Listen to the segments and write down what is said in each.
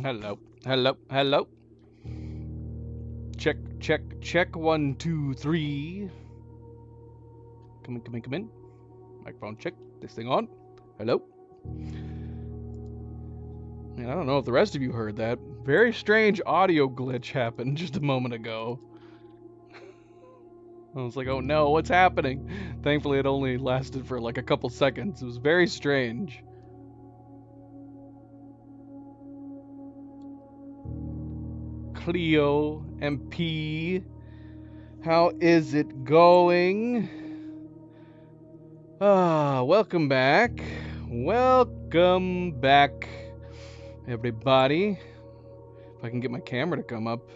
Hello, hello, hello. Check, check, check. 1, 2, 3. Come in, come in, come in. Microphone check. This thing on. Hello. Man, I don't know if the rest of you heard that. Very strange audio glitch happened just a moment ago. I was like, oh no, what's happening? Thankfully, it only lasted for like a couple seconds. It was very strange. Cleo MP, how is it going? Welcome back. Welcome back, everybody. If I can get my camera to come up.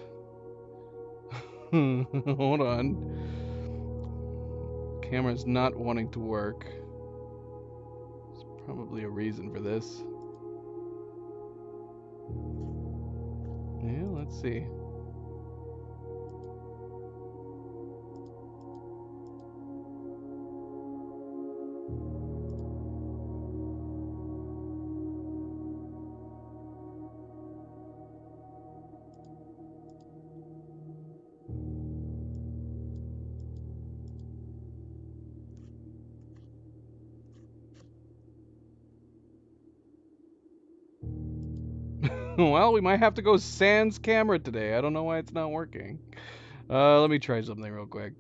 Hold on. Camera's not wanting to work. There's probably a reason for this. Yeah, let's see. Well, we might have to go sans camera today. I don't know why it's not working. Let me try something real quick.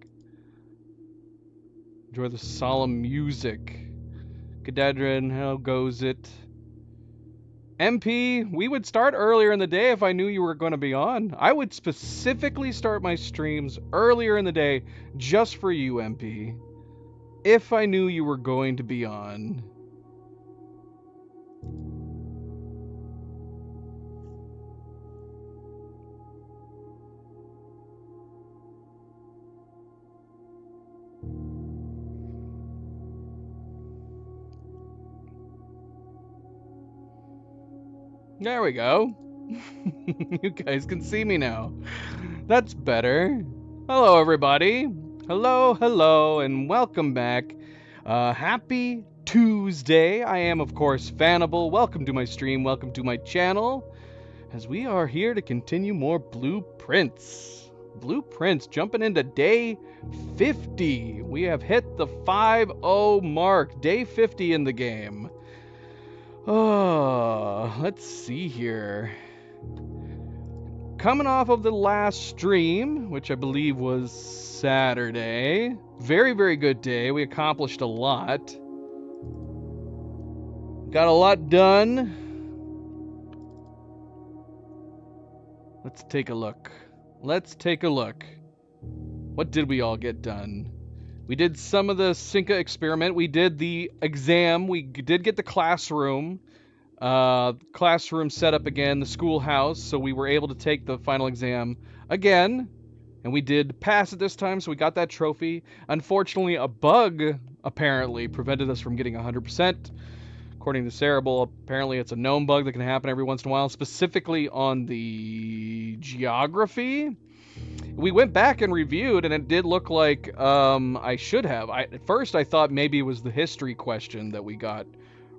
Enjoy the solemn music. Gadadrin, how goes it? MP, we would start earlier in the day if I knew you were going to be on. I would specifically start my streams earlier in the day just for you, MP. If I knew you were going to be on. There we go. You guys can see me now. That's better. Hello, everybody. Hello, hello, and welcome back. Happy Tuesday. I am, of course, Fanable. Welcome to my stream. Welcome to my channel. As we are here to continue more Blueprints. Blueprints, jumping into day 50. We have hit the 5-0 mark. Day 50 in the game. Oh, let's see here. Coming off of the last stream, which I believe was Saturday. Very, very good day. We accomplished a lot. Got a lot done. Let's take a look. Let's take a look. What did we all get done? We did some of the Cinca experiment. We did the exam. We did get the classroom. Classroom set up again, the schoolhouse. So we were able to take the final exam again. And we did pass it this time, so we got that trophy. Unfortunately, a bug apparently prevented us from getting 100%. According to Cerebral, apparently it's a known bug that can happen every once in a while, specifically on the geography. We went back and reviewed, and it did look like I should have. At first, I thought maybe it was the history question that we got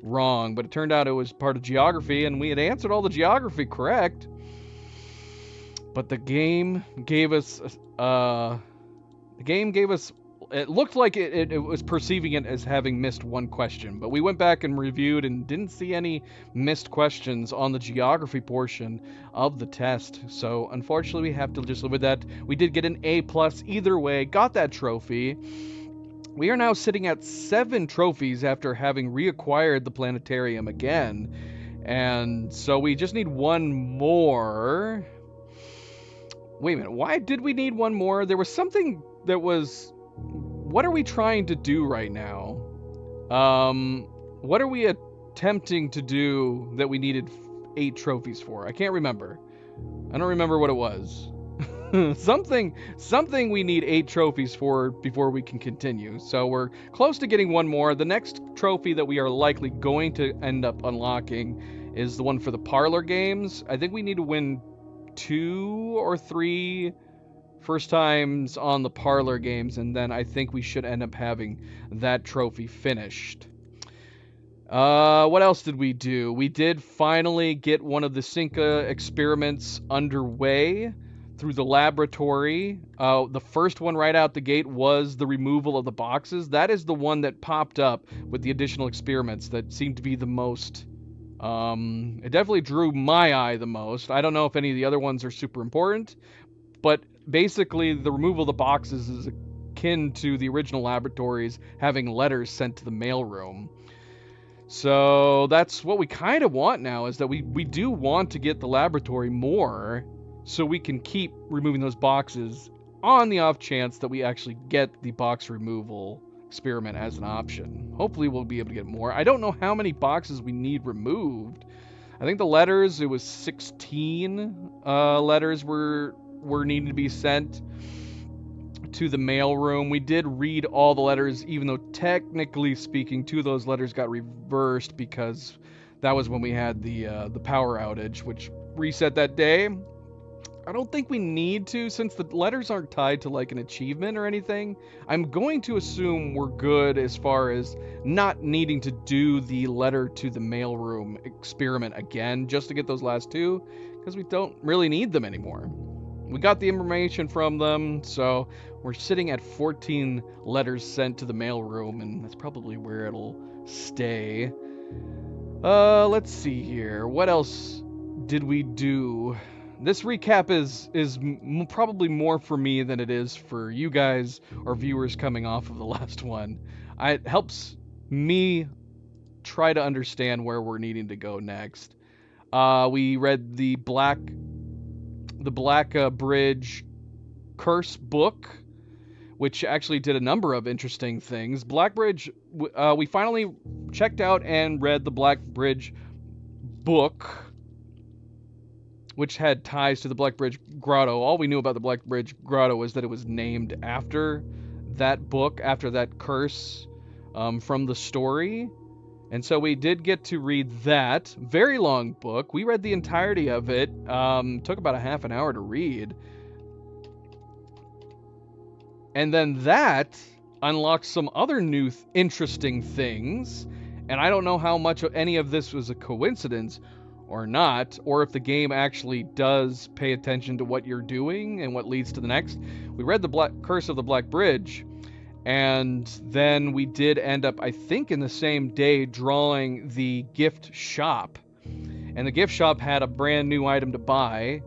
wrong, but it turned out it was part of geography, and we had answered all the geography correct. But the game gave us, it looked like it was perceiving it as having missed one question, but we went back and reviewed and didn't see any missed questions on the geography portion of the test. So unfortunately, we have to just live with that. We did get an A+ either way, got that trophy. We are now sitting at 7 trophies after having reacquired the planetarium again. And so we just need one more. Wait a minute, why did we need one more? There was something that was... What are we trying to do right now? What are we attempting to do that we needed 8 trophies for? I can't remember. I don't remember what it was. something we need 8 trophies for before we can continue. So we're close to getting one more. The next trophy that we are likely going to end up unlocking is the one for the parlor games. I think we need to win 2 or 3 first times on the parlor games, and then I think we should end up having that trophy finished. What else did we do? We did finally get one of the Cinca experiments underway through the laboratory. The first one right out the gate was the removal of the boxes. That is the one that popped up with the additional experiments that seemed to be the most. It definitely drew my eye the most. I don't know if any of the other ones are super important, but basically the removal of the boxes is akin to the original laboratories having letters sent to the mailroom. So that's what we kind of want now, is that we do want to get the laboratory more so we can keep removing those boxes on the off chance that we actually get the box removal experiment as an option. Hopefully we'll be able to get more. I don't know how many boxes we need removed. I think the letters, it was 16 letters were needing to be sent to the mailroom. We did read all the letters, even though technically speaking, 2 of those letters got reversed because that was when we had the power outage, which reset that day. I don't think we need to, since the letters aren't tied to like an achievement or anything. I'm going to assume we're good as far as not needing to do the letter to the mailroom experiment again just to get those last 2, because we don't really need them anymore. We got the information from them, so we're sitting at 14 letters sent to the mailroom, and that's probably where it'll stay. Let's see here. What else did we do? This recap is probably more for me than it is for you guys or viewers coming off of the last one. It helps me try to understand where we're needing to go next. We read the Black Bridge Curse book, which actually did a number of interesting things. Blackbridge, we finally checked out and read the Blackbridge book, which had ties to the Blackbridge Grotto. All we knew about the Blackbridge Grotto was that it was named after that book, after that curse from the story. And so we did get to read that. Very long book. We read the entirety of it. Took about a half an hour to read. And then that unlocked some other new interesting things. And I don't know how much of any of this was a coincidence or not, or if the game actually does pay attention to what you're doing and what leads to the next. We read the Curse of the Black Bridge. And then we did end up, I think, in the same day drawing the gift shop. And the gift shop had a brand new item to buy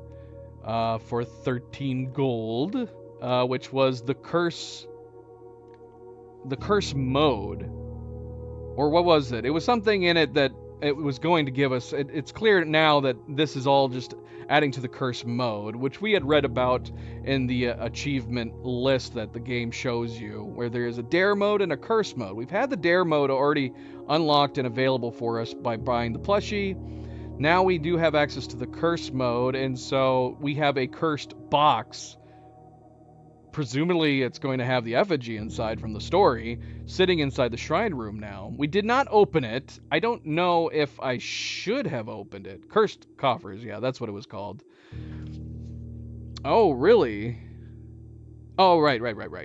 for 13 gold, which was the curse mode. Or what was it? It was something in it that it was going to give us. It's clear now that this is all just adding to the curse mode, which we had read about in the achievement list that the game shows you, where there is a dare mode and a curse mode. We've had the dare mode already unlocked and available for us by buying the plushie. Now we do have access to the curse mode, and so we have a cursed box. Presumably it's going to have the effigy inside from the story, sitting inside the shrine room now. We did not open it. I don't know if I should have opened it. Cursed coffers, yeah, that's what it was called. Oh, really? Oh, right.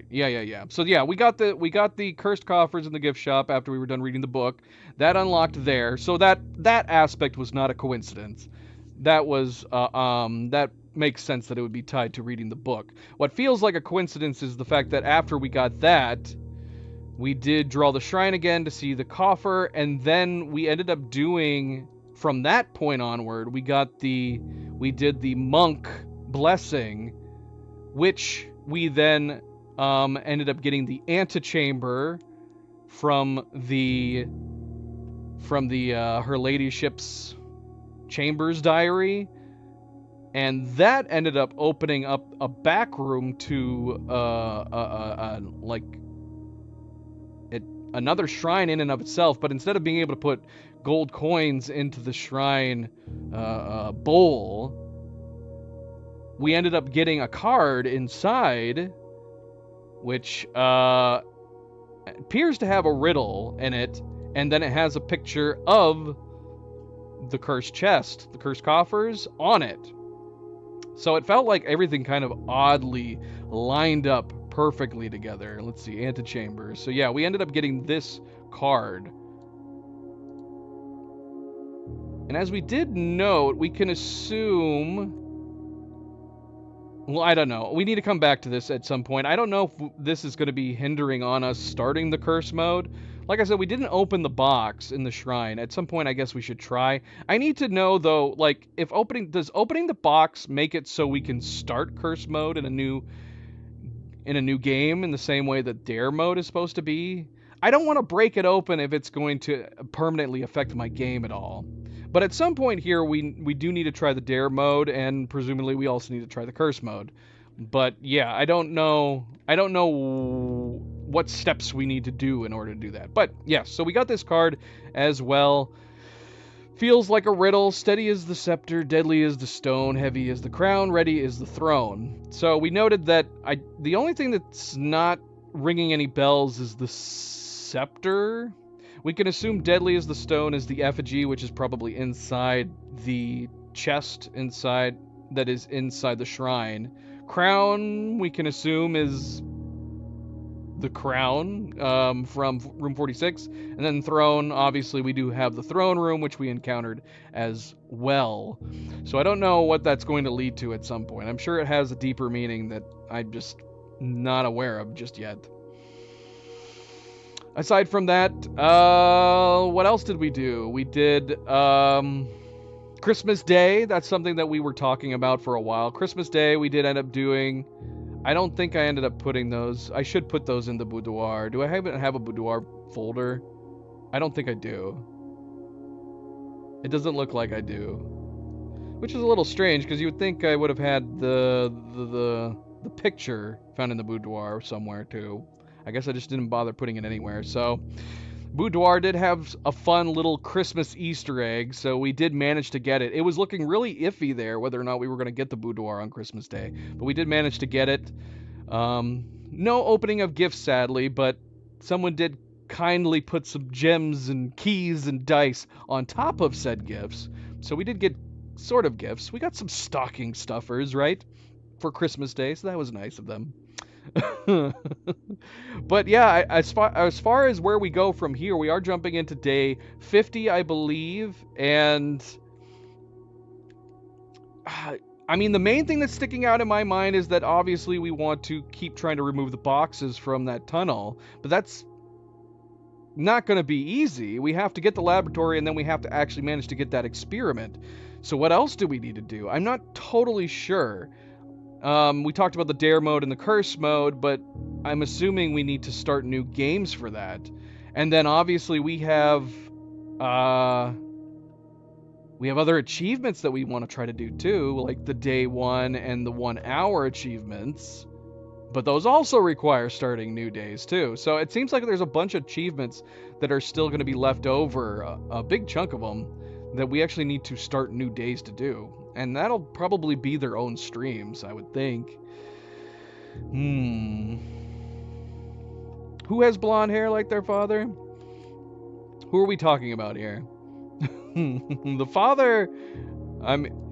Yeah. So yeah, we got the cursed coffers in the gift shop after we were done reading the book. That unlocked there. So that aspect was not a coincidence. That was that makes sense that it would be tied to reading the book. What feels like a coincidence is the fact that after we got that, we did draw the shrine again to see the coffer, and then we ended up doing, from that point onward, we did the monk blessing, which we then ended up getting the antechamber from the Her Ladyship's Chambers diary. And that ended up opening up a back room to another shrine in and of itself. But instead of being able to put gold coins into the shrine bowl, we ended up getting a card inside, which appears to have a riddle in it, and then it has a picture of the cursed chest, the cursed coffers, on it. So it felt like everything kind of oddly lined up perfectly together. Let's see, antechambers. So yeah, we ended up getting this card. And as we did note, we can assume... Well, I don't know. We need to come back to this at some point. I don't know if this is going to be hindering on us starting the curse mode. Like I said, we didn't open the box in the shrine. At some point, I guess we should try. I need to know, though, like, if does opening the box make it so we can start curse mode in a new game in the same way that dare mode is supposed to be? I don't want to break it open if it's going to permanently affect my game at all. But at some point here, we do need to try the dare mode, and presumably we also need to try the curse mode. But yeah, I don't know what steps we need to do in order to do that. But yes, so we got this card as well. Feels like a riddle. Steady is the scepter, deadly is the stone, heavy is the crown, ready is the throne. So we noted that the only thing that's not ringing any bells is the scepter. We can assume deadly is the stone is the effigy, which is probably inside the chest that is inside the shrine. Crown, we can assume, is the crown from room 46. And then throne, obviously we do have the throne room, which we encountered as well. So I don't know what that's going to lead to at some point. I'm sure it has a deeper meaning that I'm just not aware of just yet. Aside from that, what else did we do? We did Christmas Day. That's something that we were talking about for a while. Christmas Day, we did end up doing. I don't think I ended up putting those. I should put those in the boudoir. Do I have a boudoir folder? I don't think I do. It doesn't look like I do. Which is a little strange, because you would think I would have had the picture found in the boudoir somewhere too. I guess I just didn't bother putting it anywhere. So, boudoir did have a fun little Christmas Easter egg, so we did manage to get it. It was looking really iffy there whether or not we were going to get the boudoir on Christmas Day, but we did manage to get it. No opening of gifts, sadly, but someone did kindly put some gems and keys and dice on top of said gifts, so we did get sort of gifts. We got some stocking stuffers, right, for Christmas Day, so that was nice of them. But yeah, as far as where we go from here, we are jumping into day 50, I believe, and I mean, the main thing that's sticking out in my mind is that obviously we want to keep trying to remove the boxes from that tunnel, but that's not going to be easy. We have to get the laboratory, and then we have to actually manage to get that experiment. So what else do we need to do? I'm not totally sure. We talked about the dare mode and the curse mode, but I'm assuming we need to start new games for that. And then obviously we have other achievements that we want to try to do too, like the day 1 and the 1 hour achievements. But those also require starting new days too. So it seems like there's a bunch of achievements that are still going to be left over, a big chunk of them, that we actually need to start new days to do. And that'll probably be their own streams, I would think. Who has blonde hair like their father? Who are we talking about here? The father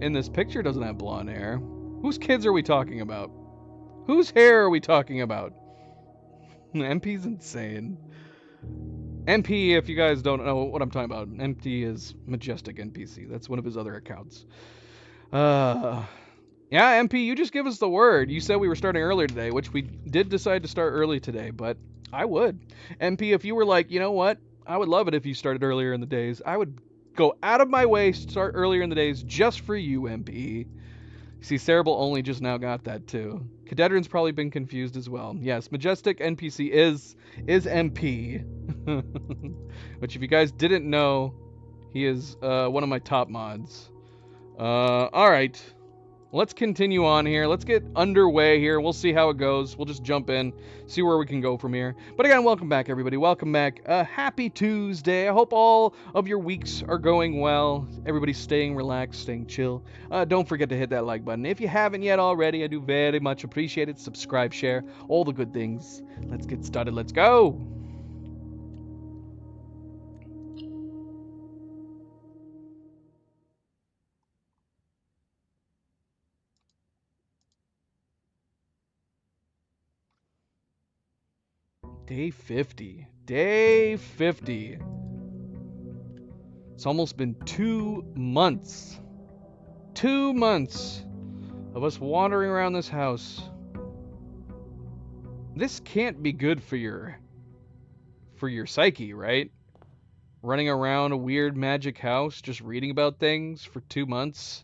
in this picture doesn't have blonde hair. Whose kids are we talking about? Whose hair are we talking about? MP's insane. MP, if you guys don't know what I'm talking about, MP is Majestic NPC. That's one of his other accounts. Yeah, MP, you just give us the word. You said we were starting earlier today, which we did decide to start early today, but I would. MP, if you were like, you know what? I would love it if you started earlier in the days. I would go out of my way to start earlier in the days just for you, MP. See, Cerebral only just now got that too. Cadedron's probably been confused as well. Yes, Majestic NPC is MP. Which if you guys didn't know, he is one of my top mods. Alright. Let's continue on here. Let's get underway here. We'll see how it goes. We'll just jump in, see where we can go from here. But again, welcome back, everybody. Welcome back. Happy Tuesday. I hope all of your weeks are going well. Everybody's staying relaxed, staying chill. Don't forget to hit that like button. If you haven't yet already, I do very much appreciate it. Subscribe, share, all the good things. Let's get started. Let's go. Day 50. Day 50. It's almost been 2 months. 2 months of us wandering around this house. This can't be good for your psyche, right? Running around a weird magic house, just reading about things for 2 months,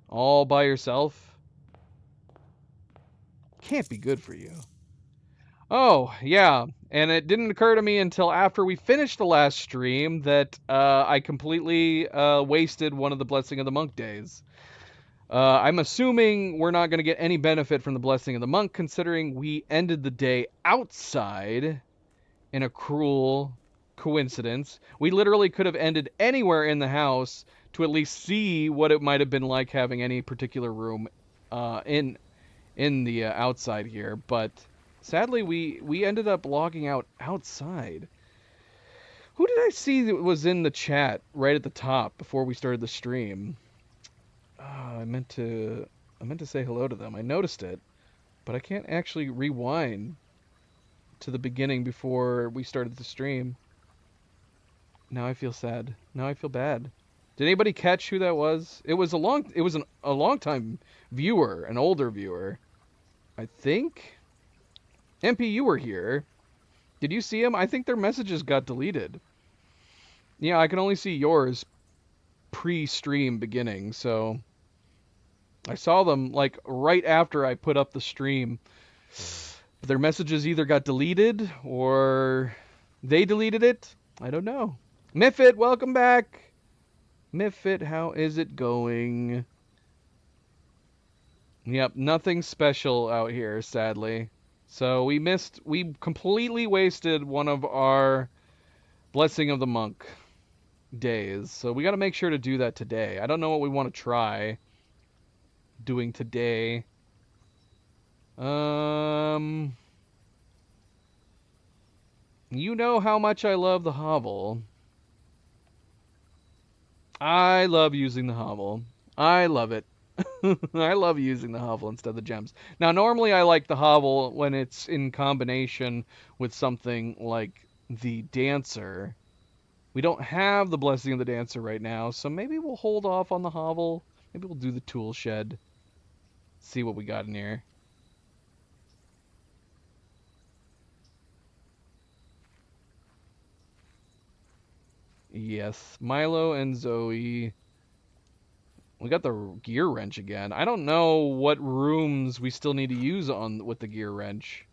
all by yourself. Can't be good for you. Oh, yeah, and it didn't occur to me until after we finished the last stream that I completely wasted one of the Blessing of the Monk days. I'm assuming we're not going to get any benefit from the Blessing of the Monk, considering we ended the day outside in a cruel coincidence. We literally could have ended anywhere in the house to at least see what it might have been like having any particular room in the outside here, but sadly we ended up logging out outside. Who did I see that was in the chat right at the top before we started the stream? I meant to say hello to them. I noticed it, but I can't actually rewind to the beginning before we started the stream. Now I feel sad. Now I feel bad. Did anybody catch who that was? It was a long time viewer, an older viewer. I think. MP, you were here. Did you see him? I think their messages got deleted. Yeah, I can only see yours pre-stream beginning, so I saw them like right after I put up the stream. But their messages either got deleted or they deleted it. I don't know. Miffit, welcome back. Miffit, how is it going? Yep, nothing special out here, sadly. So we completely wasted one of our Blessing of the Monk days. So we got to make sure to do that today. I don't know what we want to try doing today. You know how much I love the hovel. I love using the hovel. I love it. I love using the hovel instead of the gems. Now, normally I like the hovel when it's in combination with something like the dancer. We don't have the Blessing of the Dancer right now, so maybe we'll hold off on the hovel. Maybe we'll do the tool shed. See what we got in here. Yes, Milo and Zoe. We got the gear wrench again. I don't know what rooms we still need to use with the gear wrench.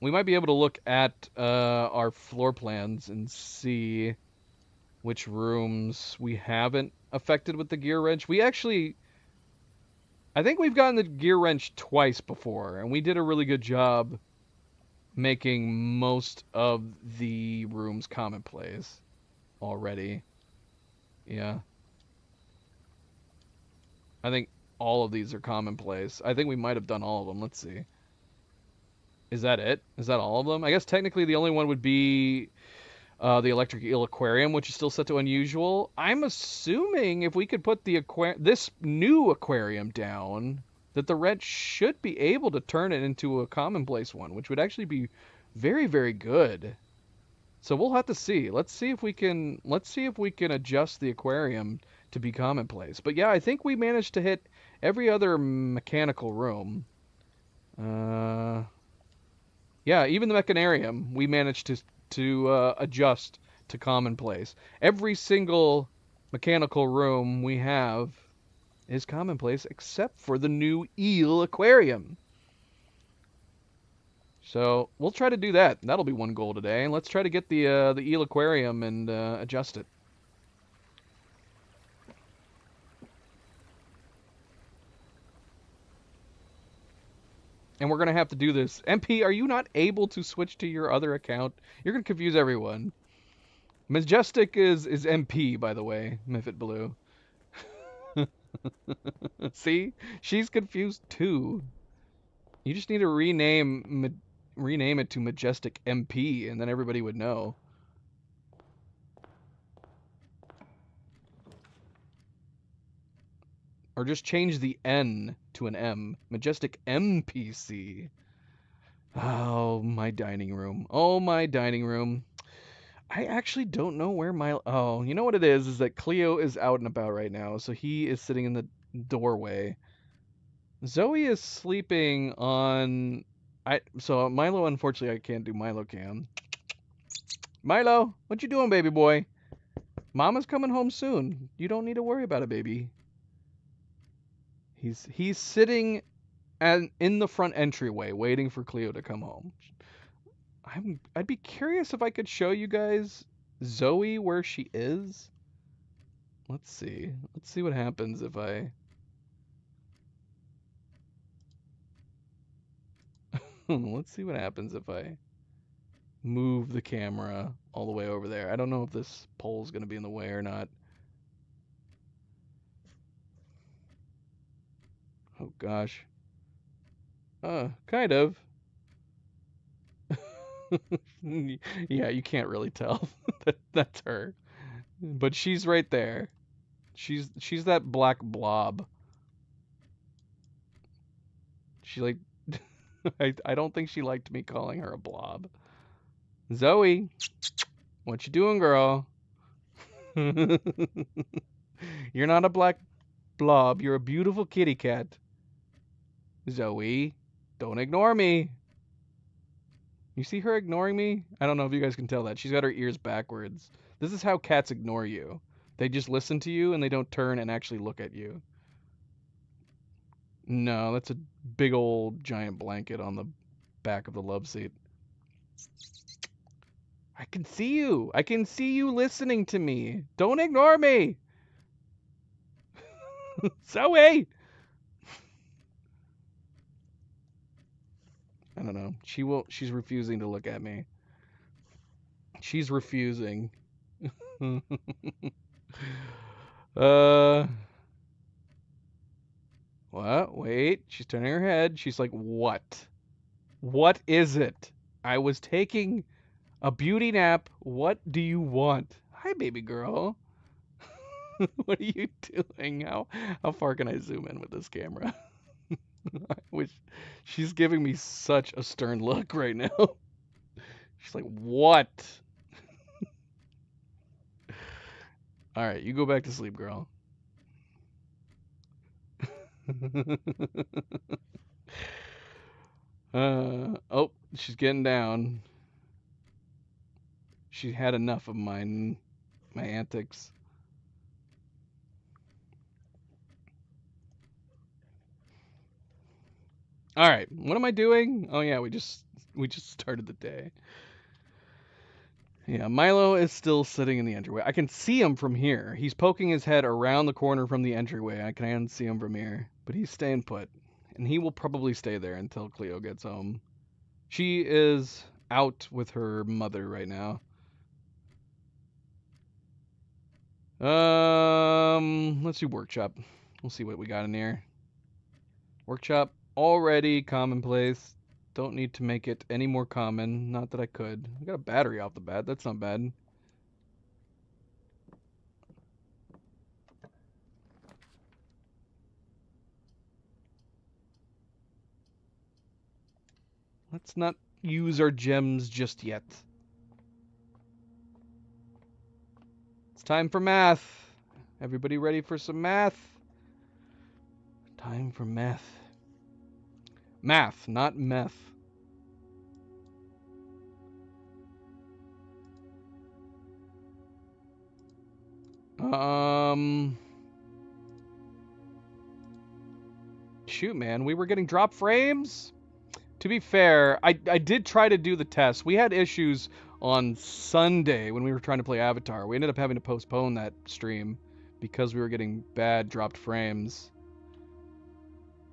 We might be able to look at our floor plans and see which rooms we haven't affected with the gear wrench. I think we've gotten the gear wrench twice before, and we did a really good job making most of the rooms commonplace already. Yeah. I think all of these are commonplace. I think we might have done all of them. Let's see. Is that it? Is that all of them? I guess technically the only one would be the Electric Eel Aquarium, which is still set to unusual. I'm assuming if we could put this new aquarium down, that the wrench should be able to turn it into a commonplace one, which would actually be very, very good. So we'll have to see. Let's see if we can adjust the aquarium to be commonplace. But yeah, I think we managed to hit every other mechanical room. Yeah, even the mechanarium we managed to adjust to commonplace. Every single mechanical room we have is commonplace except for the new eel aquarium. So we'll try to do that. That'll be one goal today. And let's try to get the eel aquarium and adjust it. And we're going to have to do this. MP, are you not able to switch to your other account? You're going to confuse everyone. Majestic is MP, by the way, Miffit Blue. See? She's confused too. You just need to rename it to Majestic MP, and then everybody would know. Or just change the N to an M. Majestic MPC. Oh, my dining room. Oh, my dining room. I actually don't know where Milo... Oh, you know what it is that Cleo is out and about right now, so he is sitting in the doorway. Zoe is sleeping on... So Milo, unfortunately, I can't do Milo cam. Milo, what you doing, baby boy? Mama's coming home soon. You don't need to worry about it, baby. He's sitting in the front entryway, waiting for Cleo to come home. I'd be curious if I could show you guys Zoe where she is. Let's see. Let's see what happens if I... Let's see what happens if I move the camera all the way over there. I don't know if this pole's going to be in the way or not. Oh gosh. Kind of. Yeah, you can't really tell that's her. But she's right there. She's that black blob. She like I don't think she liked me calling her a blob. Zoe, what you doing, girl? You're not a black blob. You're a beautiful kitty cat. Zoe, don't ignore me. You see her ignoring me? I don't know if you guys can tell that. She's got her ears backwards. This is how cats ignore you. They just listen to you and they don't turn and actually look at you. No, that's a big old giant blanket on the back of the love seat. I can see you. I can see you listening to me. Don't ignore me. Zoe! I don't know. She's refusing to look at me. She's refusing. What? Wait. She's turning her head. She's like, what? What is it? I was taking a beauty nap. What do you want? Hi, baby girl. What are you doing? How far can I zoom in with this camera? I wish she's giving me such a stern look right now. She's like, what? All right, you go back to sleep, girl. Oh, she's getting down. She had enough of my antics. All right, what am I doing? Oh yeah, we just started the day. Yeah, Milo is still sitting in the entryway. I can see him from here. He's poking his head around the corner from the entryway. I can see him from here, but he's staying put, and he will probably stay there until Cleo gets home. She is out with her mother right now. Let's do workshop. We'll see what we got in here. Workshop already commonplace. Don't need to make it any more common. Not that I could. I got a battery off the bat. That's not bad. Let's not use our gems just yet. It's time for math. Everybody ready for some math? Time for math. Math, not meth. Shoot, man, we were getting drop frames? To be fair, I did try to do the test. We had issues on Sunday when we were trying to play Avatar. We ended up having to postpone that stream because we were getting bad dropped frames.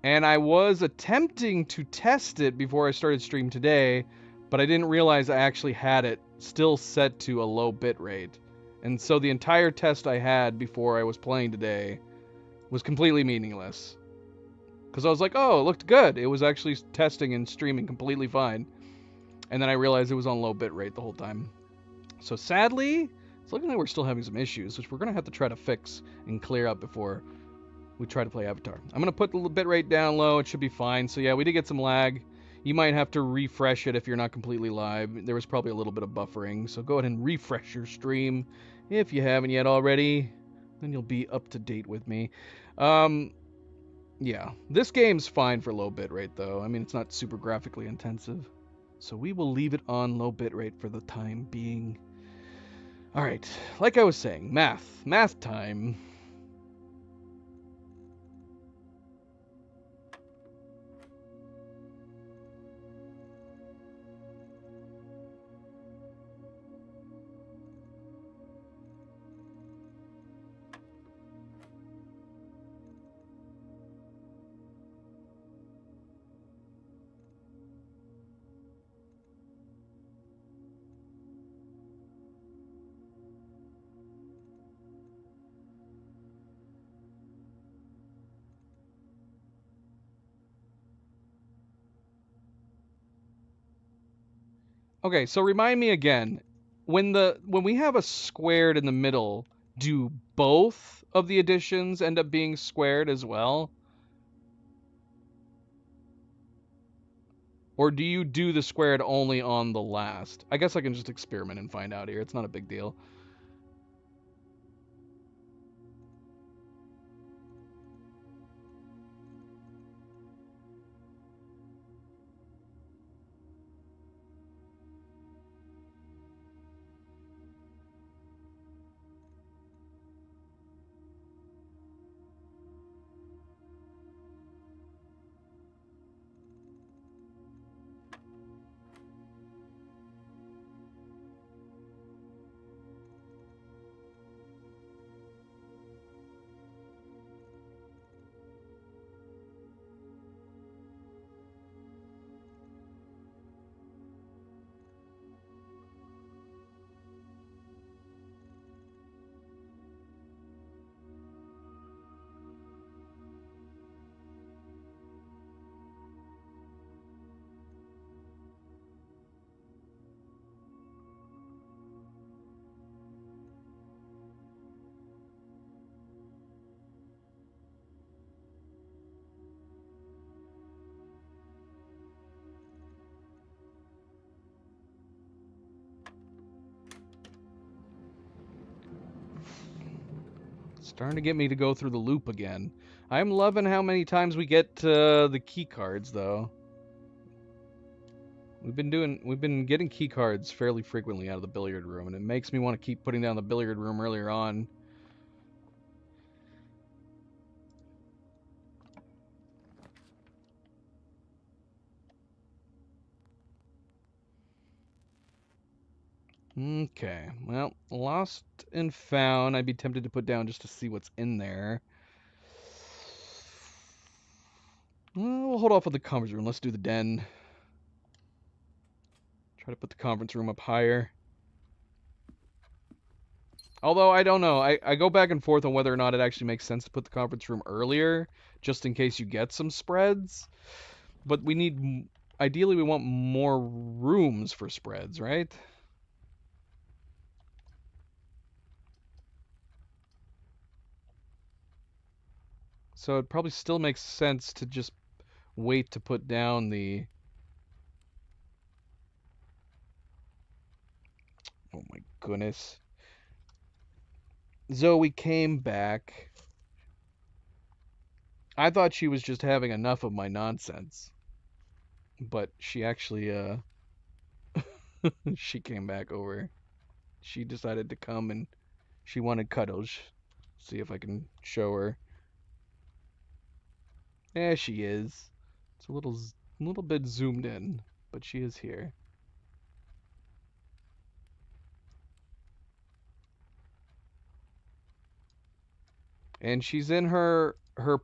And I was attempting to test it before I started stream today, but I didn't realize I actually had it still set to a low bit rate. And so the entire test I had before I was playing today was completely meaningless. Because I was like, oh, it looked good. It was actually testing and streaming completely fine. And then I realized it was on low bit rate the whole time. So sadly, it's looking like we're still having some issues, which we're going to have to try to fix and clear up before we try to play Avatar. I'm going to put the bit rate down low. It should be fine. So yeah, we did get some lag. You might have to refresh it if you're not completely live. There was probably a little bit of buffering, so go ahead and refresh your stream if you haven't yet already. Then you'll be up to date with me. Yeah, this game's fine for low bitrate though. I mean, it's not super graphically intensive. So we will leave it on low bitrate for the time being. All right, like I was saying, math time. Okay, so remind me again, when we have a squared in the middle, do both of the additions end up being squared as well? Or do you do the squared only on the last? I guess I can just experiment and find out here. It's not a big deal. Starting to get me to go through the loop again. I'm loving how many times we get the key cards though. We've been getting key cards fairly frequently out of the billiard room, and it makes me want to keep putting down the billiard room earlier on. Okay, well, lost and found. I'd be tempted to put down just to see what's in there. Well, we'll hold off on the conference room. Let's do the den. Try to put the conference room up higher. Although, I don't know. I go back and forth on whether or not it actually makes sense to put the conference room earlier, just in case you get some spreads. But we need... Ideally, we want more rooms for spreads, right? So it probably still makes sense to just wait to put down the... Oh my goodness. Zoe came back. I thought she was just having enough of my nonsense. But she actually, she came back over. She decided to come and she wanted cuddles. See if I can show her. There she is. It's a little bit zoomed in, but she is here. And she's in her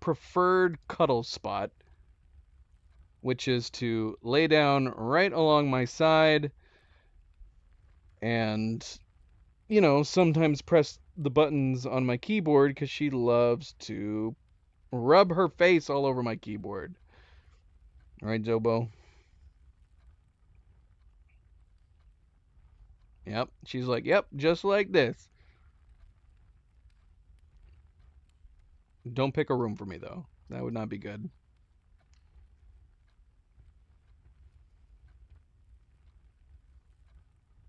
preferred cuddle spot, which is to lay down right along my side and, you know, sometimes press the buttons on my keyboard because she loves to rub her face all over my keyboard. All right, Zobo? Yep. She's like, yep, just like this. Don't pick a room for me, though. That would not be good.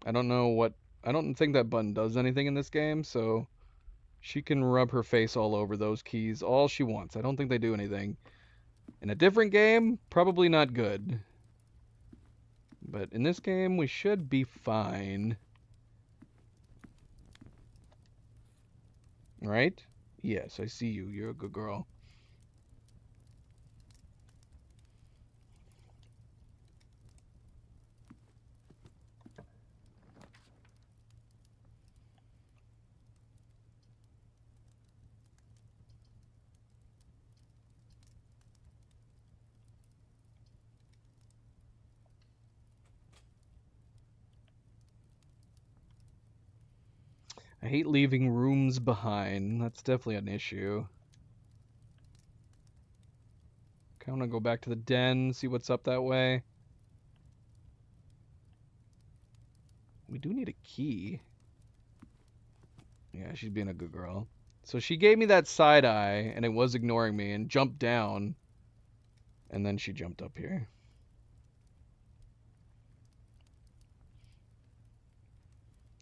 I don't know what... I don't think that button does anything in this game, so she can rub her face all over those keys all she wants. I don't think they do anything. In a different game, probably not good. But in this game, we should be fine. Right? Yes, I see you. You're a good girl. I hate leaving rooms behind. That's definitely an issue. I want to go back to the den, see what's up that way. We do need a key. Yeah, she's being a good girl. So she gave me that side eye, and it was ignoring me, and jumped down. And then she jumped up here.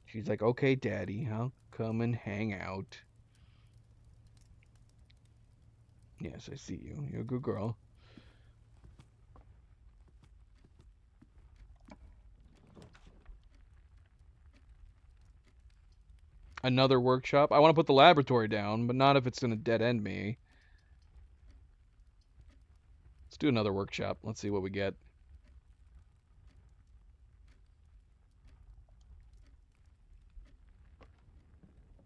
She's like, okay, Daddy, I'll come and hang out. Yes, I see you. You're a good girl. Another workshop. I want to put the laboratory down, but not if it's going to dead end me. Let's do another workshop. Let's see what we get.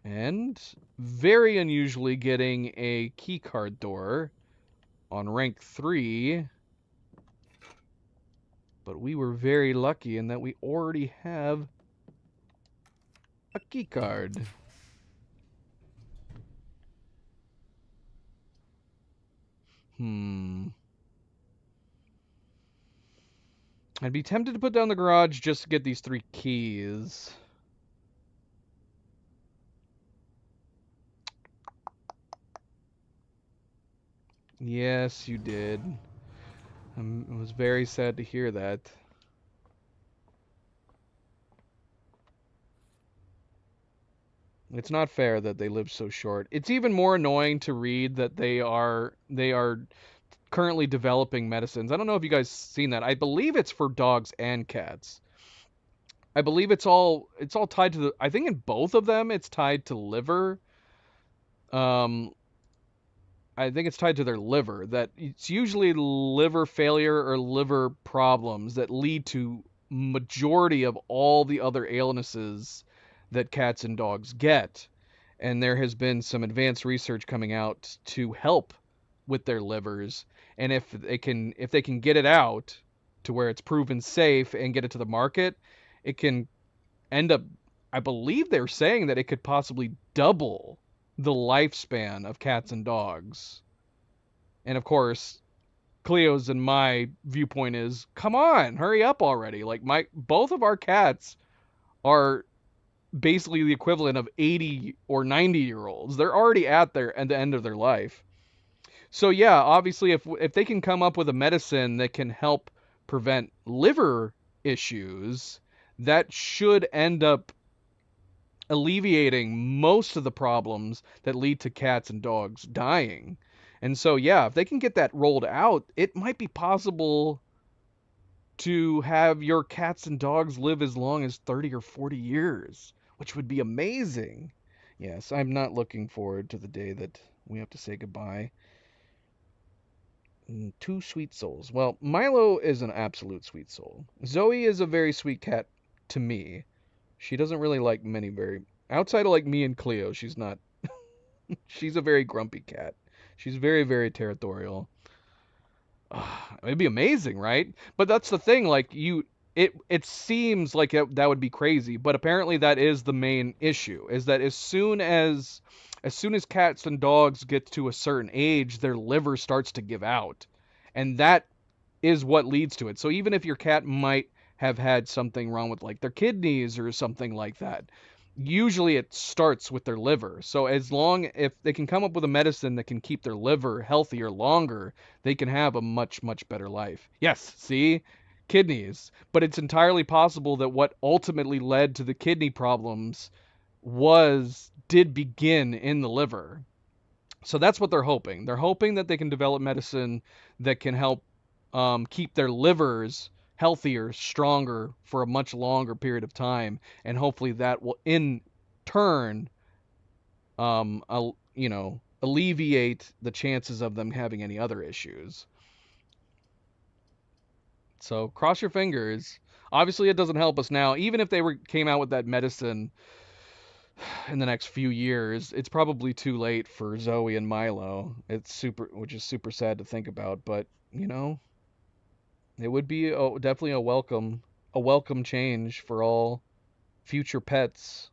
And very unusually getting a keycard door on rank 3. But we were very lucky in that we already have a keycard. I'd be tempted to put down the garage just to get these 3 keys. Yes, you did. I was very sad to hear that. It's not fair that they live so short. It's even more annoying to read that they are currently developing medicines. I don't know if you guys seen that. I believe it's for dogs and cats. I believe it's all tied to the... I think in both of them it's tied to liver. I think it's tied to their liver. That it's usually liver failure or liver problems that lead to majority of all the other illnesses that cats and dogs get. And there has been some advanced research coming out to help with their livers. And if they can get it out to where it's proven safe and get it to the market, it can end up, I believe they're saying that it could possibly double the lifespan of cats and dogs. And of course, Cleo's and my viewpoint is, come on, hurry up already. Like both of our cats are basically the equivalent of 80 or 90-year-olds. They're already at the end of their life. So yeah, obviously if they can come up with a medicine that can help prevent liver issues, that should end up alleviating most of the problems that lead to cats and dogs dying. And so yeah, if they can get that rolled out, it might be possible to have your cats and dogs live as long as 30 or 40 years, which would be amazing. Yes, I'm not looking forward to the day that we have to say goodbye. 2 sweet souls. Well, Milo is an absolute sweet soul. Zoe is a very sweet cat to me. She doesn't really like many very... Outside of like me and Cleo, she's not... She's a very grumpy cat. She's very, very territorial. It'd be amazing, right? But that's the thing, like it seems like that would be crazy, but apparently that is the main issue, is that as soon as cats and dogs get to a certain age, their liver starts to give out. And that is what leads to it. So even if your cat might have had something wrong with like their kidneys or something like that, usually it starts with their liver. So if they can come up with a medicine that can keep their liver healthier longer, they can have a much, much better life. Yes, see? kidneys. But it's entirely possible that what ultimately led to the kidney problems did begin in the liver. So that's what they're hoping. They're hoping that they can develop medicine that can help keep their livers healthier, stronger for a much longer period of time, and hopefully that will, in turn, alleviate the chances of them having any other issues. So cross your fingers. Obviously, it doesn't help us now. Even if they came out with that medicine in the next few years, it's probably too late for Zoe and Milo. Which is super sad to think about, but it would be definitely a welcome change for all future pets,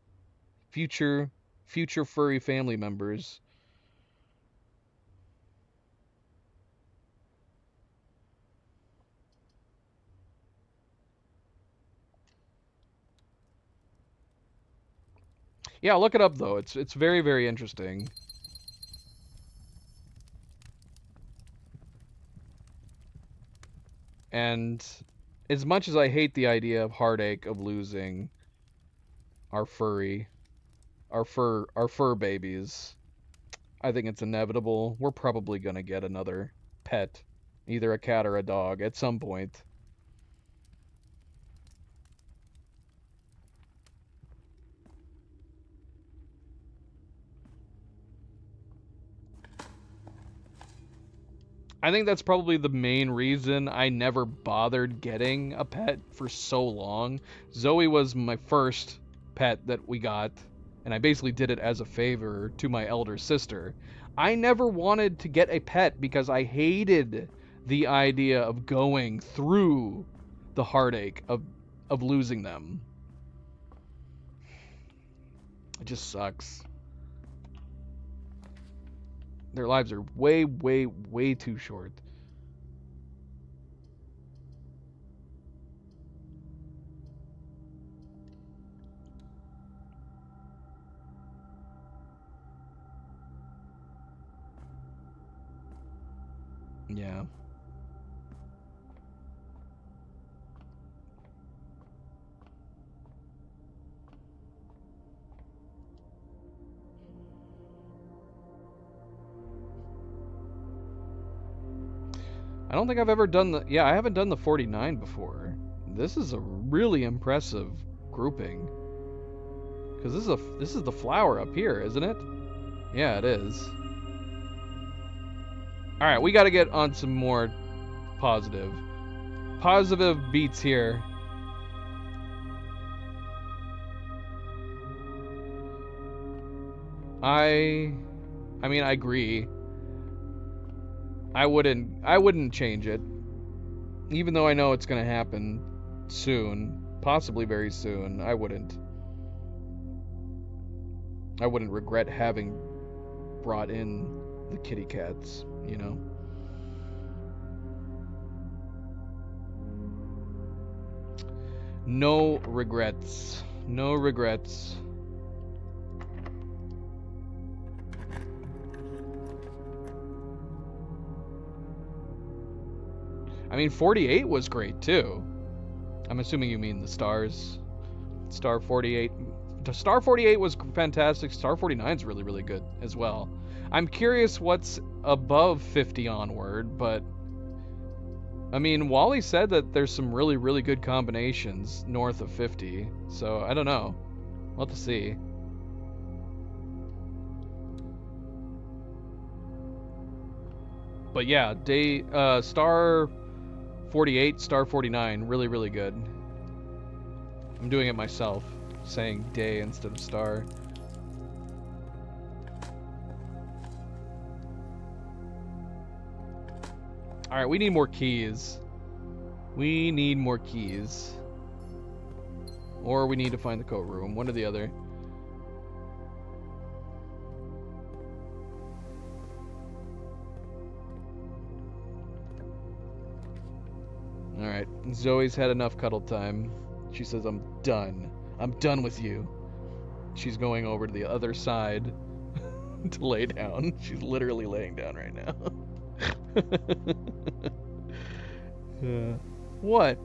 future furry family members. Yeah, look it up though. It's very, very interesting. And as much as I hate the idea of heartache of losing our fur babies, I think it's inevitable. We're probably gonna get another pet, either a cat or a dog at some point. I think that's probably the main reason I never bothered getting a pet for so long. Zoe was my first pet that we got, and I basically did it as a favor to my elder sister. I never wanted to get a pet because I hated the idea of going through the heartache of losing them. It just sucks. Their lives are way, way, way too short. Yeah. I don't think I've ever done I haven't done the 49 before. This is a really impressive grouping. Cuz this is the flower up here, isn't it? Yeah, it is. All right, we got to get on some more positive beats here. I mean, I agree. I wouldn't change it. Even though I know it's going to happen soon, possibly very soon, I wouldn't regret having brought in the kitty cats, No regrets. No regrets. I mean, 48 was great too. I'm assuming you mean the stars. Star 48. Star 48 was fantastic. Star 49 is really, really good as well. I'm curious what's above 50 onward, but I mean, Wally said that there's some really, really good combinations north of 50, so I don't know. We'll have to see. But yeah, Star 48, Star 49, really, really good. I'm doing it myself, saying day instead of star. Alright, we need more keys. We need more keys. Or we need to find the coat room, one or the other. Alright, Zoe's had enough cuddle time. She says, I'm done. I'm done with you. She's going over to the other side to lay down. She's literally laying down right now. Yeah. What?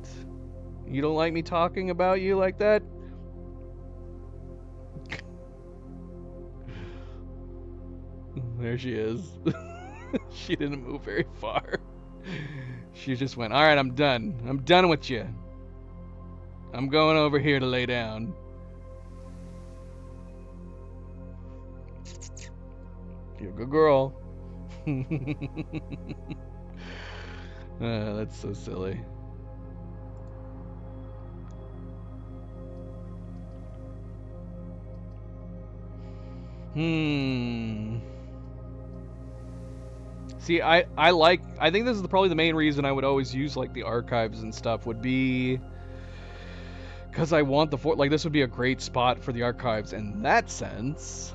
You don't like me talking about you like that? There she is. She didn't move very far. She just went, all right, I'm done. I'm done with you. I'm going over here to lay down. You're a good girl. That's so silly. See, I think this is probably the main reason I would always use like the archives and stuff would be because I want the fort. Like this would be a great spot for the archives in that sense.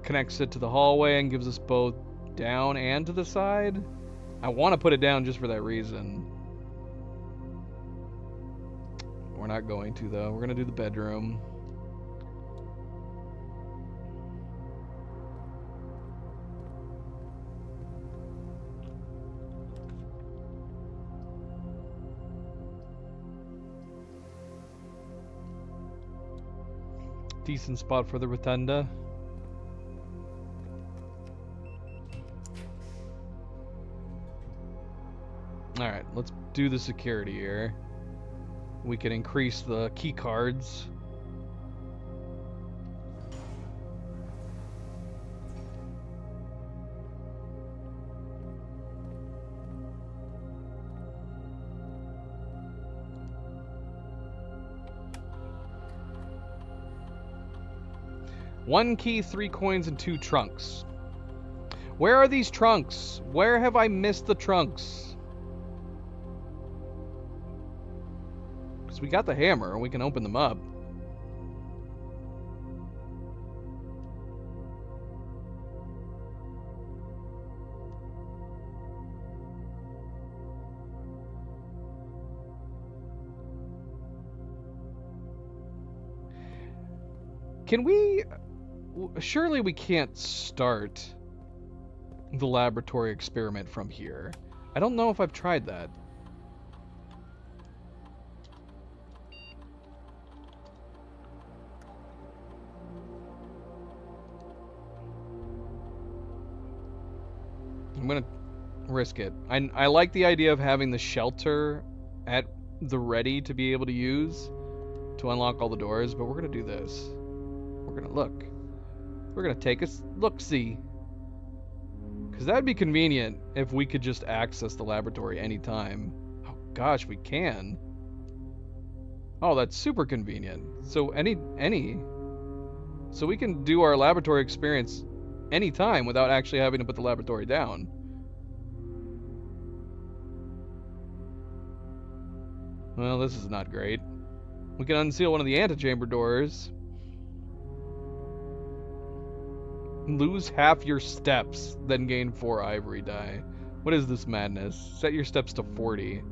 Connects it to the hallway and gives us both down and to the side. I want to put it down just for that reason. We're not going to though. We're gonna do the bedroom. Decent spot for the rotunda. Alright, let's do the security here. We can increase the key cards. One key, 3 coins, and 2 trunks. Where are these trunks? Where have I missed the trunks? Because we got the hammer, and we can open them up. Can we... Surely we can't start the laboratory experiment from here. I don't know if I've tried that. I'm gonna risk it. I like the idea of having the shelter at the ready to be able to use to unlock all the doors, but we're gonna do this. We're gonna look. We're gonna take a look-see. Because that'd be convenient if we could just access the laboratory anytime. Oh gosh, we can. Oh, that's super convenient. So so we can do our laboratory experience anytime without actually having to put the laboratory down. Well, this is not great. We can unseal one of the antechamber doors. Lose half your steps, then gain 4 ivory die. What is this madness? Set your steps to 40.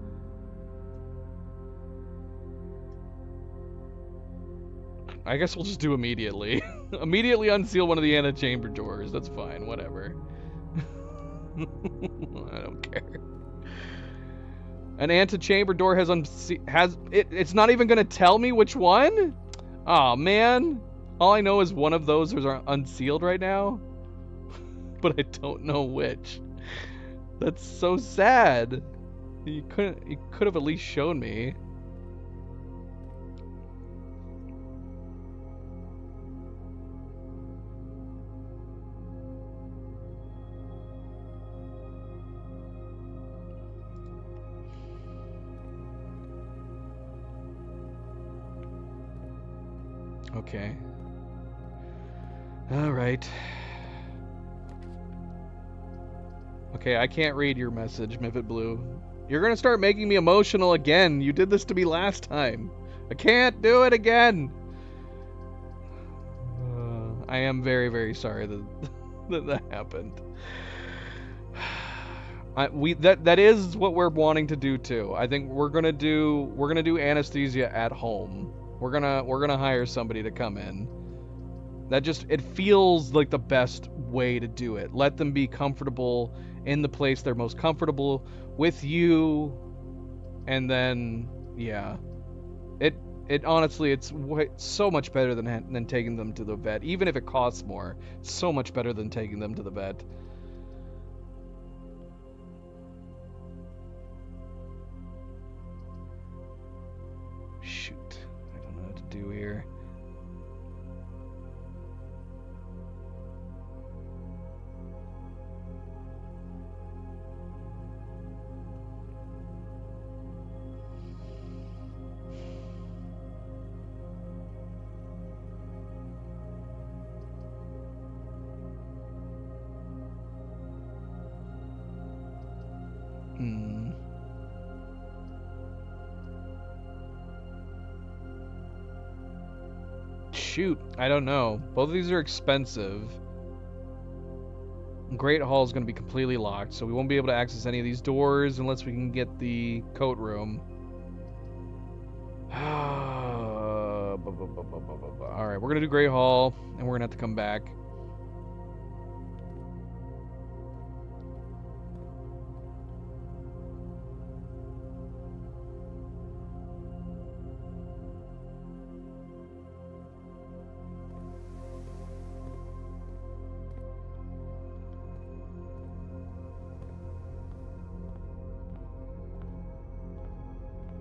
I guess we'll just do immediately. Immediately unseal one of the antechamber doors. That's fine, whatever. I don't care. An antechamber door it's not even gonna tell me which one? Aw, man. All I know is one of those are unsealed right now, but I don't know which. That's so sad. You could have at least shown me. Okay. All right. Okay, I can't read your message, Miffet Blue. You're gonna start making me emotional again. You did this to me last time. I can't do it again. I am very, very sorry that happened. That is what we're wanting to do too. I think we're gonna do anesthesia at home. We're gonna hire somebody to come in. That just, it feels like the best way to do it. Let them be comfortable in the place they're most comfortable with you, and then, yeah. It honestly, it's so much better than taking them to the vet. Even if it costs more, it's so much better than taking them to the vet. Shoot, I don't know what to do here. Shoot, I don't know. Both of these are expensive. Great Hall is going to be completely locked, so we won't be able to access any of these doors unless we can get the coat room. Alright, we're going to do Great Hall, and we're going to have to come back.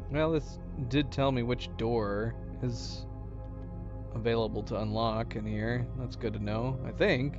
Well, this did tell me which door is available to unlock in here. That's good to know, I think.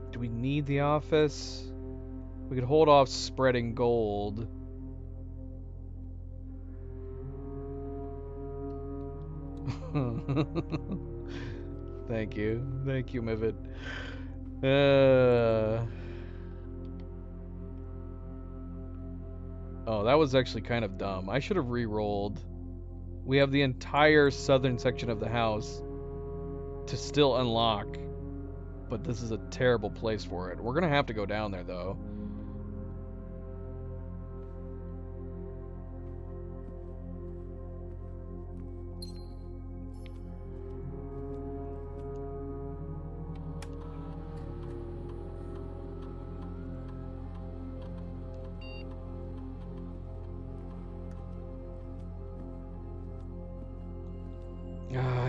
Do we need the office? We could hold off spreading gold. Thank you. Thank you, Mivet. Oh, that was actually kind of dumb. I should have re-rolled. We have the entire southern section of the house to still unlock, but this is a terrible place for it. We're gonna have to go down there, though.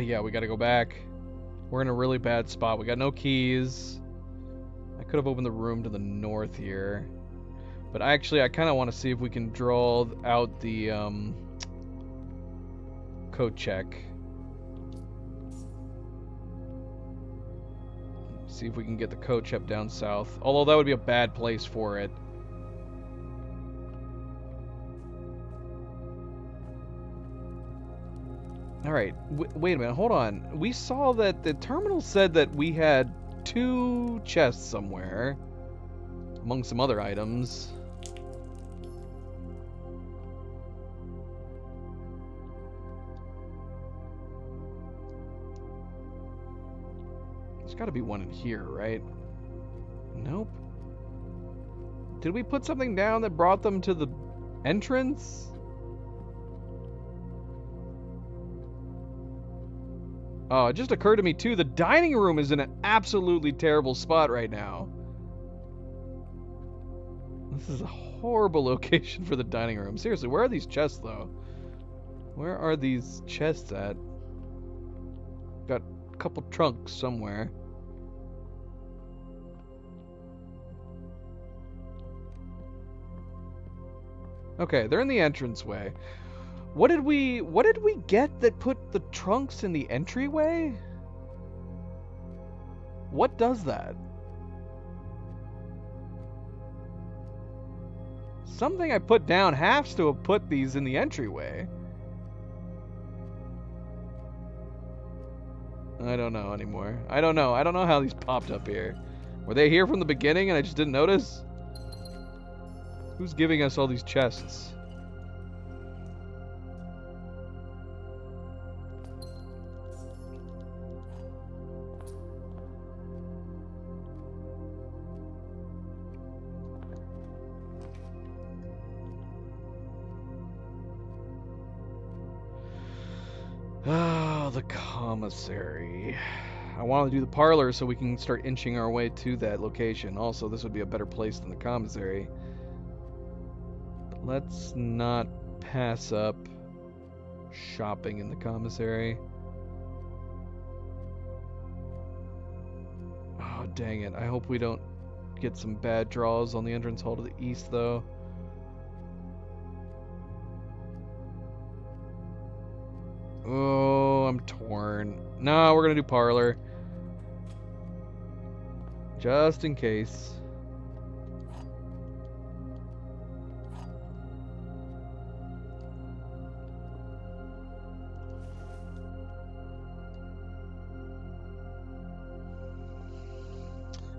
Yeah, we gotta go back. We're in a really bad spot. We got no keys. I could have opened the room to the north here. But actually, I kind of want to see if we can draw out the code check. See if we can get the code check down south. Although that would be a bad place for it. Alright, wait a minute, hold on. We saw that the terminal said that we had 2 chests somewhere, among some other items. There's gotta be one in here, right? Nope. Did we put something down that brought them to the entrance? Oh, it just occurred to me too, the dining room is in an absolutely terrible spot right now. This is a horrible location for the dining room. Seriously, where are these chests though? Where are these chests at? Got a couple trunks somewhere. Okay, they're in the entranceway. What did we get that put the trunks in the entryway? What does that? Something I put down has to have put these in the entryway. I don't know anymore. I don't know. I don't know how these popped up here. Were they here from the beginning and I just didn't notice? Who's giving us all these chests? Oh, the commissary. I want to do the parlor so we can start inching our way to that location. Also, this would be a better place than the commissary. But let's not pass up shopping in the commissary. Oh, dang it. I hope we don't get some bad draws on the entrance hall to the east, though. Oh, I'm torn. No, we're gonna do parlor. Just in case.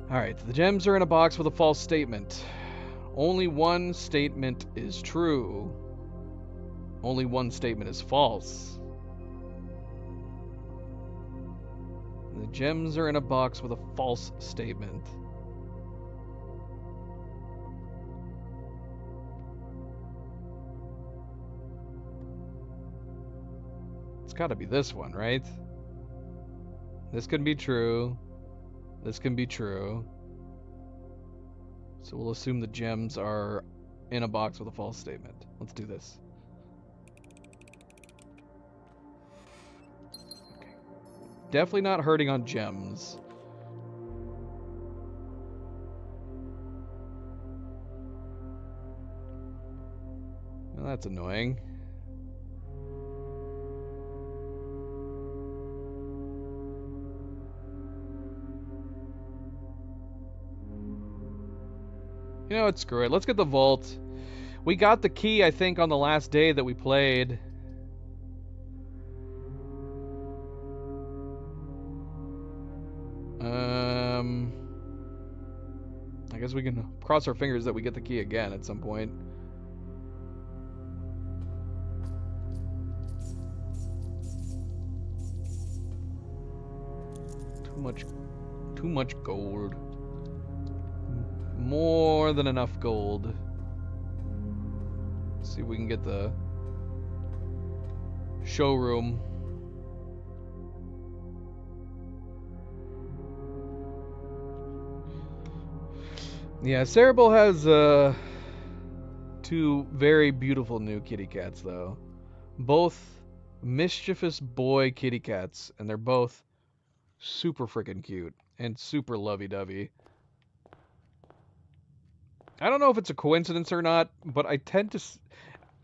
Alright, the gems are in a box with a false statement. Only one statement is true. Only one statement is false. The gems are in a box with a false statement. It's gotta be this one, right? This can be true. This can be true. So we'll assume the gems are in a box with a false statement. Let's do this. Okay. Definitely not hurting on gems. Well, that's annoying. You know what, screw it. Let's get the vault. We got the key, I think, on the last day that we played. I guess we can cross our fingers that we get the key again at some point. Too much gold. More than enough gold. Let's see if we can get the showroom. Yeah, Cerebral has two very beautiful new kitty cats, though. Both mischievous boy kitty cats, and they're both super freaking cute and super lovey-dovey. I don't know if it's a coincidence or not, but I tend to...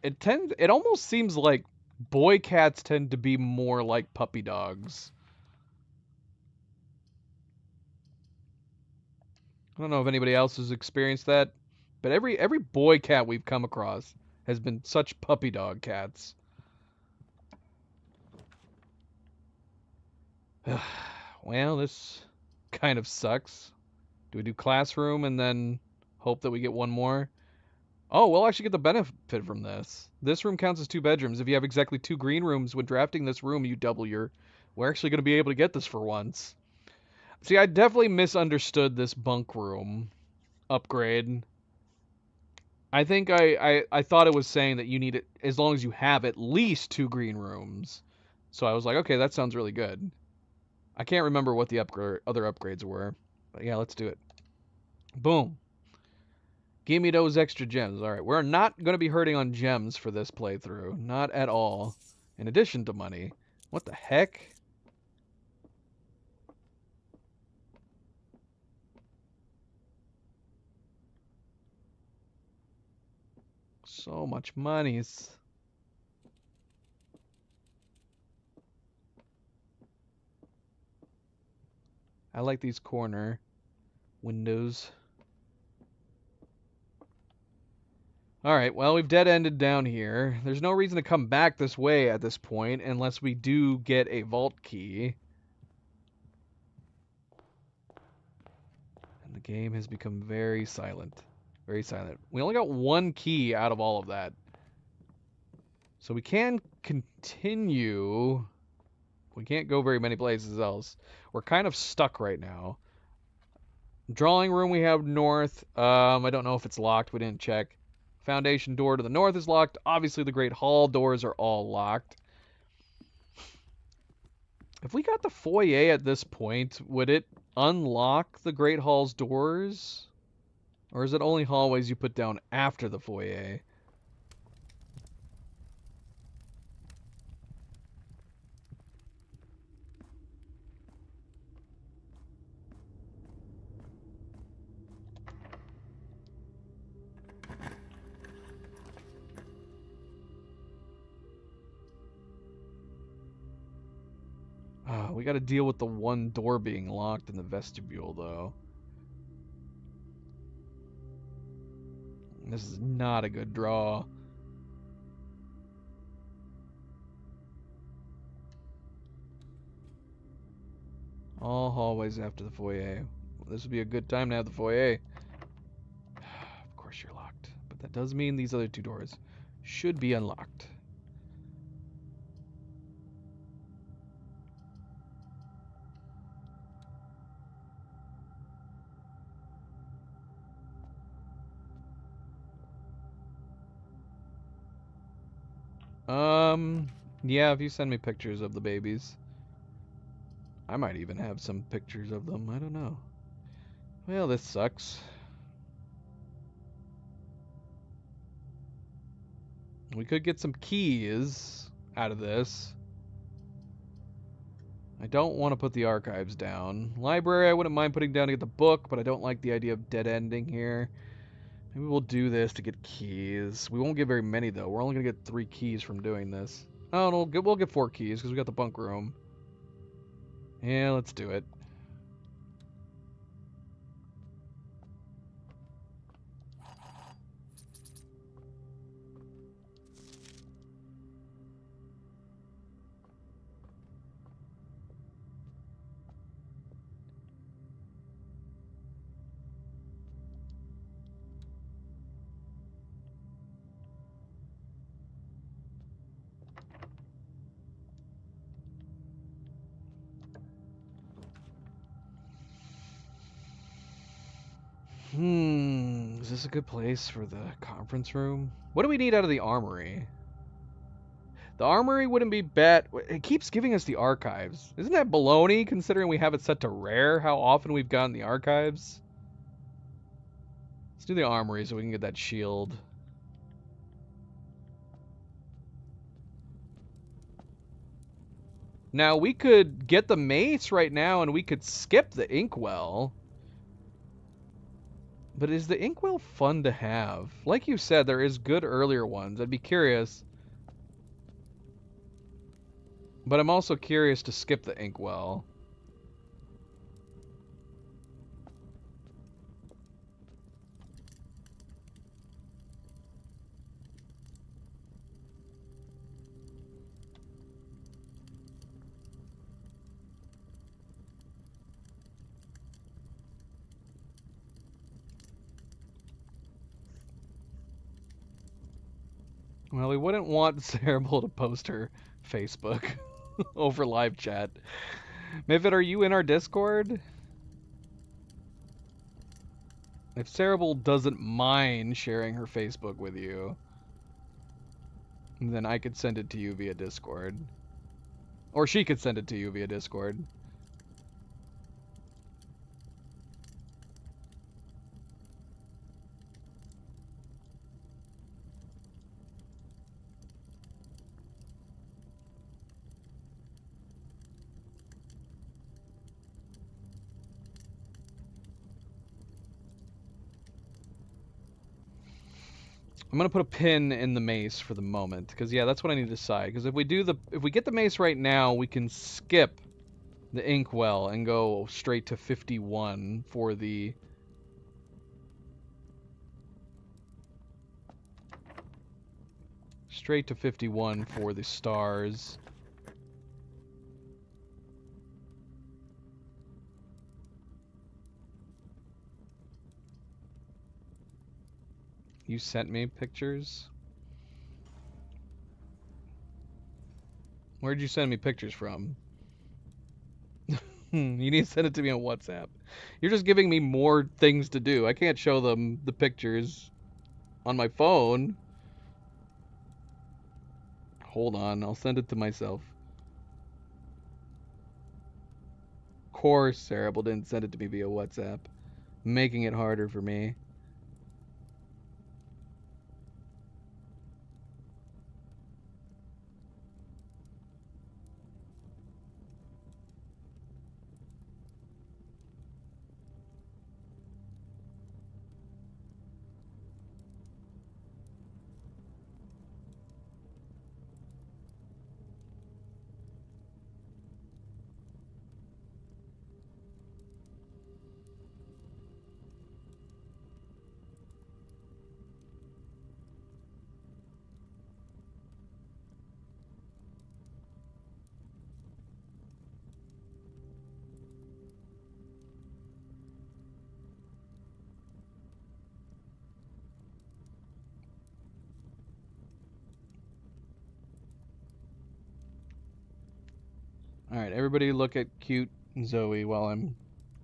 It almost seems like boy cats tend to be more like puppy dogs. I don't know if anybody else has experienced that, but every boy cat we've come across has been such puppy dog cats. Well, this kind of sucks. Do we do classroom and then hope that we get one more? Oh, we'll actually get the benefit from this. This room counts as 2 bedrooms. If you have exactly 2 green rooms when drafting this room, you double your... We're actually going to be able to get this for once. See, I definitely misunderstood this bunk room upgrade. I think I thought it was saying that you need it as long as you have at least 2 green rooms. So I was like, okay, that sounds really good. I can't remember what the other upgrades were. But yeah, let's do it. Boom. Give me those extra gems. All right, we're not going to be hurting on gems for this playthrough. Not at all. In addition to money. What the heck? So much monies. I like these corner windows. Alright, well, we've dead-ended down here. There's no reason to come back this way at this point unless we do get a vault key. And the game has become very silent. Very silent. We only got one key out of all of that. So we can continue. We can't go very many places else. We're kind of stuck right now. Drawing room we have north. I don't know if it's locked. We didn't check. Foundation door to the north is locked. Obviously, the Great Hall doors are all locked. If we got the foyer at this point, would it unlock the Great Hall's doors? Or is it only hallways you put down after the foyer? We got to deal with the one door being locked in the vestibule, though. This is not a good draw. All hallways after the foyer. This would be a good time to have the foyer. Of course you're locked. But that does mean these other two doors should be unlocked. Yeah, if you send me pictures of the babies. I might even have some pictures of them. I don't know. Well, this sucks. We could get some keys out of this. I don't want to put the archives down. Library, I wouldn't mind putting down to get the book, but I don't like the idea of dead ending here. Maybe we'll do this to get keys. We won't get very many, though. We're only going to get 3 keys from doing this. Oh, no, we'll get 4 keys because we got the bunk room. Yeah, let's do it. Is this a good place for the conference room? What do we need out of the armory? The armory wouldn't be bad. It keeps giving us the archives. Isn't that baloney, considering we have it set to rare, how often we've gotten the archives? Let's do the armory so we can get that shield. Now, we could get the mace right now, and we could skip the inkwell. But is the inkwell fun to have? Like you said, there is good earlier ones. I'd be curious. But I'm also curious to skip the inkwell. Well, we wouldn't want Cerebral to post her Facebook over live chat. Mifid, are you in our Discord? If Cerebral doesn't mind sharing her Facebook with you, then I could send it to you via Discord. Or she could send it to you via Discord. I'm gonna put a pin in the mace for the moment, because yeah, that's what I need to decide. Because if we get the mace right now, we can skip the inkwell and go straight to 51 for the stars. You sent me pictures? Where'd you send me pictures from? You need to send it to me on WhatsApp. You're just giving me more things to do. I can't show them the pictures on my phone. Hold on, I'll send it to myself. Of course, Cerebral didn't send it to me via WhatsApp, making it harder for me. Alright, everybody look at cute Zoe while I'm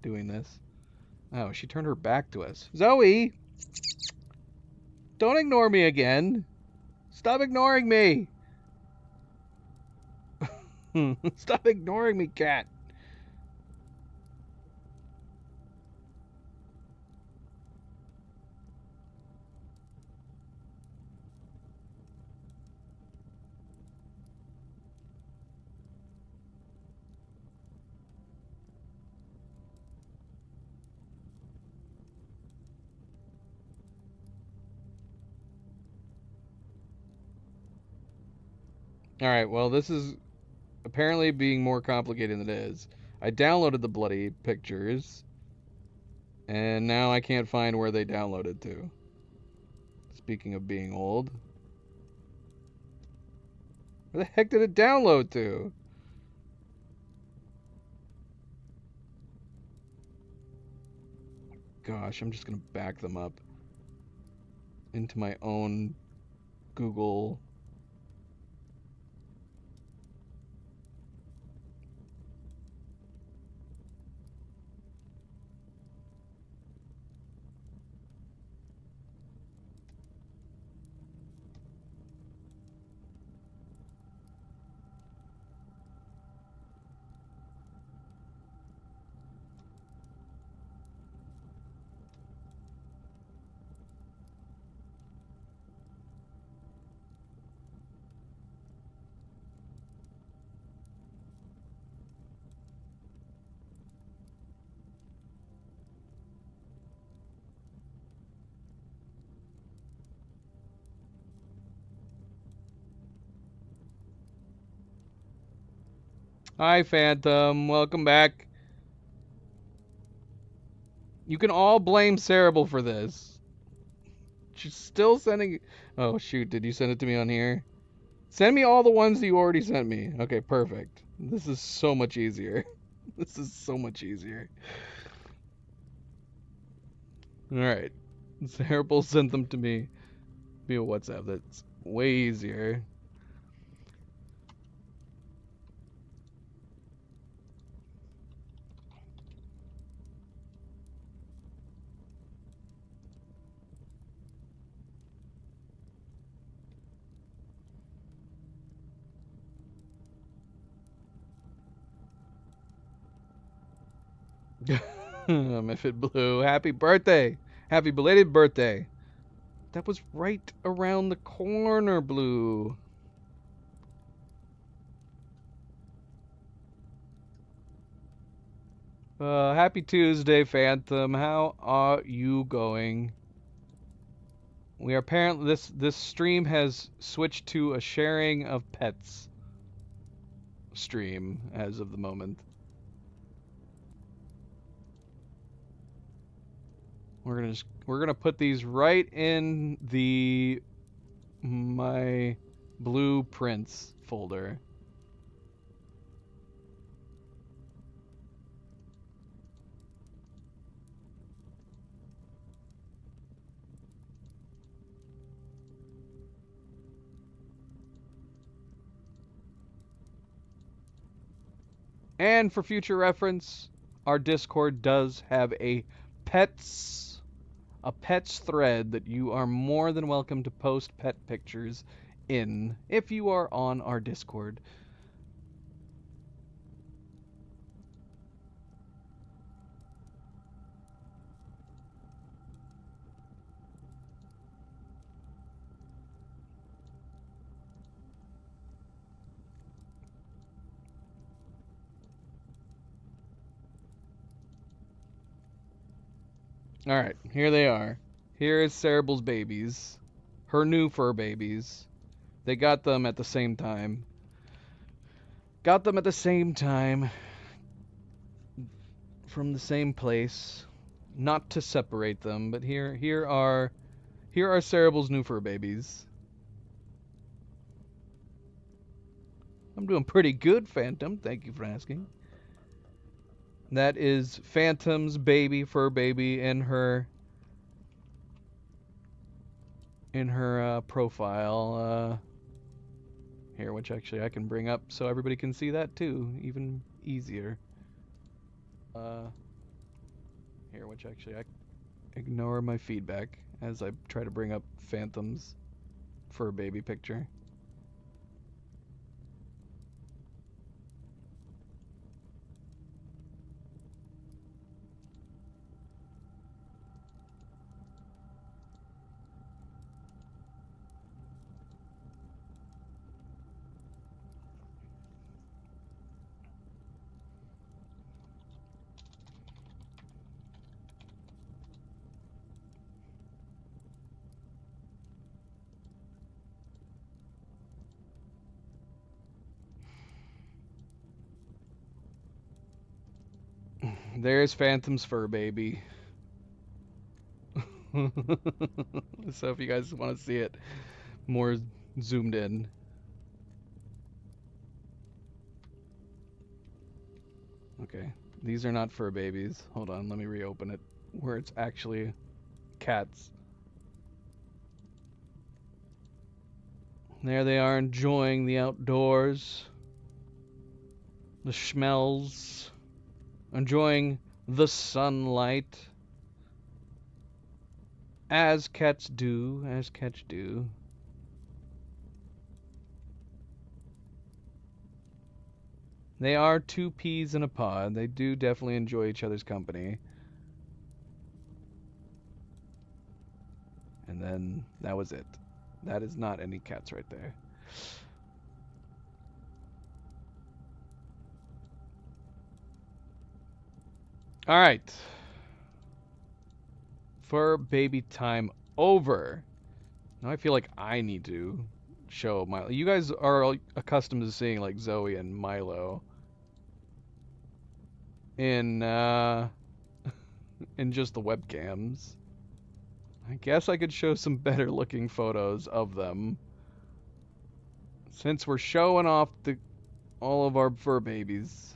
doing this. Oh, she turned her back to us. Zoe! Don't ignore me again! Stop ignoring me! Stop ignoring me, cat! Alright, well, this is apparently being more complicated than it is. I downloaded the bloody pictures, and now I can't find where they downloaded to. Speaking of being old. Where the heck did it download to? Gosh, I'm just gonna back them up into my own Google. Hi, Phantom. Welcome back. You can all blame Cerebral for this. She's still sending... Oh, shoot. Did you send it to me on here? Send me all the ones that you already sent me. Okay, perfect. This is so much easier. This is so much easier. Alright. Cerebral sent them to me via WhatsApp. That's way easier. Miffid Blue, happy birthday! Happy belated birthday! That was right around the corner, Blue. Happy Tuesday, Phantom. How are you going? We are apparently this stream has switched to a sharing of pets stream as of the moment. We're gonna put these right in the my blueprints folder. And for future reference, our Discord does have a pets thread that you are more than welcome to post pet pictures in if you are on our Discord. Alright, here they are. Here is Cerebral's babies. Her new fur babies. They got them at the same time. From the same place. Not to separate them, but here are Cerebral's new fur babies. I'm doing pretty good, Phantom. Thank you for asking. That is Phantom's baby, fur baby, in her profile here, which actually I can bring up so everybody can see that too, even easier. Here, which actually I ignore my feedback as I try to bring up Phantom's fur baby picture. There's Phantom's fur baby. So if you guys want to see it more zoomed in. Okay, these are not fur babies. Hold on, let me reopen it where it's actually cats. There they are enjoying the outdoors. The schmells. Enjoying the sunlight. As cats do, They are two peas in a pod. They do definitely enjoy each other's company. And then that was it. That is not any cats right there. All right. Fur baby time over. Now I feel like I need to show Milo. You guys are accustomed to seeing like Zoe and Milo in in just the webcams. I guess I could show some better looking photos of them. Since we're showing off all of our fur babies.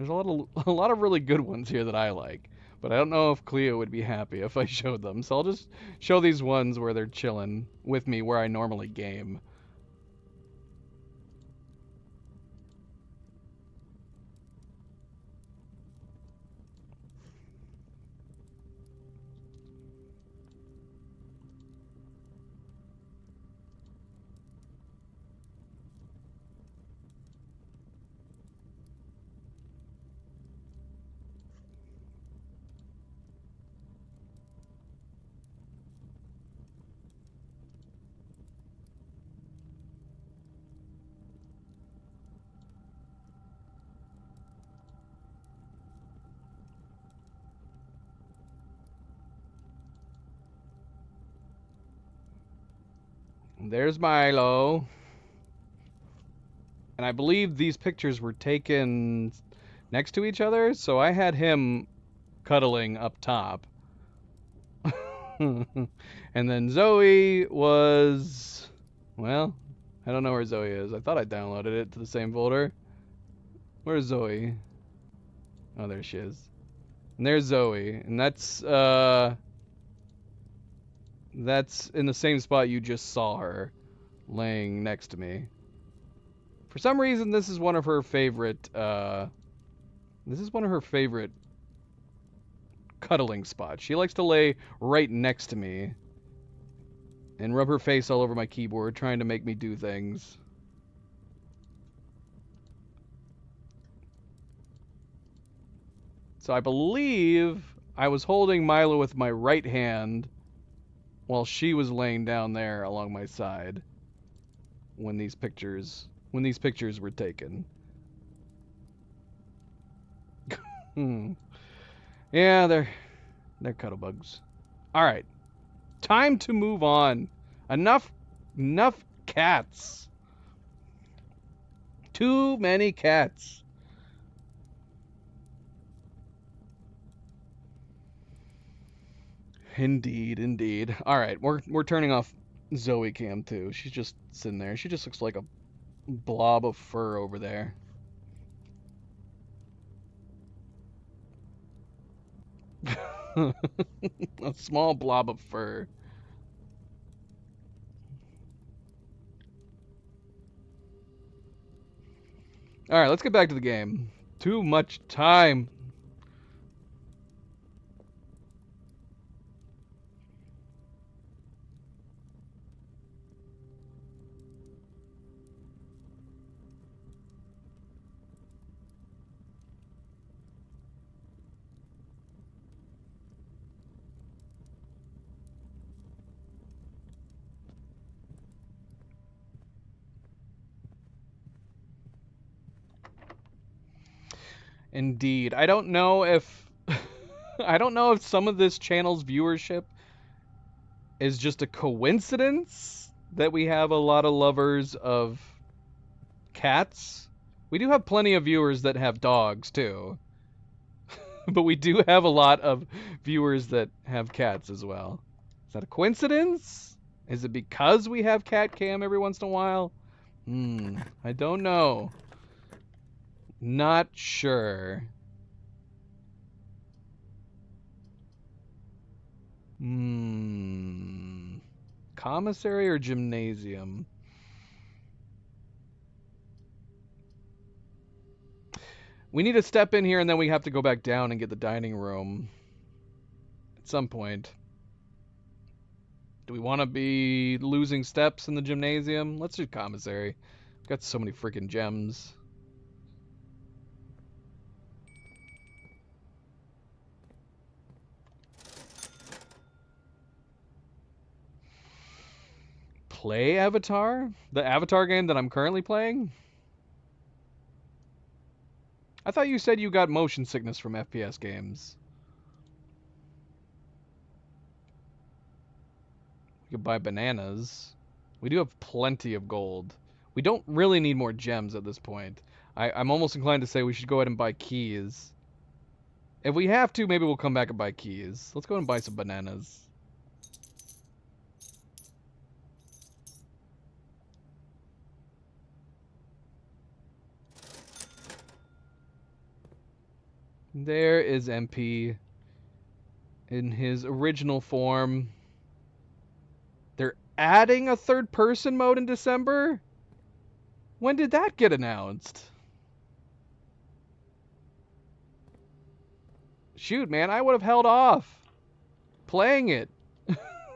There's a lot of really good ones here that I like, but I don't know if Cleo would be happy if I showed them. So I'll just show these ones where they're chilling with me where I normally game. There's Milo. And I believe these pictures were taken next to each other, so I had him cuddling up top. And then Zoe was... Well, I don't know where Zoe is. I thought I downloaded it to the same folder. Where's Zoe? Oh, there she is. And there's Zoe. And that's in the same spot you just saw her, laying next to me. For some reason, this is one of her favorite, cuddling spots. She likes to lay right next to me and rub her face all over my keyboard, trying to make me do things. So I believe I was holding Milo with my right hand while she was laying down there along my side when these pictures were taken. Yeah, they're cuddle bugs. All right. Time to move on. Enough cats. Too many cats. Indeed, indeed. All right, we're turning off Zoe cam too. She's just sitting there. She just looks like a blob of fur over there. A small blob of fur. All right, let's get back to the game. Too much time. Indeed. I don't know if I don't know if some of this channel's viewership is just a coincidence that we have a lot of lovers of cats. We do have plenty of viewers that have dogs too. But we do have a lot of viewers that have cats as well. Is that a coincidence? Is it because we have cat cam every once in a while? I don't know. Not sure. Commissary or gymnasium? We need to step in here and then we have to go back down and get the dining room at some point. Do we want to be losing steps in the gymnasium? Let's do commissary. We've got so many freaking gems. Play Avatar? The Avatar game that I'm currently playing? I thought you said you got motion sickness from FPS games. We could buy bananas. We do have plenty of gold. We don't really need more gems at this point. I'm almost inclined to say we should go ahead and buy keys. If we have to, maybe we'll come back and buy keys. Let's go and buy some bananas. There is MP in his original form. They're adding a third-person mode in December? When did that get announced? Shoot, man, I would have held off playing it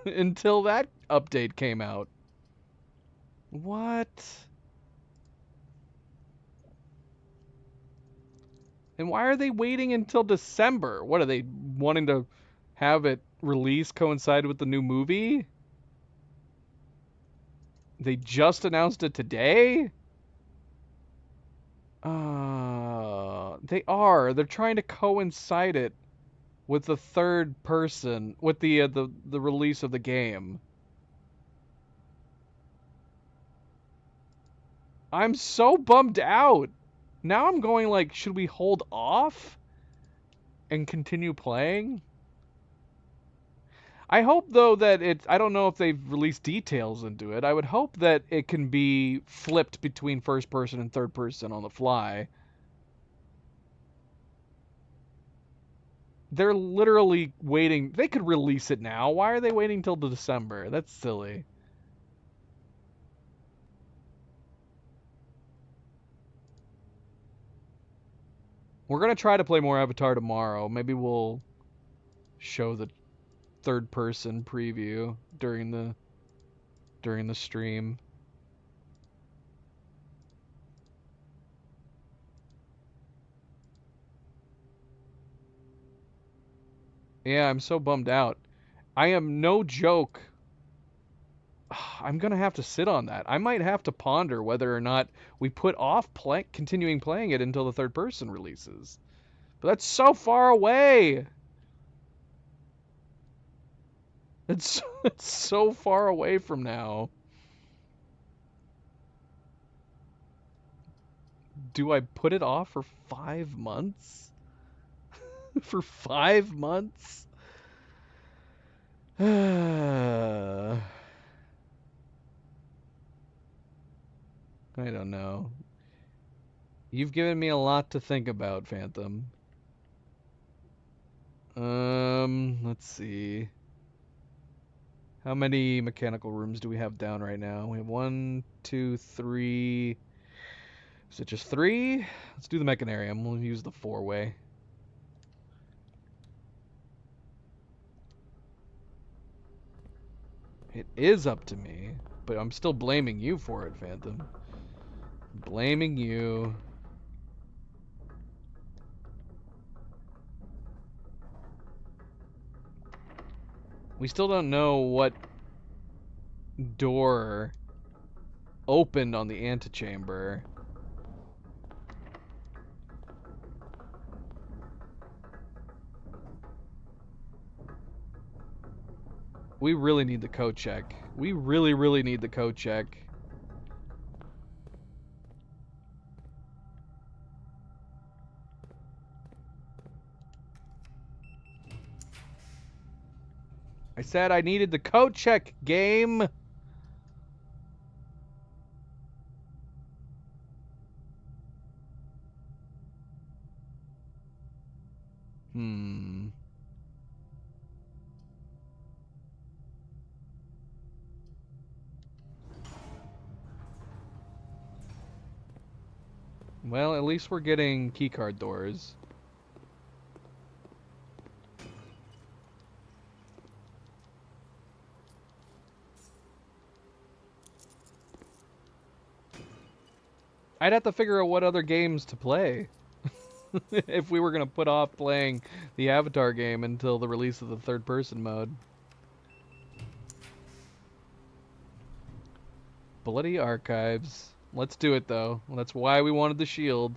until that update came out. What? And why are they waiting until December? What are they wanting to have it release coincide with the new movie? They just announced it today? They are. They're trying to coincide it with the third person, with the release of the game. I'm so bummed out. Now I'm going like, should we hold off and continue playing? I hope though that I don't know if they've released details into it. I would hope that it can be flipped between first person and third person on the fly. They're literally waiting. They could release it now. Why are they waiting till December? That's silly. We're going to try to play more Avatar tomorrow. Maybe we'll show the third person preview during the stream. Yeah, I'm so bummed out. I am no joke. I'm going to have to sit on that. I might have to ponder whether or not we put off continuing playing it until the third person releases. But that's so far away. It's so far away from now. Do I put it off for 5 months? For 5 months? I don't know. You've given me a lot to think about, Phantom. Let's see. How many mechanical rooms do we have down right now? We have 1, 2, 3. Is it just 3? Let's do the Mechanarium. We'll use the 4-way. It is up to me, but I'm still blaming you for it, Phantom. Blaming you. We still don't know what door opened on the antechamber. We really need the code check. We really, really need the code check. I said I needed the code check, game. Well, at least we're getting keycard doors. I'd have to figure out what other games to play. If we were going to put off playing the Avatar game until the release of the third-person mode. Bloody Archives. Let's do it, though. That's why we wanted the shield.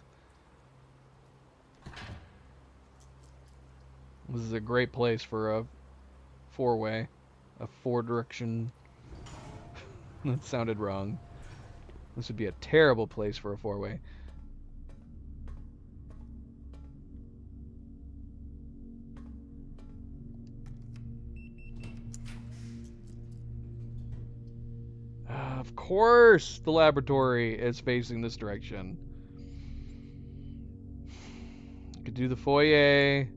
This is a great place for a 4-way. A 4-direction. That sounded wrong. This would be a terrible place for a 4-way. Of course the laboratory is facing this direction. Could do the foyer.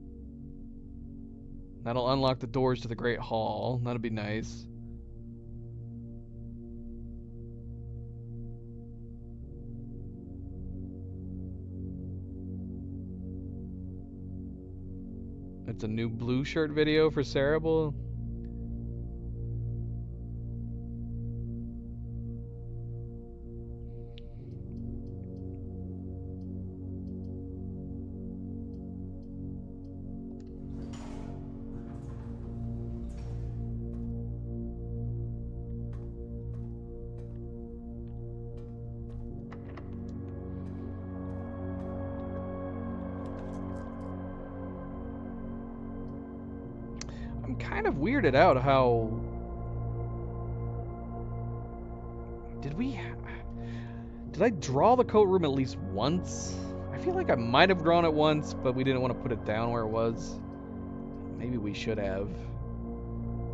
That'll unlock the doors to the Great Hall. That'd be nice. It's a new blue shirt video for Cerebral. I'm kind of weirded out how... Did I draw the coat room at least once? I feel like I might have drawn it once, but we didn't want to put it down where it was. Maybe we should have.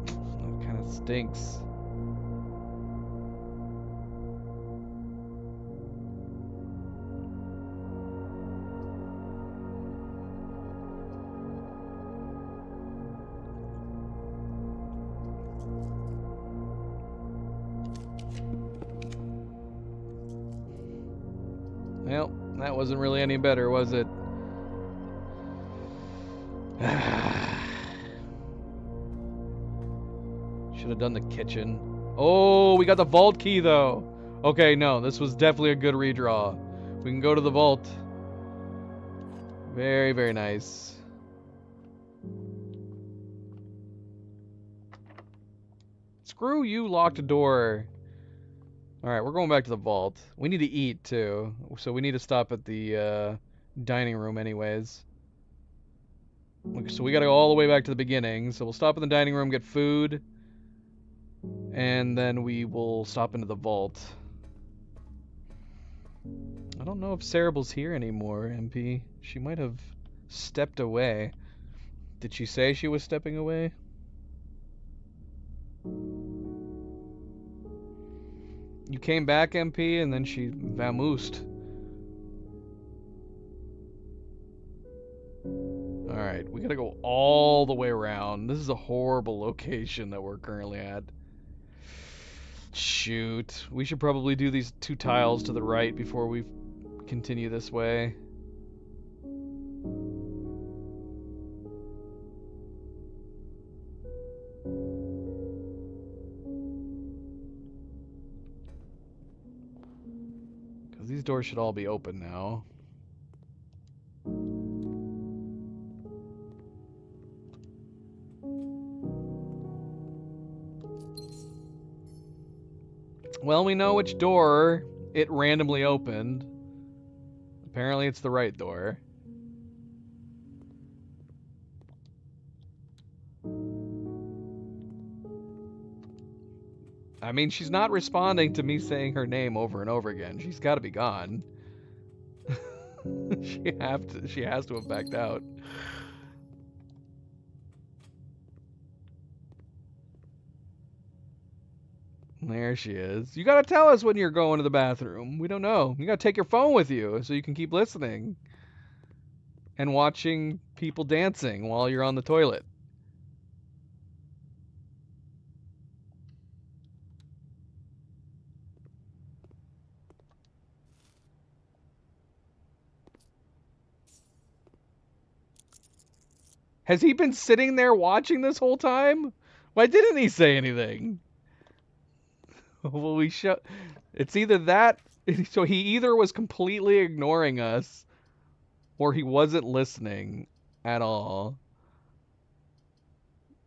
That kind of stinks. Well, that wasn't really any better, was it? Should have done the kitchen. Oh, we got the vault key, though. Okay, no, this was definitely a good redraw. We can go to the vault. Very, very nice. Screw you, locked door. Alright, we're going back to the vault. We need to eat, too. So we need to stop at the dining room anyways. So we gotta go all the way back to the beginning. So we'll stop in the dining room, get food. And then we will stop into the vault. I don't know if Cerebral's here anymore, MP. She might have stepped away. Did she say she was stepping away? You came back, MP, and then she vamoosed. Alright, we gotta go all the way around. This is a horrible location that we're currently at. Shoot. We should probably do these 2 tiles to the right before we continue this way. Because these doors should all be open now. Well, we know which door it randomly opened. Apparently it's the right door. I mean, she's not responding to me saying her name over and over again. She's got to be gone. She has to have backed out. There she is. You gotta tell us when you're going to the bathroom. We don't know. You gotta take your phone with you so you can keep listening. And watching people dancing while you're on the toilet. Has he been sitting there watching this whole time? Why didn't he say anything? Well, it's either that, so he either was completely ignoring us, or he wasn't listening at all.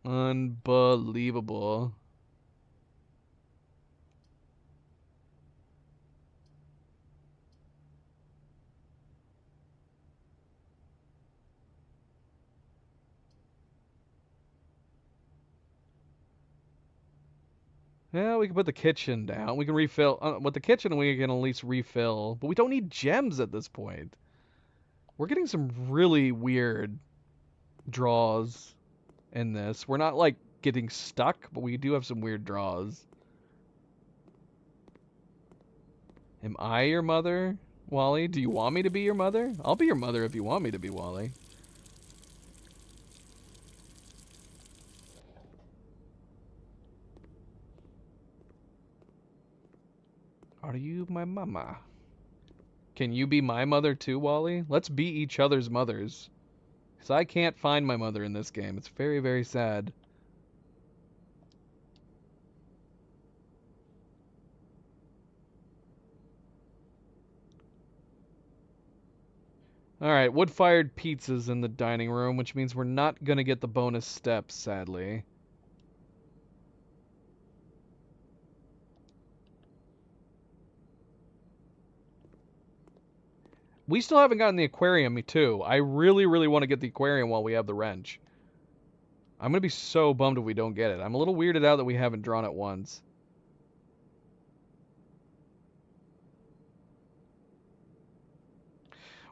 Unbelievable. Yeah, we can put the kitchen down. We can refill. With the kitchen, we can at least refill. But we don't need gems at this point. We're getting some really weird draws in this. We're not, like, getting stuck, but we do have some weird draws. Am I your mother? Wally? Do you want me to be your mother? I'll be your mother if you want me to be, Wally. Are you my mama? Can you be my mother too, Wally? Let's be each other's mothers. Because I can't find my mother in this game. It's very, very sad. Alright, wood-fired pizzas in the dining room, which means we're not gonna get the bonus steps, sadly. We still haven't gotten the aquarium, too. I really, really want to get the aquarium while we have the wrench. I'm gonna be so bummed if we don't get it. I'm a little weirded out that we haven't drawn it once.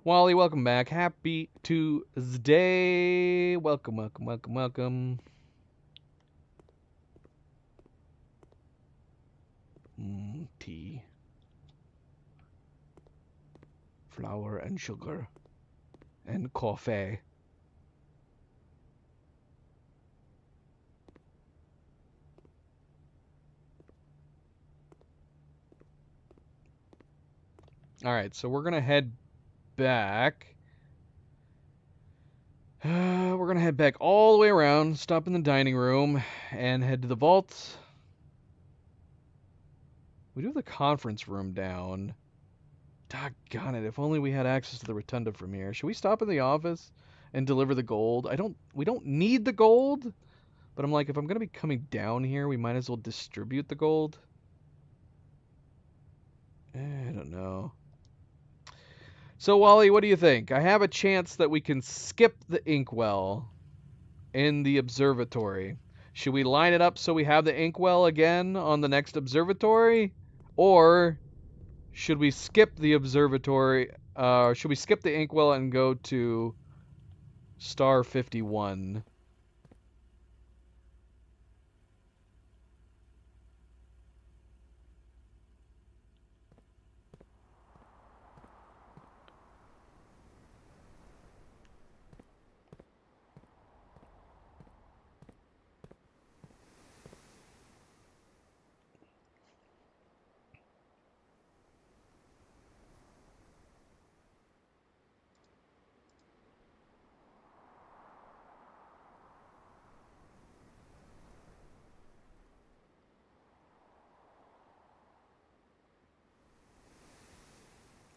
Wally, welcome back. Happy Tuesday. Welcome, welcome, welcome, welcome. Tea. Flour and sugar. And coffee. Alright, so we're gonna head back. We're gonna head back all the way around, stop in the dining room, and head to the vault. We do have the conference room down. Doggone it, if only we had access to the rotunda from here. Should we stop in the office and deliver the gold? We don't need the gold, but I'm like, if I'm gonna be coming down here, we might as well distribute the gold. I don't know. So, Wally, what do you think? I have a chance that we can skip the inkwell in the observatory. Should we line it up so we have the inkwell again on the next observatory? Or should we skip the observatory? Should we skip the inkwell and go to Star 51?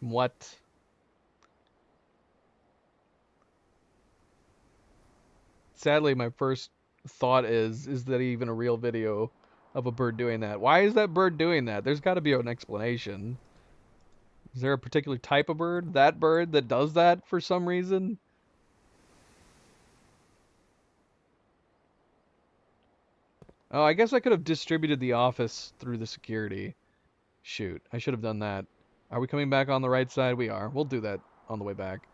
What? Sadly, my first thought is that even a real video of a bird doing that? Why is that bird doing that? There's got to be an explanation. Is there a particular type of bird? That bird that does that for some reason? Oh, I guess I could have distributed the office through the security. Shoot, I should have done that. Are we coming back on the right side? We are. We'll do that on the way back.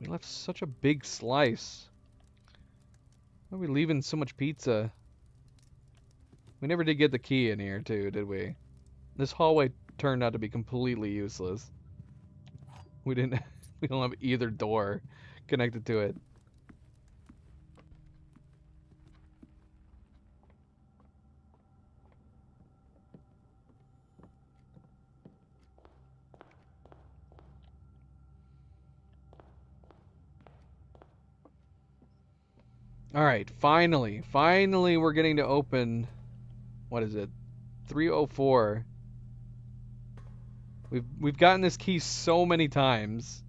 We left such a big slice. Why are we leaving so much pizza? We never did get the key in here, too, did we? This hallway turned out to be completely useless. We didn't... We don't have either door connected to it. Alright, finally. Finally we're getting to open... What is it? 304. We've gotten this key so many times.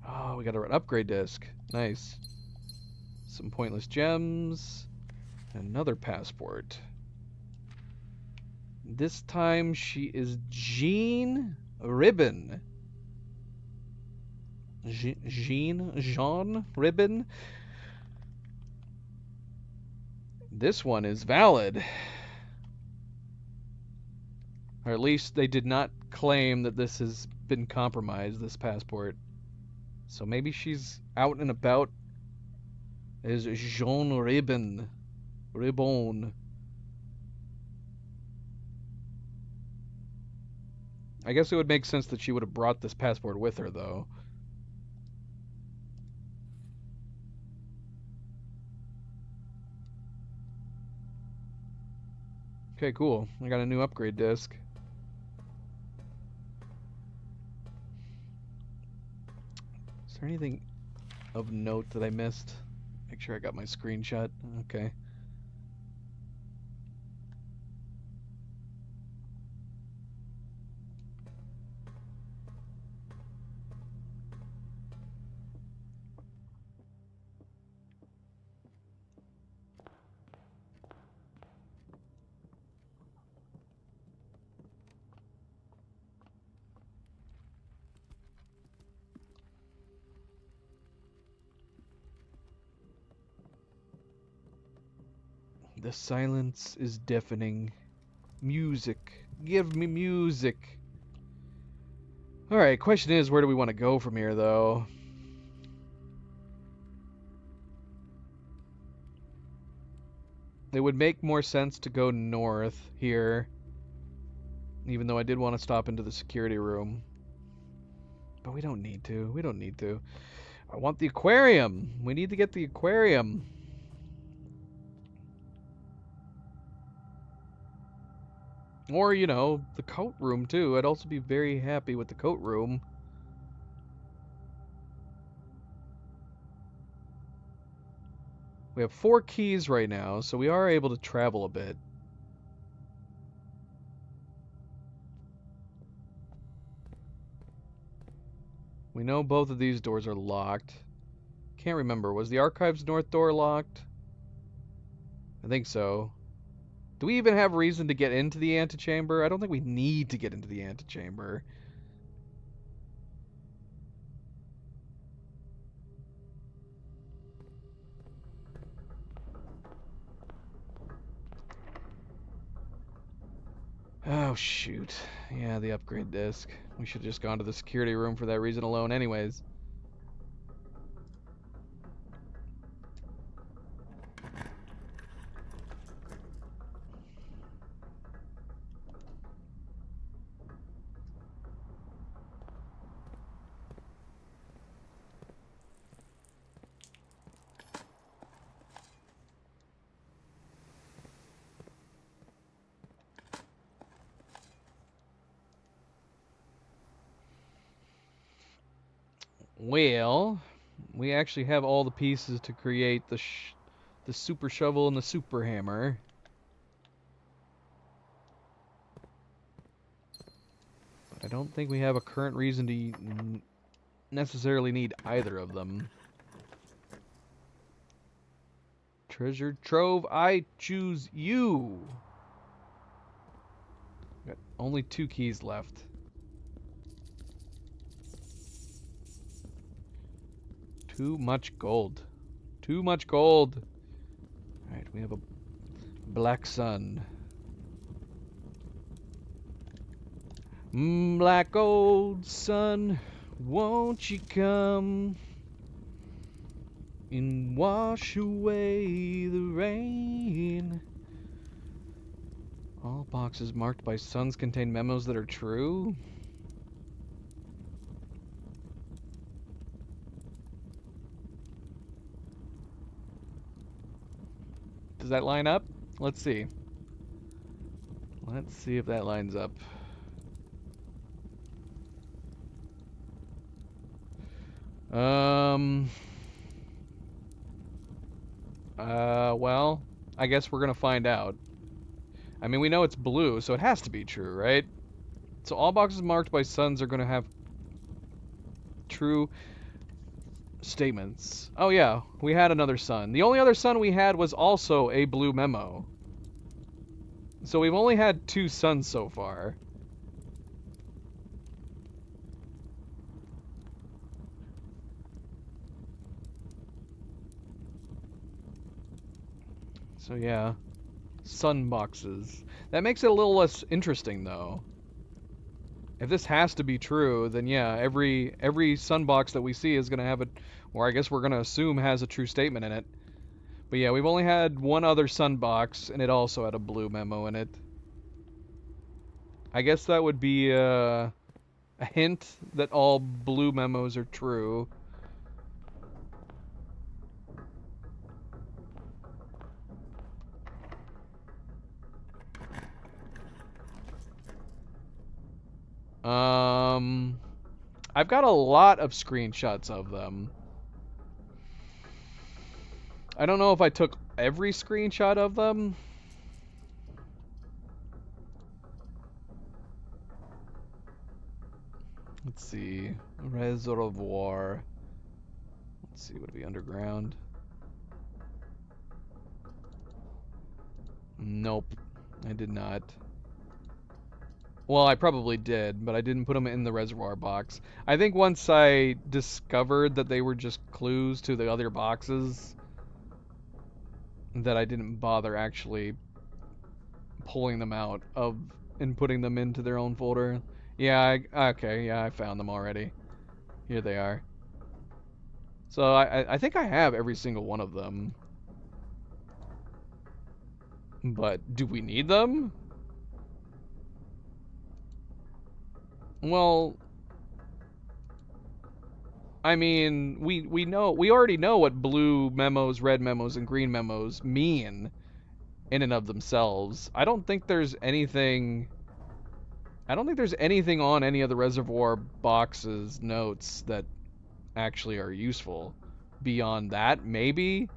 Oh, we got an upgrade disc. Nice. Some pointless gems. Another passport. This time she is Jean Ribbon. Jean Ribbon. This one is valid. Or at least they did not claim that this has been compromised, this passport. So maybe she's out and about as Jean Ribbon. Ribbon. I guess it would make sense that she would have brought this passport with her, though. Okay, cool. I got a new upgrade disc. Is there anything of note that I missed? Make sure I got my screenshot. Okay. The silence is deafening. Music. Give me music. Alright, question is, where do we want to go from here, though? It would make more sense to go north here. Even though I did want to stop into the security room. But we don't need to. We don't need to. I want the aquarium. We need to get the aquarium. Or, you know, the coat room, too. I'd also be very happy with the coat room. We have 4 keys right now, so we are able to travel a bit. We know both of these doors are locked. Can't remember. Was the Archives North door locked? I think so. Do we even have reason to get into the antechamber? I don't think we need to get into the antechamber. Oh, shoot. Yeah, the upgrade disc. We should have just gone to the security room for that reason alone anyways. Well, we actually have all the pieces to create the super shovel and the super hammer. But I don't think we have a current reason to necessarily need either of them. Treasure trove, I choose you. Got only 2 keys left. Too much gold. Too much gold. Alright, we have a black sun. Black old sun, won't you come and wash away the rain? All boxes marked by suns contain memos that are true. Does that line up? Let's see. Let's see if that lines up. Well, I guess we're gonna find out. I mean, we know it's blue, so it has to be true, right? So all boxes marked by suns are gonna have true. statements. Oh yeah, we had another sun. The only other sun we had was also a blue memo. So we've only had 2 suns so far. So yeah, sun boxes. That makes it a little less interesting though. If this has to be true, then yeah, every sun box that we see is gonna have a, or I guess we're gonna assume has a true statement in it. But yeah, we've only had one other sun box, and it also had a blue memo in it. I guess that would be a hint that all blue memos are true. I've got a lot of screenshots of them. I don't know if I took every screenshot of them. Let's see. Reservoir. Let's see, would it be underground? Nope, I did not. Well, I probably did, but I didn't put them in the reservoir box. I think once I discovered that they were just clues to the other boxes, that I didn't bother actually pulling them out of and putting them into their own folder. Yeah, okay, yeah, I found them already. Here they are. So I think I have every single one of them. But do we need them? Well, I mean, we already know what blue memos, red memos, and green memos mean in and of themselves. I don't think there's anything on any of the reservoir boxes notes that actually are useful. Beyond that, maybe?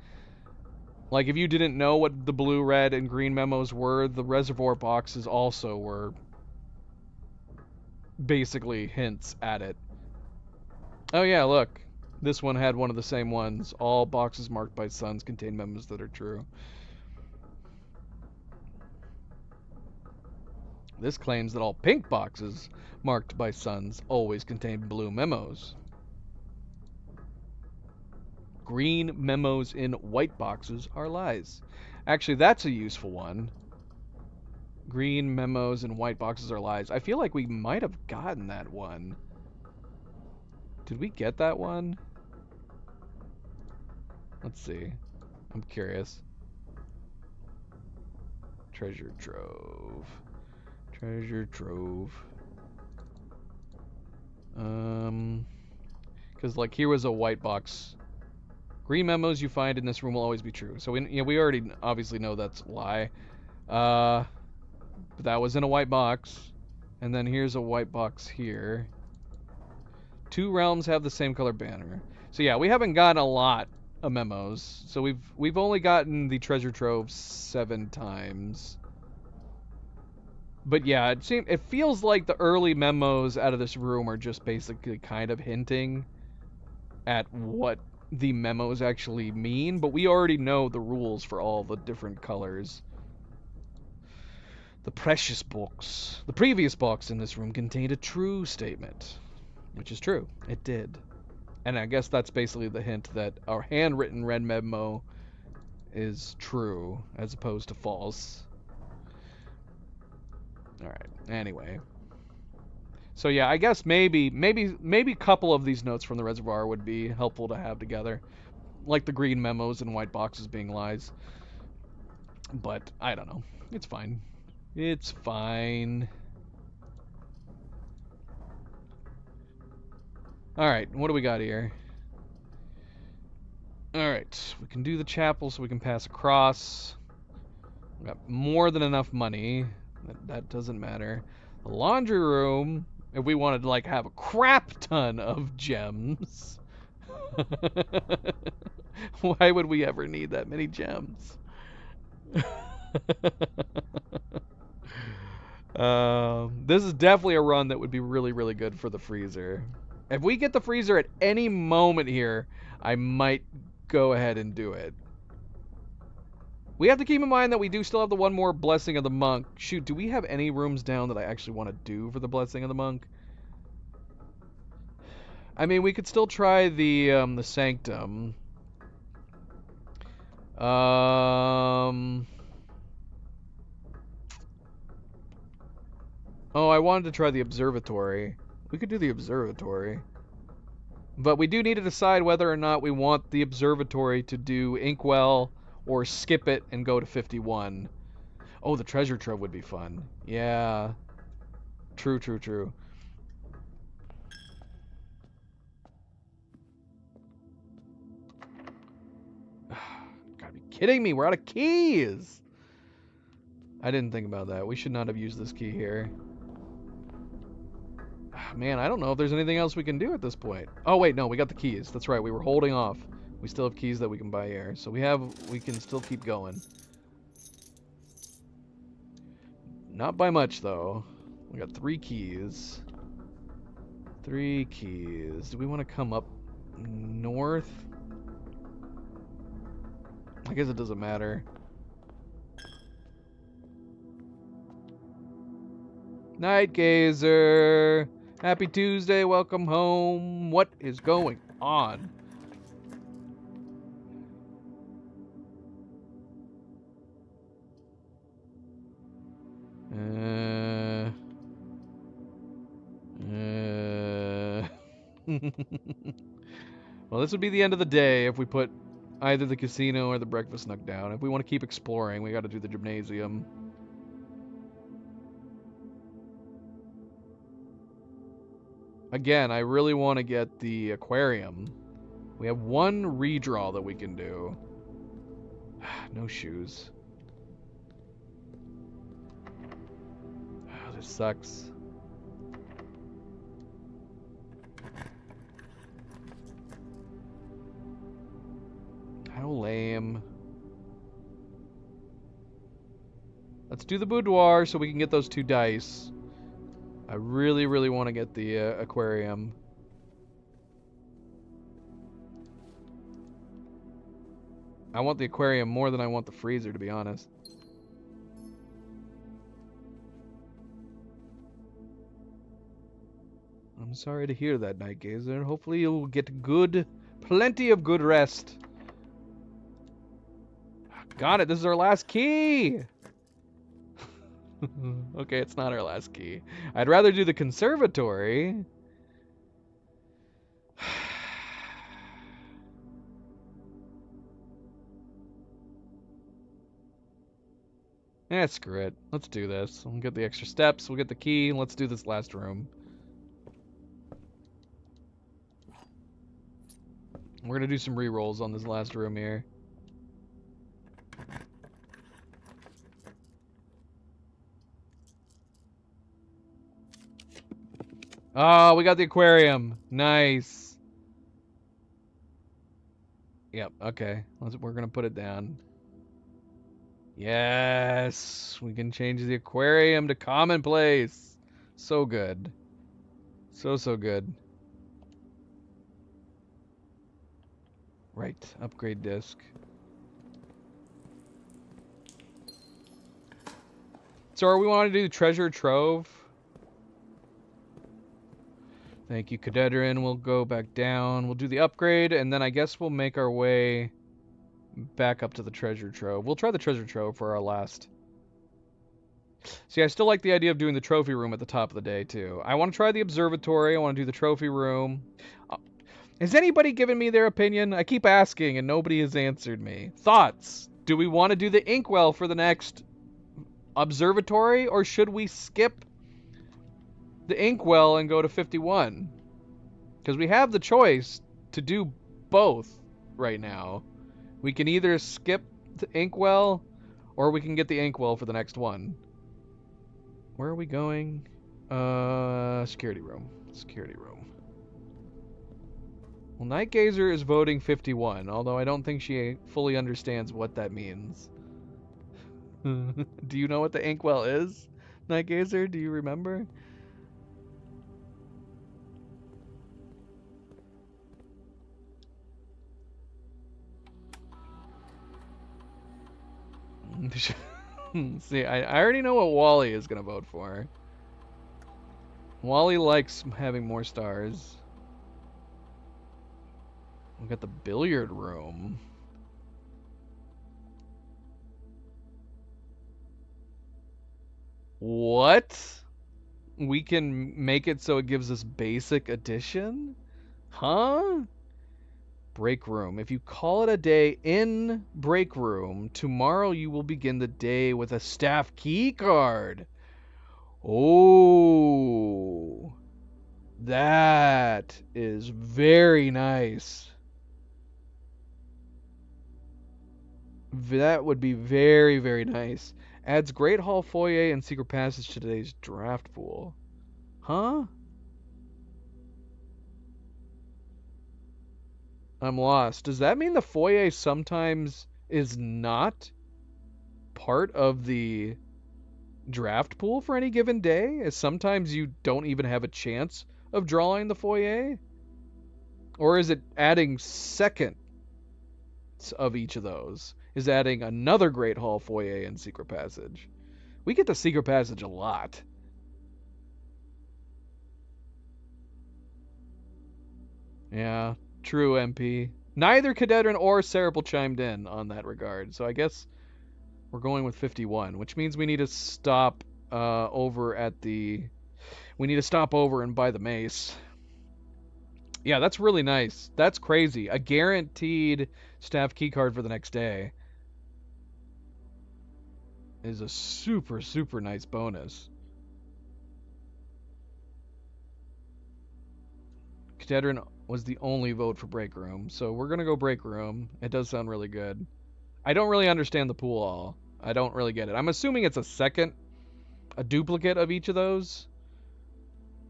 Like, if you didn't know what the blue, red, and green memos were, the reservoir boxes also were basically hints at it. Oh yeah, look. This one had one of the same ones. All boxes marked by suns contain memos that are true. This claims that all pink boxes marked by suns always contain blue memos. Green memos in white boxes are lies. Actually, that's a useful one. Green memos in white boxes are lies. I feel like we might have gotten that one. Did we get that one? Let's see. I'm curious. Treasure trove. Treasure trove. Because like here was a white box. Green memos you find in this room will always be true. So we already obviously know that's a lie. But that was in a white box. And then here's a white box here. 2 realms have the same color banner. So yeah, we haven't gotten a lot of memos. So we've only gotten the treasure trove 7 times. But yeah, it feels like the early memos out of this room are just basically kind of hinting at what the memos actually mean, but we already know the rules for all the different colors. The precious box. The previous box in this room contained a true statement, which is true. It did. And I guess that's basically the hint that our handwritten red memo is true as opposed to false. Alright, anyway. So yeah, I guess maybe a couple of these notes from the reservoir would be helpful to have together. Like the green memos and white boxes being lies. But I don't know. It's fine. It's fine. Alright, what do we got here? Alright, we can do the chapel so we can pass across. We got more than enough money. That doesn't matter. The laundry room, if we wanted to like have a crap ton of gems. Why would we ever need that many gems? This is definitely a run that would be really, really good for the freezer. If we get the freezer at any moment here, I might go ahead and do it. We have to keep in mind that we do still have the one more Blessing of the Monk. Shoot, do we have any rooms down that I actually want to do for the Blessing of the Monk? I mean, we could still try the Sanctum. Oh, I wanted to try the Observatory. We could do the Observatory. But we do need to decide whether or not we want the Observatory to do Inkwell or skip it and go to 51. Oh, the Treasure Trove would be fun. Yeah. True, true, true. Gotta be kidding me. We're out of keys. I didn't think about that. We should not have used this key here. Man, I don't know if there's anything else we can do at this point. Oh, wait, no, we got the keys. That's right, we were holding off. We still have keys that we can buy here. So we can still keep going. Not by much, though. We got 3 keys. 3 keys. Do we want to come up north? I guess it doesn't matter. Night Gazer! Happy Tuesday, welcome home. What is going on? Well, this would be the end of the day if we put either the casino or the breakfast nook down. If we want to keep exploring, we got to do the gymnasium. Again, I really want to get the aquarium. We have 1 redraw that we can do. No shoes. Oh, this sucks. How lame. Let's do the boudoir so we can get those 2 dice. I really, really want to get the aquarium. I want the aquarium more than I want the freezer, to be honest. I'm sorry to hear that, Night Gazer. Hopefully you'll get plenty of good rest. Got it, this is our last key! Okay, it's not our last key. I'd rather do the conservatory. Screw it. Let's do this. We'll get the extra steps, we'll get the key, and let's do this last room. We're gonna do some re-rolls on this last room here. Oh, we got the aquarium. Nice. Yep, okay. We're gonna put it down. Yes! We can change the aquarium to commonplace. So good. So, so good. Right, upgrade disc. So are we wanting to do the treasure trove? Thank you, Cadedrin. We'll go back down. We'll do the upgrade, and then I guess we'll make our way back up to the treasure trove. We'll try the treasure trove for our last. See, I still like the idea of doing the trophy room at the top of the day, too. I want to try the observatory. I want to do the trophy room. Has anybody given me their opinion? I keep asking, and nobody has answered me. Thoughts? Do we want to do the inkwell for the next observatory, or should we skip the inkwell and go to 51? Because we have the choice to do both right now. We can either skip the inkwell, or we can get the inkwell for the next one. Where are we going? Security room. Security room. Well, Night Gazer is voting 51, although I don't think she fully understands what that means. Do you know what the inkwell is, Night Gazer? Do you remember? See, I already know what Wally is gonna vote for. Wally likes having more stars. We got the billiard room. What? We can make it so it gives us basic addition? Huh? Break room. If you call it a day in break room, tomorrow you will begin the day with a staff key card. Oh, that is very nice. That would be very, very nice. Adds Great Hall Foyer and Secret Passage to today's draft pool. Huh? I'm lost. Does that mean the foyer sometimes is not part of the draft pool for any given day? As sometimes you don't even have a chance of drawing the foyer? Or is it adding seconds of each of those? Is adding another Great Hall Foyer and Secret Passage? We get the Secret Passage a lot. Yeah, true, MP. Neither Cadedrin or Cerebral chimed in on that regard, so I guess we're going with 51, which means we need to stop over at the... We need to stop over and buy the mace. Yeah, that's really nice. That's crazy. A guaranteed staff keycard for the next day is a super, super nice bonus. Cadedrin was the only vote for break room, so we're going to go break room. It does sound really good. I don't really understand the pool all. I don't really get it. I'm assuming it's a duplicate of each of those.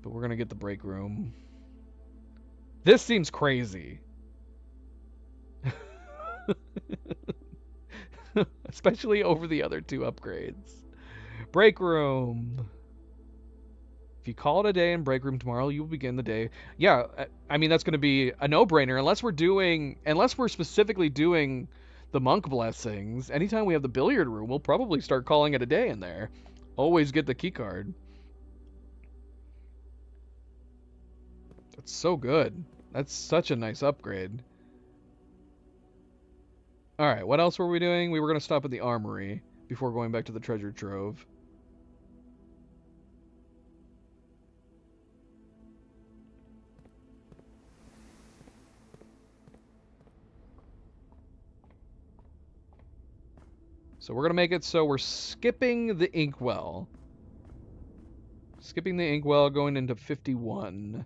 But we're going to get the break room. This seems crazy. Especially over the other two upgrades. Break room. If you call it a day in break room tomorrow, you will begin the day. Yeah, I mean, that's going to be a no-brainer unless we're specifically doing the monk blessings. Anytime we have the billiard room, we'll probably start calling it a day in there. Always get the key card. That's so good. That's such a nice upgrade. Alright, what else were we doing? We were going to stop at the armory before going back to the treasure trove. So we're going to make it so we're skipping the inkwell. Skipping the inkwell, going into 51.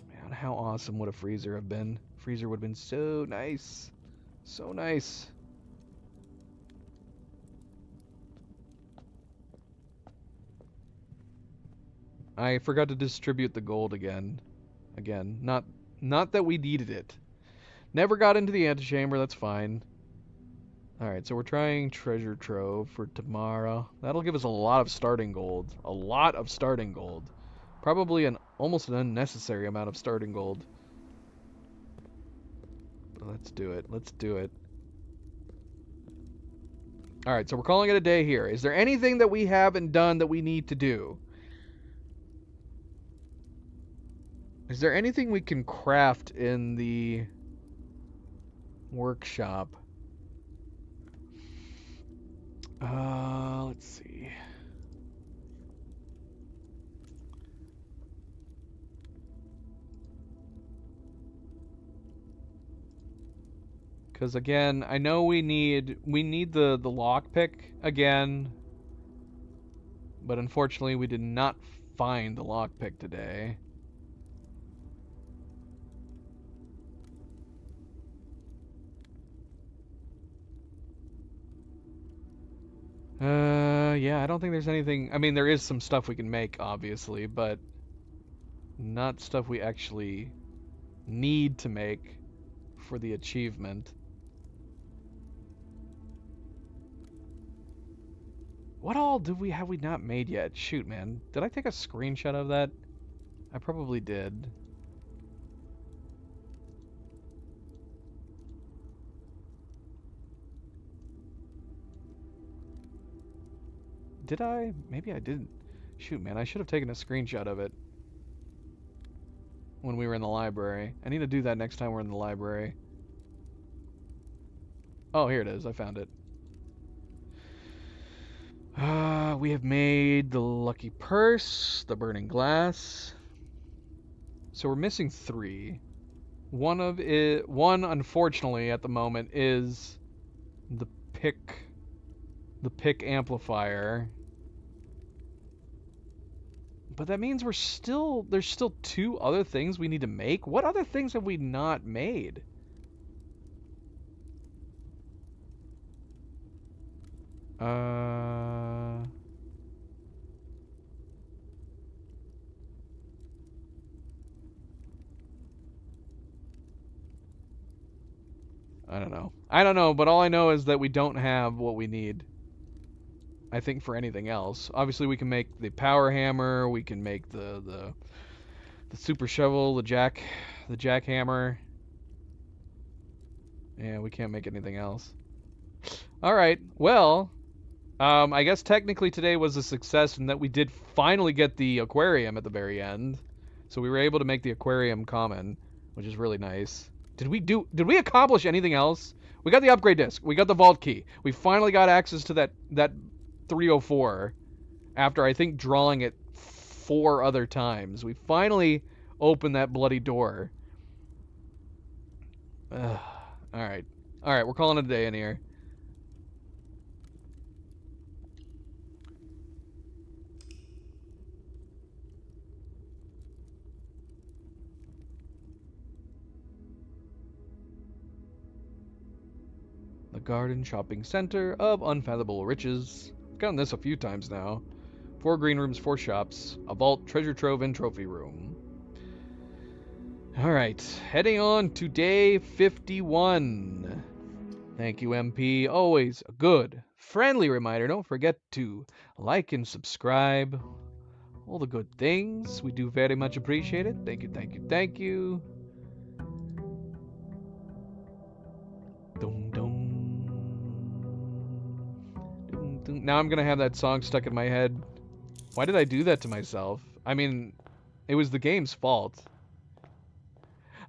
Man, how awesome would a freezer have been? Freezer would have been so nice. So nice. I forgot to distribute the gold again. Not that we needed it. Never got into the antechamber, that's fine. Alright, so we're trying treasure trove for tomorrow. That'll give us a lot of starting gold. A lot of starting gold. Probably almost an unnecessary amount of starting gold. But let's do it. Let's do it. Alright, so we're calling it a day here. Is there anything that we haven't done that we need to do? Is there anything we can craft in the workshop? Let's see. Because again, I know we need the lockpick again, but unfortunately we did not find the lockpick today. Yeah, I don't think there's anything... I mean, there is some stuff we can make, obviously, but not stuff we actually need to make for the achievement. What all have we not made yet? Shoot, man. Did I take a screenshot of that? I probably did. Did I? Maybe I didn't. Shoot, man, I should have taken a screenshot of it when we were in the library. I need to do that next time we're in the library. Oh, here it is. I found it. We have made the lucky purse, the burning glass. So we're missing 3. One, unfortunately, at the moment, is the pick amplifier. But that means there's still 2 other things we need to make. What other things have we not made? I don't know. I don't know, but all I know is that we don't have what we need, I think, for anything else. Obviously, we can make the power hammer, we can make the super shovel, the jackhammer. Yeah, we can't make anything else. All right. Well, I guess technically today was a success in that we did finally get the aquarium at the very end. So we were able to make the aquarium common, which is really nice. Did we accomplish anything else? We got the upgrade disc. We got the vault key. We finally got access to that 304 after, I think, drawing it 4 other times. We finally opened that bloody door. All right. All right, we're calling it a day in here. The Garden Shopping Center of Unfathomable Riches. I've gotten this a few times now. 4 green rooms, 4 shops, a vault, treasure trove, and trophy room. Alright, heading on to day 51. Thank you, MP. Always a good, friendly reminder. Don't forget to like and subscribe. All the good things. We do very much appreciate it. Thank you, thank you, thank you. Dum dum. Now I'm gonna have that song stuck in my head. Why did I do that to myself? I mean, it was the game's fault.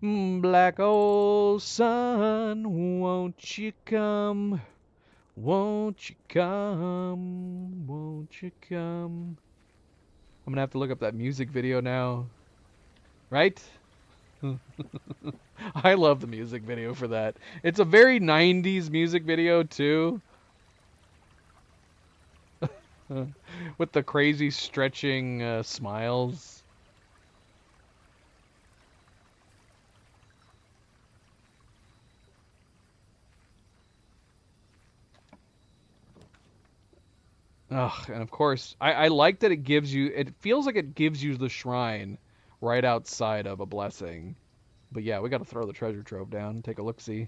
Black old sun, won't you come? Won't you come? Won't you come? I'm gonna have to look up that music video now. Right? I love the music video for that. It's a very 90s music video, too. With the crazy stretching smiles. Ugh, and of course, I like that it gives you, it feels like it gives you the shrine right outside of a blessing. But yeah, we gotta throw the treasure trove down and take a look-see.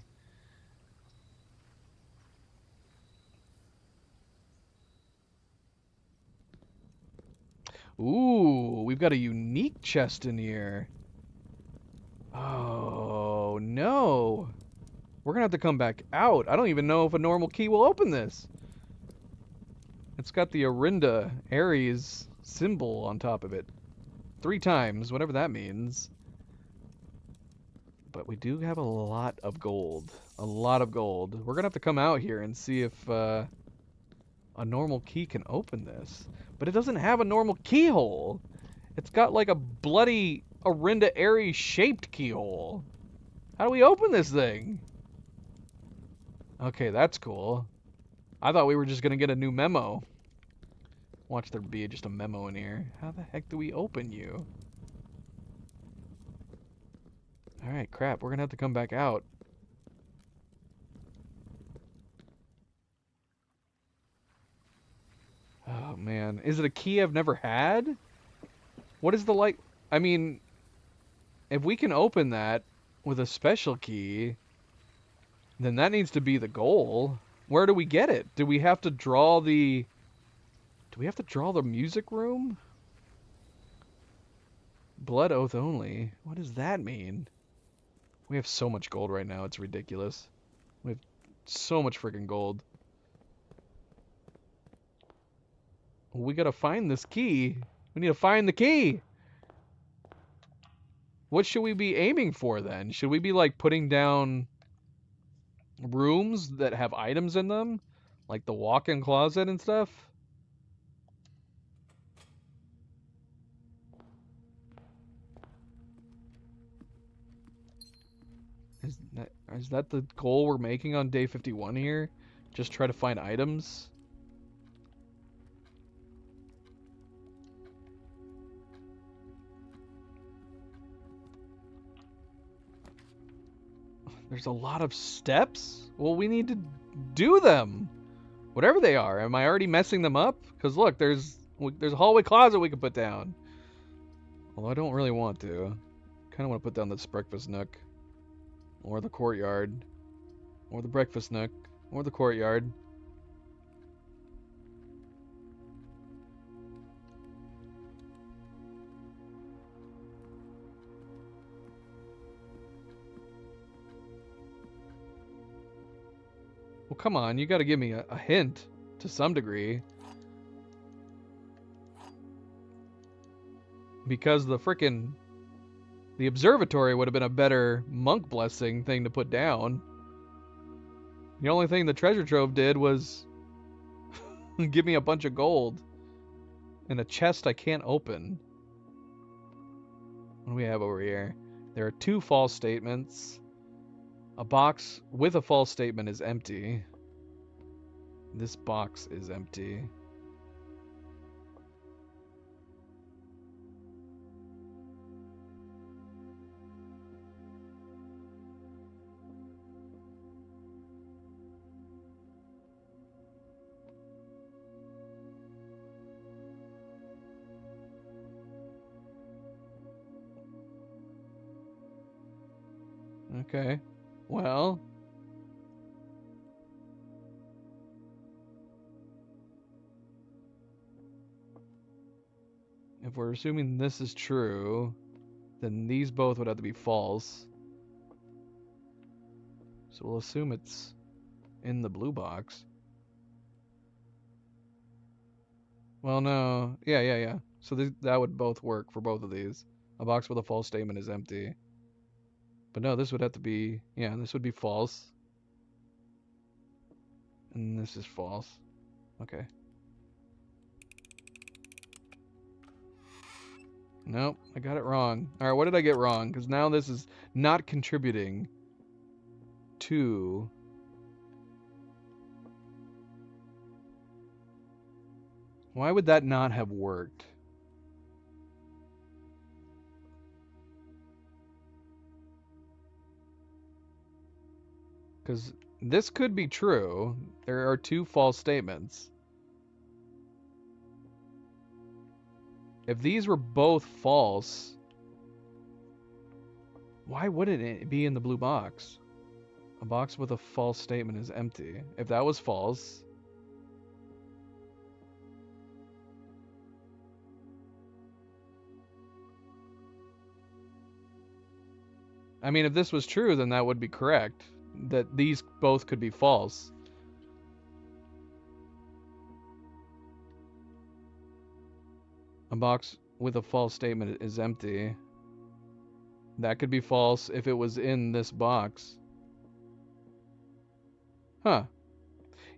Ooh, we've got a unique chest in here. Oh, no. We're gonna have to come back out. I don't even know if a normal key will open this. It's got the Orinda Ares symbol on top of it. 3 times, whatever that means. But we do have a lot of gold. A lot of gold. We're gonna have to come out here and see if a normal key can open this. But it doesn't have a normal keyhole. It's got like a bloody Orinda Ares shaped keyhole. How do we open this thing? Okay, that's cool. I thought we were just gonna get a new memo. Watch there be just a memo in here. How the heck do we open you? Alright, crap. We're gonna have to come back out. Oh, man. Is it a key I've never had? What is the like... I mean, if we can open that with a special key, then that needs to be the goal. Where do we get it? Do we have to draw the... Do we have to draw the music room? Blood oath only. What does that mean? We have so much gold right now, it's ridiculous. We have so much freaking gold. We gotta find this key. We need to find the key. What should we be aiming for then? Should we be like putting down rooms that have items in them? Like the walk-in closet and stuff? Is that the goal we're making on day 51 here? Just try to find items? There's a lot of steps? Well, we need to do them. Whatever they are. Am I already messing them up? Because look, there's a hallway closet we could put down. Although I don't really want to. Kind of want to put down this breakfast nook. Or the courtyard. Or the breakfast nook. Or the courtyard. Well, come on. You got to give me a hint to some degree. Because the observatory would have been a better monk blessing thing to put down. The only thing the treasure trove did was give me a bunch of gold and a chest I can't open. What do we have over here? There are 2 false statements. A box with a false statement is empty. This box is empty. Okay. Well. If we're assuming this is true, then these both would have to be false. So we'll assume it's in the blue box. Well, no. Yeah. So that would both work for both of these. A box with a false statement is empty. But no, this would have to be... Yeah, this would be false. And this is false. Okay. Nope, I got it wrong. Alright, what did I get wrong? Because now this is not contributing to... Why would that not have worked? Because this could be true. There are 2 false statements. If these were both false, why wouldn't it be in the blue box? A box with a false statement is empty. If that was false... I mean, if this was true, then that would be correct. That these both could be false. A box with a false statement is empty. That could be false if it was in this box. Huh.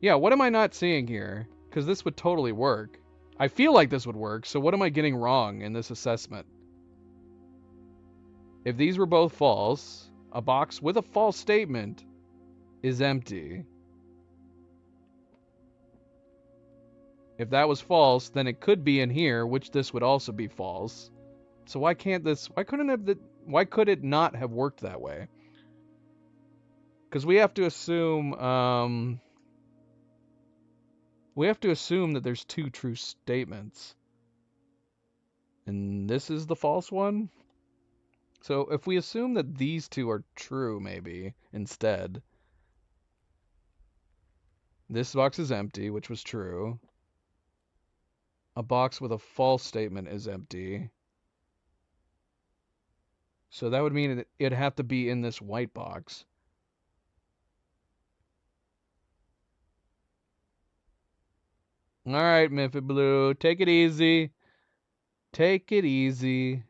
Yeah, what am I not seeing here? Because this would totally work. I feel like this would work, so what am I getting wrong in this assessment? If these were both false, a box with a false statement is empty. If that was false, then it could be in here, which this would also be false. So why could it not have worked that way? Because we have to assume that there's 2 true statements. And this is the false one? So if we assume that these 2 are true, maybe, instead. This box is empty, which was true. A box with a false statement is empty. So that would mean it'd have to be in this white box. All right, Miffy Blue, take it easy. Take it easy.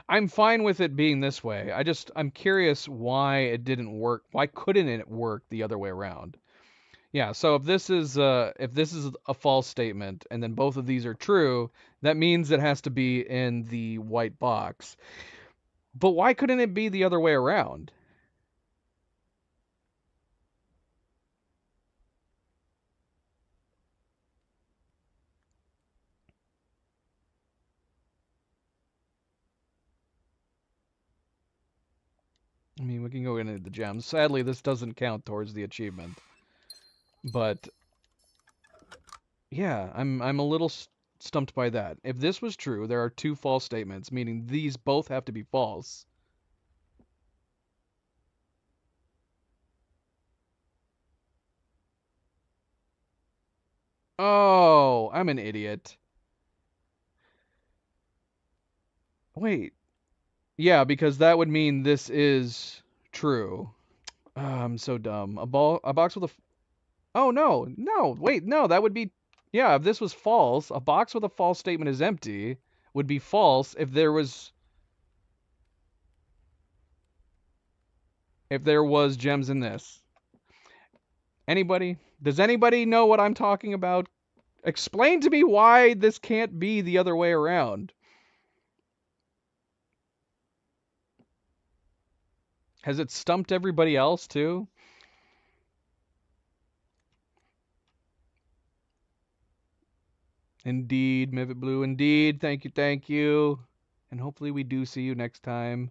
I'm fine with it being this way. I'm curious why it didn't work. Why couldn't it work the other way around? Yeah, so if this is a false statement and then both of these are true, that means it has to be in the white box. But why couldn't it be the other way around? I mean, we can go into the gems. Sadly, this doesn't count towards the achievement. But yeah, I'm a little stumped by that. If this was true, there are two false statements, meaning these both have to be false. Oh, I'm an idiot. Wait. Yeah, because that would mean this is true. I'm so dumb. A box with a Oh no, no, wait, no, that would be yeah, if this was false, a box with a false statement is empty would be false if there was gems in this. Anybody? Does anybody know what I'm talking about? Explain to me why this can't be the other way around. Has it stumped everybody else too? Indeed, Mivet Blue, indeed. Thank you, thank you. And hopefully we do see you next time.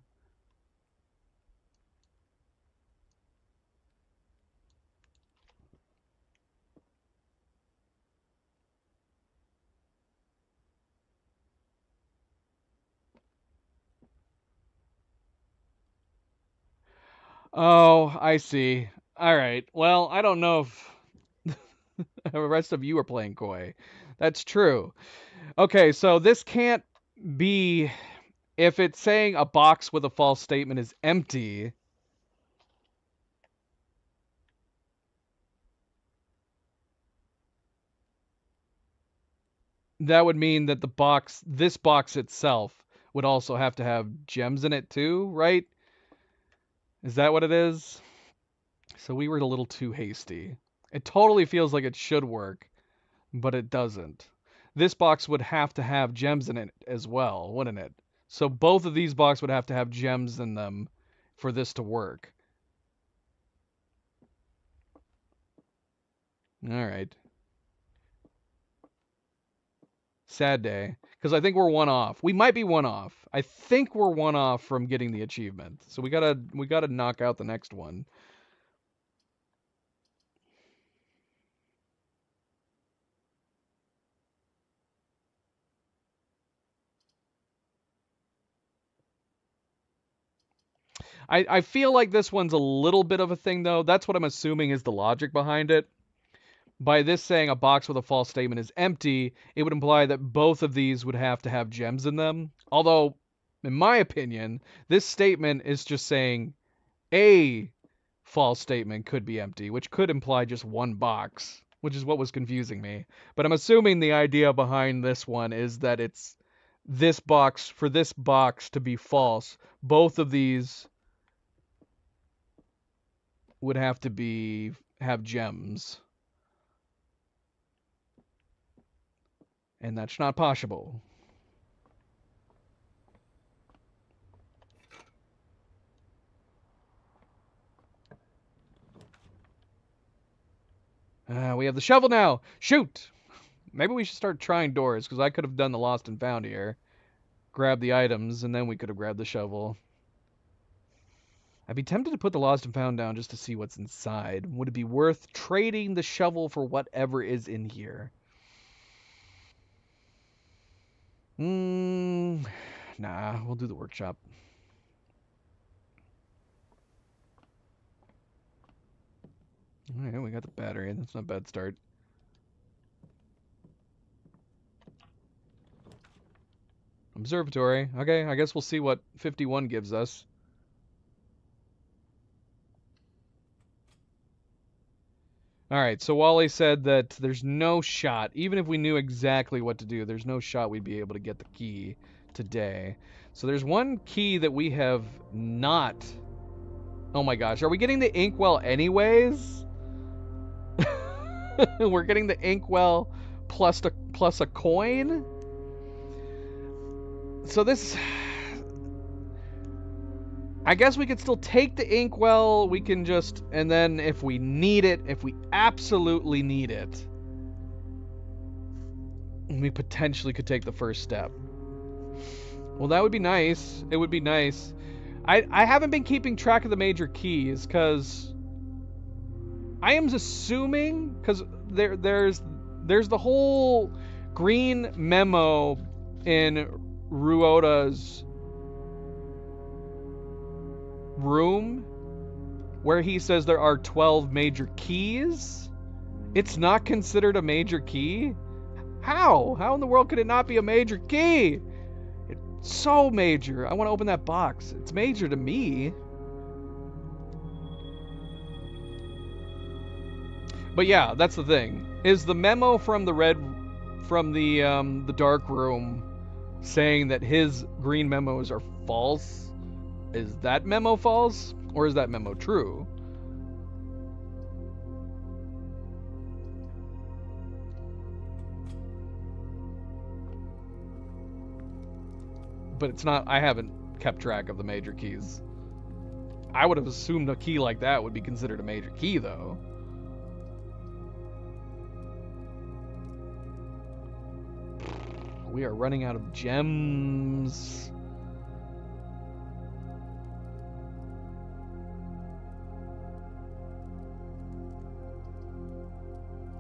Oh, I see. All right. Well, I don't know if the rest of you are playing coy. That's true. Okay, so this can't be if it's saying a box with a false statement is empty. That would mean that this box itself, would also have to have gems in it too, right? Is that what it is? So we were a little too hasty. It totally feels like it should work, but it doesn't. This box would have to have gems in it as well, wouldn't it? So both of these boxes would have to have gems in them for this to work. All right. Sad day. Because I think we're one off. We might be one off. I think we're one off from getting the achievement. So we gotta knock out the next one. I feel like this one's a little bit of a thing though. That's what I'm assuming is the logic behind it. By this saying a box with a false statement is empty, it would imply that both of these would have to have gems in them. Although, in my opinion, this statement is just saying a false statement could be empty, which could imply just one box, which is what was confusing me. But I'm assuming the idea behind this one is that it's this box, for this box to be false, both of these would have to have gems. And that's not possible. We have the shovel now. Shoot! Maybe we should start trying doors, because I could have done the lost and found here. Grab the items, and then we could have grabbed the shovel. I'd be tempted to put the lost and found down just to see what's inside. Would it be worth trading the shovel for whatever is in here? Hmm. Nah, we'll do the workshop. Alright, we got the battery. That's not a bad start. Observatory. Okay, I guess we'll see what 51 gives us. Alright, so Wally said that there's no shot, even if we knew exactly what to do, there's no shot we'd be able to get the key today. So there's one key that we have not... Oh my gosh, are we getting the inkwell anyways? We're getting the inkwell plus a coin? So this... I guess we could still take the inkwell, we can just... And then if we need it, if we absolutely need it, we potentially could take the first step. Well, that would be nice. It would be nice. I haven't been keeping track of the major keys, because... I am assuming... Because there's the whole green memo in Ruoda's room where he says there are 12 major keys. It's not considered a major key? How? How in the world could it not be a major key? It's so major. I want to open that box. It's major to me. But yeah, that's the thing. Is the memo from the dark room saying that his green memos are false? Is that memo false, or is that memo true? But it's not, I haven't kept track of the major keys. I would have assumed a key like that would be considered a major key, though. We are running out of gems.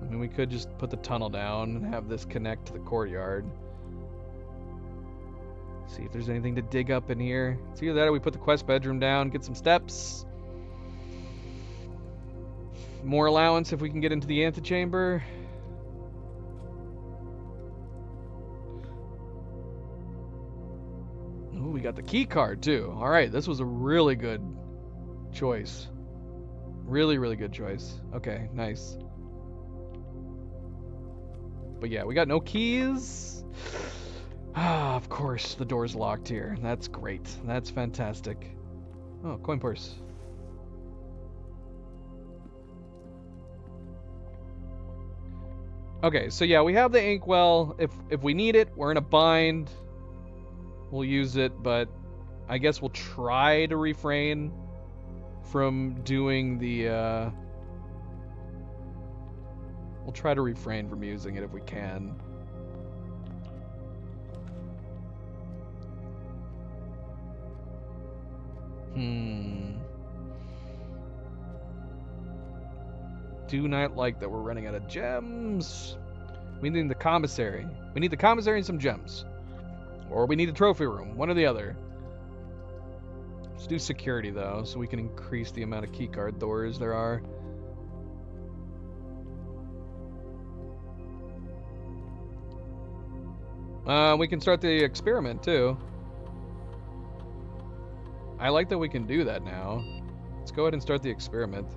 I mean, we could just put the tunnel down and have this connect to the courtyard. See if there's anything to dig up in here. It's either that or we put the quest bedroom down, get some steps. More allowance if we can get into the antechamber. Ooh, we got the key card too. Alright, this was a really good choice. Really, really good choice. Okay, nice. But yeah, we got no keys. Ah, of course, the door's locked here. That's great. That's fantastic. Oh, coin purse. Okay, so yeah, we have the inkwell. If we need it, we're in a bind. We'll use it, but I guess we'll try to refrain from doing the, we'll try to refrain from using it if we can. Do not like that we're running out of gems. We need the commissary. We need the commissary and some gems. Or we need a trophy room. One or the other. Let's do security, though, so we can increase the amount of keycard doors there are. We can start the experiment, too. I like that we can do that now. Let's go ahead and start the experiment.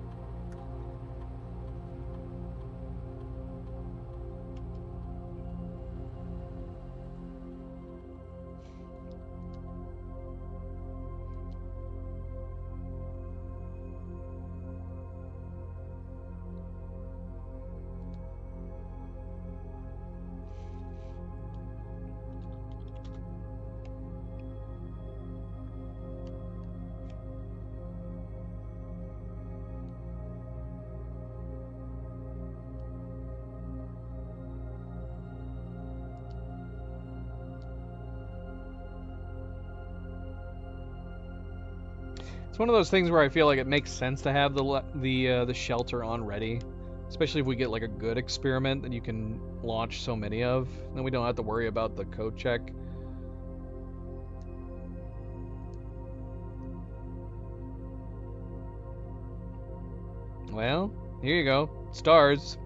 It's one of those things where I feel like it makes sense to have the shelter on ready, especially if we get like a good experiment that you can launch so many of. Then we don't have to worry about the code check. Well, Here you go. Stars.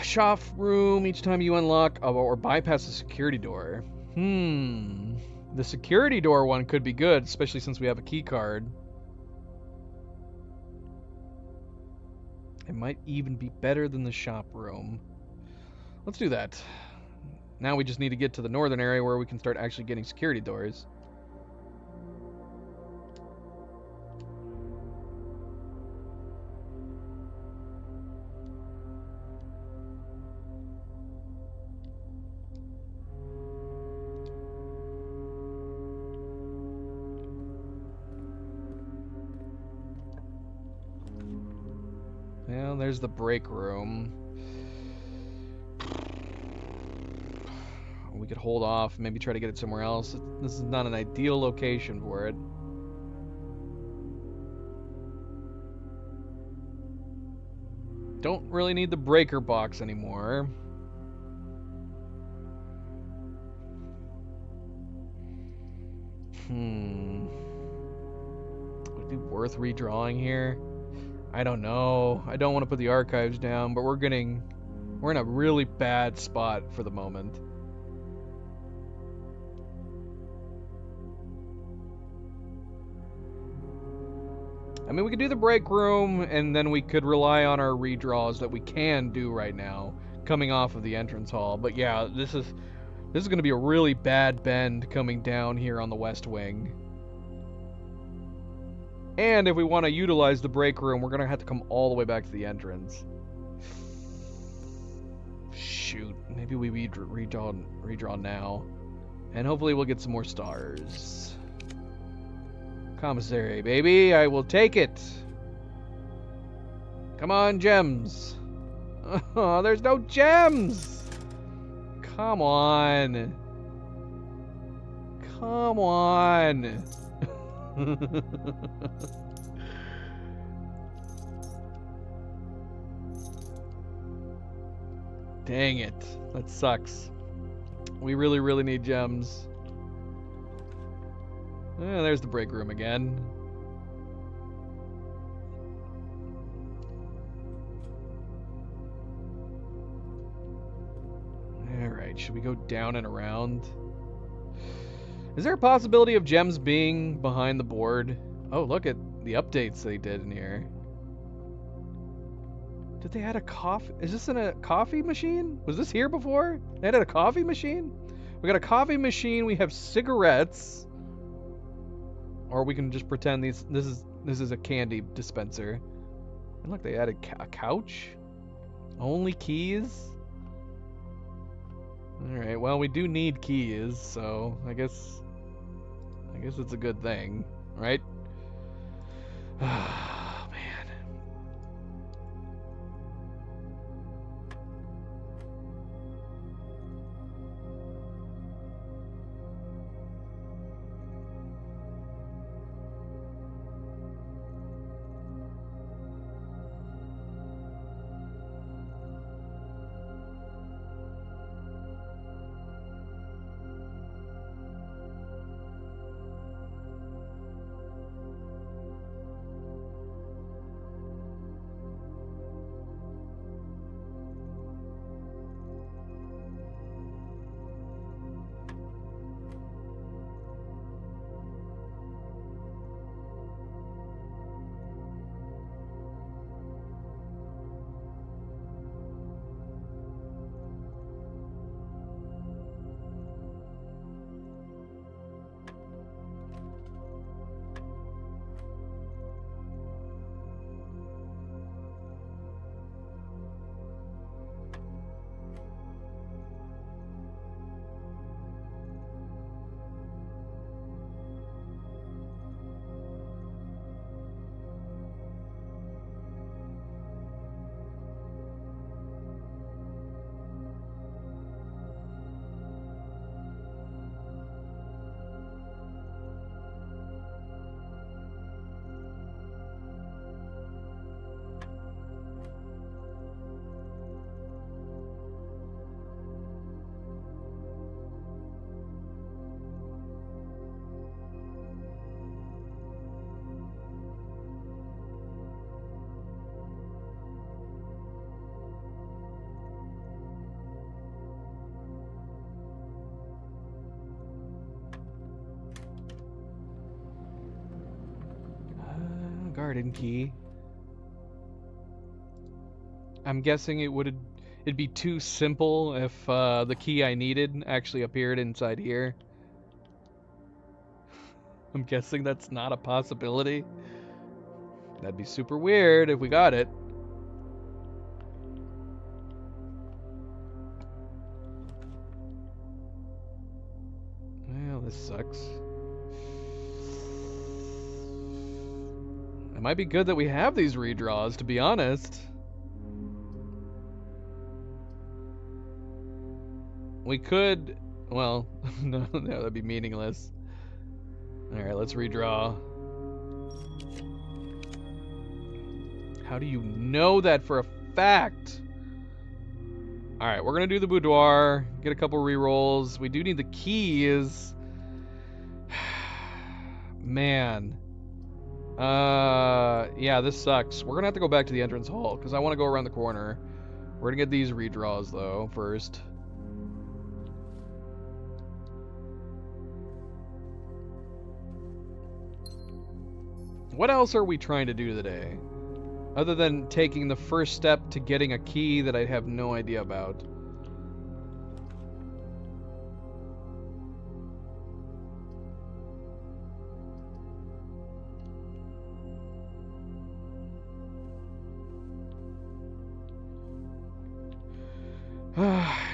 Shop room each time you unlock or bypass a security door. The security door one could be good, especially since we have a key card. It might even be better than the shop room. Let's do that. Now we just need to get to the northern area where we can start actually getting security doors. Well, there's the break room. We could hold off, maybe try to get it somewhere else. This is not an ideal location for it. Don't really need the breaker box anymore. Would it be worth redrawing here? I don't know. I don't want to put the archives down, but we're in a really bad spot for the moment. I mean, we could do the break room, and then we could rely on our redraws that we can do right now, coming off of the entrance hall. But yeah, this is going to be a really bad bend coming down here on the west wing. And if we want to utilize the break room, we're going to have to come all the way back to the entrance. Shoot, maybe we redraw now. And hopefully we'll get some more stars. Commissary, baby, I will take it. Come on, gems. Oh, there's no gems. Come on. Come on. Dang it. That sucks. We really, really need gems. There's the break room again. Alright, should we go down and around? Is there a possibility of gems being behind the board? Oh, look at the updates they did in here. Did they add a coffee? Is this in a coffee machine? Was this here before? They added a coffee machine? We got a coffee machine, we have cigarettes. Or we can just pretend this is a candy dispenser. And look, they added a couch? Only keys? Alright, well, we do need keys, so I guess it's a good thing, right? Ah, man. garden key. I'm guessing it'd be too simple if the key I needed actually appeared inside here. I'm guessing that's not a possibility. That'd be super weird if we got it. Well, this sucks. It might be good that we have these redraws, to be honest. We could... Well, no, that'd be meaningless. Alright, let's redraw. How do you know that for a fact? Alright, we're gonna do the boudoir, get a couple rerolls. We do need the keys. Man. Yeah, this sucks. We're gonna have to go back to the entrance hall, because I want to go around the corner. We're gonna get these redraws, though, first. What else are we trying to do today? Other than taking the first step to getting a key that I have no idea about.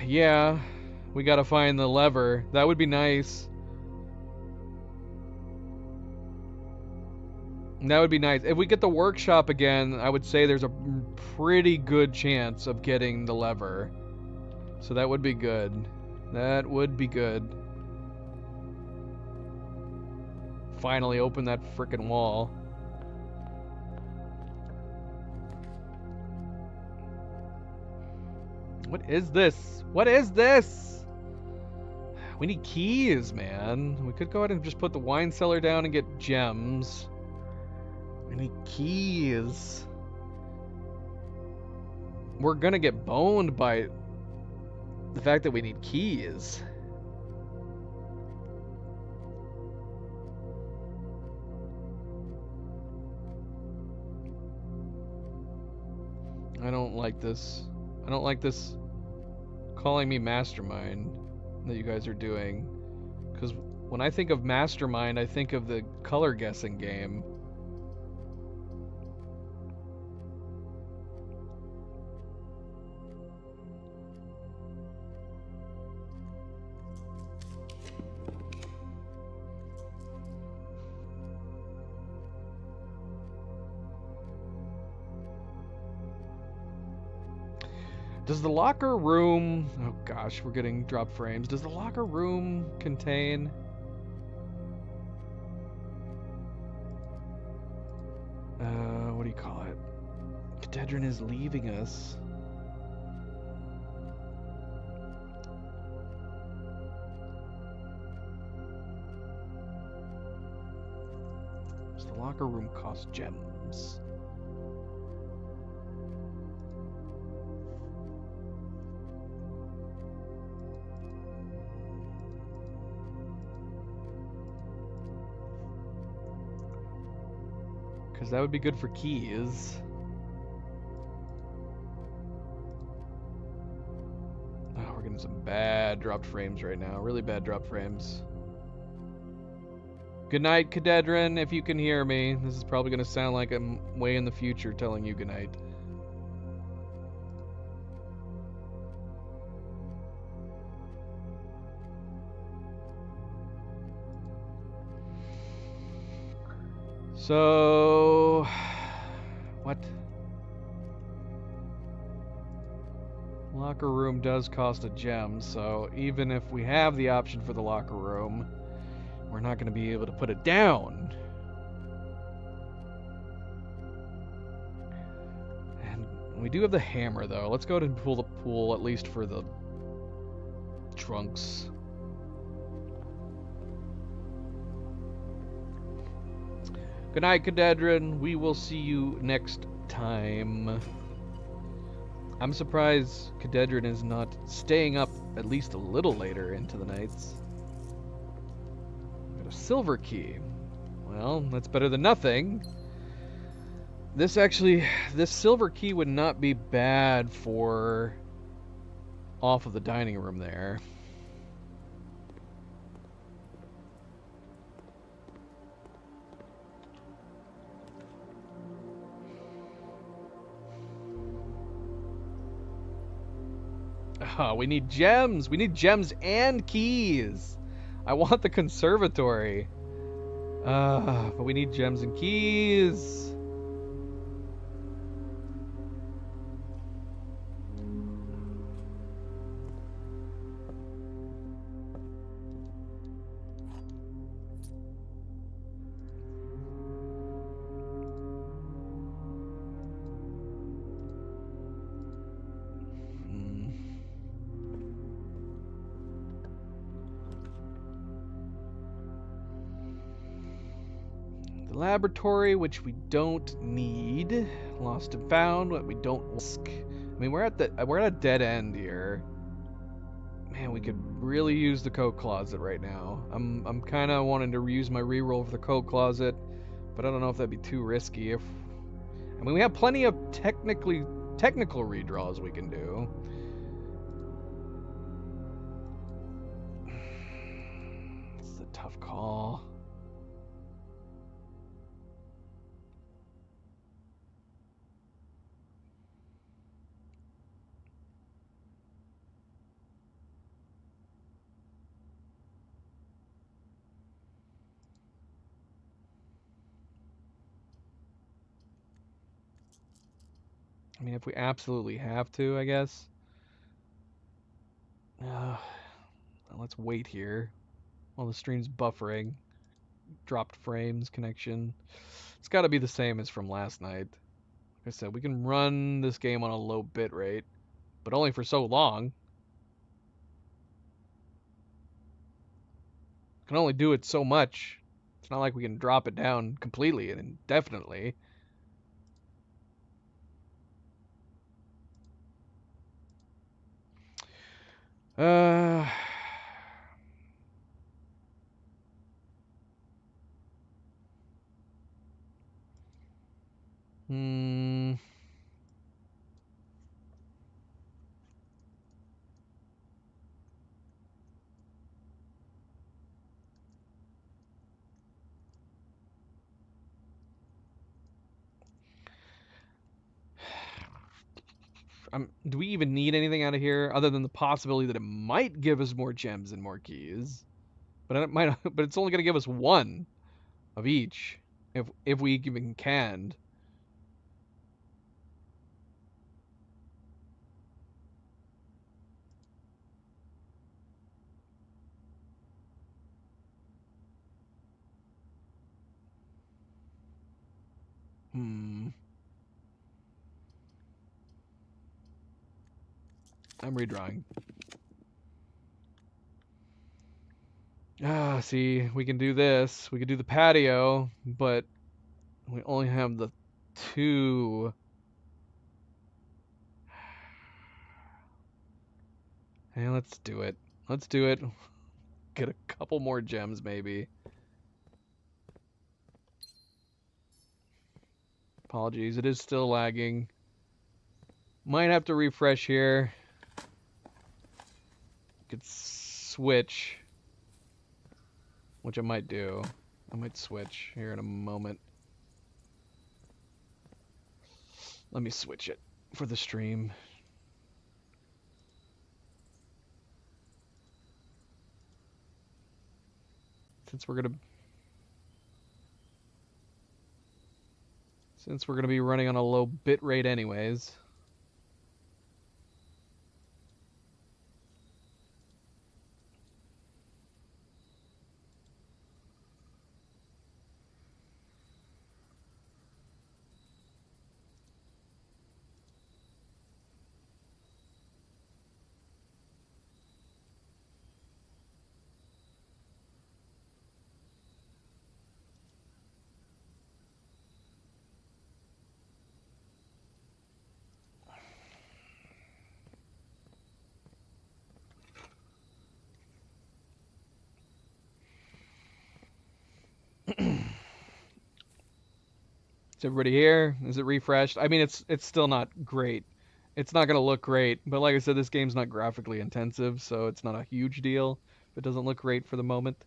Yeah, we gotta find the lever. That would be nice. That would be nice. If we get the workshop again, I would say there's a pretty good chance of getting the lever. So that would be good. That would be good. Finally open that frickin' wall. What is this? What is this? We need keys, man. We could go ahead and just put the wine cellar down and get gems. We need keys. We're gonna get boned by the fact that we need keys. I don't like this. I don't like this calling me mastermind that you guys are doing. Because when I think of mastermind, I think of the color guessing game. Does the locker room... Oh gosh, we're getting drop frames. Does the locker room contain... what do you call it? Cadedran is leaving us. Does the locker room cost gems? Because that would be good for keys. Oh, we're getting some bad dropped frames right now. Really bad dropped frames. Good night, Cadedran, if you can hear me. This is probably going to sound like I'm way in the future telling you good night. So, what? Locker room does cost a gem, so even if we have the option for the locker room, we're not going to be able to put it down. And we do have the hammer, though. Let's go ahead and pull the pool, at least for the trunks. Good night, Cadedran. We will see you next time. I'm surprised Cadedran is not staying up at least a little later into the nights. Got a silver key. Well, that's better than nothing. This silver key would not be bad for off of the dining room there. Oh, we need gems. We need gems and keys. I want the conservatory. But we need gems and keys. The laboratory, which we don't need. Lost and found, what we don't risk. I mean, we're at a dead end here. Man, we could really use the code closet right now. I'm kind of wanting to use my reroll for the code closet, but I don't know if that'd be too risky. I mean, we have plenty of technical redraws we can do. This is a tough call. I mean, if we absolutely have to, I guess. Let's wait here while the stream's buffering. Dropped frames, connection. It's got to be the same as from last night. Like I said, we can run this game on a low bit rate, but only for so long. Can only do it so much. It's not like we can drop it down completely and indefinitely. Uh... Hmm... do we even need anything out of here other than the possibility that it might give us more gems and more keys? But it might, but it's only going to give us one of each if we even can. I'm redrawing. See, we can do this. We could do the patio, but we only have the two. Hey, let's do it. Let's do it. Get a couple more gems, maybe. Apologies, it is still lagging. Might have to refresh here. Could switch, which I might do. I might switch here in a moment. Let me switch it for the stream. Since we're gonna be running on a low bit rate anyways. Is everybody here? Is it refreshed? I mean, it's still not great. It's not gonna look great, but like I said, this game's not graphically intensive, so it's not a huge deal. If it doesn't look great for the moment.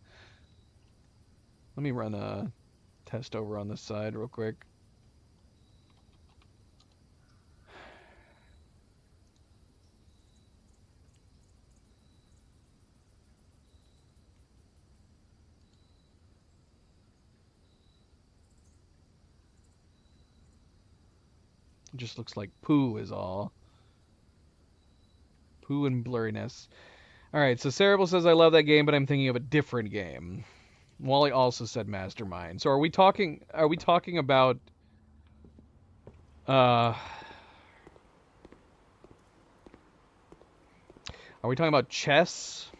Let me run a test over on this side real quick. It just looks like poo is all. Poo and blurriness. Alright, so Cerebral says I love that game, but I'm thinking of a different game. Wally also said Mastermind. So are we talking about are we talking about chess?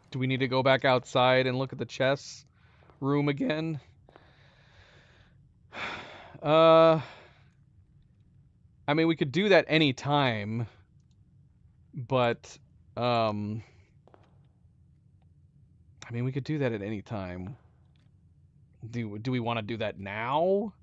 Do we need to go back outside and look at the chess room again? I mean, we could do that any time, but I mean, we could do that at any time. Do we want to do that now?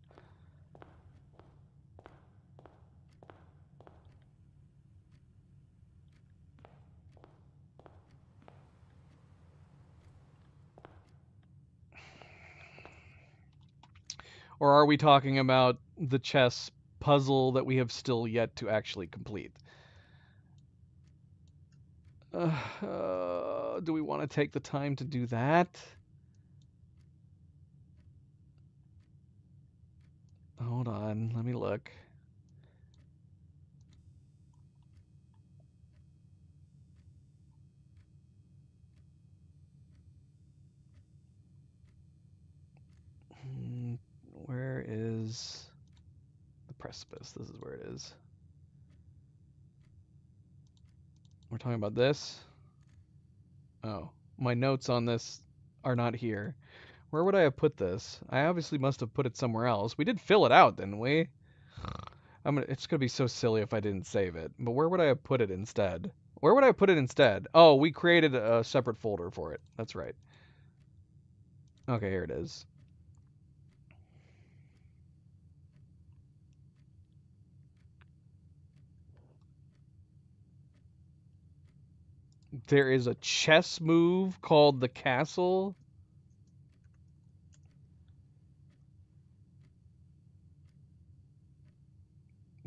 Or are we talking about the chess puzzle that we have still yet to actually complete? Do we want to take the time to do that? Hold on, let me look. Where is the precipice? This is where it is. We're talking about this? Oh, my notes on this are not here. Where would I have put this? I obviously must have put it somewhere else. We did fill it out, didn't we? It's gonna be so silly if I didn't save it. But where would I have put it instead? Where would I put it instead? Oh, we created a separate folder for it. That's right. Okay, here it is. There is a chess move called the castle.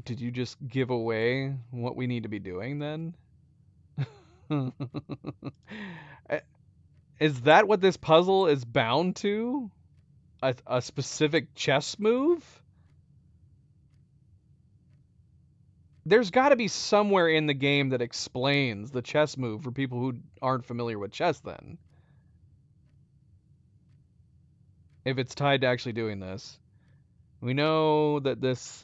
Did you just give away what we need to be doing then? Is that what this puzzle is bound to? A specific chess move? There's got to be somewhere in the game that explains the chess move for people who aren't familiar with chess then. If it's tied to actually doing this. We know that this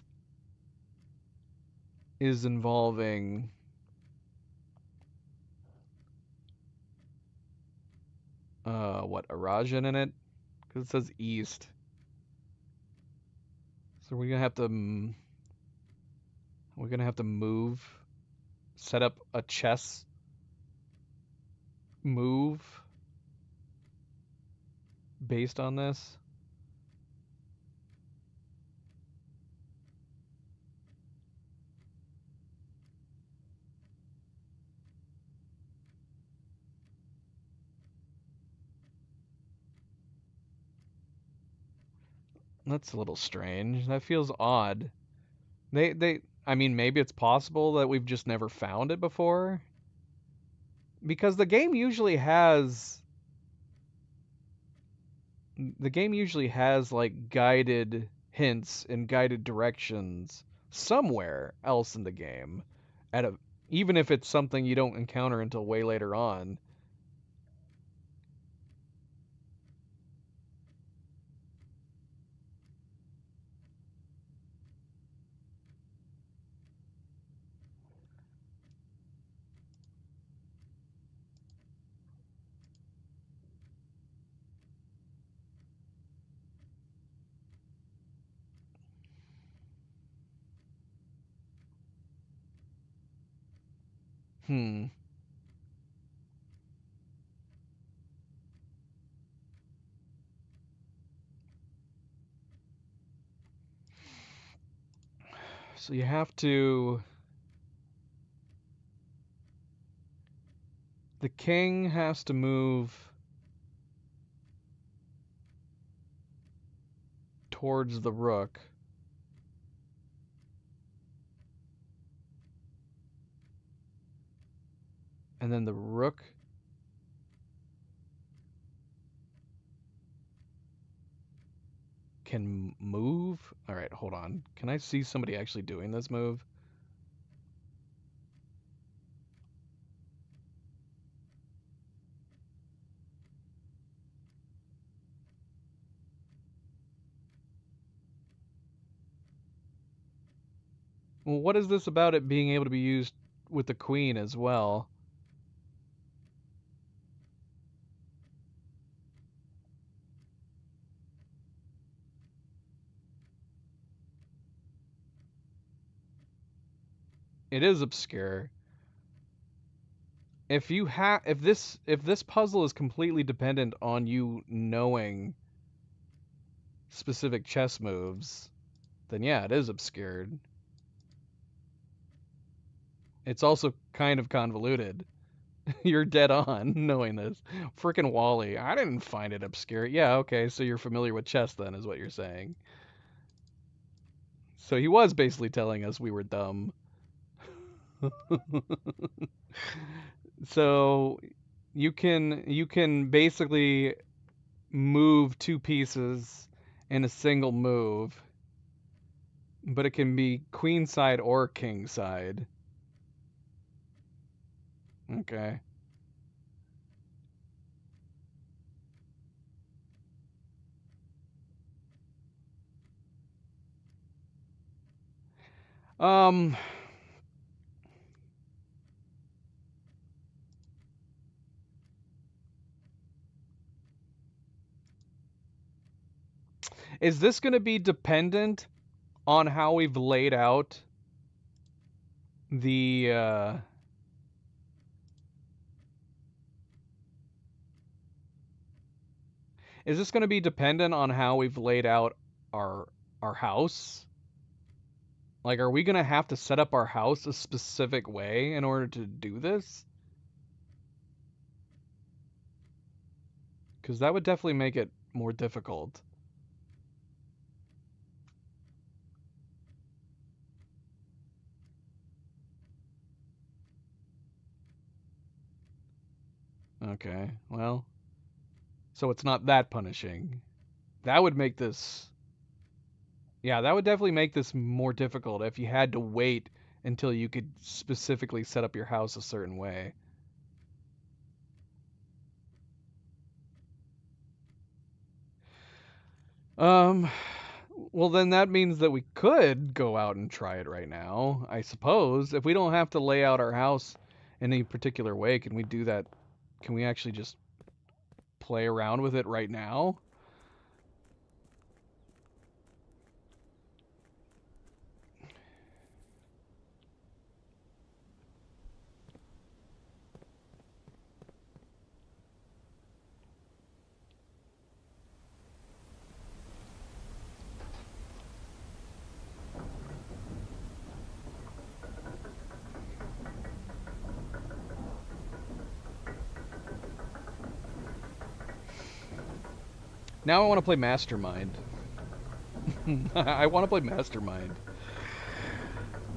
is involving what, Arajan in it? Because it says east. So we're gonna have to move, set up a chess move based on this. That's a little strange. That feels odd. I mean, maybe it's possible that we've just never found it before. Because the game usually has like guided hints and guided directions somewhere else in the game even if it's something you don't encounter until way later on. Hmm. So you have to... The king has to move towards the rook. And then the rook can move? Alright, hold on. Can I see somebody actually doing this move? Well, what is this about it being able to be used with the queen as well? It is obscure. If this puzzle is completely dependent on you knowing specific chess moves, then yeah, it is obscured. It's also kind of convoluted. You're dead on knowing this. Frickin' Wally. I didn't find it obscure. Yeah, okay, so you're familiar with chess then, is what you're saying. So he was basically telling us we were dumb. So you can basically move two pieces in a single move, but it can be queen side or king side. Okay. Um, is this going to be dependent on how we've laid out the is this going to be dependent on how we've laid out our house? Like, are we going to have to set up our house a specific way in order to do this? Because that would definitely make it more difficult. Okay, well, so it's not that punishing. That would make this... Yeah, that would definitely make this more difficult if you had to wait until you could specifically set up your house a certain way. Well, then that means that we could go out and try it right now, I suppose. If we don't have to lay out our house in any particular way, can we do that? Can we actually just play around with it right now? Now I want to play Mastermind. I want to play Mastermind.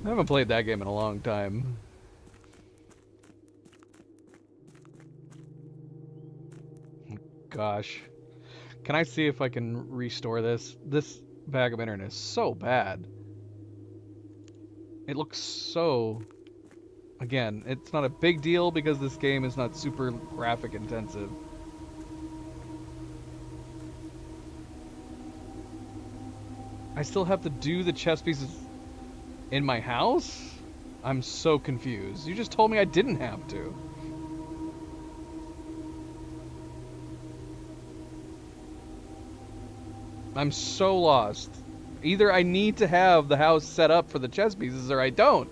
I haven't played that game in a long time. Gosh. Can I see if I can restore this? This bag of internet is so bad. It looks so... Again, it's not a big deal because this game is not super graphic intensive. I still have to do the chess pieces in my house? I'm so confused. You just told me I didn't have to. I'm so lost. Either I need to have the house set up for the chess pieces or I don't.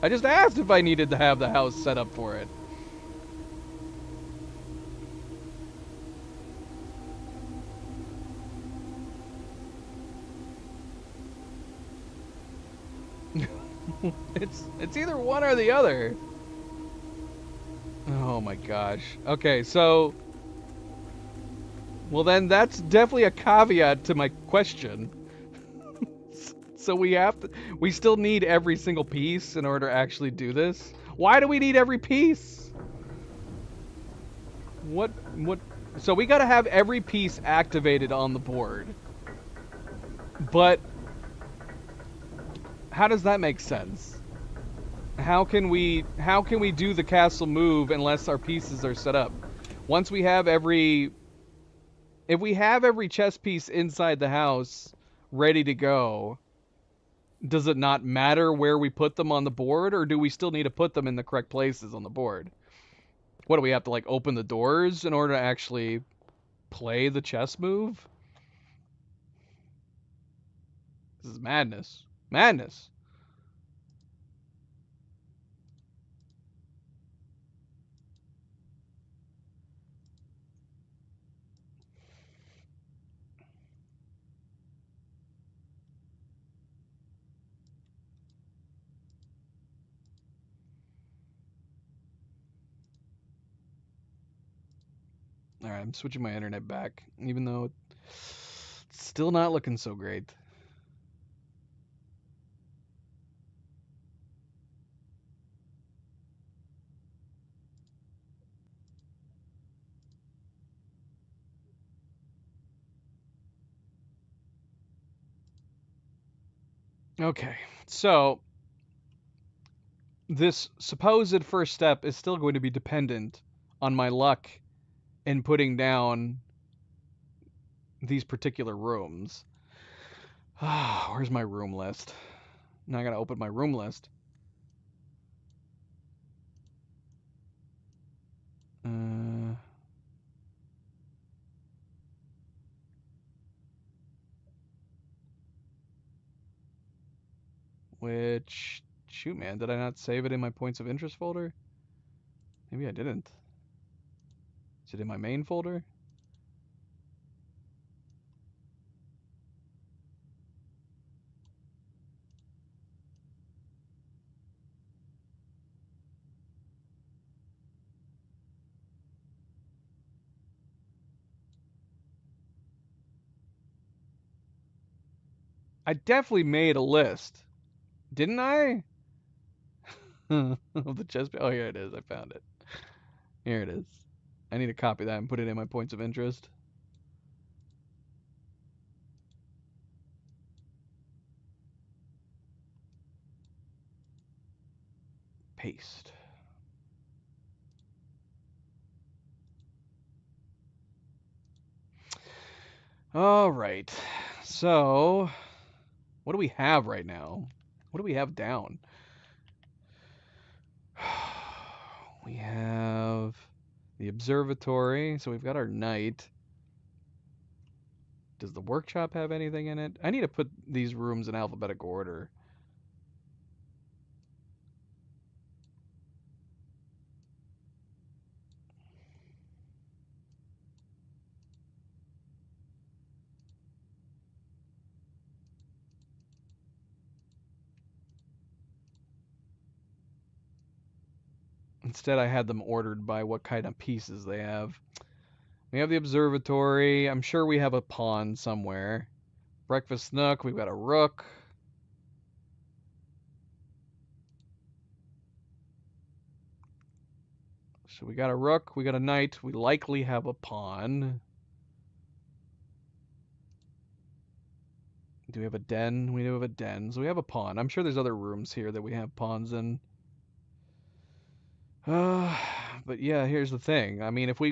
I just asked if I needed to have the house set up for it. It's either one or the other. Oh my gosh. Okay, so well then that's definitely a caveat to my question. So we still need every single piece in order to actually do this. Why do we need every piece? What so we got to have every piece activated on the board. But how does that make sense? How can we do the castle move unless our pieces are set up? Once we have every if we have every chess piece inside the house ready to go, does it not matter where we put them on the board, or do we still need to put them in the correct places on the board? What do we have to like open the doors in order to actually play the chess move? This is madness. Madness. All right, I'm switching my internet back, even though it's still not looking so great. Okay, so this supposed first step is still going to be dependent on my luck in putting down these particular rooms. Where's my room list? Now I gotta open my room list. Which, shoot, man, did I not save it in my points of interest folder? Maybe I didn't. Is it in my main folder? I definitely made a list, didn't I? Of the chess. Oh, here it is. I found it. Here it is. I need to copy that and put it in my points of interest. Paste. All right. So, what do we have right now? What do we have down? We have the observatory. So we've got our knight. Does the workshop have anything in it? I need to put these rooms in alphabetical order. Instead, I had them ordered by what kind of pieces they have. We have the observatory. I'm sure we have a pawn somewhere. Breakfast nook. We've got a rook. So we got a rook. We got a knight. We likely have a pawn. Do we have a den? We do have a den. So we have a pawn. I'm sure there's other rooms here that we have pawns in. But yeah, here's the thing. I mean, if we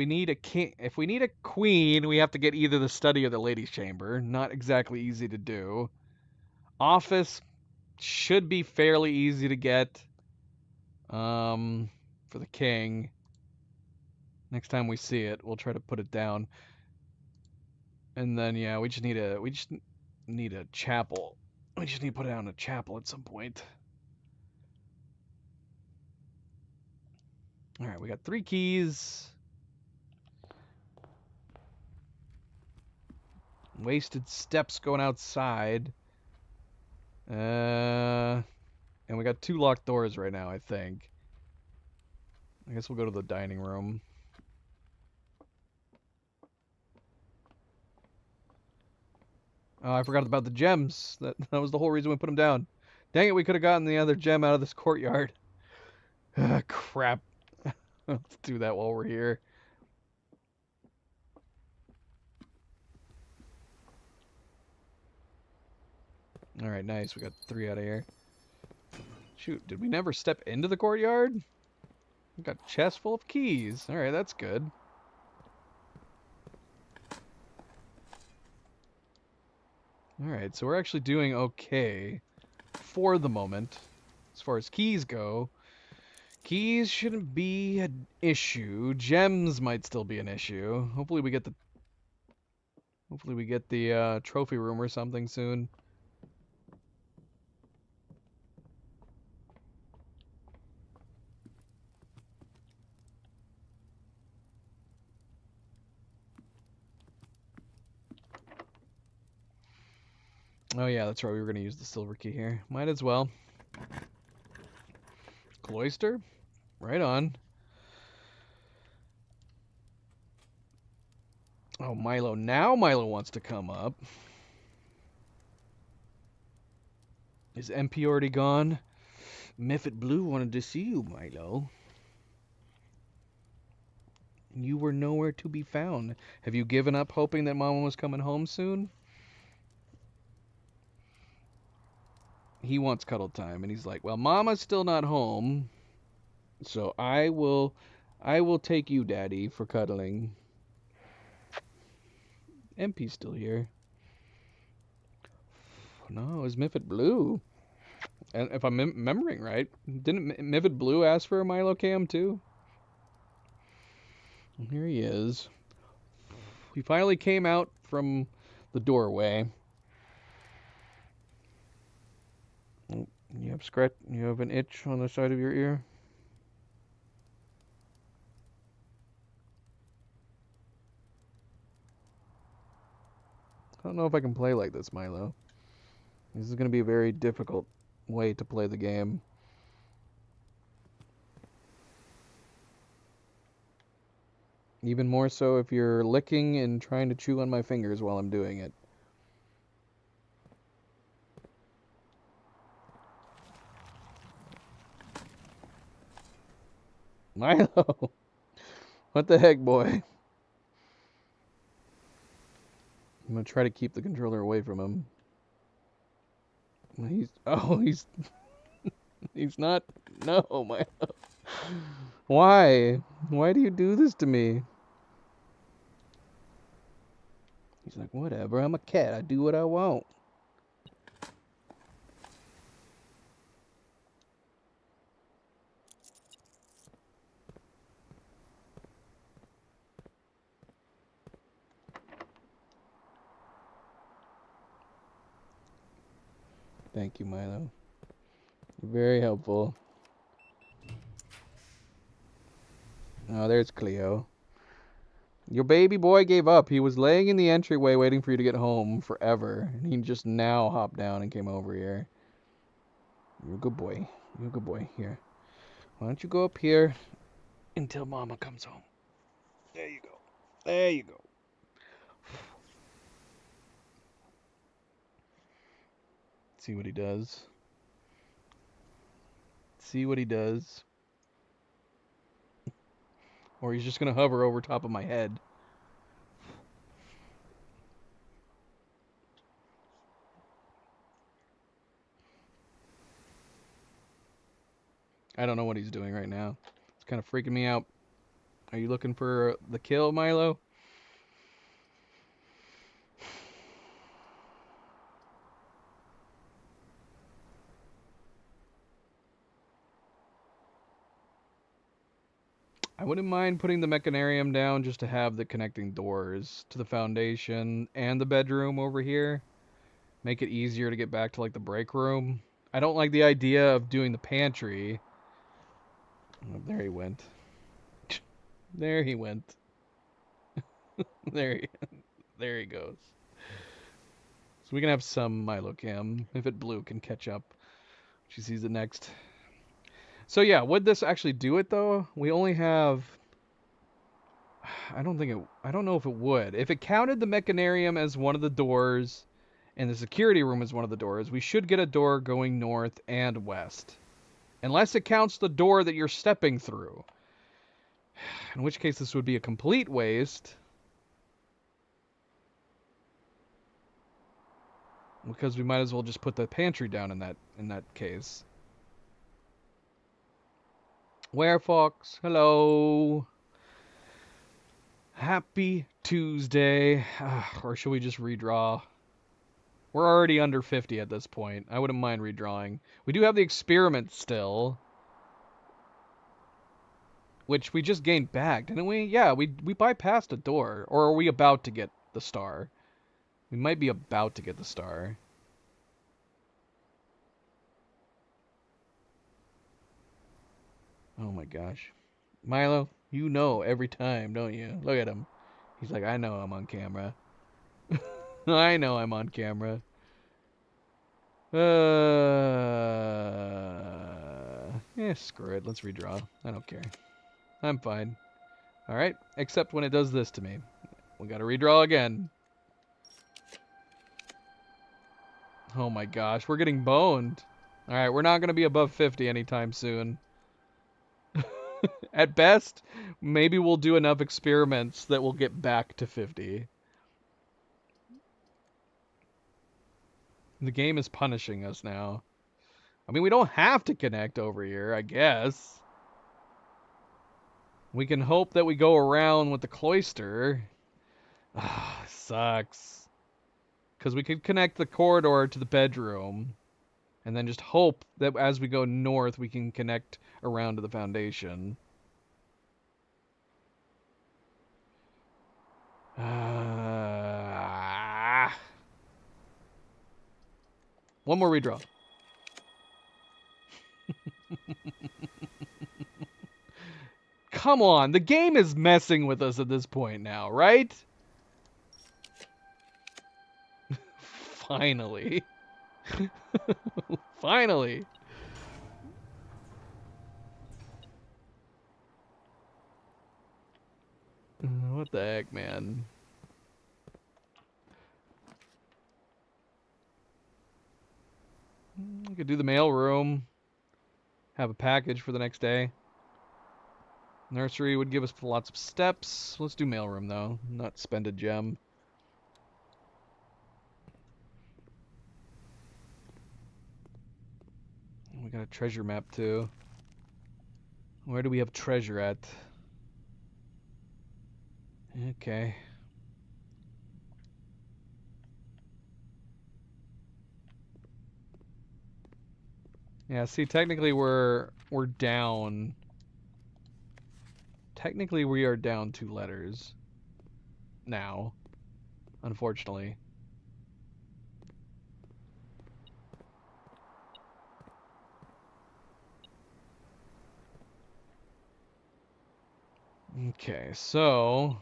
need a king, if we need a queen, we have to get either the study or the ladies' chamber. Not exactly easy to do. Office should be fairly easy to get. For the king. Next time we see it, we'll try to put it down. And then yeah, we just need a chapel. We just need to put down a chapel at some point. All right, we got 3 keys. Wasted steps going outside. And we got 2 locked doors right now, I think. I guess we'll go to the dining room. Oh, I forgot about the gems. That was the whole reason we put them down. Dang it, we could have gotten the other gem out of this courtyard. Crap. Let's do that while we're here. Alright, nice. We got 3 out of here. Shoot, did we never step into the courtyard? We got a chest full of keys. Alright, that's good. Alright, so we're actually doing okay for the moment. As far as keys go, keys shouldn't be an issue. Gems might still be an issue. Hopefully we get the trophy room or something soon. Oh yeah, that's right. We were going to use the silver key here. Might as well. Cloister? Right on. Oh, Milo. Now Milo wants to come up. Is MP already gone? Miffit Blue wanted to see you, Milo. You were nowhere to be found. Have you given up hoping that Mama was coming home soon? He wants cuddle time, and he's like, well, Mama's still not home, so I will take you, Daddy, for cuddling. MP's still here. No, it's Miffit Blue. And if I'm remembering right, didn't Miffit Blue ask for a Milo cam too? Here he is. He finally came out from the doorway. You have an itch on the side of your ear? I don't know if I can play like this, Milo. This is going to be a very difficult way to play the game. Even more so if you're licking and trying to chew on my fingers while I'm doing it. Milo! What the heck, boy? I'm gonna try to keep the controller away from him. He's he's not. No, Milo. Why? Why do you do this to me? He's like, whatever, I'm a cat. I do what I want. Thank you, Milo. You're very helpful. Oh, there's Cleo. Your baby boy gave up. He was laying in the entryway waiting for you to get home forever. And he just now hopped down and came over here. You're a good boy. You're a good boy. Here. Why don't you go up here until Mama comes home? There you go. There you go. See what he does. See what he does. Or he's just going to hover over top of my head. I don't know what he's doing right now. It's kind of freaking me out. Are you looking for the kill, Milo? I wouldn't mind putting the mechanarium down just to have the connecting doors to the foundation and the bedroom over here. Make it easier to get back to like the break room. I don't like the idea of doing the pantry. Oh, there he went. There he went. there he goes. So we can have some Milo cam if it blue can catch up She sees it next. So yeah, would this actually do it though? We only have. I don't know if it would. If it counted the mechanarium as one of the doors, and the security room as one of the doors, we should get a door going north and west. Unless it counts the door that you're stepping through. In which case this would be a complete waste. Because we might as well just put the pantry down in that case. Werefox, hello. Happy Tuesday. Or should we just redraw? We're already under 50 at this point. I wouldn't mind redrawing. We do have the experiment still. Which we just gained back, didn't we? Yeah, we bypassed a door. Or are we about to get the star? We might be about to get the star. Oh my gosh. Milo, you know every time, don't you? Look at him. He's like, I know I'm on camera. I know I'm on camera. Yeah, screw it. Let's redraw. I don't care. I'm fine. Alright, except when it does this to me. We gotta redraw again. Oh my gosh, we're getting boned. Alright, we're not gonna be above 50 anytime soon. At best, maybe we'll do enough experiments that we'll get back to 50. The game is punishing us now. I mean, we don't have to connect over here, I guess. We can hope that we go around with the cloister. Ah, sucks. Because we could connect the corridor to the bedroom. And then just hope that as we go north, we can connect around to the foundation. One more redraw. Come on, the game is messing with us at this point now, right? Finally. Finally. What the heck, man? We could do the mail room. Have a package for the next day. Nursery would give us lots of steps. Let's do mailroom, though. Not spend a gem. We got a treasure map, too. Where do we have treasure at? Okay. Yeah, see, technically we're down. Technically we are down 2 letters. Now. Unfortunately. Okay, so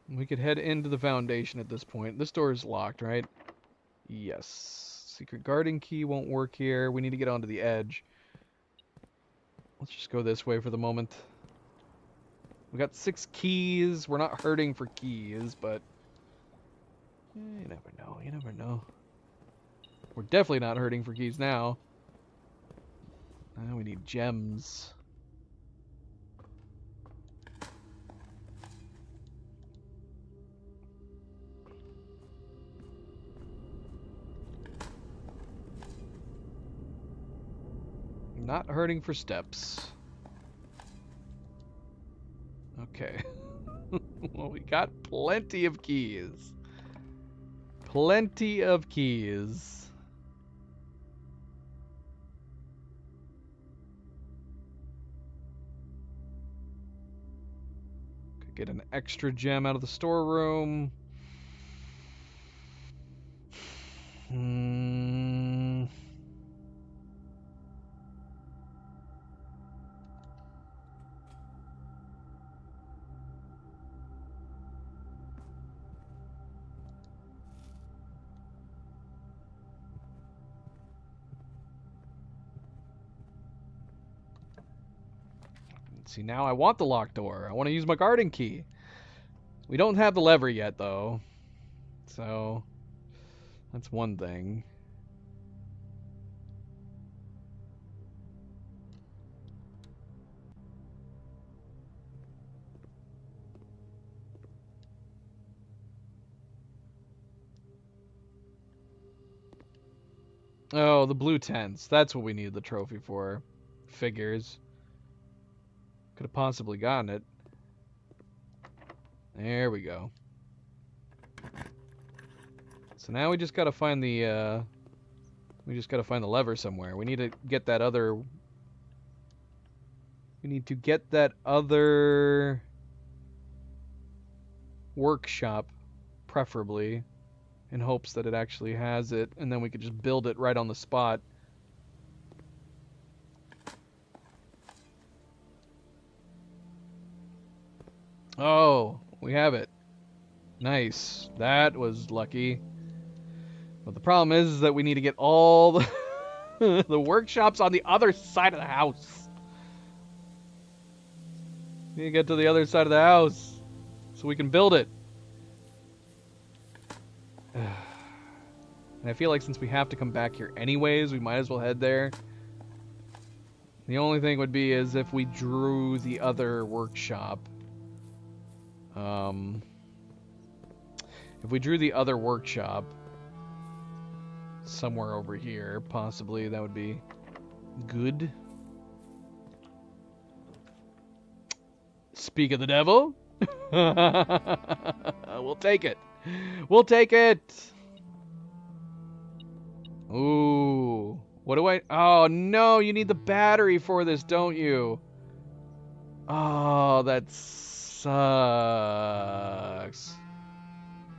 we could head into the foundation at this point. This door is locked, right? Yes. Secret guarding key won't work here. We need to get onto the edge. Let's just go this way for the moment. We got 6 keys. We're not hurting for keys, but you never know. You never know. We're definitely not hurting for keys now. Now we need gems. Not hurting for steps. Okay. Well, we got plenty of keys. Plenty of keys. Could get an extra gem out of the storeroom. See, now I want the locked door. I want to use my garden key. We don't have the lever yet, though. So, that's one thing. Oh, the blue tents. That's what we need the trophy for. Figures. Could have possibly gotten it. There we go. So now we just gotta find the, lever somewhere. We need to get that other... We need to get that other... workshop, preferably, in hopes that it actually has it, and then we could just build it right on the spot. Oh, we have it. Nice. That was lucky. But the problem is that we need to get all the, the workshops on the other side of the house. We need to get to the other side of the house so we can build it. And I feel like since we have to come back here anyways, we might as well head there. The only thing would be is if we drew the other workshop. If we drew the other workshop somewhere over here, possibly, that would be good. Speak of the devil. We'll take it. We'll take it. Ooh. What do I... Oh, no. You need the battery for this, don't you? Oh, that sucks.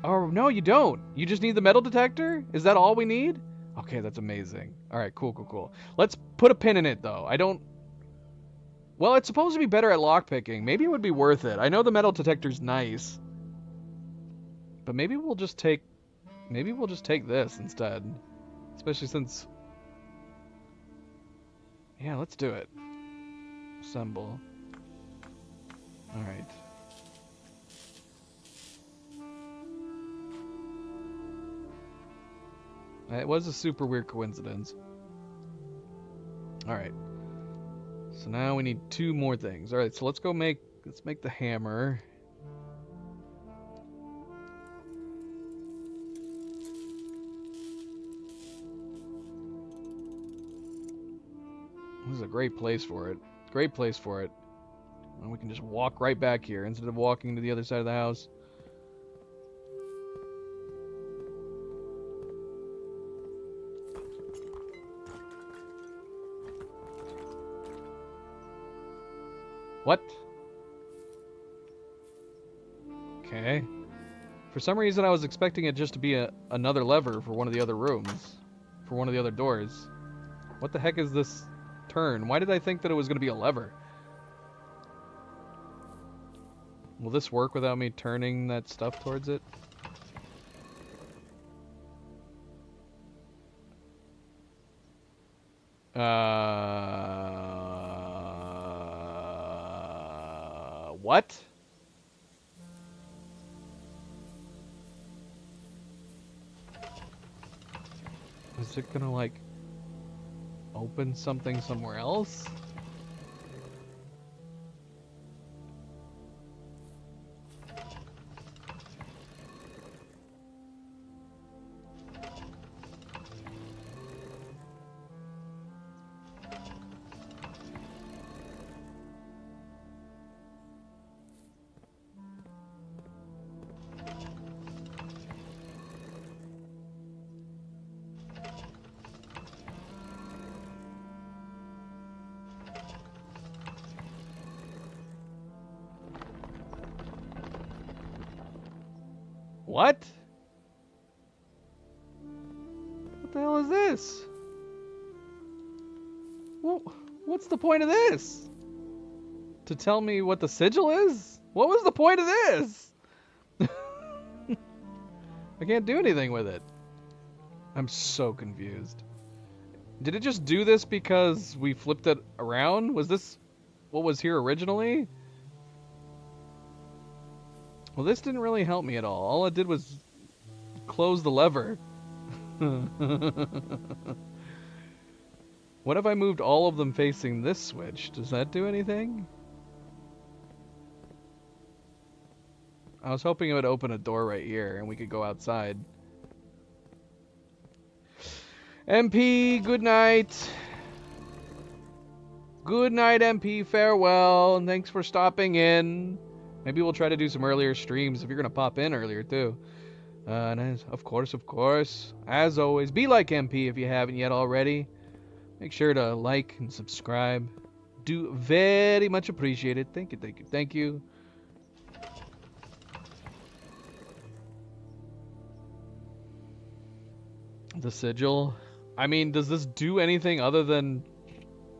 Oh, no, you don't. You just need the metal detector? Is that all we need? Okay, that's amazing. All right, cool, cool, cool. Let's put a pin in it, though. I don't... Well, it's supposed to be better at lockpicking. Maybe it would be worth it. I know the metal detector's nice. But maybe we'll just take... Maybe we'll just take this instead. Especially since... Yeah, let's do it. Assemble. Alright. It was a super weird coincidence. Alright. So now we need 2 more things. Alright, so let's make the hammer. This is a great place for it. Great place for it. And we can just walk right back here instead of walking to the other side of the house. What? Okay. For some reason I was expecting it just to be another lever for one of the other rooms. For one of the other doors. What the heck is this turn? Why did I think that it was going to be a lever? Will this work without me turning that stuff towards it? What? Is it gonna, like, open something somewhere else? What? What the hell is this? Well, what's the point of this? To tell me what the sigil is? What was the point of this? I can't do anything with it. I'm so confused. Did it just do this because we flipped it around? Was this what was here originally? Well, this didn't really help me at all. All it did was close the lever. What if I moved all of them facing this switch? Does that do anything? I was hoping it would open a door right here and we could go outside. MP, good night. Good night, MP. Farewell, and thanks for stopping in. Maybe we'll try to do some earlier streams if you're gonna pop in earlier too. And of course, as always, be like MP if you haven't yet already. Make sure to like and subscribe. Do very much appreciate it. Thank you, thank you, thank you. The sigil. I mean, does this do anything other than...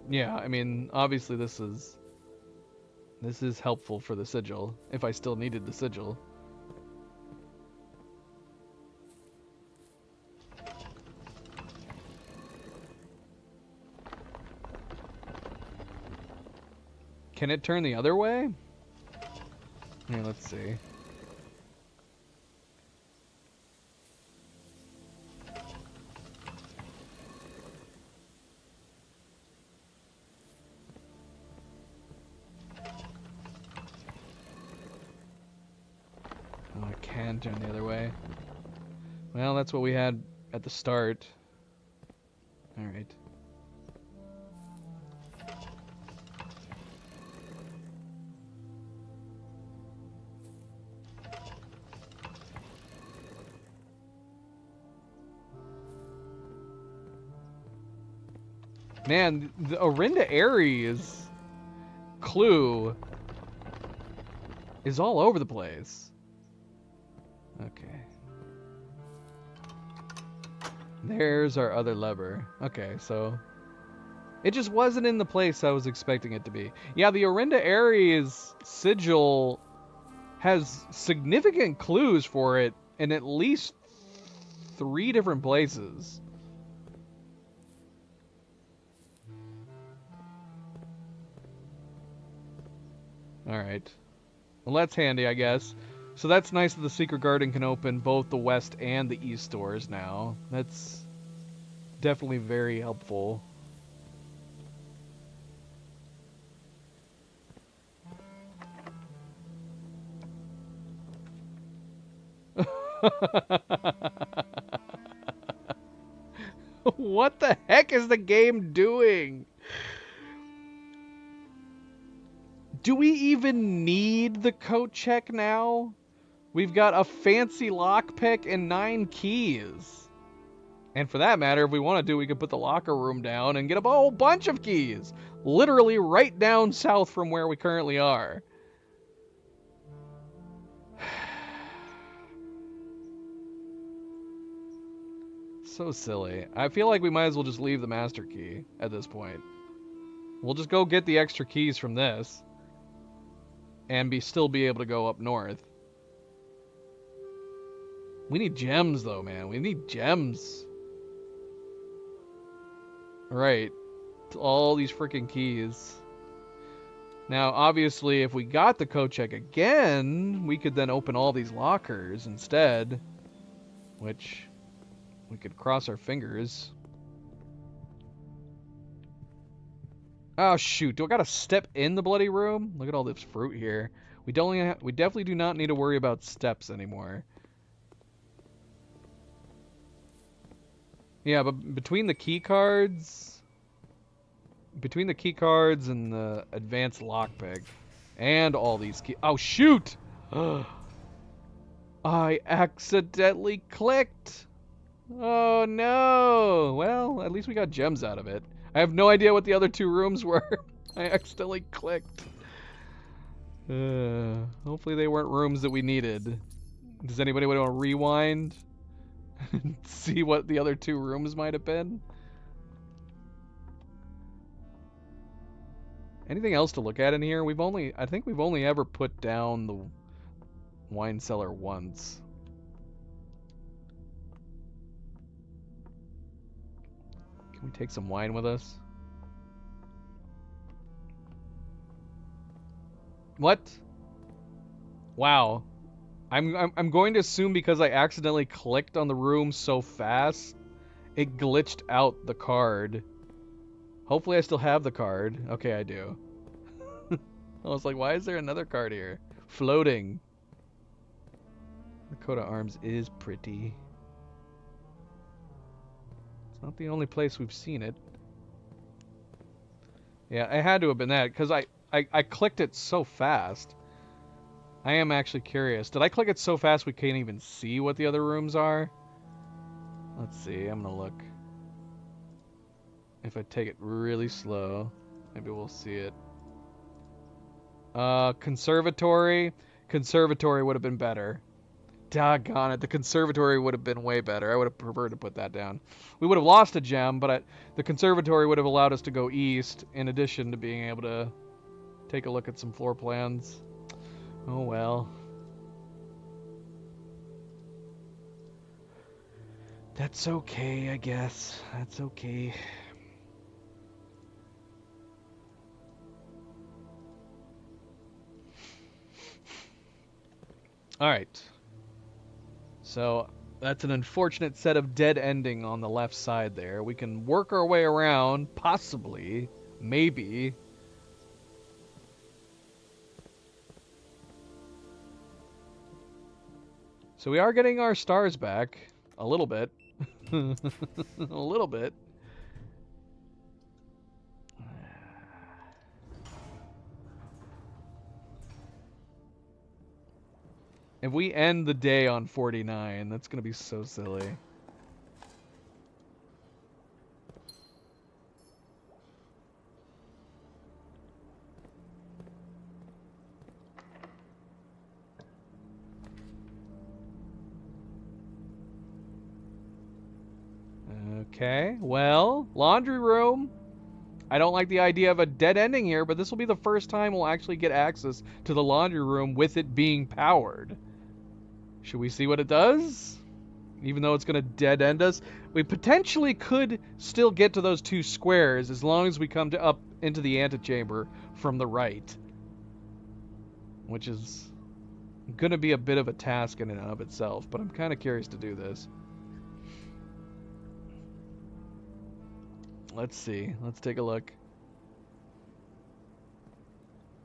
Yeah, I mean, obviously this is helpful for the sigil, if I still needed the sigil. Can it turn the other way? Yeah, let's see. Oh, it can turn the other way. Well, that's what we had at the start. Alright. Man, the Orinda Ares clue is all over the place. Okay. There's our other lever. Okay, so it just wasn't in the place I was expecting it to be. Yeah, the Orinda Ares sigil has significant clues for it in at least 3 different places. Alright. Well, that's handy, I guess. So that's nice that the Secret Garden can open both the west and the east doors now. That's definitely very helpful. What the heck is the game doing? Do we even need the coat check now? We've got a fancy lockpick and 9 keys. And for that matter, if we want to do, we could put the locker room down and get a whole bunch of keys. Literally right down south from where we currently are. So silly. I feel like we might as well just leave the master key at this point. We'll just go get the extra keys from this. And still be able to go up north. We need gems, though, man. We need gems. Right. All these freaking keys. Now, obviously, if we got the code check again, we could then open all these lockers instead. Which, we could cross our fingers. Oh, shoot. Do I gotta step in the bloody room? Look at all this fruit here. We definitely do not need to worry about steps anymore. Yeah, but between the key cards and the advanced lockpick and all these keys... Oh, shoot! I accidentally clicked! Oh, no! Well, at least we got gems out of it. I have no idea what the other 2 rooms were. I accidentally clicked. Hopefully they weren't rooms that we needed. Does anybody want to rewind? See what the other 2 rooms might have been? Anything else to look at in here? I think we've only ever put down the wine cellar once. Can we take some wine with us? What? Wow. I'm going to assume because I accidentally clicked on the room so fast, it glitched out the card. Hopefully I still have the card. Okay, I do. I was like, why is there another card here? Floating. The coat of arms is pretty. It's not the only place we've seen it. Yeah, it had to have been that, because I clicked it so fast. I am actually curious. Did I click it so fast we can't even see what the other rooms are? Let's see, I'm gonna look. If I take it really slow, maybe we'll see it. Conservatory. Conservatory would have been better. Doggone it, the conservatory would have been way better. I would have preferred to put that down. We would have lost a gem, but the conservatory would have allowed us to go east, in addition to being able to take a look at some floor plans. Oh well. That's okay, I guess. That's okay. Alright. So, that's an unfortunate set of dead ending on the left side there. We can work our way around, possibly, maybe. So we are getting our stars back. A little bit. A little bit. If we end the day on 49, that's going to be so silly. Okay, well, laundry room. I don't like the idea of a dead ending here, but this will be the first time we'll actually get access to the laundry room with it being powered. Should we see what it does? Even though it's going to dead end us, we potentially could still get to those two squares as long as we come up into the antechamber from the right. Which is going to be a bit of a task in and of itself, but I'm kind of curious to do this. Let's see. Let's take a look.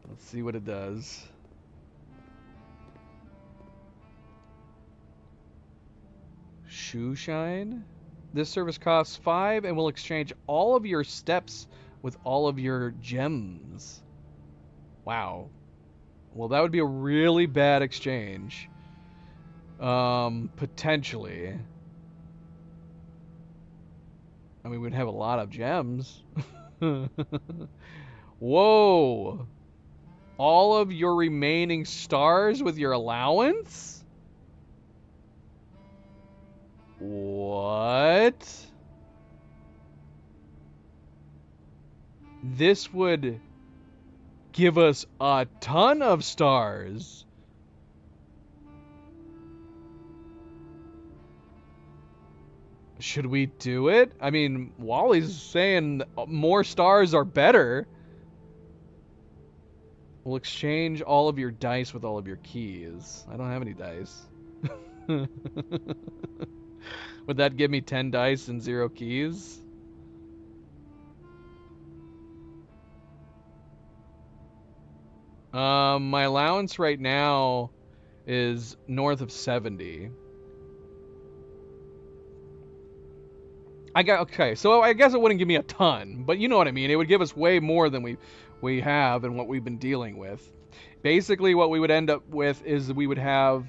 Let's see what it does. Shoe shine. This service costs 5 and will exchange all of your steps with all of your gems. Wow. Well, that would be a really bad exchange. Potentially. I mean, we'd have a lot of gems. Whoa. All of your remaining stars with your allowance? What? This would give us a ton of stars. Should we do it? I mean, Wally's saying more stars are better. We'll exchange all of your dice with all of your keys. I don't have any dice. Would that give me 10 dice and 0 keys? My allowance right now is north of 70. Okay, so I guess it wouldn't give me a ton, but you know what I mean. It would give us way more than we have and what we've been dealing with. Basically, what we would end up with is we would have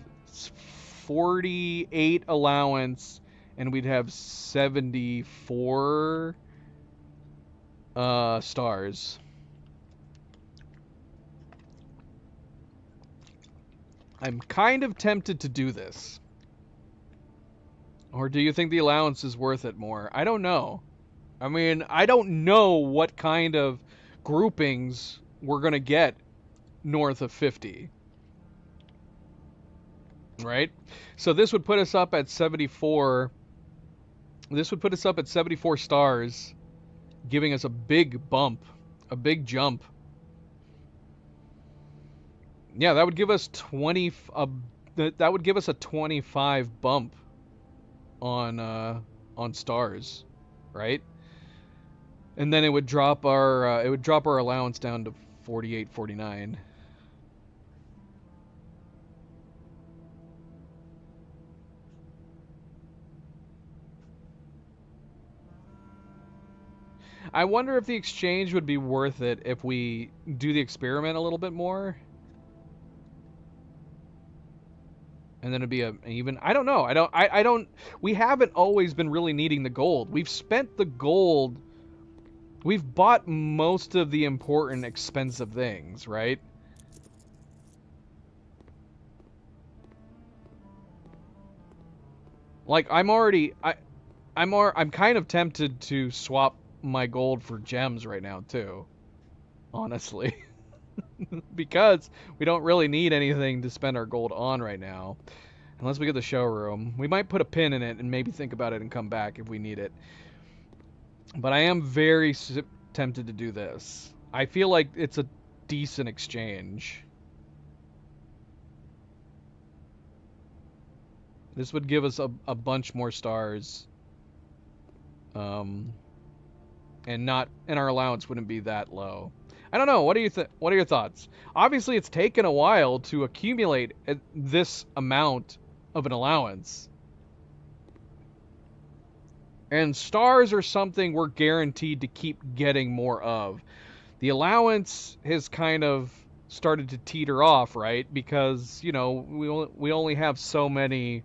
48 allowance, and we'd have 74 stars. I'm kind of tempted to do this. Or do you think the allowance is worth it more? I don't know. I mean, I don't know what kind of groupings we're going to get north of 50. Right? So this would put us up at 74. This would put us up at 74 stars, giving us a big bump, a big jump. Yeah, that would give us that would give us a 25 bump on stars, right? And then it would drop our allowance down to 48, 49. I wonder if the exchange would be worth it if we do the experiment a little bit more. And then it'd be a even. I don't know. I don't. We haven't always been really needing the gold. We've spent the gold. We've bought most of the important, expensive things, right? Like I'm kind of tempted to swap my gold for gems right now too. Honestly. Because we don't really need anything to spend our gold on right now. Unless we get the showroom. We might put a pin in it and maybe think about it and come back if we need it. But I am very tempted to do this. I feel like it's a decent exchange. This would give us a bunch more stars. And our allowance wouldn't be that low. I don't know. What are your thoughts? Obviously, it's taken a while to accumulate this amount of an allowance. And stars are something we're guaranteed to keep getting more of. The allowance has kind of started to teeter off, right? Because, you know, we only have so many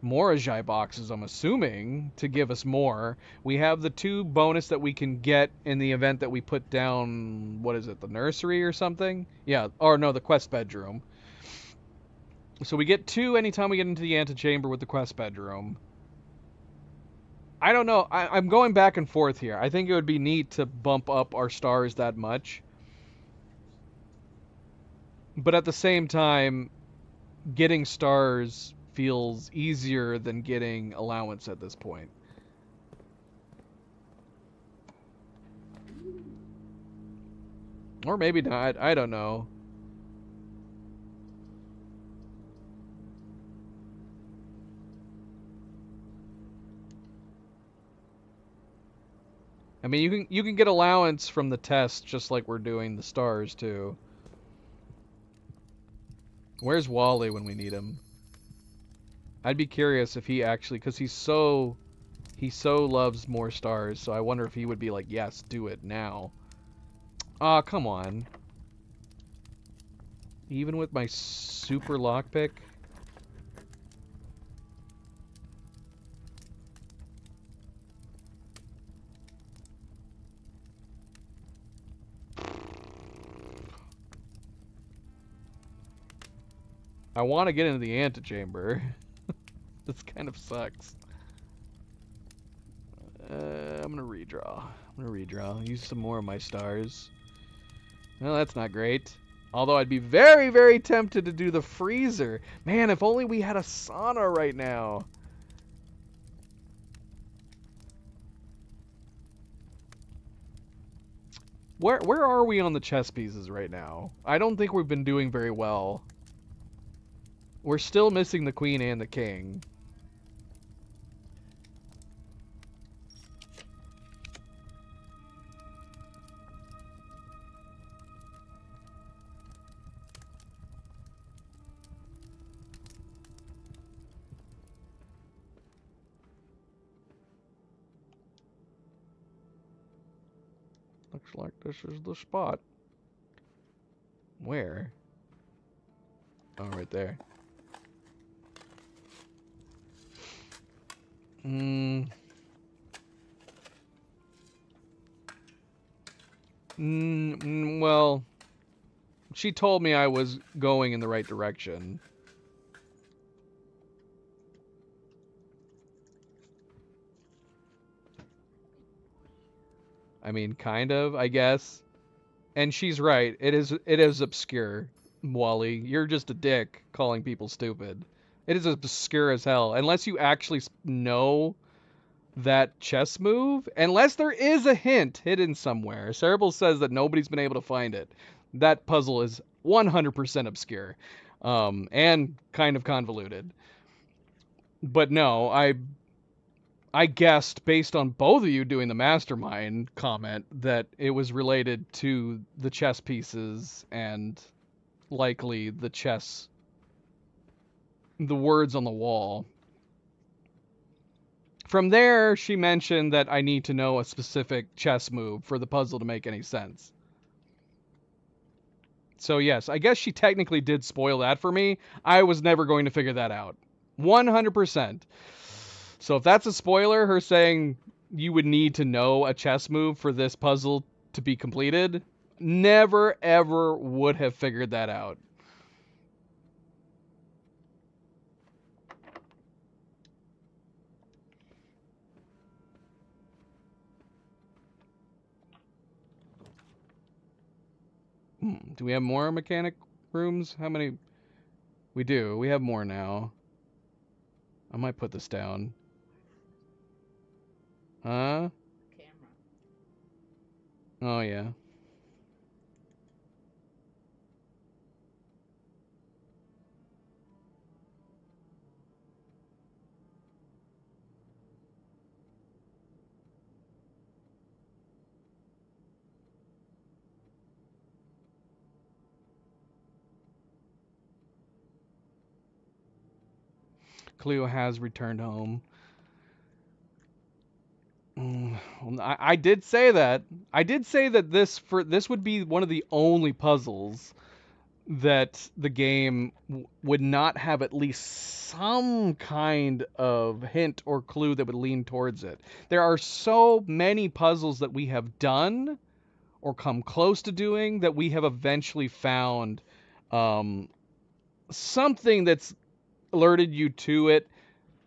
Morajai boxes, I'm assuming, to give us more. We have the 2 bonus that we can get in the event that we put down, what is it, the nursery or something? Yeah, or no, the quest bedroom. So we get 2 anytime we get into the antechamber with the quest bedroom. I don't know. I'm going back and forth here. I think it would be neat to bump up our stars that much. But at the same time, getting stars feels easier than getting allowance at this point. Or maybe not. I don't know. I mean, you can get allowance from the test just like we're doing the stars too. Where's Wally when we need him? I'd be curious if he actually, because he so loves more stars, so I wonder if he would be like, yes, do it now. Aw, come on. Even with my super lockpick? I want to get into the antechamber. This kind of sucks. I'm gonna redraw. Use some more of my stars. Well, that's not great. Although I'd be very, very tempted to do the freezer. Man, if only we had a sauna right now. Where are we on the chess pieces right now? I don't think we've been doing very well. We're still missing the queen and the king. Looks like this is the spot. Where? Oh, right there. Well, she told me I was going in the right direction. I mean, kind of, I guess. And she's right. It is obscure, Wally. You're just a dick calling people stupid. It is obscure as hell. Unless you actually know that chess move, unless there is a hint hidden somewhere. Cerebral says that nobody's been able to find it. That puzzle is 100% obscure, and kind of convoluted. But no, I guessed based on both of you doing the mastermind comment that it was related to the chess pieces and likely the words on the wall. From there, she mentioned that I need to know a specific chess move for the puzzle to make any sense. So yes, I guess she technically did spoil that for me. I was never going to figure that out. 100%. So if that's a spoiler, her saying you would need to know a chess move for this puzzle to be completed, never ever would have figured that out. Do we have more mechanic rooms? How many? We do. We have more now. I might put this down. Huh? Camera. Oh, yeah. Cleo has returned home. I did say that. I did say that this would be one of the only puzzles that the game would not have at least some kind of hint or clue that would lean towards it. There are so many puzzles that we have done or come close to doing that we have eventually found something that's alerted you to it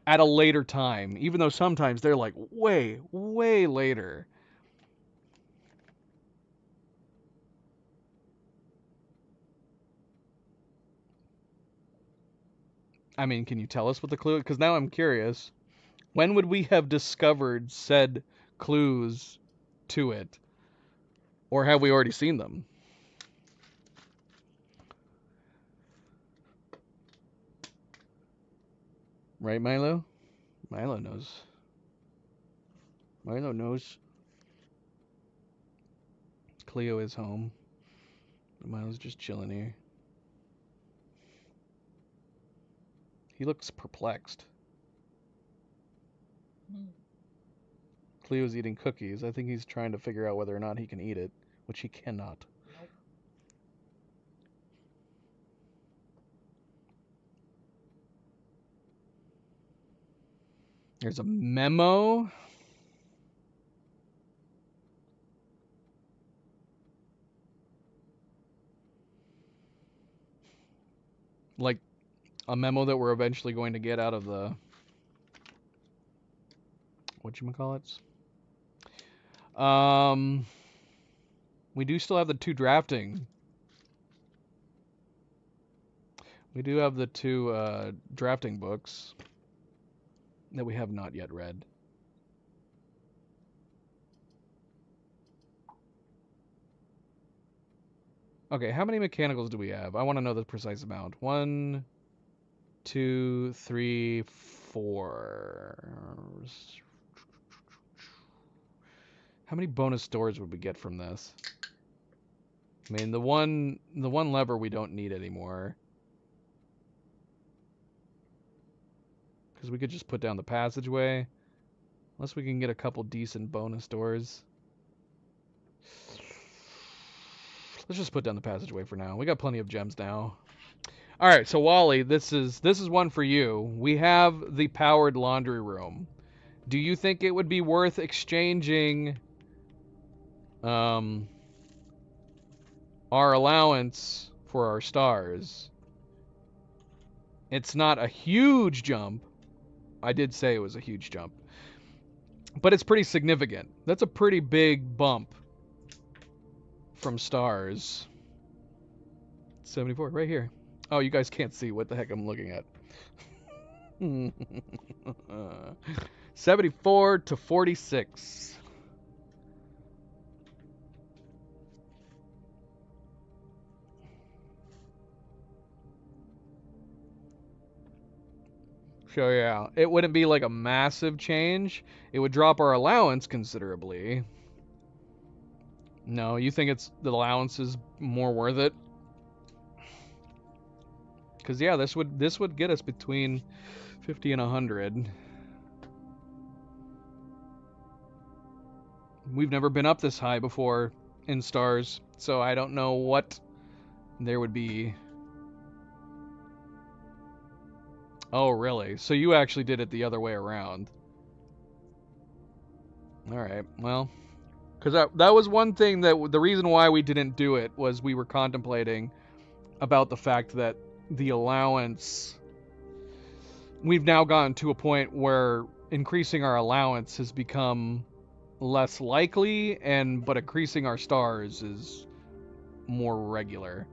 at a later time, even though sometimes they're like way, way later. I mean, can you tell us what the clue is? Because now I'm curious. When would we have discovered said clues to it? Or have we already seen them? Right, Milo? Milo knows. Milo knows. Cleo is home. Milo's just chilling here. He looks perplexed. Cleo's eating cookies. I think he's trying to figure out whether or not he can eat it, which he cannot. Nope. There's a memo. Like a memo that we're eventually going to get out of the whatchamacallits. We do still have the two drafting. We do have the two drafting books that we have not yet read. Okay, how many mechanicals do we have? I want to know the precise amount. 1, 2, 3, 4. How many bonus doors would we get from this? I mean, the one lever we don't need anymore. Because we could just put down the passageway. Unless we can get a couple decent bonus doors. Let's just put down the passageway for now. We got plenty of gems now. All right, so Wally, this is one for you. We have the powered laundry room. Do you think it would be worth exchanging our allowance for our stars? It's not a huge jump. I did say it was a huge jump. But it's pretty significant. That's a pretty big bump from stars. 74, right here. Oh, you guys can't see what the heck I'm looking at. 74 to 46. So yeah, it wouldn't be like a massive change. It would drop our allowance considerably. No, you think the allowance is more worth it? Because yeah, this would get us between 50 and 100. We've never been up this high before in stars, so I don't know what there would be. Oh, really? So you actually did it the other way around. All right. Well, because that was one thing that the reason why we didn't do it was we were contemplating about the fact that the allowance, we've now gotten to a point where increasing our allowance has become less likely, but increasing our stars is more regular.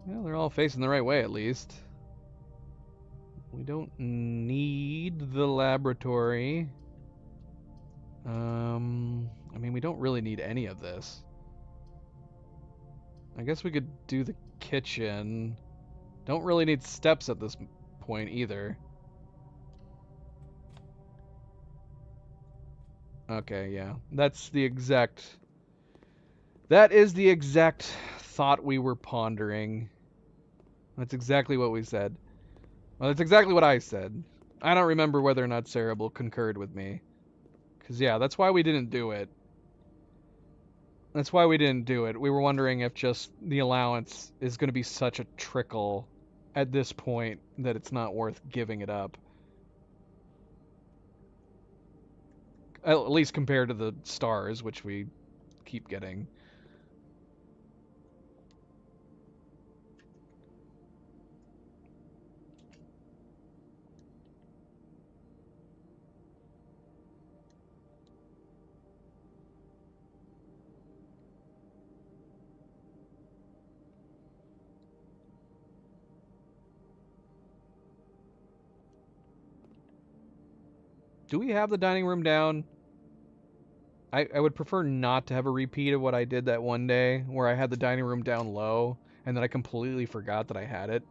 Well, they're all facing the right way at least. We don't need the laboratory. I mean, we don't really need any of this. I guess we could do the kitchen. Don't really need steps at this point either. Okay, yeah. That is the exact thought we were pondering. That's exactly what we said. Well, that's exactly what I said. I don't remember whether or not Cerebral concurred with me. Because, yeah, that's why we didn't do it. That's why we didn't do it. We were wondering if just the allowance is going to be such a trickle at this point that it's not worth giving it up. At least compared to the stars, which we keep getting. Do we have the dining room down? I would prefer not to have a repeat of what I did that one day where I had the dining room down low and then I completely forgot that I had it.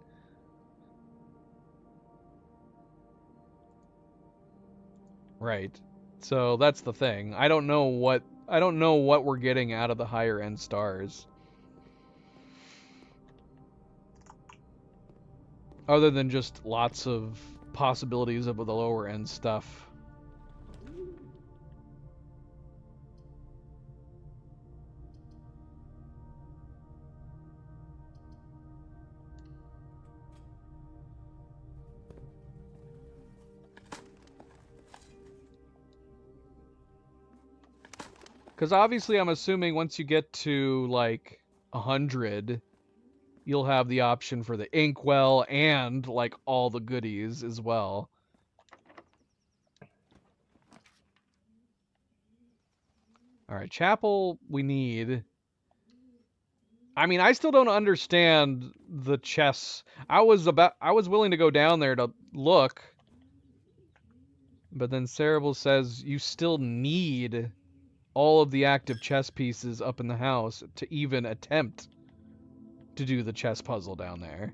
Right. So that's the thing. I don't know what we're getting out of the higher end stars. Other than just lots of possibilities of the lower end stuff. Because obviously I'm assuming once you get to like 100, you'll have the option for the inkwell and like all the goodies as well. All right, chapel we need. I mean, I still don't understand the chess. I was willing to go down there to look, but then Cerebral says you still need all of the active chess pieces up in the house to even attempt to do the chess puzzle down there.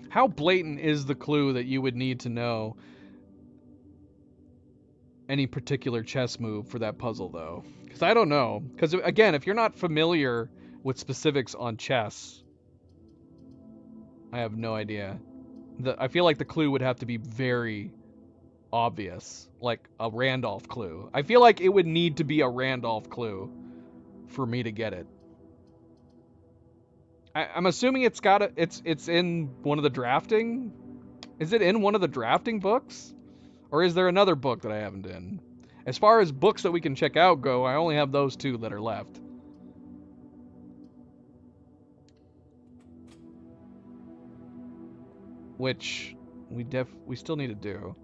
How blatant is the clue that you would need to know any particular chess move for that puzzle, though? Because I don't know. Because, again, if you're not familiar with specifics on chess, I have no idea. I feel like the clue would have to be very obvious, like a Randolph clue. I feel like it would need to be a Randolph clue for me to get it. I'm assuming it's in one of the drafting. Is it in one of the drafting books, or is there another book that I haven't in? As far as books that we can check out go, I only have those two that are left. Which we still need to do.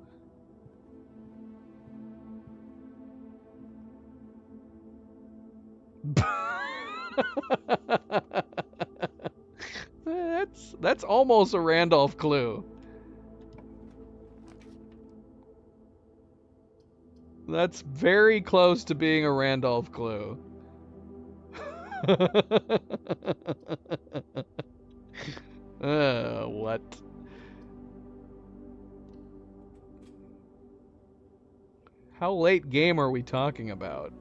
That's almost a Randolph clue. That's very close to being a Randolph clue. What? How late game are we talking about?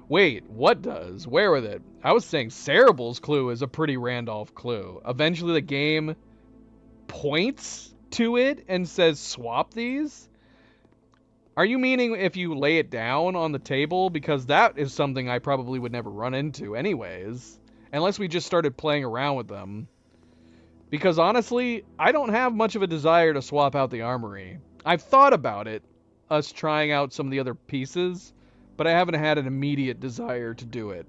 Wait, what does? Where with it? I was saying Cerebral's clue is a pretty Randolph clue. Eventually the game points to it and says swap these? Are you meaning if you lay it down on the table? Because that is something I probably would never run into anyways. Unless we just started playing around with them. Because honestly, I don't have much of a desire to swap out the armory. I've thought about it, us trying out some of the other pieces, but I haven't had an immediate desire to do it.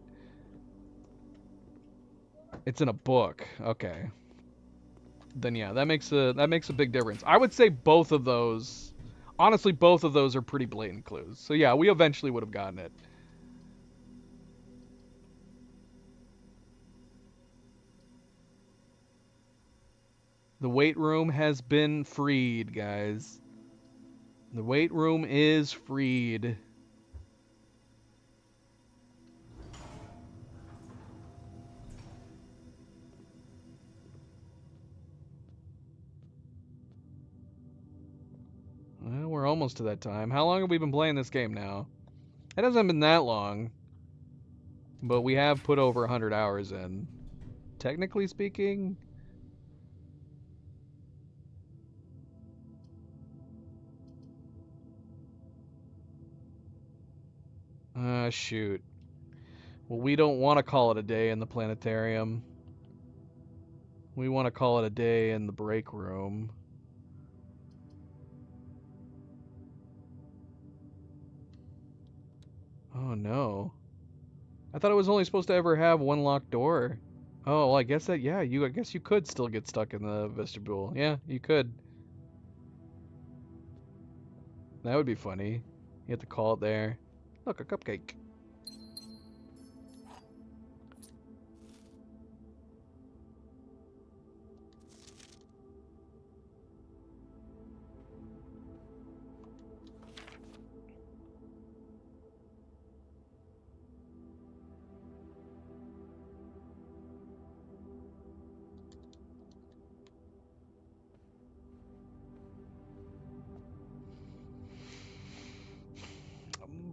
It's in a book. Okay. Then yeah, that makes a big difference. I would say both of those, honestly, both of those are pretty blatant clues. So yeah, we eventually would have gotten it. The weight room has been freed, guys. The weight room is freed. Well, we're almost to that time. How long have we been playing this game now? It hasn't been that long, but we have put over 100 hours in. Technically speaking. Shoot. Well, we don't want to call it a day in the planetarium. We want to call it a day in the break room. Oh no. I thought it was only supposed to ever have one locked door. Oh, well, I guess that, yeah, I guess you could still get stuck in the vestibule. Yeah, you could. That would be funny. You have to call it there. Look, a cupcake.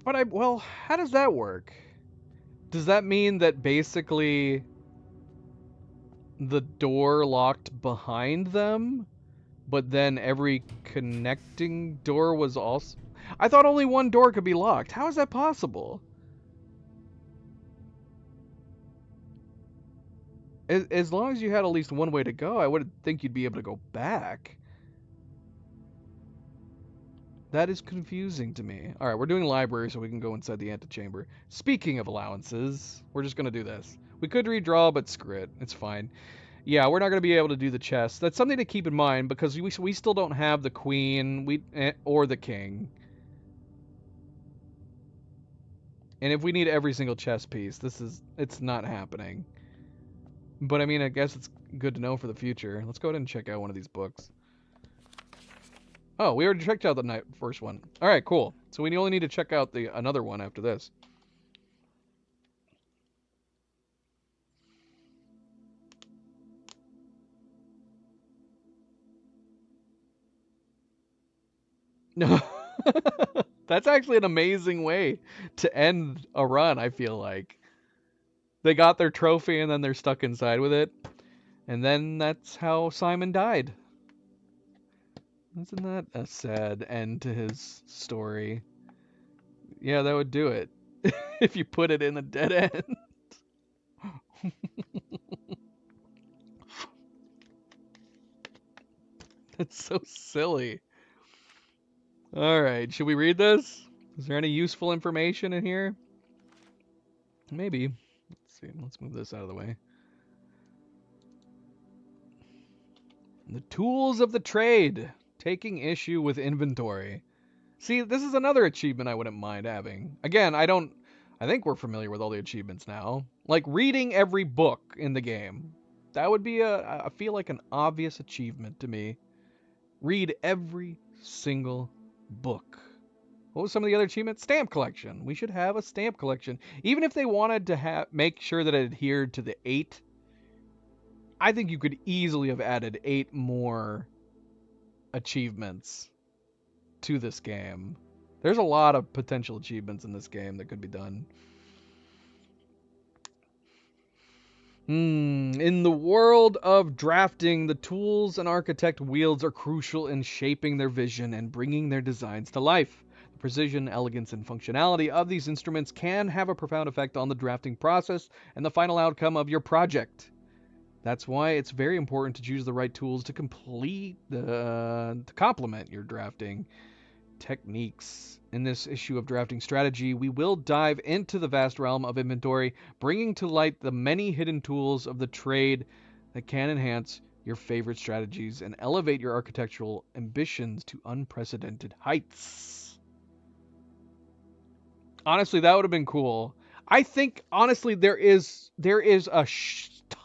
But well, how does that work? Does that mean that basically the door locked behind them, but then every connecting door was also... I thought only one door could be locked. How is that possible? As long as you had at least one way to go, I would think you'd be able to go back. That is confusing to me. All right, we're doing library so we can go inside the antechamber. Speaking of allowances, we're just going to do this. We could redraw, but screw it. It's fine. Yeah, we're not going to be able to do the chest. That's something to keep in mind because we still don't have the queen or the king. And if we need every single chess piece, it's not happening. But I mean, I guess it's good to know for the future. Let's go ahead and check out one of these books. Oh, we already checked out the first one. All right, cool. So we only need to check out another one after this. No. That's actually an amazing way to end a run, I feel like. They got their trophy and then they're stuck inside with it. And then that's how Simon died. Isn't that a sad end to his story? Yeah, that would do it. If you put it in a dead end. That's so silly. Alright, should we read this? Is there any useful information in here? Maybe. Let's see. Let's move this out of the way. The tools of the trade. Taking issue with inventory. See, this is another achievement I wouldn't mind having. Again, I think we're familiar with all the achievements now. Like reading every book in the game. That would be I feel like an obvious achievement to me. Read every single book. What was some of the other achievements? Stamp collection. We should have a stamp collection. Even if they wanted to make sure that it adhered to the 8, I think you could easily have added 8 more achievements to this game. There's a lot of potential achievements in this game that could be done. In the world of drafting, the tools an architect wields are crucial in shaping their vision and bringing their designs to life. The precision, elegance, and functionality of these instruments can have a profound effect on the drafting process and the final outcome of your project. That's why it's very important to choose the right tools to complement your drafting techniques. In this issue of Drafting Strategy, we will dive into the vast realm of inventory, bringing to light the many hidden tools of the trade that can enhance your favorite strategies and elevate your architectural ambitions to unprecedented heights. Honestly, that would have been cool. I think, honestly, there is a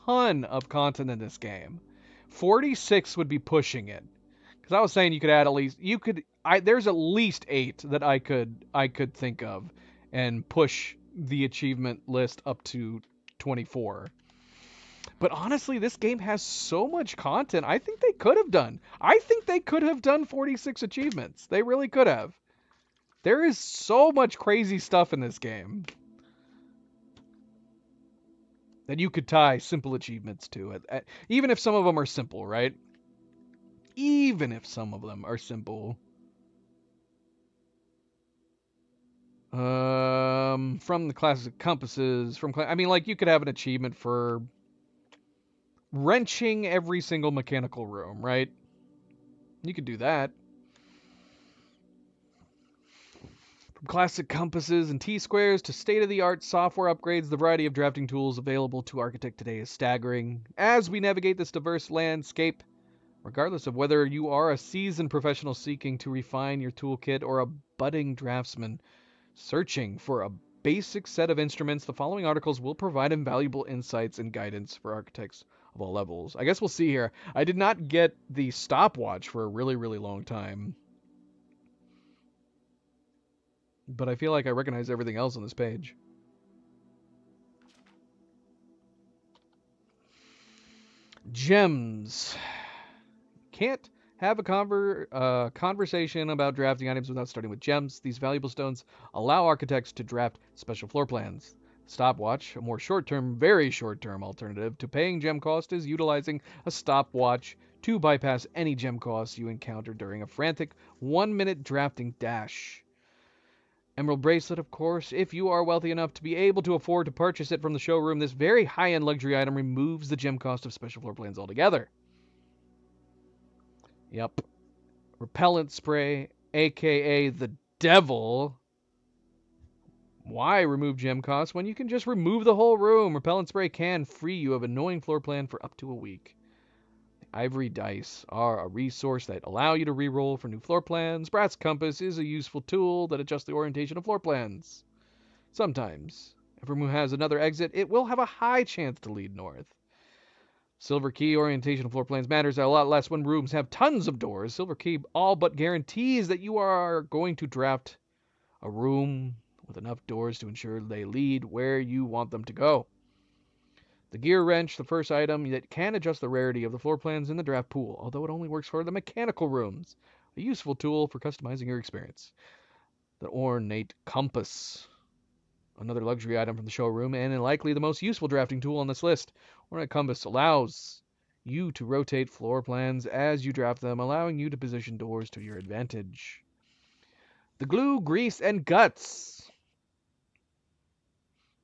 ton of content in this game. 46 would be pushing it. Because I was saying you could add there's at least 8 that I could think of and push the achievement list up to 24. But honestly, this game has so much content. I think they could have done 46 achievements. They really could have. There is so much crazy stuff in this game that you could tie simple achievements to it. Even if some of them are simple, right? Even if some of them are simple. From the classic compasses, you could have an achievement for wrenching every single mechanical room, right? You could do that. From classic compasses and T-squares to state-of-the-art software upgrades, the variety of drafting tools available to Architect today is staggering. As we navigate this diverse landscape, regardless of whether you are a seasoned professional seeking to refine your toolkit or a budding draftsman searching for a basic set of instruments, the following articles will provide invaluable insights and guidance for architects of all levels. I guess we'll see here. I did not get the stopwatch for a really, really long time, but I feel like I recognize everything else on this page. Gems. Can't have a conversation about drafting items without starting with gems. These valuable stones allow architects to draft special floor plans. Stopwatch, a more short-term, very short-term alternative to paying gem cost, is utilizing a stopwatch to bypass any gem costs you encounter during a frantic 1-minute drafting dash. Emerald Bracelet, of course. If you are wealthy enough to be able to afford to purchase it from the showroom, this very high-end luxury item removes the gem cost of special floor plans altogether. Yep. Repellent spray, aka the devil. Why remove gem costs when you can just remove the whole room? Repellent spray can free you of annoying floor plan for up to a week. The ivory dice are a resource that allow you to re-roll for new floor plans. Brass compass is a useful tool that adjusts the orientation of floor plans. Sometimes, if a room has another exit, it will have a high chance to lead north. Silver key orientation of floor plans matters a lot less when rooms have tons of doors. Silver key all but guarantees that you are going to draft a room with enough doors to ensure they lead where you want them to go. The gear wrench, the first item that can adjust the rarity of the floor plans in the draft pool, although it only works for the mechanical rooms. A useful tool for customizing your experience. The ornate compass. Another luxury item from the showroom, and likely the most useful drafting tool on this list. Ornate compass allows you to rotate floor plans as you draft them, allowing you to position doors to your advantage. The glue, grease, and guts.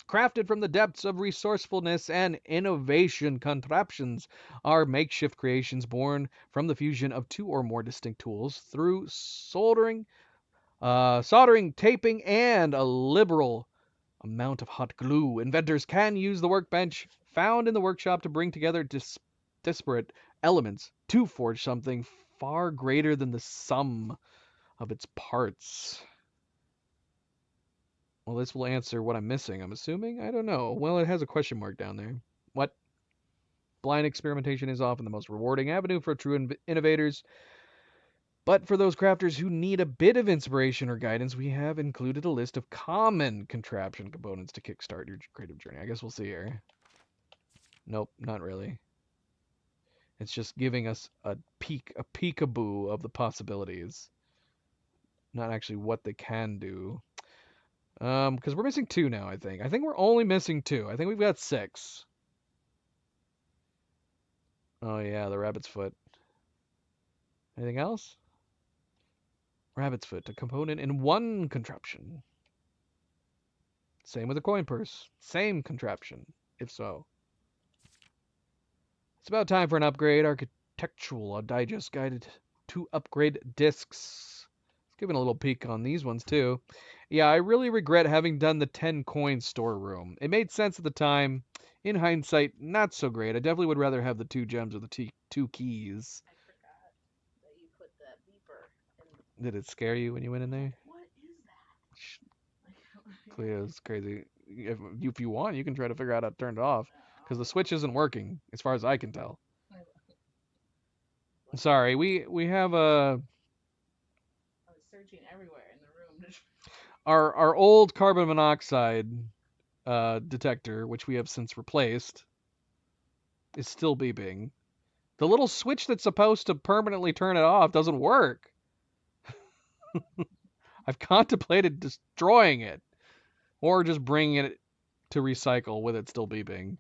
Crafted from the depths of resourcefulness and innovation, contraptions are makeshift creations born from the fusion of 2 or more distinct tools through soldering, taping, and a amount of hot glue. Inventors can use the workbench found in the workshop to bring together disparate elements to forge something far greater than the sum of its parts. Well, this will answer what I'm missing, I'm assuming? I don't know. Well, it has a question mark down there. What? Blind experimentation is often the most rewarding avenue for true innovators. But for those crafters who need a bit of inspiration or guidance, we have included a list of common contraption components to kickstart your creative journey. I guess we'll see here. Nope, not really. It's just giving us a peekaboo of the possibilities. Not actually what they can do. Because we're missing 2 now, I think. I think we're only missing 2. I think we've got 6. Oh yeah, the rabbit's foot. Anything else? Rabbit's foot, a component in 1 contraption. Same with the coin purse. Same contraption, if so. It's about time for an upgrade. Architectural Digest guided to upgrade discs. Let's give it a little peek on these ones too. Yeah, I really regret having done the 10 coin storeroom. It made sense at the time. In hindsight, not so great. I definitely would rather have the 2 gems or the 2 keys. I forgot that you put that beeper in. Did it scare you when you went in there? What is that? Cleo's crazy. If you want, you can try to figure out how to turn it off. Because the switch isn't working, as far as I can tell. Sorry, we have a... I was searching everywhere in the room. Our old carbon monoxide detector, which we have since replaced, is still beeping. The little switch that's supposed to permanently turn it off doesn't work. I've contemplated destroying it, or just bringing it to recycle with it still beeping.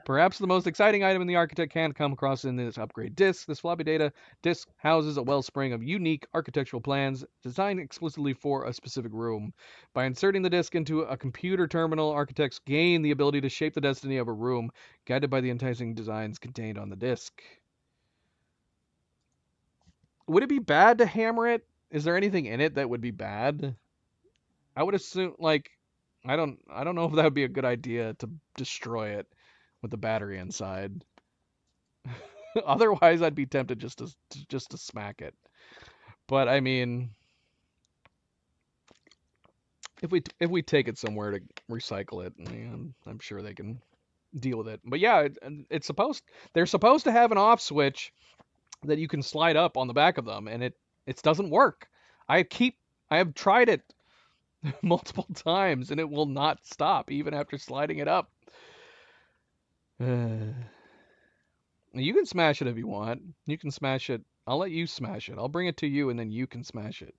Perhaps the most exciting item in the Architect can come across in this upgrade disk. This floppy data disk houses a wellspring of unique architectural plans designed exclusively for a specific room. By inserting the disk into a computer terminal, architects gain the ability to shape the destiny of a room, guided by the enticing designs contained on the disk. Would it be bad to hammer it? Is there anything in it that would be bad? I would assume, like, I don't know if that would be a good idea to destroy it with the battery inside. Otherwise, I'd be tempted just to smack it. But I mean, if we take it somewhere to recycle it, I'm sure they can deal with it. But yeah, they're supposed to have an off switch that you can slide up on the back of them, and it doesn't work. I have tried it multiple times, and it will not stop even after sliding it up. You can smash it if you want. You can smash it. I'll let you smash it. I'll bring it to you, and then you can smash it.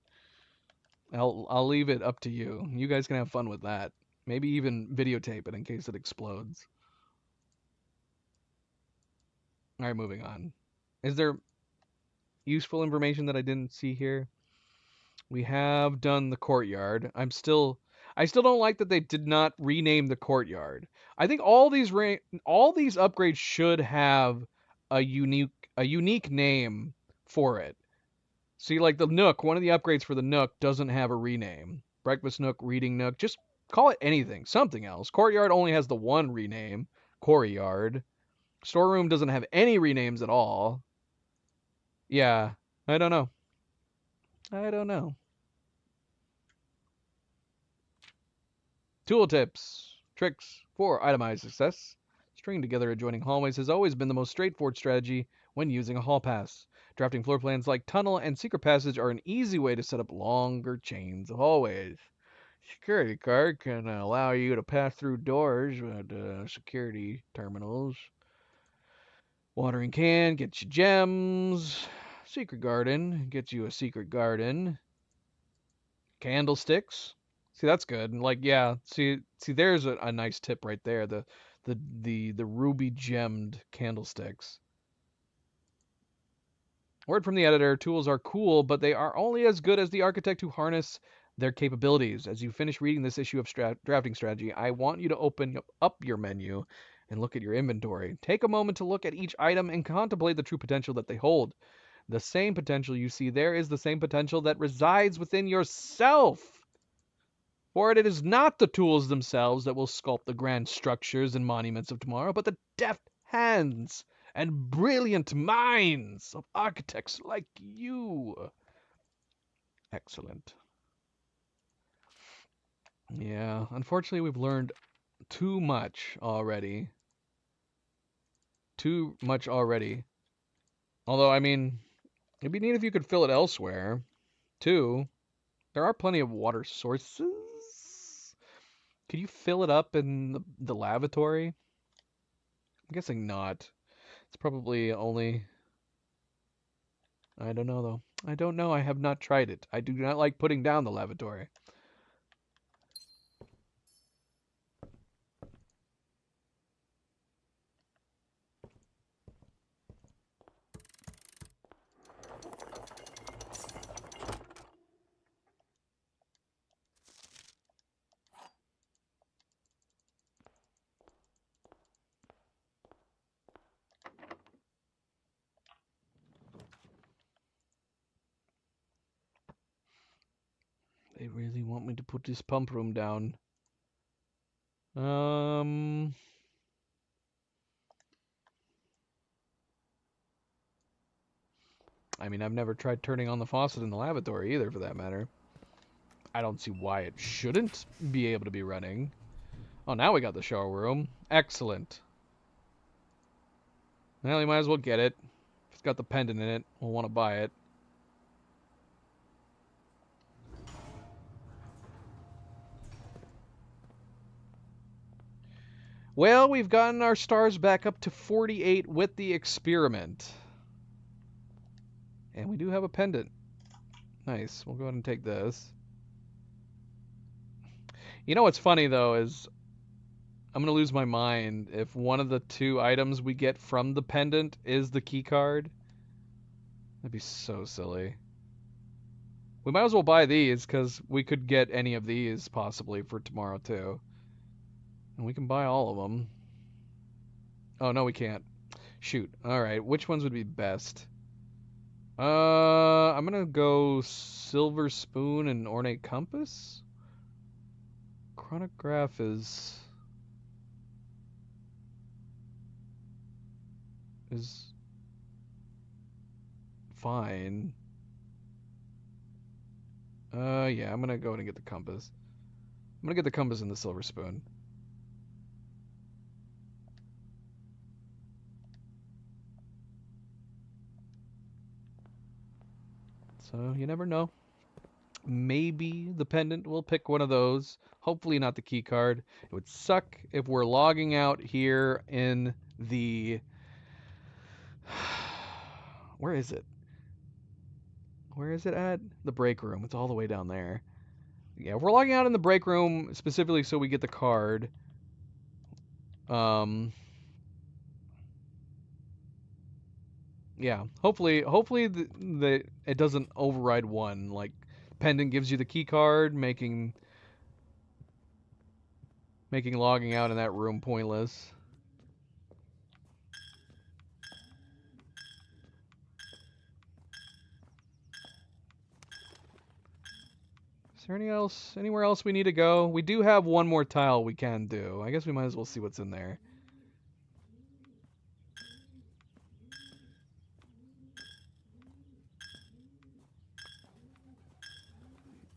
I'll leave it up to you. You guys can have fun with that. Maybe even videotape it in case it explodes. All right, moving on. Is there useful information that I didn't see here? We have done the courtyard. I still don't like that they did not rename the courtyard. I think all these upgrades should have a unique name for it. See, like the Nook, one of the upgrades for the Nook doesn't have a rename. Breakfast Nook, Reading Nook, just call it anything, something else. Courtyard only has the one rename, Courtyard. Storeroom doesn't have any renames at all. Yeah, I don't know. Tool tips, tricks for itemized success. Stringing together adjoining hallways has always been the most straightforward strategy when using a hall pass. Drafting floor plans like tunnel and secret passage are an easy way to set up longer chains of hallways. Security card can allow you to pass through doors at security terminals. Watering can gets you gems. Secret garden gets you a secret garden. Candlesticks. See, that's good. Like, yeah. See, there's a nice tip right there. The ruby gemmed candlesticks. Word from the editor: tools are cool, but they are only as good as the architect who harness their capabilities. As you finish reading this issue of Drafting Strategy, I want you to open up your menu and look at your inventory. Take a moment to look at each item and contemplate the true potential that they hold. The same potential you see there is the same potential that resides within yourself. For it is not the tools themselves that will sculpt the grand structures and monuments of tomorrow, but the deft hands and brilliant minds of architects like you. Excellent. Yeah, unfortunately, we've learned too much already. Too much already. Although, I mean, it'd be neat if you could fill it elsewhere, too. There are plenty of water sources. Could you fill it up in the lavatory? I'm guessing not. It's probably only... I don't know, though. I don't know. I have not tried it. I do not like putting down the lavatory. They really want me to put this pump room down. I mean, I've never tried turning on the faucet in the lavatory either, for that matter. I don't see why it shouldn't be able to be running. Oh, now we got the shower room. Excellent. Well, you might as well get it. If it's got the pendant in it, we'll want to buy it. Well, we've gotten our stars back up to 48 with the experiment. And we do have a pendant. Nice. We'll go ahead and take this. You know what's funny, though, is I'm going to lose my mind if one of the two items we get from the pendant is the key card. That'd be so silly. We might as well buy these, because we could get any of these, possibly, for tomorrow, too. And we can buy all of them. Oh, no, we can't. Shoot. Alright, which ones would be best? I'm gonna go Silver Spoon and Ornate Compass? Chronograph is fine. Yeah, I'm gonna go ahead and get the compass. I'm gonna get the compass and the Silver Spoon. So, you never know. Maybe the pendant will pick one of those. Hopefully not the key card. It would suck if we're logging out here in the... Where is it? Where is it at? The break room. It's all the way down there. Yeah, if we're logging out in the break room specifically so we get the card. Yeah, hopefully the it doesn't override one. Like, pendant gives you the key card, making logging out in that room pointless. Is there anywhere else we need to go? We do have one more tile we can do. I guess we might as well see what's in there.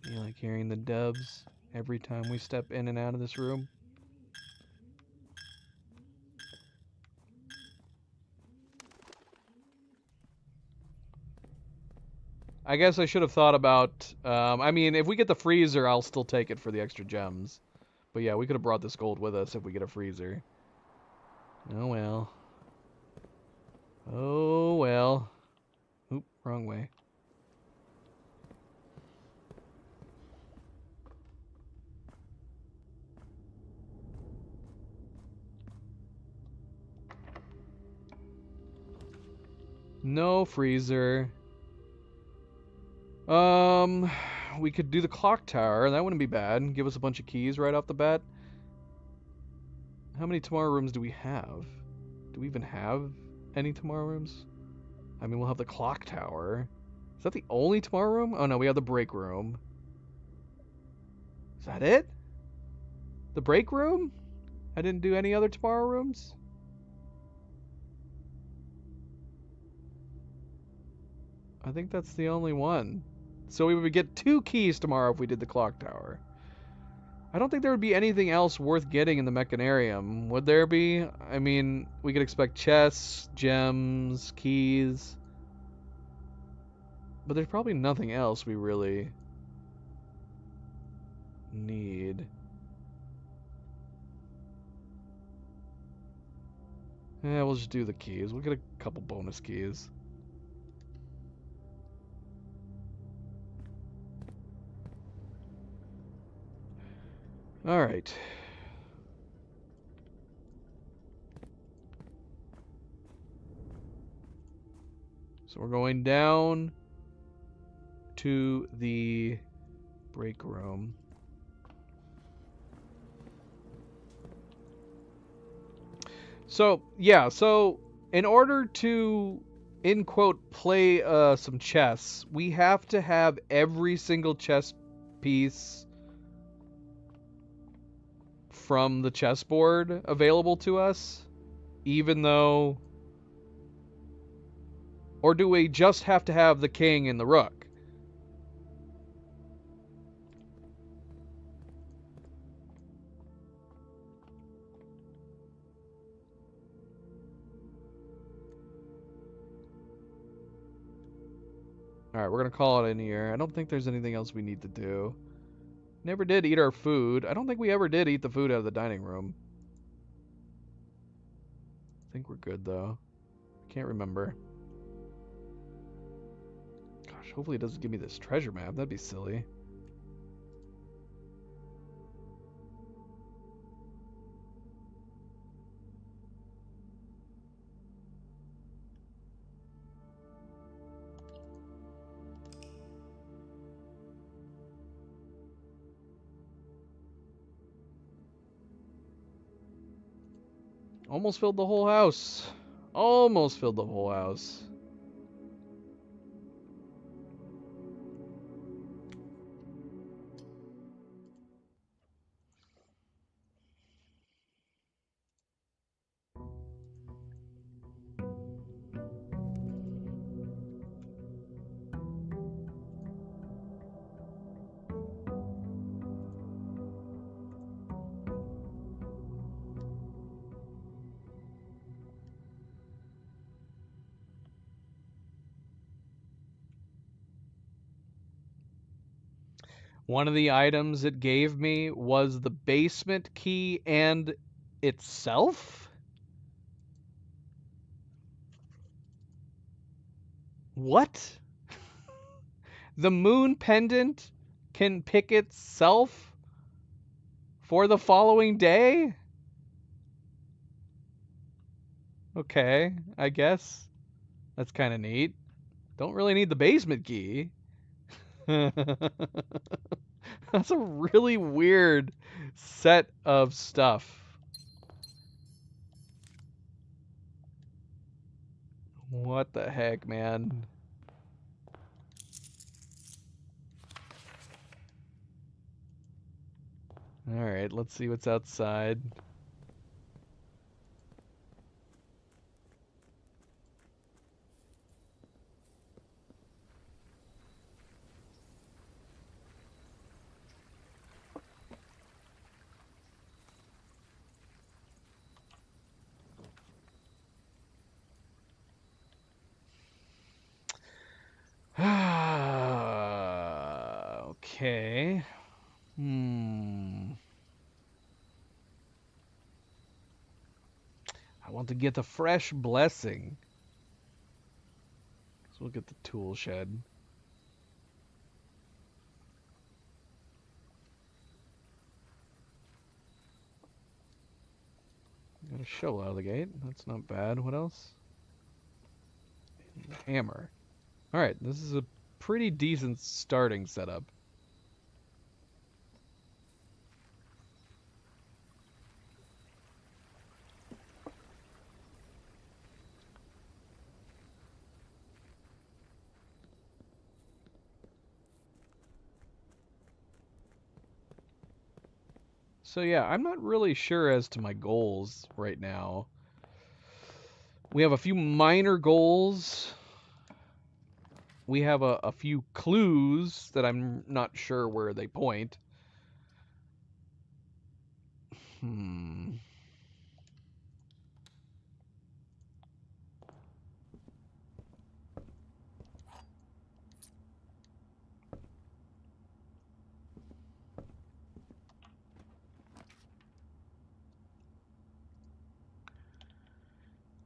You like hearing the doves every time we step in and out of this room? I guess I should have thought about... I mean, if we get the freezer, I'll still take it for the extra gems. But yeah, we could have brought this gold with us if we get a freezer. Oh well. Oh well. Oop, wrong way. No freezer. We could do the clock tower. That wouldn't be bad. Give us a bunch of keys right off the bat. How many tomorrow rooms do we have? Do we even have any tomorrow rooms? I mean, we'll have the clock tower. Is that the only tomorrow room? Oh no, we have the break room. Is that it? The break room? I didn't do any other tomorrow rooms? I think that's the only one. So we would get 2 keys tomorrow if we did the clock tower. I don't think there would be anything else worth getting in the Mechanarium. Would there be? I mean, we could expect chests, gems, keys. But there's probably nothing else we really need. Yeah, we'll just do the keys. We'll get a couple bonus keys. Alright. So we're going down to the break room. So, yeah, so in order to, in quote, play some chess, we have to have every single chess piece from the chessboard available to us, even though... Or do we just have to have the king and the rook? Alright, we're gonna call it in here. I don't think there's anything else we need to do. Never did eat our food. I don't think we ever did eat the food out of the dining room. I think we're good, though. Can't remember. Gosh, hopefully it doesn't give me this treasure map. That'd be silly. Almost filled the whole house. Almost filled the whole house. One of the items it gave me was the basement key and itself? What? The moon pendant can pick itself for the following day? Okay, I guess. That's kind of neat. Don't really need the basement key. That's a really weird set of stuff. What the heck, man? Alright, let's see what's outside. Okay. I want to get a fresh blessing. So we'll get the tool shed. Got a shovel out of the gate. That's not bad. What else? Hammer. Alright, this is a pretty decent starting setup. So yeah, I'm not really sure as to my goals right now. We have a few minor goals. We have a few clues that I'm not sure where they point.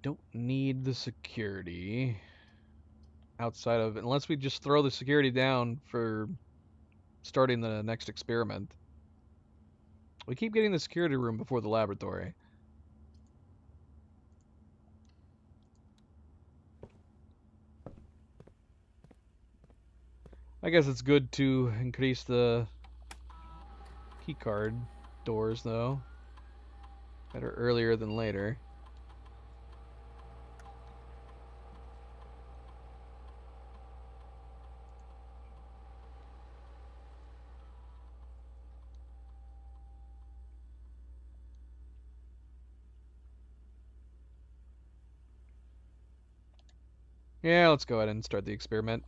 Don't need the security outside of, unless we just throw the security down for starting the next experiment. We keep getting the security room before the laboratory. I guess it's good to increase the keycard doors, though. Better earlier than later. Yeah, let's go ahead and start the experiment.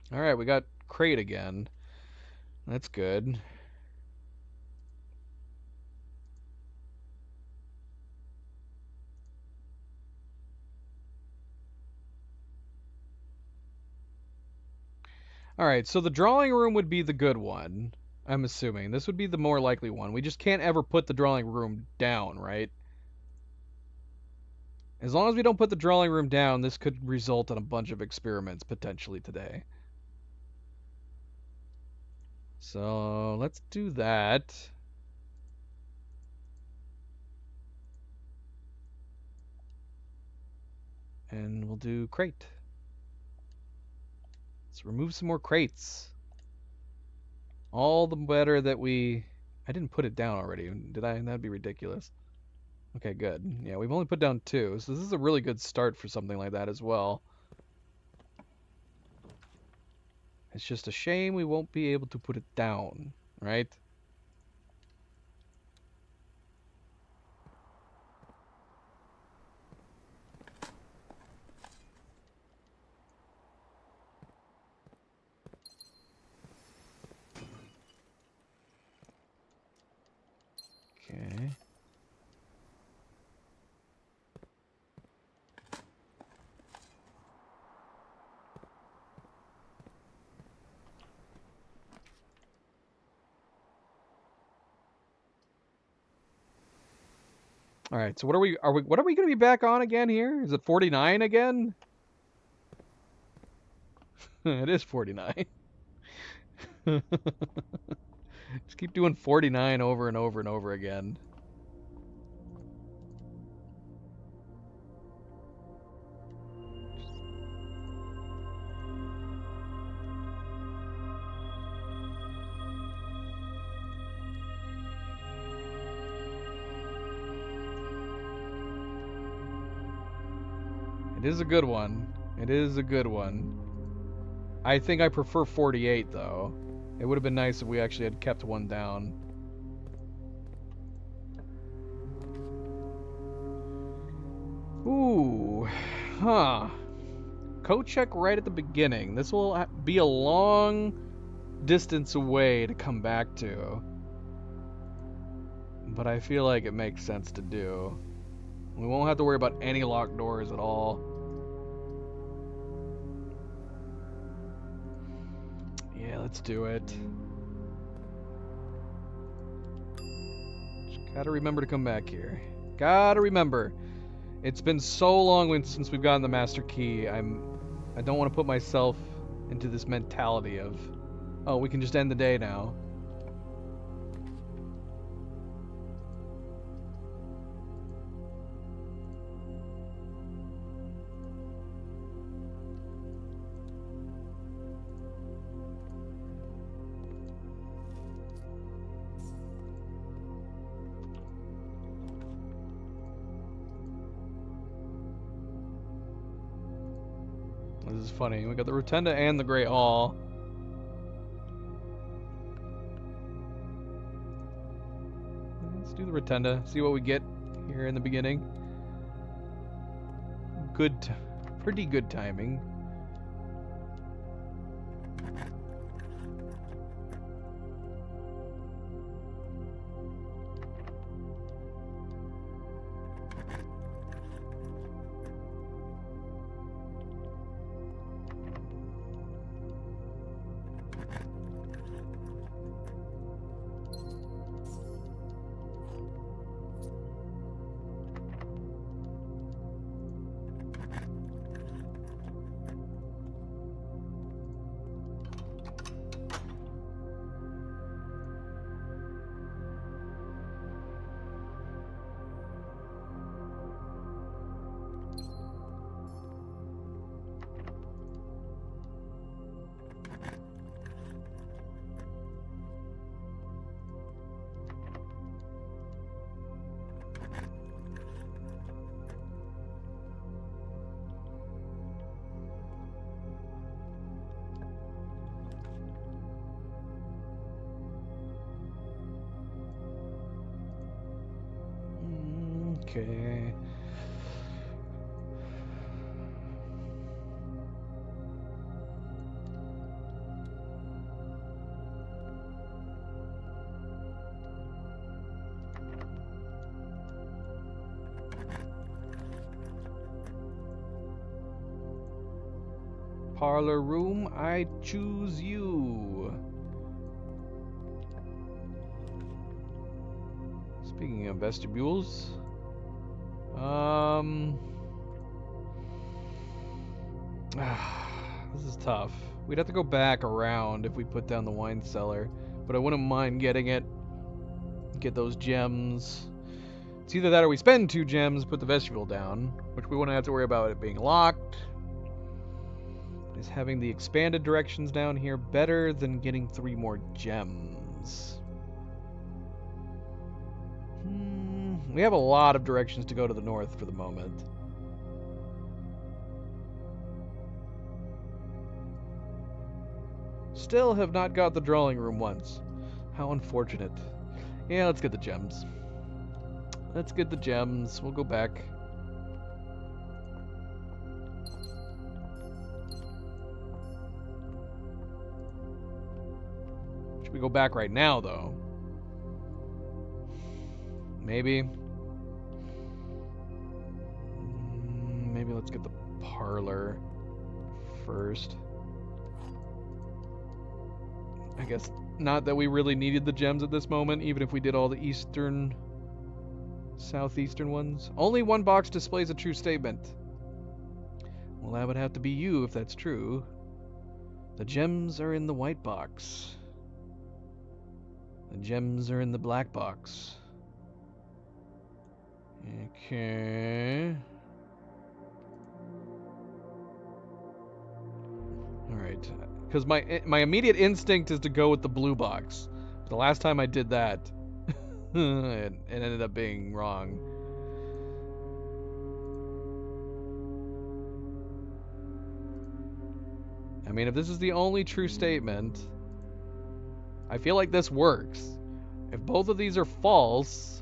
Alright, we got crate again. That's good. Alright, so the drawing room would be the good one, I'm assuming. This would be the more likely one. We just can't ever put the drawing room down, right? As long as we don't put the drawing room down, this could result in a bunch of experiments potentially today. So let's do that. And we'll do crate. Let's remove some more crates. All the better that we... I didn't put it down already, did I? That'd be ridiculous. Okay, good. Yeah, we've only put down 2, so this is a really good start for something like that as well. It's just a shame we won't be able to put it down, right? Okay. All right. So what are we what are we going to be back on again here? Is it 49 again? It is 49. Just keep doing 49 over and over and over again. It is a good one. It is a good one. I think I prefer 48 though. It would have been nice if we actually had kept one down. Ooh. Huh. Code check right at the beginning. This will be a long distance away to come back to. But I feel like it makes sense to do. We won't have to worry about any locked doors at all. Yeah, let's do it. Just gotta remember to come back here. Gotta remember. It's been so long since we've gotten the master key. I don't want to put myself into this mentality of Oh, we can just end the day now. This is funny. We got the Rotunda and the Great Hall. Let's do the Rotunda. See what we get here in the beginning. Pretty good timing. Okay. Parlor room, I choose you. Speaking of vestibules, this is tough. We'd have to go back around if we put down the wine cellar, but I wouldn't mind getting it. Get those gems. It's either that or we spend 2 gems, put the vestibule down, which we wouldn't have to worry about it being locked. Is having the expanded directions down here better than getting 3 more gems? We have a lot of directions to go to the north for the moment. Still have not got the drawing room once. How unfortunate. Yeah, let's get the gems. Let's get the gems. We'll go back. Should we go back right now, though? Maybe. Maybe let's get the parlor first. I guess not that we really needed the gems at this moment, even if we did all the eastern, southeastern ones. Only 1 box displays a true statement. Well, that would have to be you if that's true. The gems are in the white box. The gems are in the black box. Okay. Alright. Because my immediate instinct is to go with the blue box. But the last time I did that, it ended up being wrong. I mean, if this is the only true statement, I feel like this works. If both of these are false,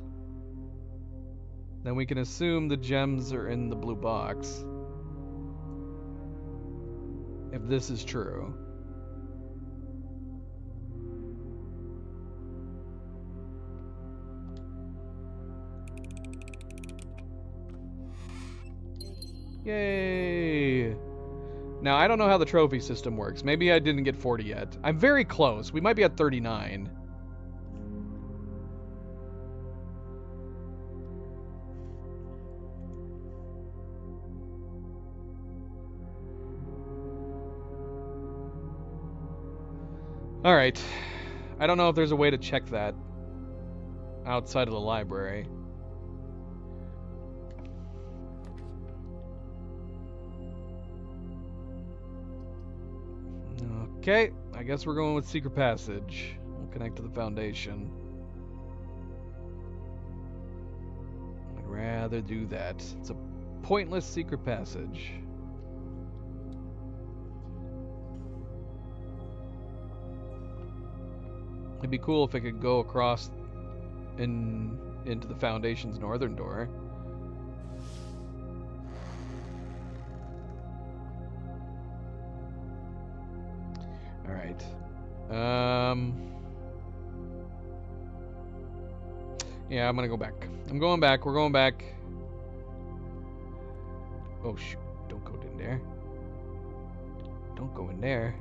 then we can assume the gems are in the blue box. If this is true. Yay! Now, I don't know how the trophy system works. Maybe I didn't get 40 yet. I'm very close. We might be at 39. Alright. I don't know if there's a way to check that outside of the library. Okay, I guess we're going with secret passage. We'll connect to the foundation. I'd rather do that. It's a pointless secret passage. It'd be cool if it could go across into the Foundation's northern door. Alright. Yeah, I'm gonna go back. I'm going back. We're going back. Oh, shoot. Don't go in there. Don't go in there.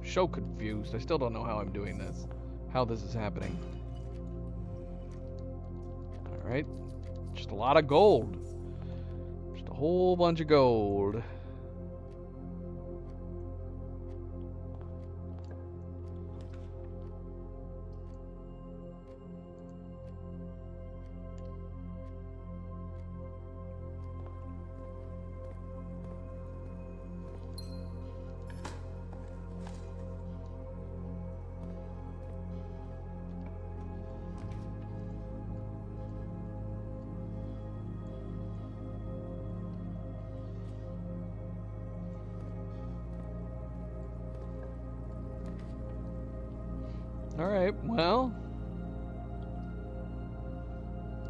So confused. I still don't know how I'm doing this. How this is happening. Alright. Just a lot of gold. Just a whole bunch of gold. Alright, well.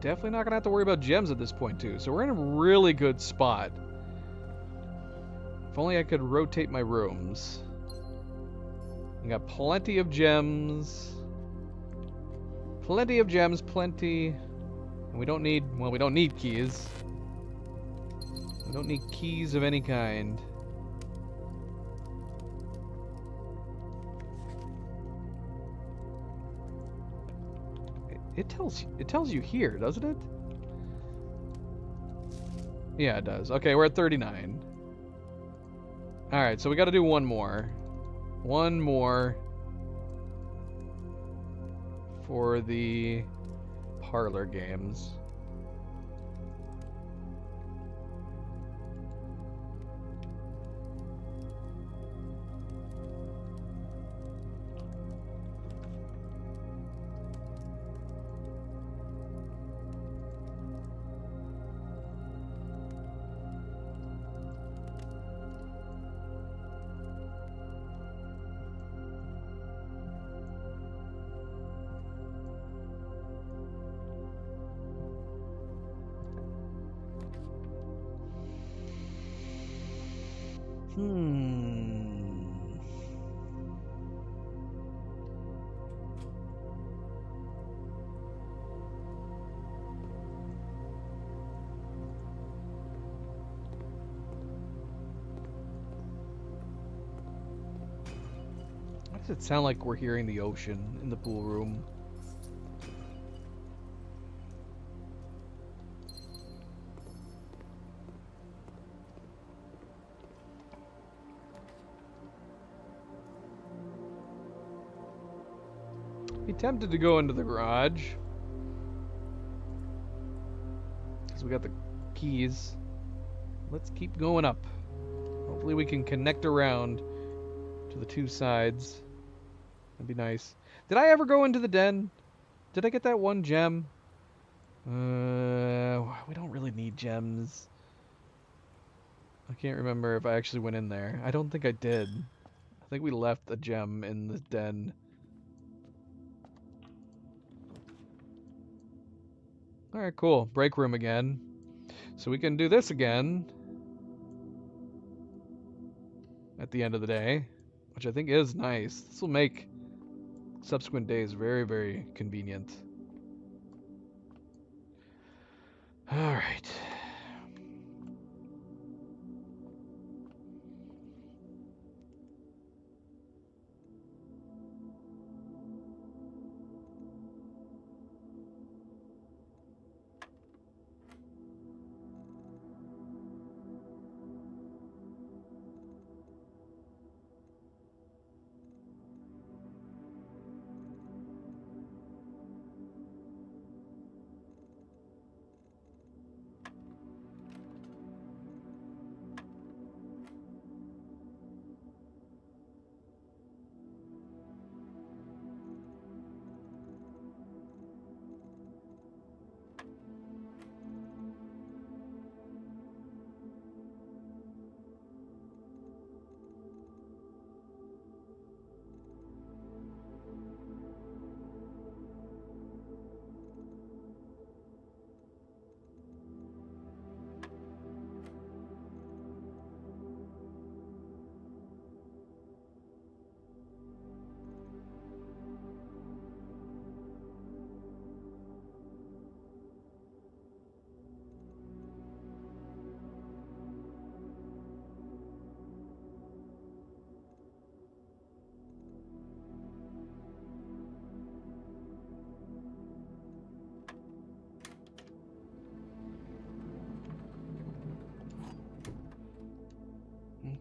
Definitely not going to have to worry about gems at this point, too. So we're in a really good spot. If only I could rotate my rooms. We got plenty of gems. Plenty of gems, plenty. And we don't need, well, we don't need keys. We don't need keys of any kind. It tells you here, doesn't it? Yeah, it does. Okay, we're at 39. Alright, so we gotta do one more. One more for the parlor games. Why does it sound like we're hearing the ocean in the pool room? Be tempted to go into the garage. Because we got the keys. Let's keep going up. Hopefully we can connect around to the two sides. That'd be nice. Did I ever go into the den? Did I get that one gem? We don't really need gems. I can't remember if I actually went in there. I don't think I did. I think we left a gem in the den. Alright, cool. Break room again. So we can do this again at the end of the day, which I think is nice. This will make subsequent days very, very convenient. Alright.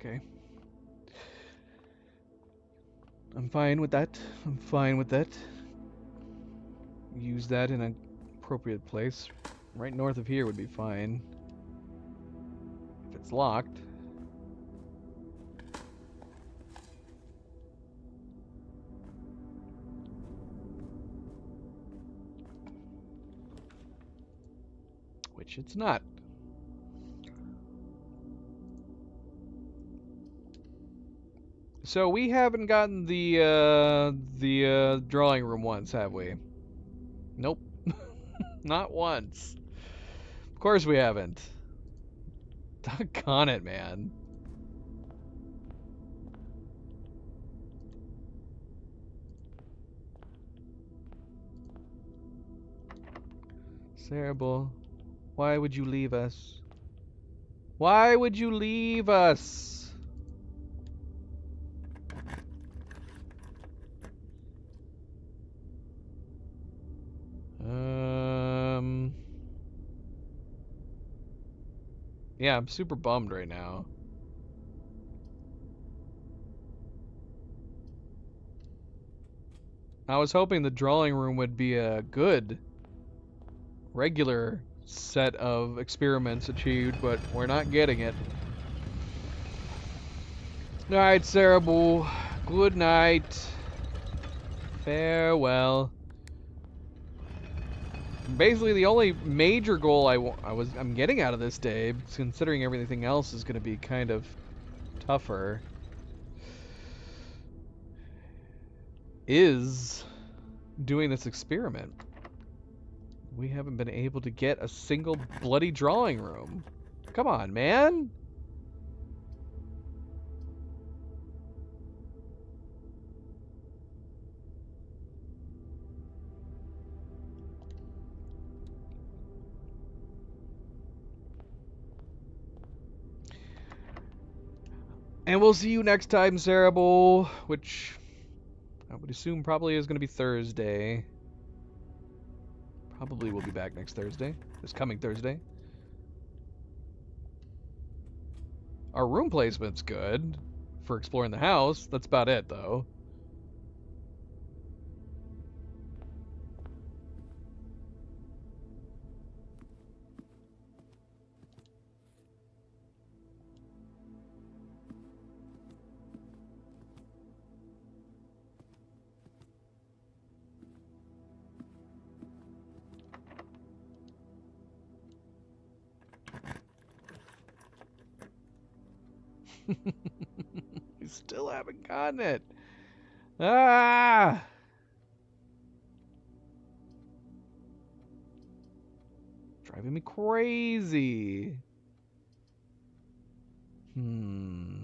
Okay. I'm fine with that. I'm fine with that. Use that in an appropriate place. Right north of here would be fine. If it's locked. Which it's not. So we haven't gotten the drawing room once, have we? Nope. Not once. Of course we haven't. Doggone it, man. Cerebral, why would you leave us? Why would you leave us? Yeah, I'm super bummed right now. I was hoping the drawing room would be a good, regular set of experiments achieved, but we're not getting it. Alright, Cerebral. Good night. Farewell. Basically, the only major goal I'm getting out of this day, considering everything else is going to be kind of tougher, is doing this experiment. We haven't been able to get a single bloody drawing room. Come on, man. And we'll see you next time, Cerebral, which I would assume probably is going to be Thursday. Probably will be back next Thursday. This coming Thursday. Our room placement's good for exploring the house. That's about it, though. We still haven't gotten it. Ah! Driving me crazy. Hmm.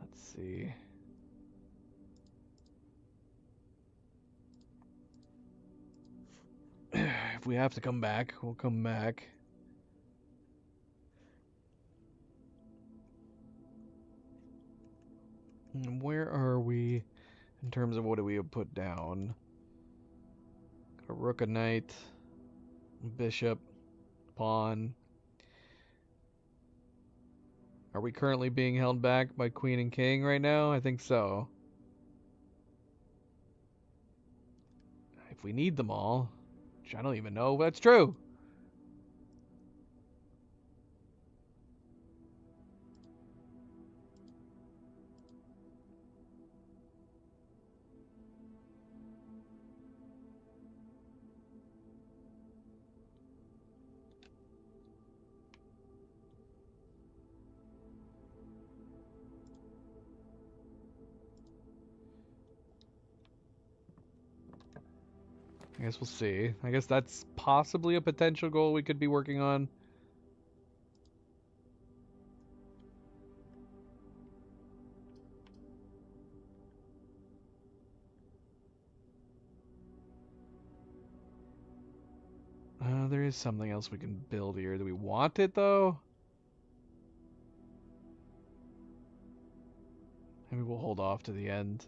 Let's see. If we have to come back, we'll come back. Where are we in terms of what do we have put down? Got a rook, a knight, bishop, pawn. Are we currently being held back by queen and king right now? I think so. If we need them all, which I don't even know if that's true. I guess we'll see. I guess that's possibly a potential goal we could be working on. There is something else we can build here. Do we want it, though? Maybe we'll hold off to the end.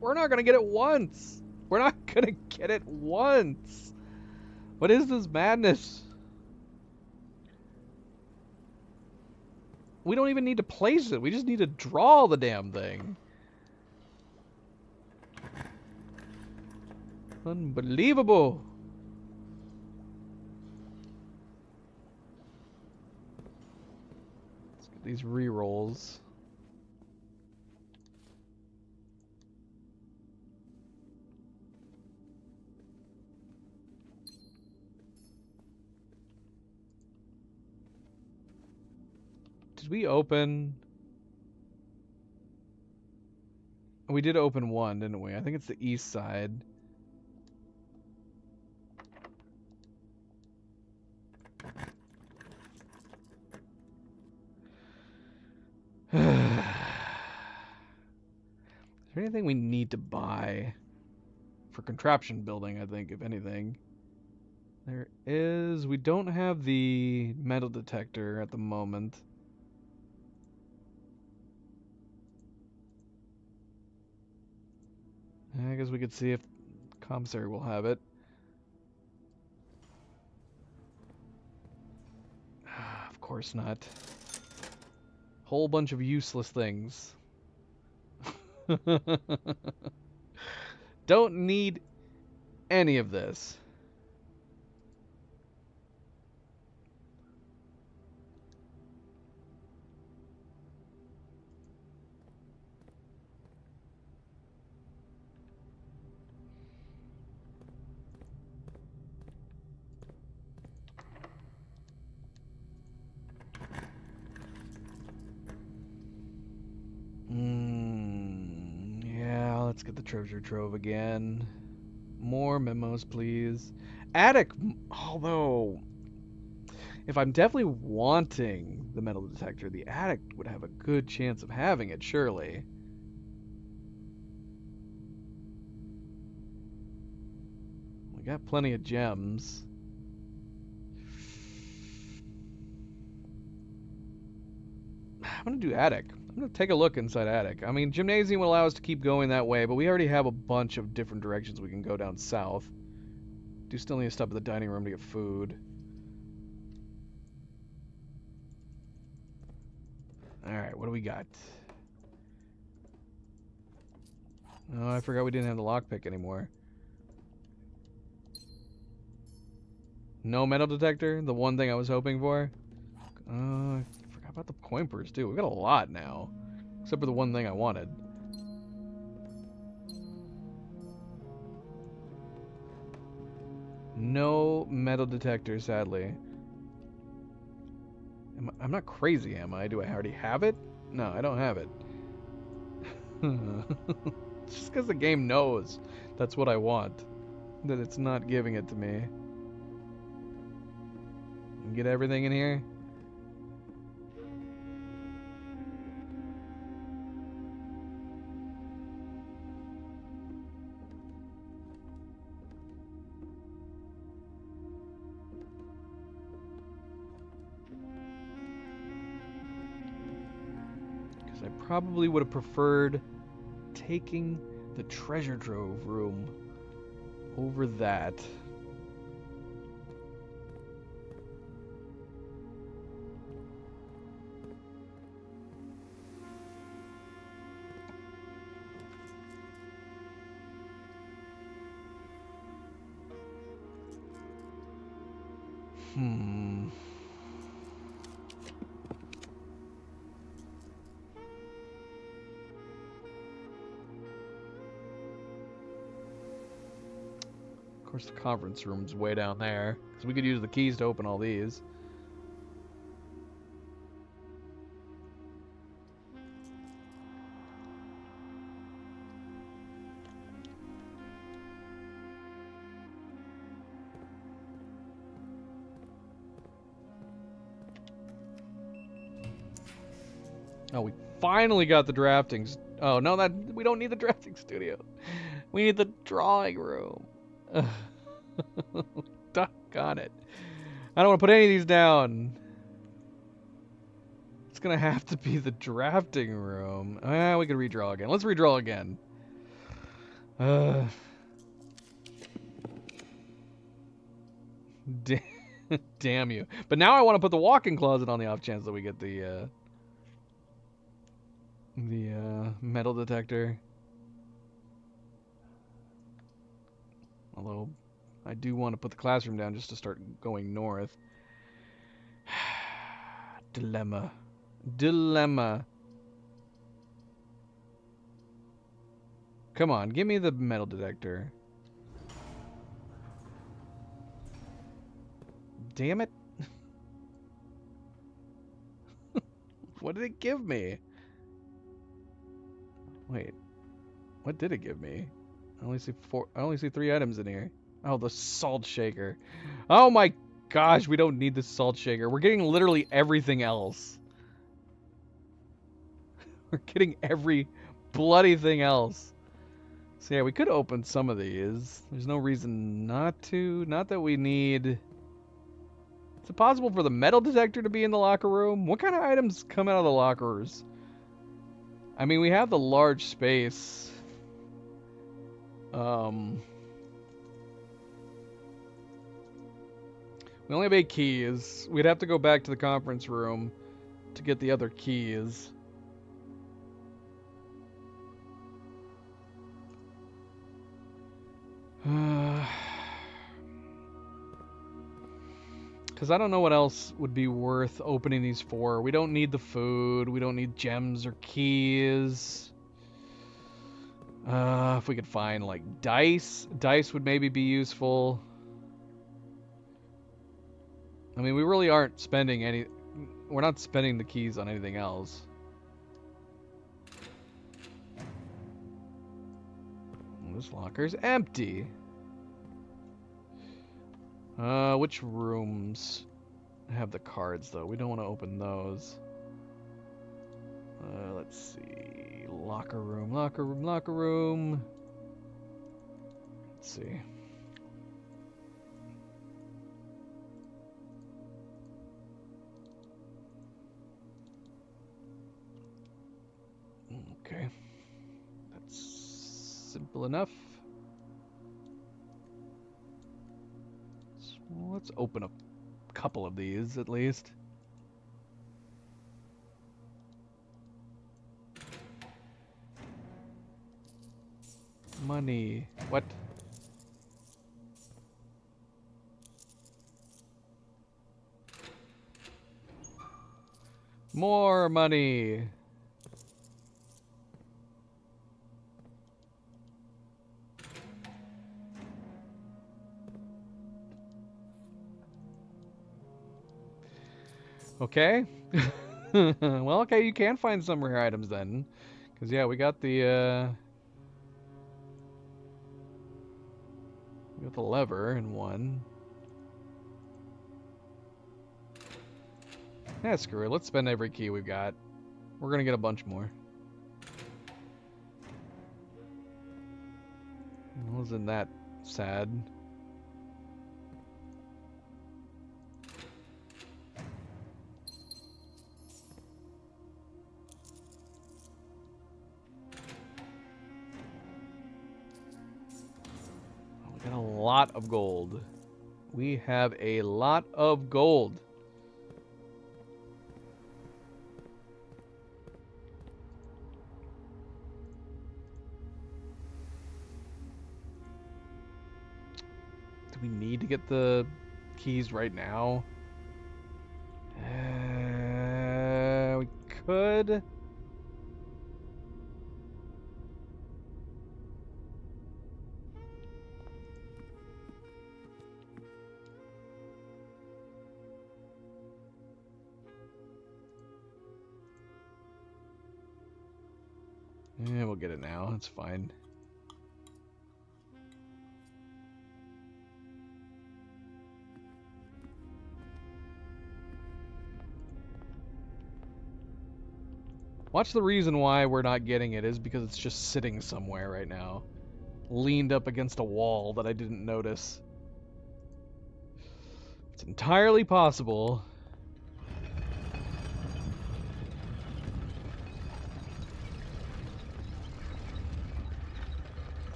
We're not gonna get it once. We're not gonna get it once. What is this madness? We don't even need to place it. We just need to draw the damn thing. Unbelievable. Let's get these re-rolls. Did we open? We did open one, didn't we? I think it's the east side. Is there anything we need to buy for contraption building, I think, if anything? There is. We don't have the metal detector at the moment. I guess we could see if commissary will have it. Of course not. Whole bunch of useless things. Don't need any of this. Yeah, let's get the treasure trove again. More memos, please. Attic, although, if I'm definitely wanting the metal detector, the attic would have a good chance of having it, surely. We got plenty of gems. I'm gonna do attic. I'm gonna take a look inside attic. I mean, gymnasium will allow us to keep going that way, but we already have a bunch of different directions we can go down south. Do still need to stop at the dining room to get food. Alright, what do we got? Oh, I forgot we didn't have the lockpick anymore. No metal detector? The one thing I was hoping for? I forgot about the coin purse, too. We've got a lot now. Except for the one thing I wanted. No metal detector, sadly. I'm not crazy, am I? Do I already have it? No, I don't have it. Just because the game knows that's what I want. That it's not giving it to me. Get everything in here? Because I probably would have preferred taking the treasure trove room over that. course, the conference room's way down there, because we could use the keys to open all these. Oh, we finally got the drafting. Oh no, that we don't need the drafting studio. We need the drawing room. Doggone it! I don't want to put any of these down. It's gonna have to be the drafting room. We can redraw again. Let's redraw again. Damn you! But now I want to put the walk-in closet on the off chance that we get the metal detector. Although, I do want to put the classroom down just to start going north. Dilemma. Dilemma. Come on, give me the metal detector. Damn it. What did it give me? Wait. What did it give me? I only see 3 items in here. Oh, the salt shaker. Oh my gosh, we don't need the salt shaker. We're getting literally everything else. We're getting every bloody thing else. So yeah, we could open some of these. There's no reason not to. Not that we need... Is it possible for the metal detector to be in the locker room? What kind of items come out of the lockers? I mean, we have the large space. We only have 8 keys. We'd have to go back to the conference room to get the other keys. Because I don't know what else would be worth opening these for. We don't need the food. We don't need gems or keys. If we could find, like, dice. Dice would maybe be useful. I mean, we really aren't spending any... We're not spending the keys on anything else. This locker's empty. Which rooms have the cards, though? We don't want to open those. Let's see. Locker room, locker room, locker room. Let's see. Okay. That's simple enough. So let's open a couple of these at least. Money. What? More money. Okay. Well, okay, you can find some rare items then. Because, yeah, we got the lever in one. Yeah, screw it. Let's spend every key we've got. We're gonna get a bunch more. Wasn't that sad? We got a lot of gold. We have a lot of gold. Do we need to get the keys right now? We could. we'll get it now. It's fine. Watch the reason why we're not getting it is because it's just sitting somewhere right now. Leaned up against a wall that I didn't notice. It's entirely possible.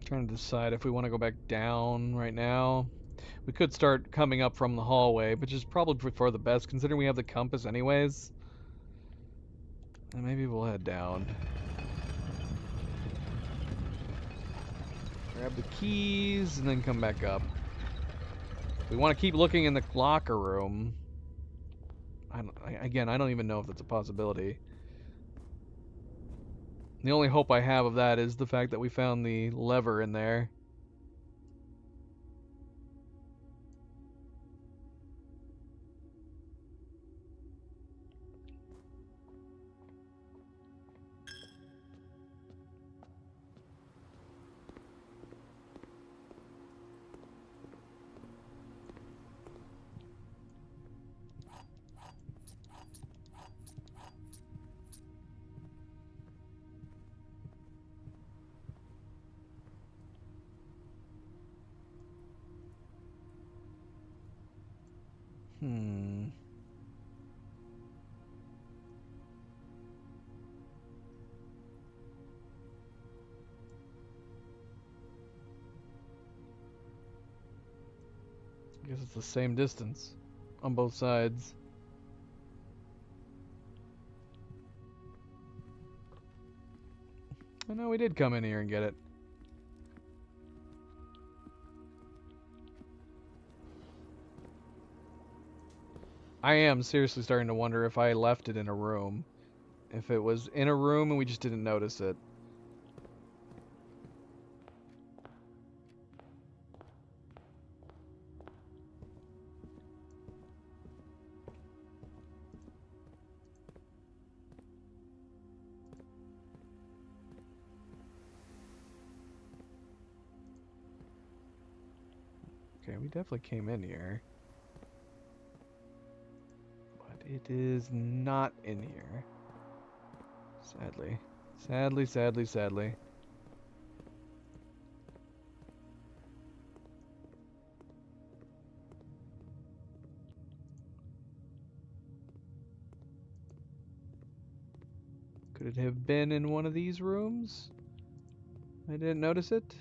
Trying to decide if we want to go back down right now. We could start coming up from the hallway, which is probably for the best, considering we have the compass anyways. And maybe we'll head down. Grab the keys, and then come back up. We want to keep looking in the locker room. Again, I don't even know if that's a possibility. The only hope I have of that is the fact that we found the lever in there. I guess it's the same distance on both sides. I know we did come in here and get it. I am seriously starting to wonder if I left it in a room. If it was in a room and we just didn't notice it. Okay, we definitely came in here. But it is not in here. Sadly. Sadly, sadly, sadly. Could it have been in one of these rooms? I didn't notice it.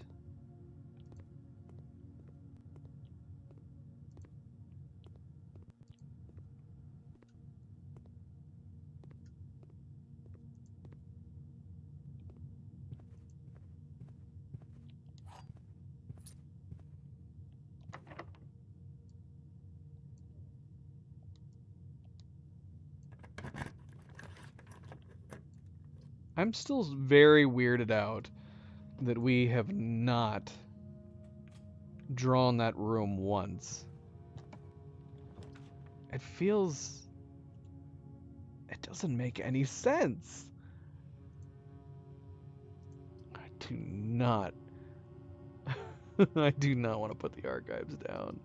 I'm still very weirded out that we have not drawn that room once. It feels... It doesn't make any sense. I do not... I do not want to put the archives down.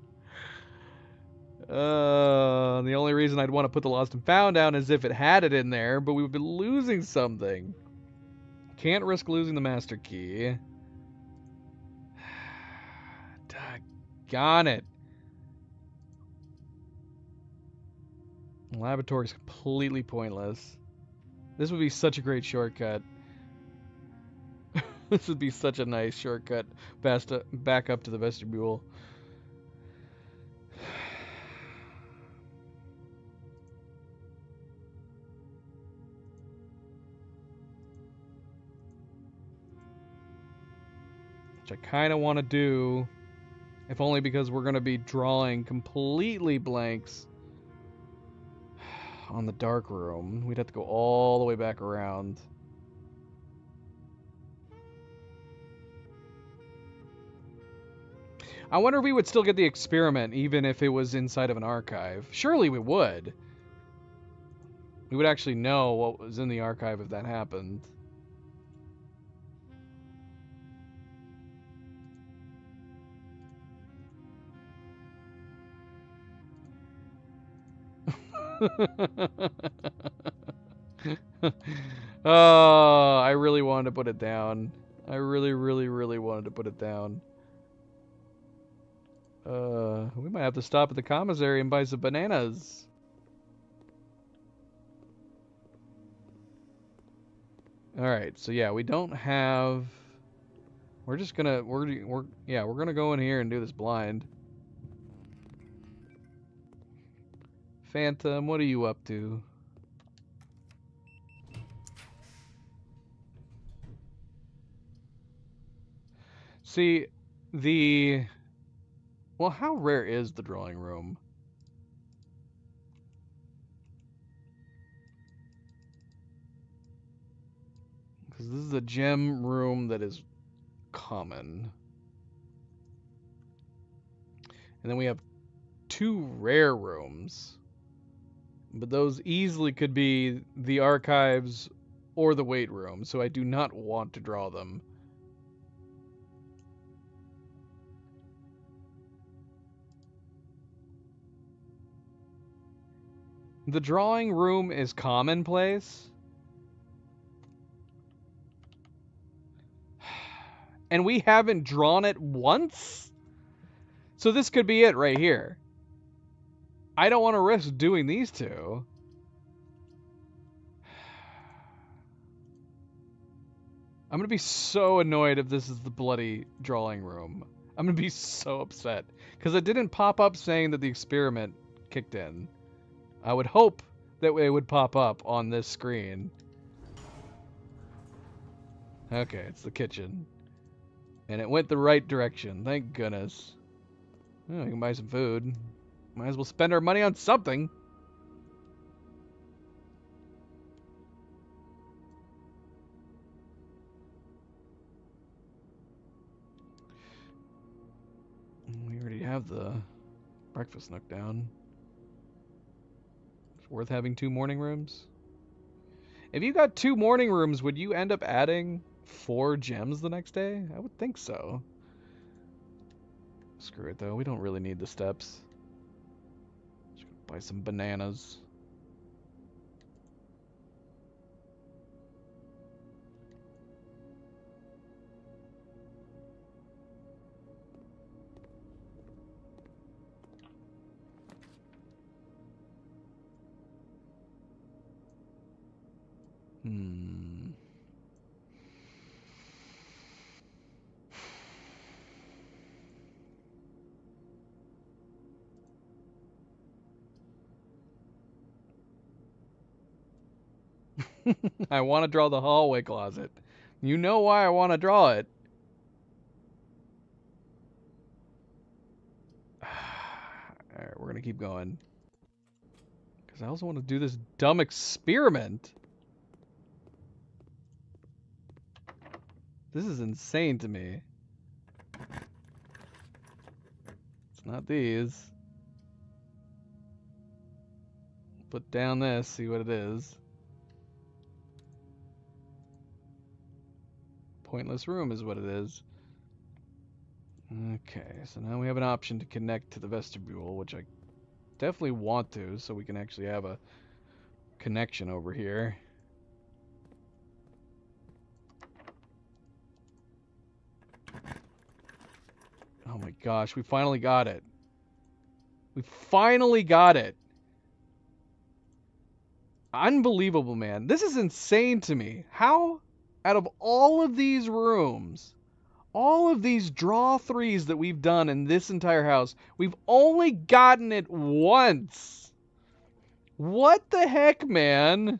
The only reason I'd want to put the Lost and Found down is if it had it in there, but we would be losing something. Can't risk losing the master key. Doggone it. Laboratory is completely pointless. This would be such a great shortcut. This would be such a nice shortcut back up to the vestibule. Which I kind of want to do, if only because we're going to be drawing completely blanks on the dark room. We'd have to go all the way back around. I wonder if we would still get the experiment even if it was inside of an archive. Surely we would. We would actually know what was in the archive if that happened. Oh, I really wanted to put it down. I really, really, really wanted to put it down. We might have to stop at the commissary and buy some bananas. Alright, so yeah, we don't have... We're just gonna... we're gonna go in here and do this blind. Phantom, what are you up to? See, the... Well, how rare is the drawing room? Because this is a gem room that is common. And then we have 2 rare rooms. But those easily could be the archives or the weight room, so I do not want to draw them. The drawing room is commonplace. And we haven't drawn it once? So this could be it right here. I don't want to risk doing these two. I'm going to be so annoyed if this is the bloody drawing room. I'm going to be so upset. Because it didn't pop up saying that the experiment kicked in. I would hope that it would pop up on this screen. Okay, it's the kitchen. And it went the right direction, thank goodness. Oh, we can buy some food. Might as well spend our money on something. We already have the breakfast nook down. It's worth having 2 morning rooms. If you got 2 morning rooms, would you end up adding 4 gems the next day? I would think so. Screw it though, we don't really need the steps. Just gonna buy some bananas. I want to draw the hallway closet. You know why I want to draw it. Alright, we're going to keep going. Because I also want to do this dumb experiment. This is insane to me. It's not these. Put down this, see what it is. Pointless room is what it is. Okay, so now we have an option to connect to the vestibule, which I definitely want to, so we can actually have a connection over here. Oh my gosh, we finally got it. We finally got it. Unbelievable, man. This is insane to me. How, out of all of these rooms, all of these draw 3s that we've done in this entire house, we've only gotten it once. What the heck, man?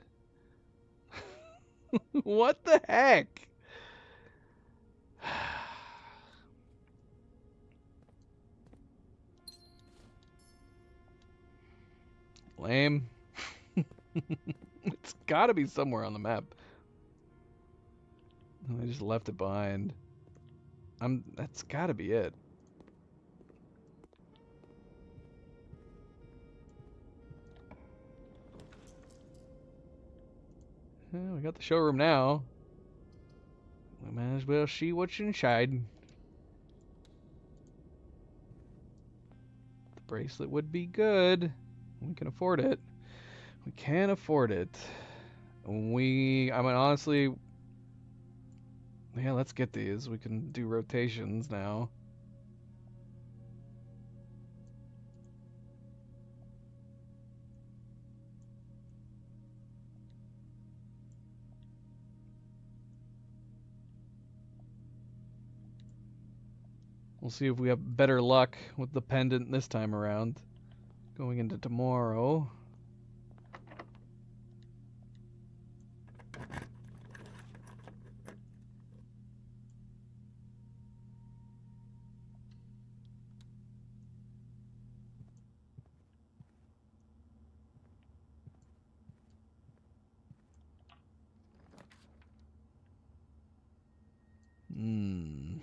What the heck? Lame. It's gotta be somewhere on the map. I just left it behind. That's gotta be it. We got the showroom now. We might as well see what's inside. The bracelet would be good. We can afford it. We can afford it. I mean, honestly, yeah, let's get these. We can do rotations now. We'll see if we have better luck with the pendant this time around. Going into tomorrow. Hmm.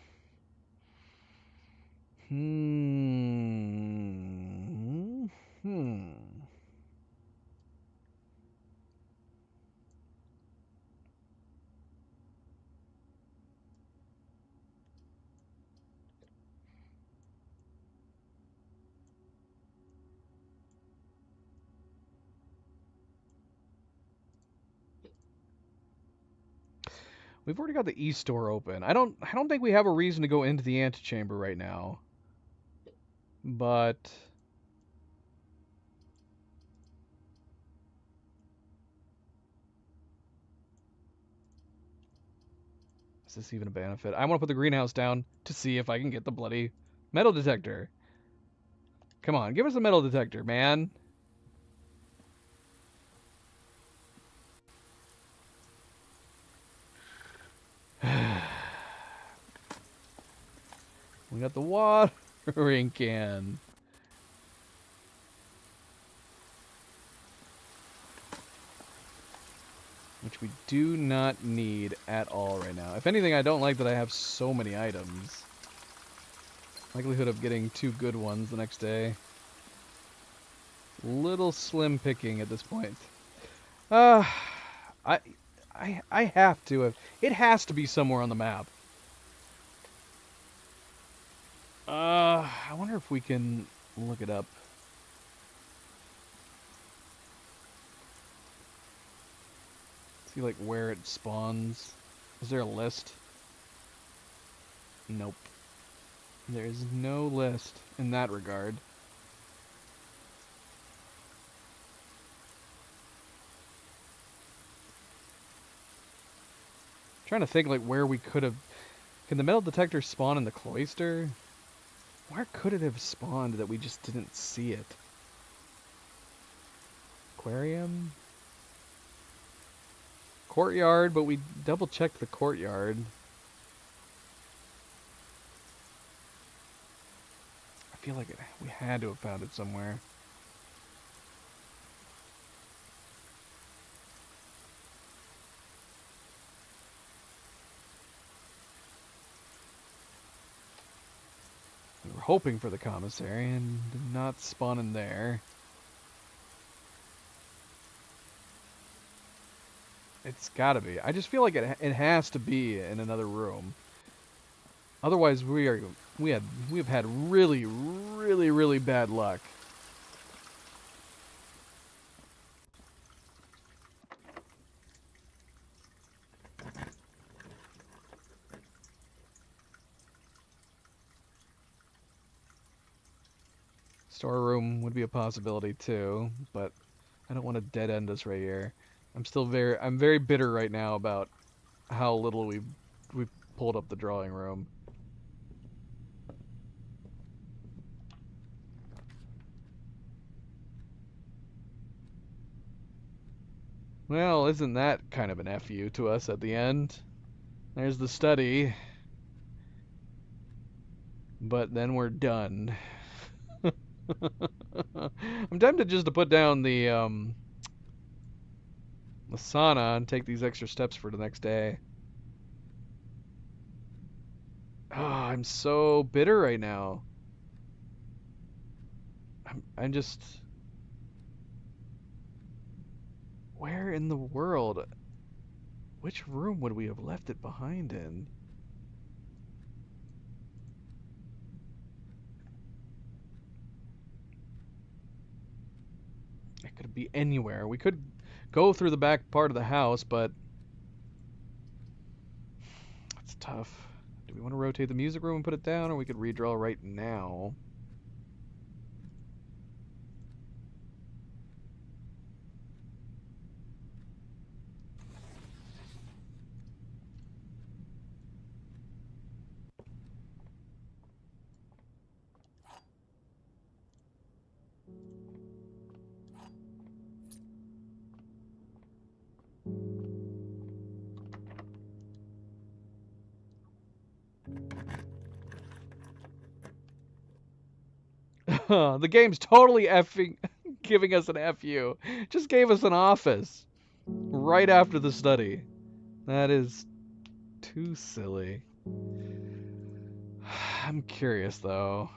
We've already got the east door open. I don't think we have a reason to go into the antechamber right now. But is this even a benefit? I want to put the greenhouse down to see if I can get the bloody metal detector. Come on, give us a metal detector, man. We got the watering can. Which we do not need at all right now. If anything, I don't like that I have so many items. Likelihood of getting 2 good ones the next day. Little slim picking at this point. I have to have. It has to be somewhere on the map. I wonder if we can look it up. See, like, where it spawns. Is there a list? Nope. There's no list in that regard. Trying to think, like, where we could have... Can the metal detector spawn in the cloister? Where could it have spawned that we just didn't see it? Aquarium? Courtyard, but we double-checked the courtyard. I feel like we had to have found it somewhere. We were hoping for the commissary and did not spawn in there. It's gotta be. I just feel like it has to be in another room. Otherwise, we've had really bad luck. Storeroom would be a possibility too, but I don't want to dead end us right here. I'm very bitter right now about how little we pulled up the drawing room. Well, isn't that kind of an FU to us at the end? There's the study. But then we're done. I'm tempted just to put down the sauna and take these extra steps for the next day. Oh, I'm so bitter right now. I'm just... Where in the world? Which room would we have left it behind in? It could be anywhere. We could go through the back part of the house, but it's tough. Do we want to rotate the music room and put it down, or we could redraw right now? The game's totally effing giving us an FU. Just gave us an office right after the study. That is too silly. I'm curious though.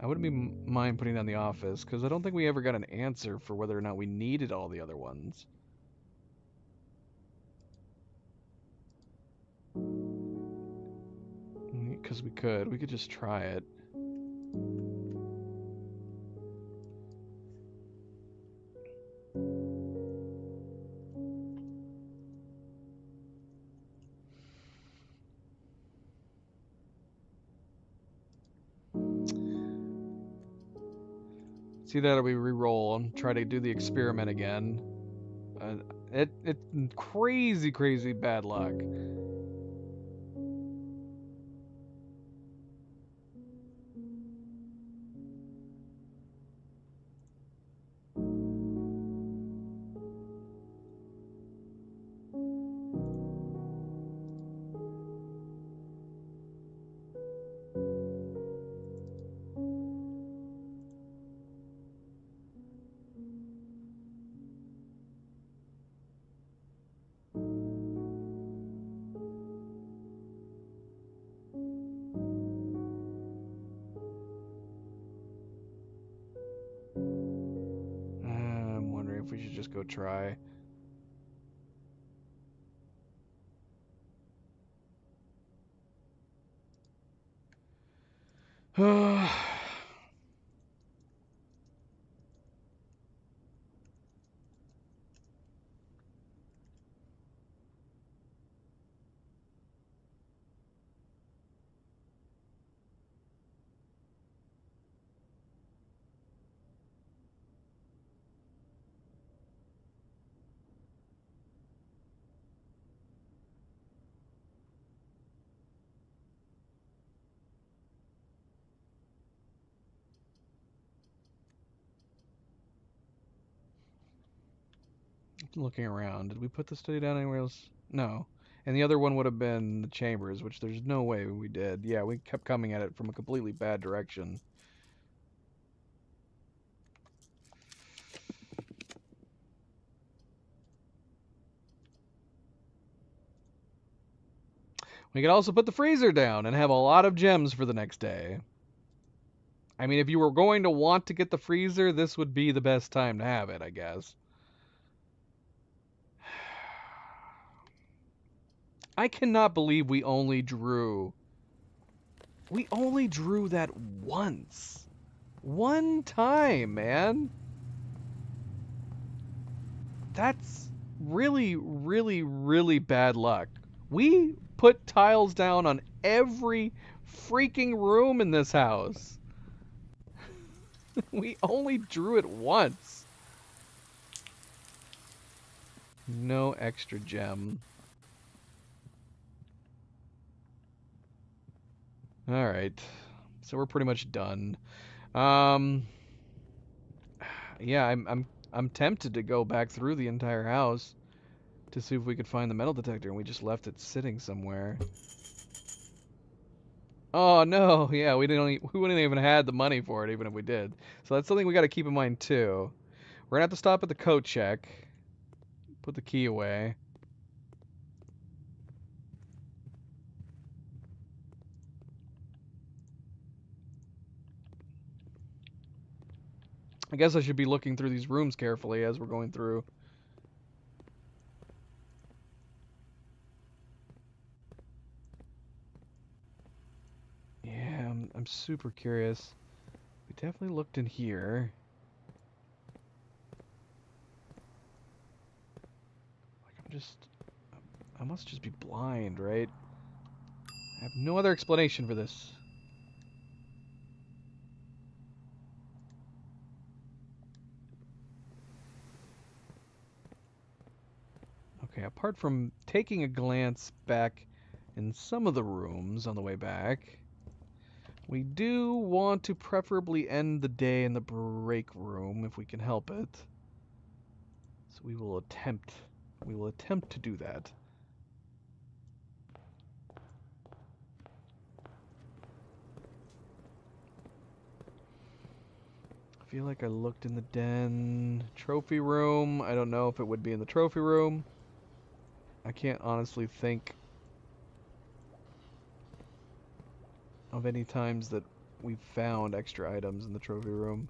I wouldn't be mind putting down the office because I don't think we ever got an answer for whether or not we needed all the other ones. Because we could just try it. See that, or we re-roll and try to do the experiment again. It's crazy bad luck. I'm wondering if we should just go try. Looking around, did we put the study down anywhere else? No. And the other one would have been the chambers, which there's no way we did. Yeah, we kept coming at it from a completely bad direction. We could also put the freezer down and have a lot of gems for the next day. I mean, if you were going to want to get the freezer, this would be the best time to have it, I guess. I cannot believe we only drew that once. One time, man. That's really bad luck. We put tiles down on every freaking room in this house. We only drew it once. No extra gem. All right. So we're pretty much done. Yeah, I'm tempted to go back through the entire house to see if we could find the metal detector, and we just left it sitting somewhere. Oh no, yeah, we wouldn't even had the money for it even if we did. So that's something we got to keep in mind too. We're gonna have to stop at the coat check. Put the key away. I guess I should be looking through these rooms carefully as we're going through. I'm super curious. We definitely looked in here. Like I must just be blind, right? I have no other explanation for this. Okay, apart from taking a glance back in some of the rooms on the way back, we do want to preferably end the day in the break room if we can help it. So we will attempt to do that. I feel like I looked in the den. Trophy room. I don't know if it would be in the trophy room. I can't honestly think of any times that we've found extra items in the trophy room.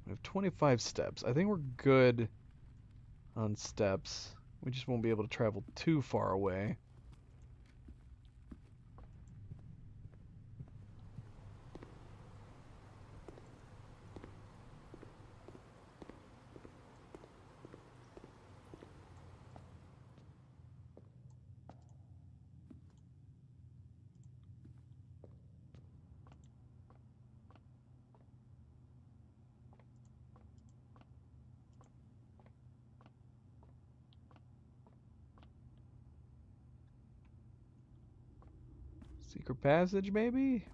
We have 25 steps. I think we're good on steps. We just won't be able to travel too far away. Secret passage, maybe?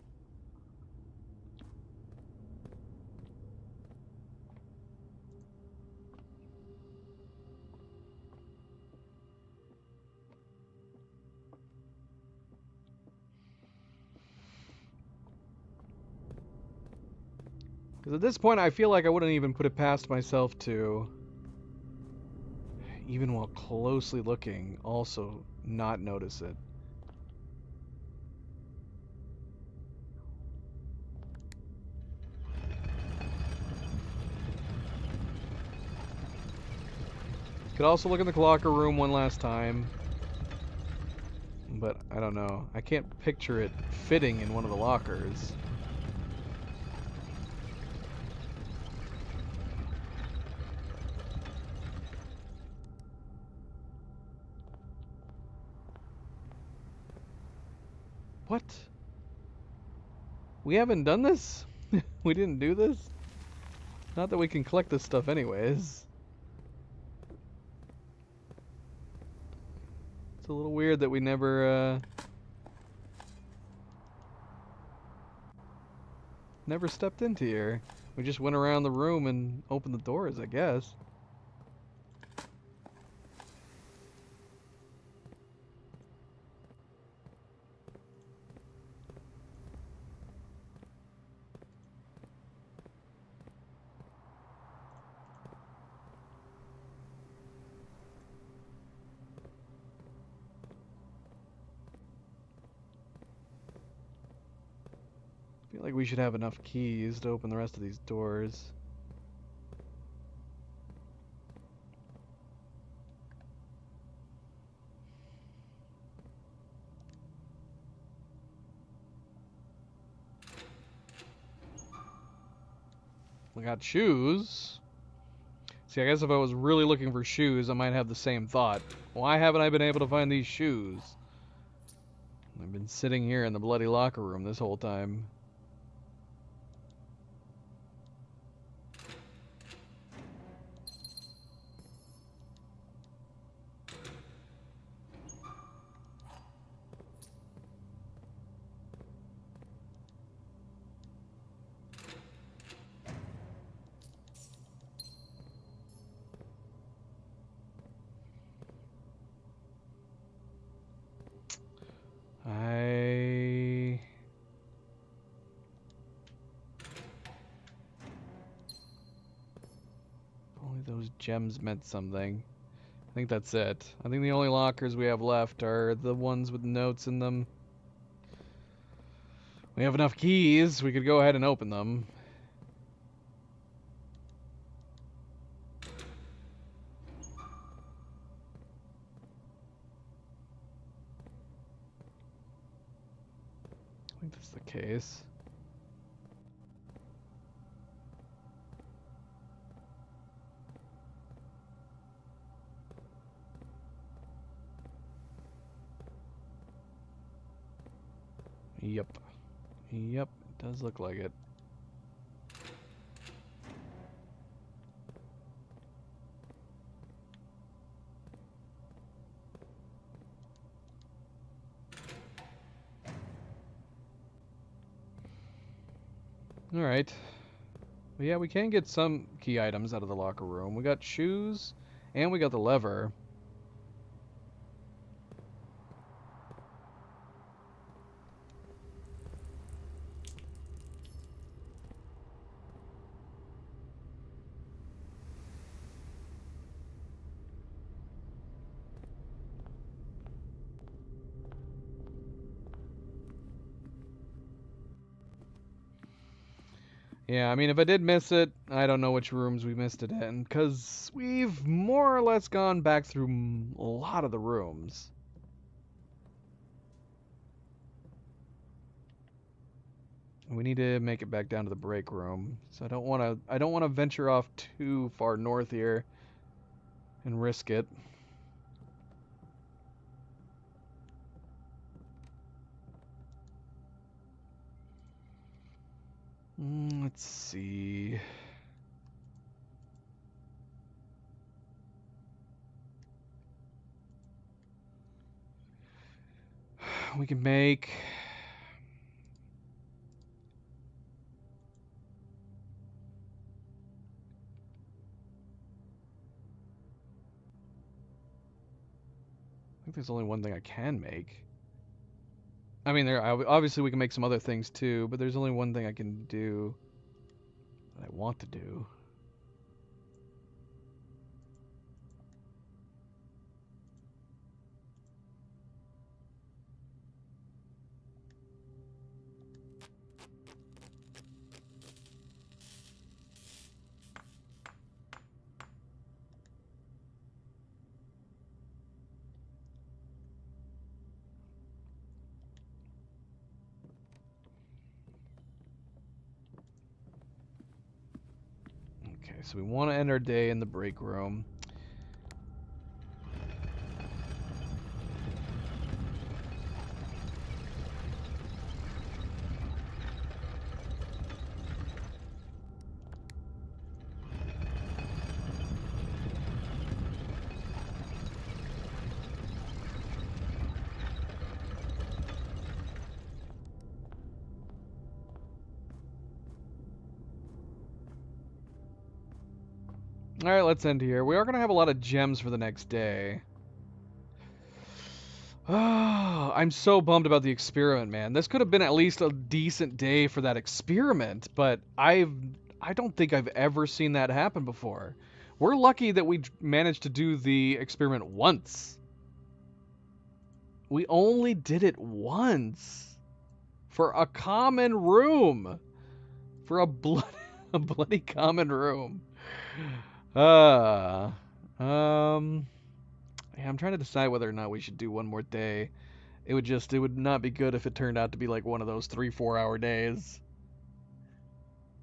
Because at this point, I feel like I wouldn't even put it past myself to, even while closely looking, also not notice it. Could also look in the locker room one last time. But I don't know. I can't picture it fitting in one of the lockers. What? We haven't done this? We didn't do this? Not that we can collect this stuff anyways. It's a little weird that we never stepped into here. We just went around the room and opened the doors, I guess. I feel like we should have enough keys to open the rest of these doors. We got shoes. See, I guess if I was really looking for shoes, I might have the same thought. Why haven't I been able to find these shoes? I've been sitting here in the bloody locker room this whole time. Only those gems meant something. I think that's it. I think the only lockers we have left are the ones with notes in them. We have enough keys, we could go ahead and open them. think that's the case. Yep. Yep, it does look like it. Alright. But yeah, we can get some key items out of the locker room. We got shoes, and we got the lever. Yeah, I mean, if I did miss it, I don't know which rooms we missed it in, because we've more or less gone back through a lot of the rooms. We need to make it back down to the break room, so I don't want to venture off too far north here and risk it. Let's see. We can make... I think there's only one thing I can make. I mean, obviously we can make some other things too, but there's only one thing I can do that I want to do. Okay, so we want to end our day in the break room. Alright, let's end here. We are going to have a lot of gems for the next day. I'm so bummed about the experiment, man. This could have been at least a decent day for that experiment, but I don't think I've ever seen that happen before. We're lucky that we managed to do the experiment once. We only did it once. For a common room. For a bloody common room. Yeah, I'm trying to decide whether or not we should do one more day. It would not be good if it turned out to be like one of those 3-4 hour days.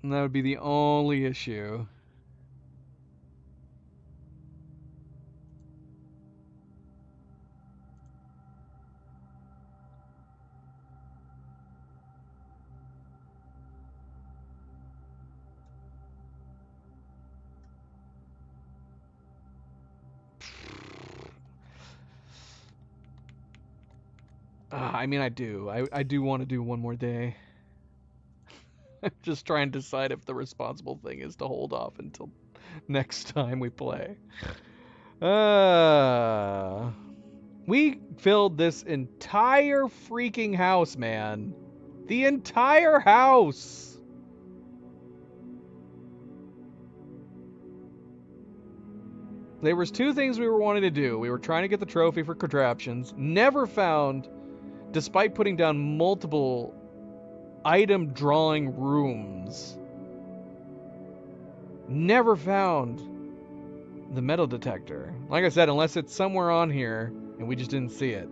And that would be the only issue. I mean, I do. I do want to do one more day. I'm just trying to decide if the responsible thing is to hold off until next time we play. We filled this entire freaking house, man. The entire house. There was two things we were wanting to do. We were trying to get the trophy for contraptions. Never found, despite putting down multiple item drawing rooms. Never found the metal detector. Like I said, unless it's somewhere on here and we just didn't see it.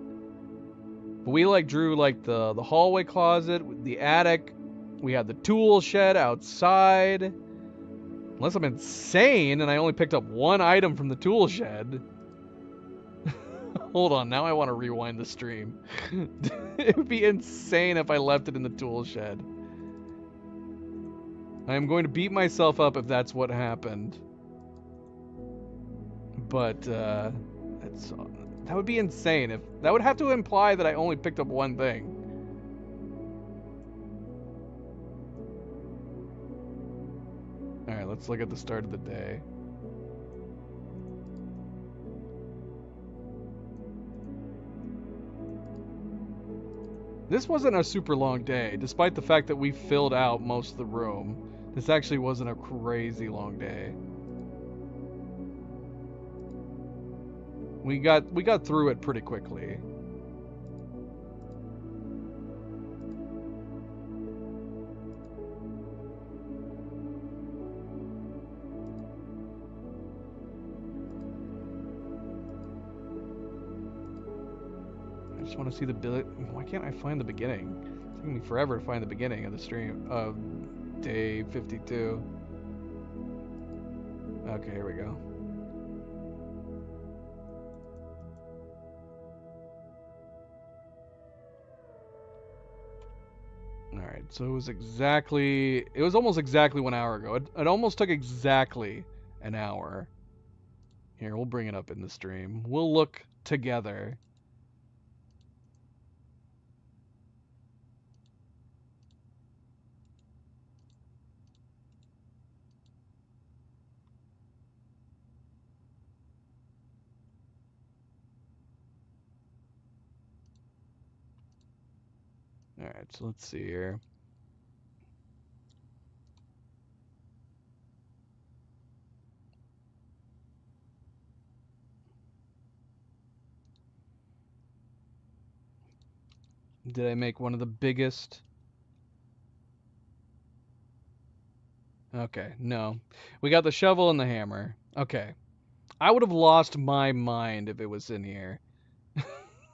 But we like drew like the hallway closet, the attic. We had the tool shed outside. Unless I'm insane and I only picked up one item from the tool shed. Hold on, now I want to rewind the stream. It would be insane if I left it in the tool shed. I am going to beat myself up if that's what happened. But that would be insane. If that would have to imply that I only picked up one thing. All right, let's look at the start of the day. This wasn't a super long day, despite the fact that we filled out most of the room. This actually wasn't a crazy long day. We got through it pretty quickly. I just want to see the why can't I find the beginning? It's taking me forever to find the beginning of the stream of day 52. Okay, here we go. Alright, so it was almost exactly 1 hour ago. It almost took exactly an hour. Here, we'll bring it up in the stream. We'll look together. Alright, so let's see here. Did I make one of the biggest? Okay, no. We got the shovel and the hammer. Okay. I would have lost my mind if it was in here.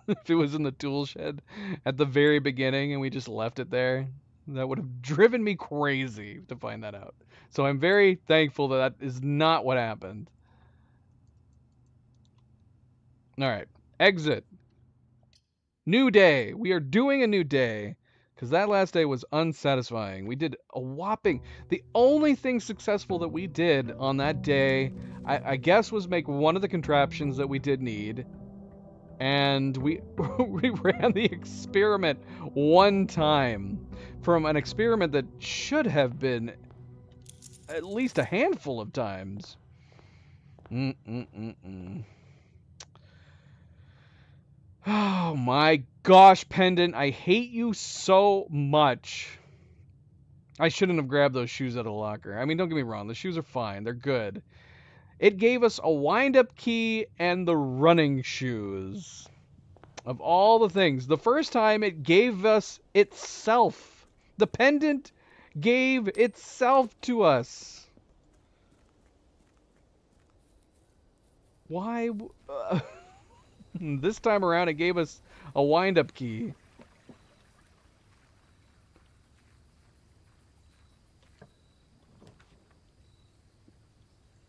If it was in the tool shed at the very beginning and we just left it there. That would have driven me crazy to find that out. So I'm very thankful that that is not what happened. Alright. Exit. New day. We are doing a new day. Because that last day was unsatisfying. We did a whopping... The only thing successful that we did on that day, I guess, was make one of the contraptions that we did need. And we we ran the experiment one time from an experiment that should have been at least a handful of times. Oh my gosh, Pendant, I hate you so much. I shouldn't have grabbed those shoes out of the locker. I mean, don't get me wrong, the shoes are fine, they're good. It gave us a wind-up key and the running shoes. Of all the things, the first time it gave us itself. The pendant gave itself to us. Why? This time around, it gave us a wind-up key.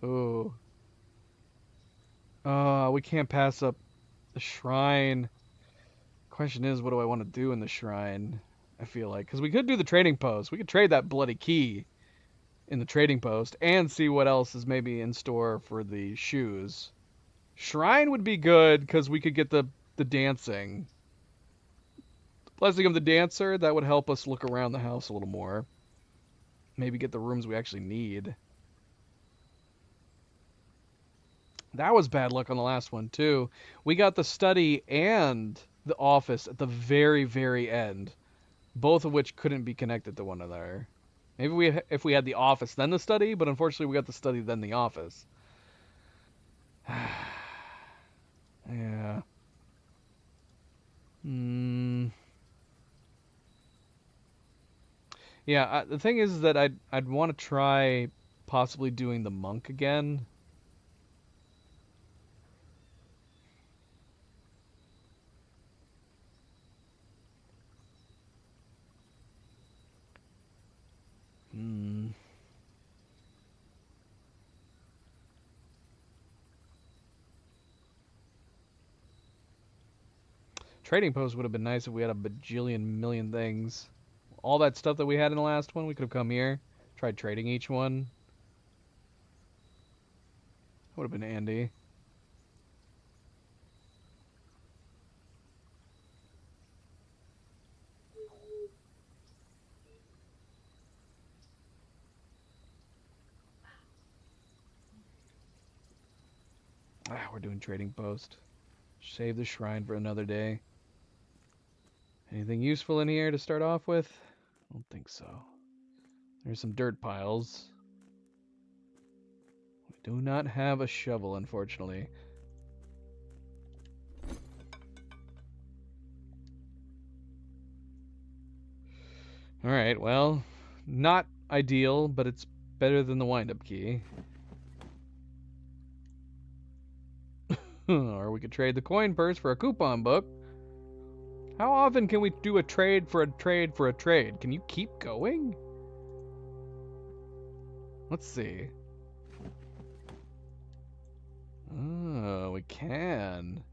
Oh. We can't pass up the shrine. Question is, what do I want to do in the shrine? I feel like, because we could do the trading post. We could trade that bloody key in the trading post and see what else is maybe in store for the shoes. Shrine would be good because we could get the dancing. Blessing of the Dancer, that would help us look around the house a little more. Maybe get the rooms we actually need. That was bad luck on the last one, too. We got the study and the office at the very, very end. Both of which couldn't be connected to one another. Maybe if we had the office, then the study, but unfortunately we got the study, then the office. Yeah. Yeah, the thing is that I'd want to try possibly doing the monk again. Hmm. Trading post would have been nice if we had a bajillion million things. All that stuff that we had in the last one, we could have come here, tried trading each one. Would have been handy. Ah, we're doing trading post. Save the shrine for another day. Anything useful in here to start off with? I don't think so. There's some dirt piles. We do not have a shovel, unfortunately. Alright, well, not ideal, but it's better than the wind-up key. Or we could trade the coin purse for a coupon book. How often can we do a trade for a trade for a trade? Can you keep going? Let's see. Oh, we can.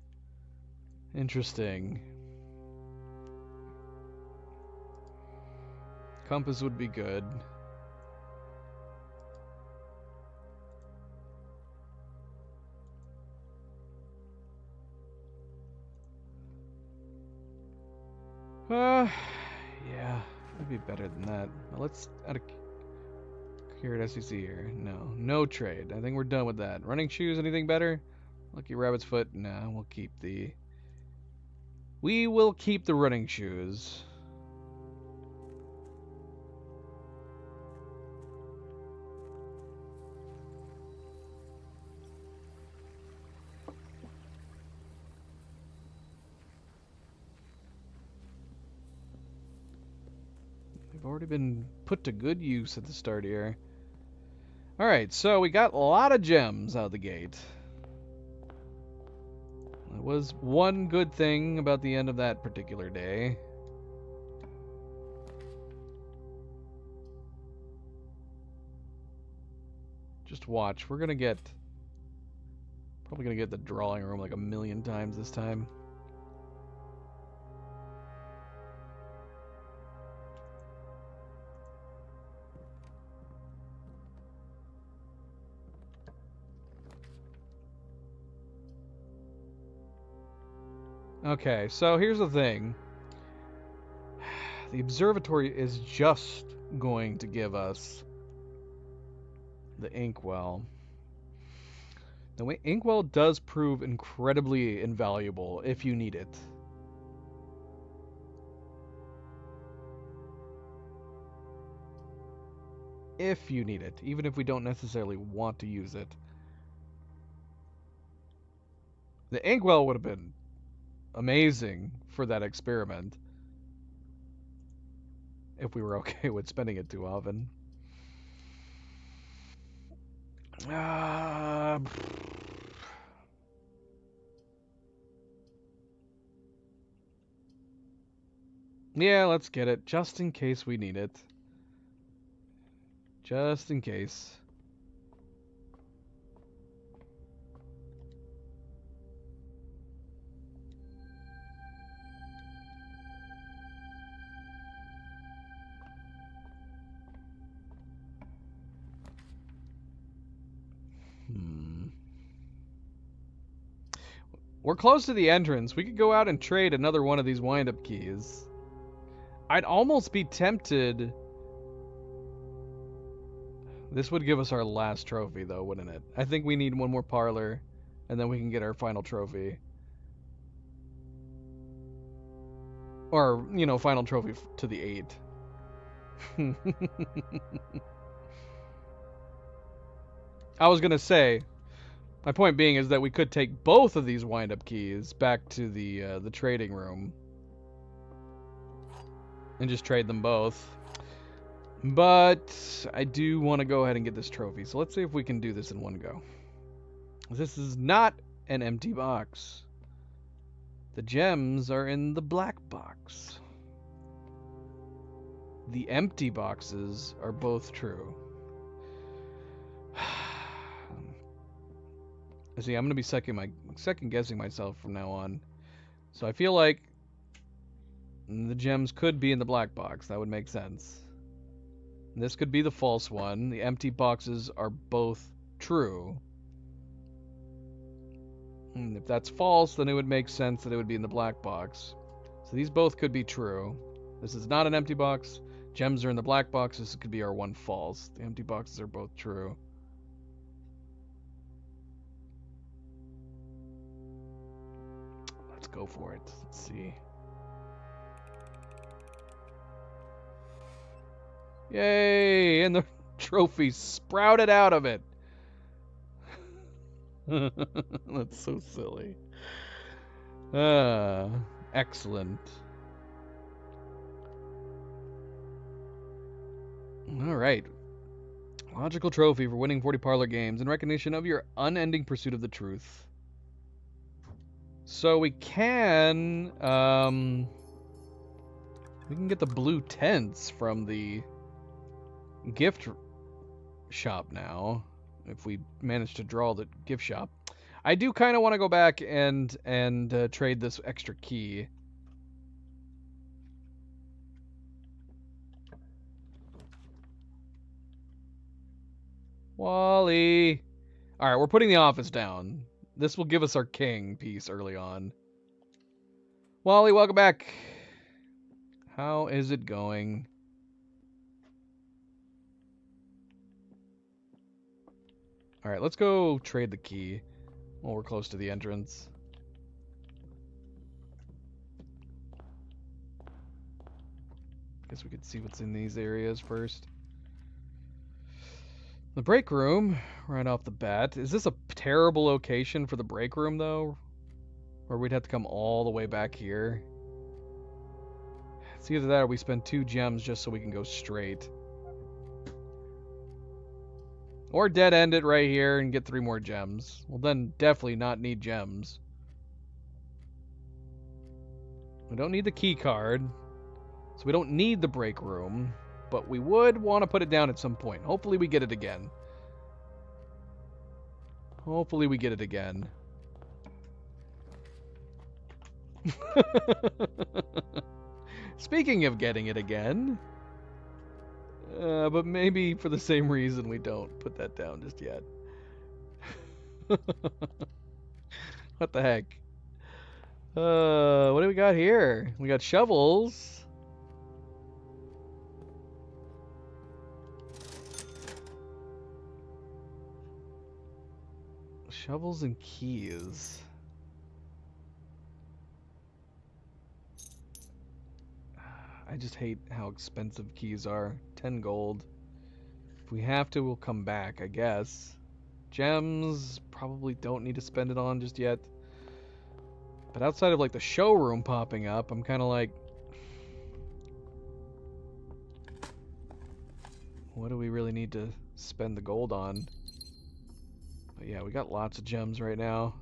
Interesting. Compass would be good. Yeah, it'd be better than that. Now let's out of curiosity here. No trade. I think we're done with that. Running shoes, anything better? Lucky rabbit's foot. Nah, we'll keep the. We will keep the running shoes. They've already been put to good use at the start here. Alright, so we got a lot of gems out the gate. That was one good thing about the end of that particular day. Just watch. We're gonna get... Probably gonna get the drawing room like a million times this time. Okay, so here's the thing. The observatory is just going to give us the inkwell. The inkwell does prove incredibly invaluable if you need it. If you need it, even if we don't necessarily want to use it. The inkwell would have been amazing for that experiment if we were okay with spending it too often. Yeah, let's get it, just in case we need it. Just in case. We're close to the entrance. We could go out and trade another one of these wind-up keys. I'd almost be tempted. This would give us our last trophy, though, wouldn't it? I think we need one more parlor, and then we can get our final trophy. Or, you know, final trophy to the 8. I was gonna say, my point being is that we could take both of these wind-up keys back to the trading room and just trade them both. But I do want to go ahead and get this trophy, so let's see if we can do this in one go. This is not an empty box. The gems are in the black box. The empty boxes are both true. See, I'm gonna be second guessing myself from now on. So I feel like the gems could be in the black box. That would make sense. This could be the false one. The empty boxes are both true. And if that's false, then it would make sense that it would be in the black box. So these both could be true. This is not an empty box. Gems are in the black box. This could be our one false. The empty boxes are both true. Let's go for it. Let's see. Yay! And the trophy sprouted out of it. That's so silly. Excellent. All right. Logical trophy for winning 40 parlor games in recognition of your unending pursuit of the truth. So we can get the blue tents from the gift shop now if we manage to draw the gift shop. I do kind of want to go back and trade this extra key. Wally. All right, we're putting the office down. This will give us our king piece early on. Wally, welcome back. How is it going? All right, let's go trade the key while we're close to the entrance. Guess we could see what's in these areas first. The break room, right off the bat. Is this a terrible location for the break room, though? Or we'd have to come all the way back here? It's either that or we spend 2 gems just so we can go straight. Or dead end it right here and get 3 more gems. We'll then definitely not need gems. We don't need the key card. So we don't need the break room. But we would want to put it down at some point. Hopefully we get it again. Hopefully we get it again. Speaking of getting it again. But maybe for the same reason we don't put that down just yet. What the heck? What do we got here? We got shovels. Shovels and keys. I just hate how expensive keys are. 10 gold. If we have to, we'll come back, I guess. Gems, probably don't need to spend it on just yet. But outside of like the showroom popping up, I'm kind of like, what do we really need to spend the gold on? But yeah, we got lots of gems right now.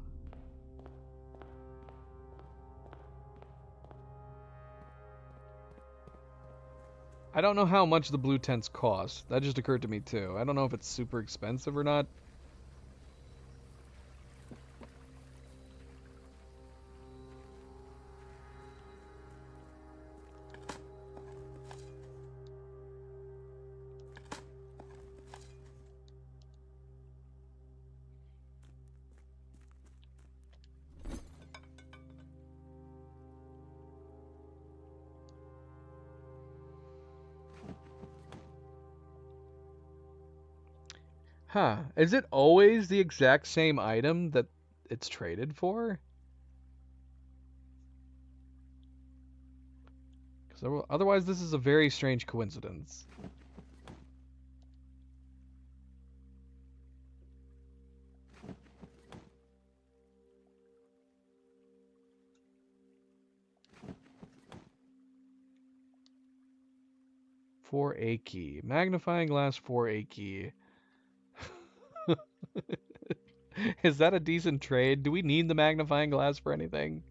I don't know how much the blue tents cost. That just occurred to me too. I don't know if it's super expensive or not. Huh. Is it always the exact same item that it's traded for? Because otherwise this is a very strange coincidence. For a key. Magnifying glass for a key. Is that a decent trade? Do we need the magnifying glass for anything?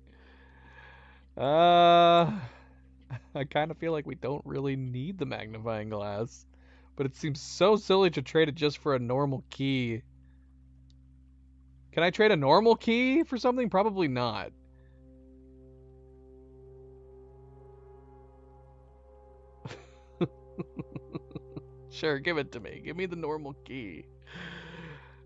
I kind of feel like we don't really need the magnifying glass. But it seems so silly to trade it just for a normal key. Can I trade a normal key for something? Probably not. Sure, give it to me. Give me the normal key.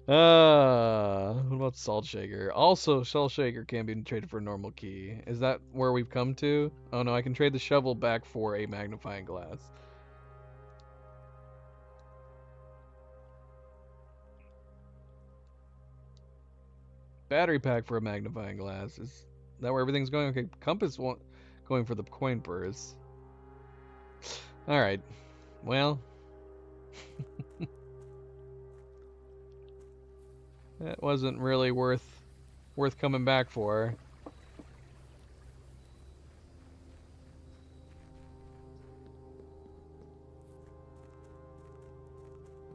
What about Salt Shaker? Also, Salt Shaker can be traded for a normal key. Is that where we've come to? Oh no, I can trade the shovel back for a magnifying glass. Battery pack for a magnifying glass. Is that where everything's going? Okay, compass going for the coin purse. All right. Well, that wasn't really worth coming back for.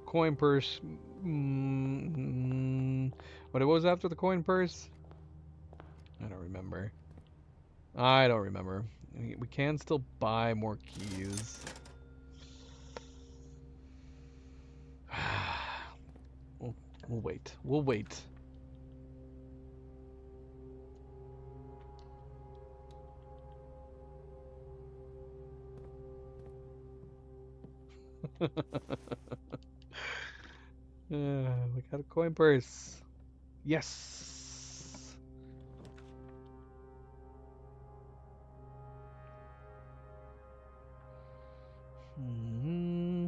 Coin purse. What was after the coin purse? I don't remember. I don't remember. We can still buy more keys. We'll wait. We'll wait. We got a coin purse. Yes. Hmm.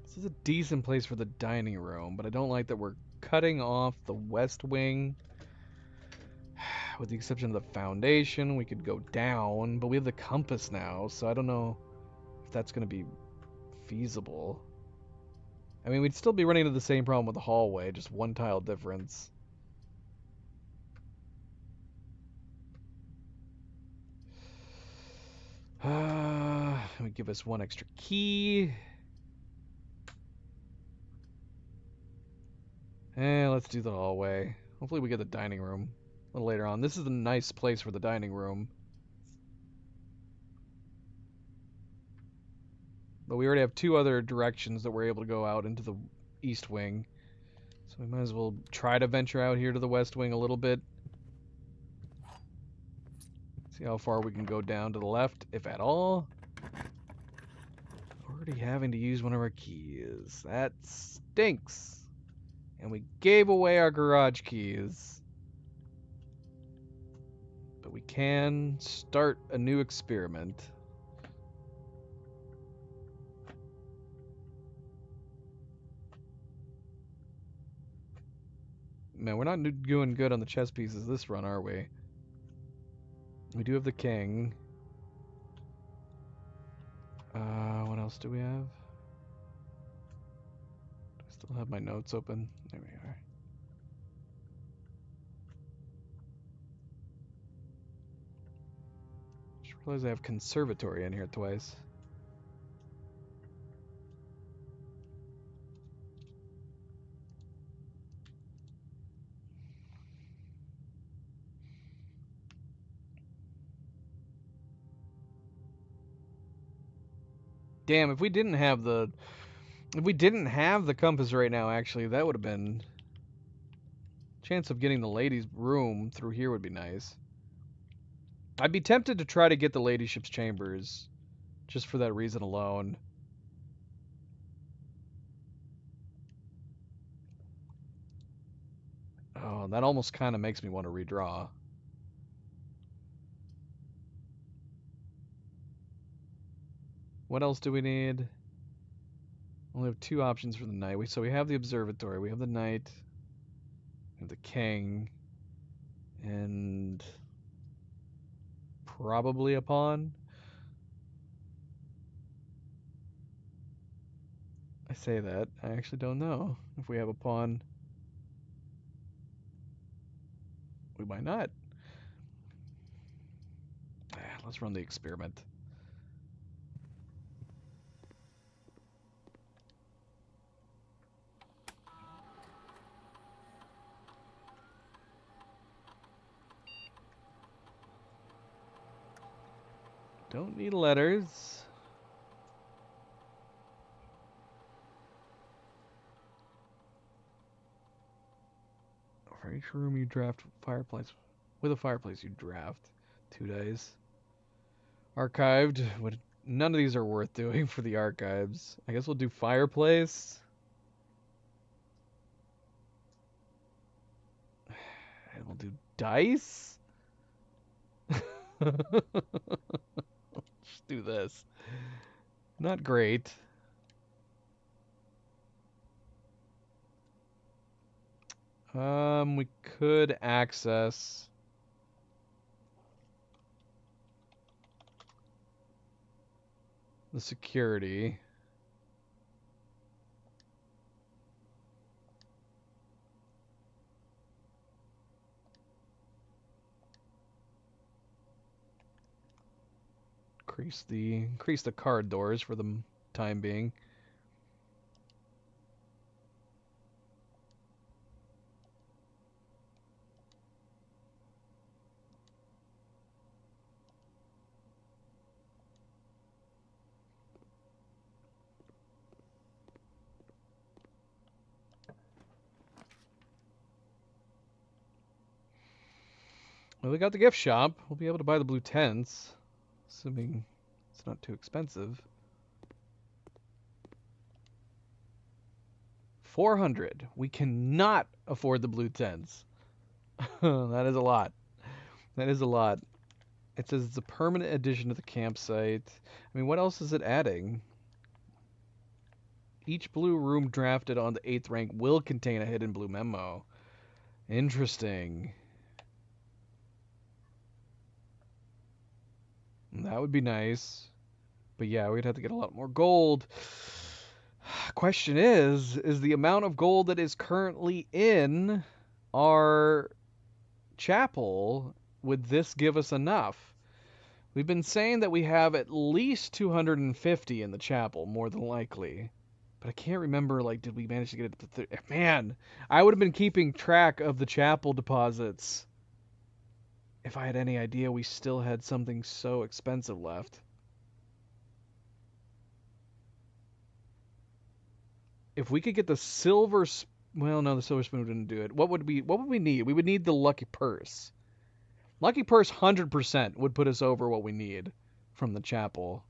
This is a decent place for the dining room, but I don't like that we're cutting off the west wing. With the exception of the foundation, we could go down, but we have the compass now, so I don't know if that's going to be feasible. I mean, we'd still be running into the same problem with the hallway, just one tile difference. It would give us one extra key. Let's do the hallway. Hopefully we get the dining room a little later on. This is a nice place for the dining room. But we already have two other directions that we're able to go out into the east wing. So we might as well try to venture out here to the west wing a little bit. See how far we can go down to the left, if at all. Already having to use one of our keys. That stinks. And we gave away our garage keys. But we can start a new experiment. Man, we're not doing good on the chess pieces this run, are we? We do have the king. What else do we have? Do I still have my notes open? There we are. Just realized I have conservatory in here twice. Damn, if we didn't have the compass right now, actually, that would have been chance of getting the ladies' room through here would be nice. I'd be tempted to try to get the ladyship's chambers just for that reason alone. Oh, that almost kind of makes me want to redraw. What else do we need? We only have two options for the knight. So we have the observatory, we have the knight, we have the king, and probably a pawn. I say that. I actually don't know if we have a pawn. We might not. Let's run the experiment. Don't need letters. For each room you draft fireplace. With a fireplace you draft 2 days. Archived. None of these are worth doing for the archives. I guess we'll do fireplace. And we'll do dice. Let's do this. Not great. We could access the security. Increase the card doors for the time being. Well, we got the gift shop. We'll be able to buy the blue tents, assuming it's not too expensive. 400. We cannot afford the blue tents. That is a lot. That is a lot. It says it's a permanent addition to the campsite. I mean, what else is it adding? Each blue room drafted on the 8th rank will contain a hidden blue memo. Interesting. That would be nice. But yeah, we'd have to get a lot more gold. Question is the amount of gold that is currently in our chapel, would this give us enough? We've been saying that we have at least 250 in the chapel, more than likely. But I can't remember, like, did we manage to get it to Man, I would have been keeping track of the chapel deposits if I had any idea we still had something so expensive left. If we could get the silver... Well, no, the silver spoon didn't do it. What would we need? We would need the lucky purse. Lucky purse 100% would put us over what we need from the chapel.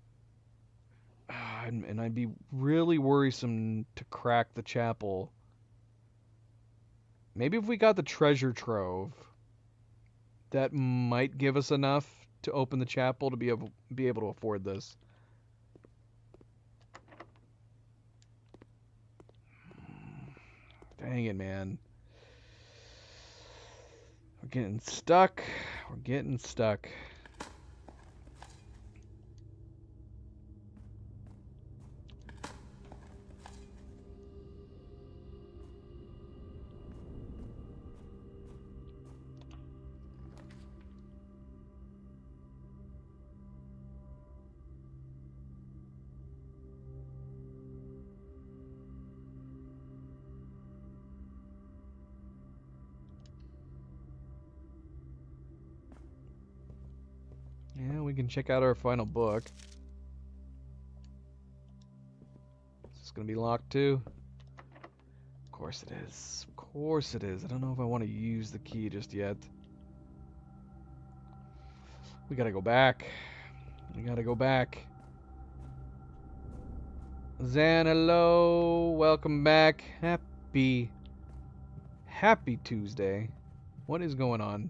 And I'd be really worrisome to crack the chapel. Maybe if we got the treasure trove, that might give us enough to open the chapel to be able to afford this. Dang it, man. We're getting stuck. We're getting stuck. Yeah, we can check out our final book. Is this gonna be locked too? Of course it is. Of course it is. I don't know if I want to use the key just yet. We gotta go back. We gotta go back. Zan, hello. Welcome back. Happy Tuesday. What is going on?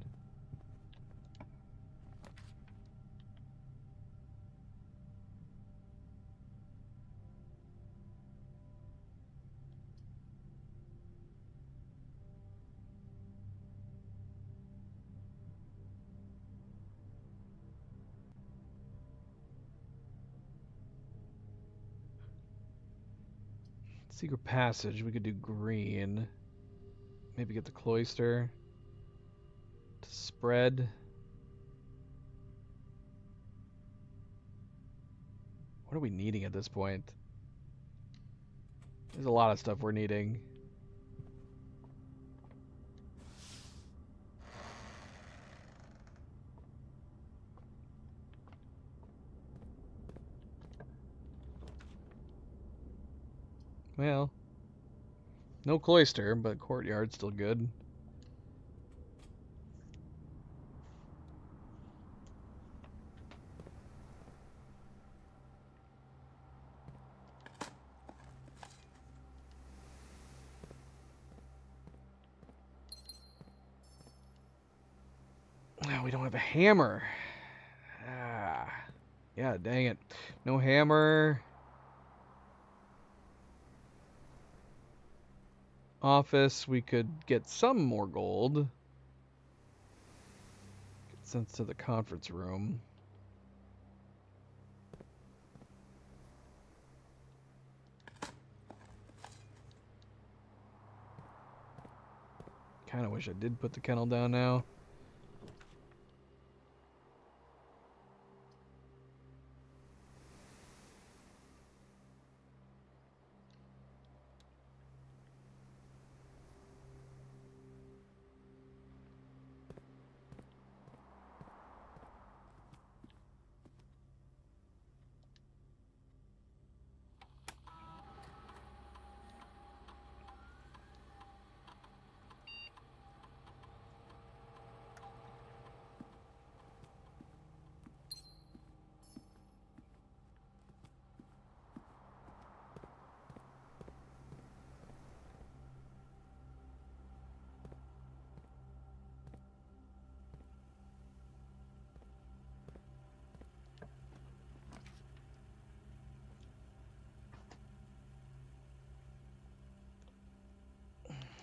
Secret passage. We could do green. Maybe get the cloister. To spread. What are we needing at this point? There's a lot of stuff we're needing. Well, no cloister, but courtyard's still good. We don't have a hammer. Ah, yeah, dang it. No hammer. Office, we could get some more gold. Get sent to the conference room. Kind of wish I did put the kennel down now.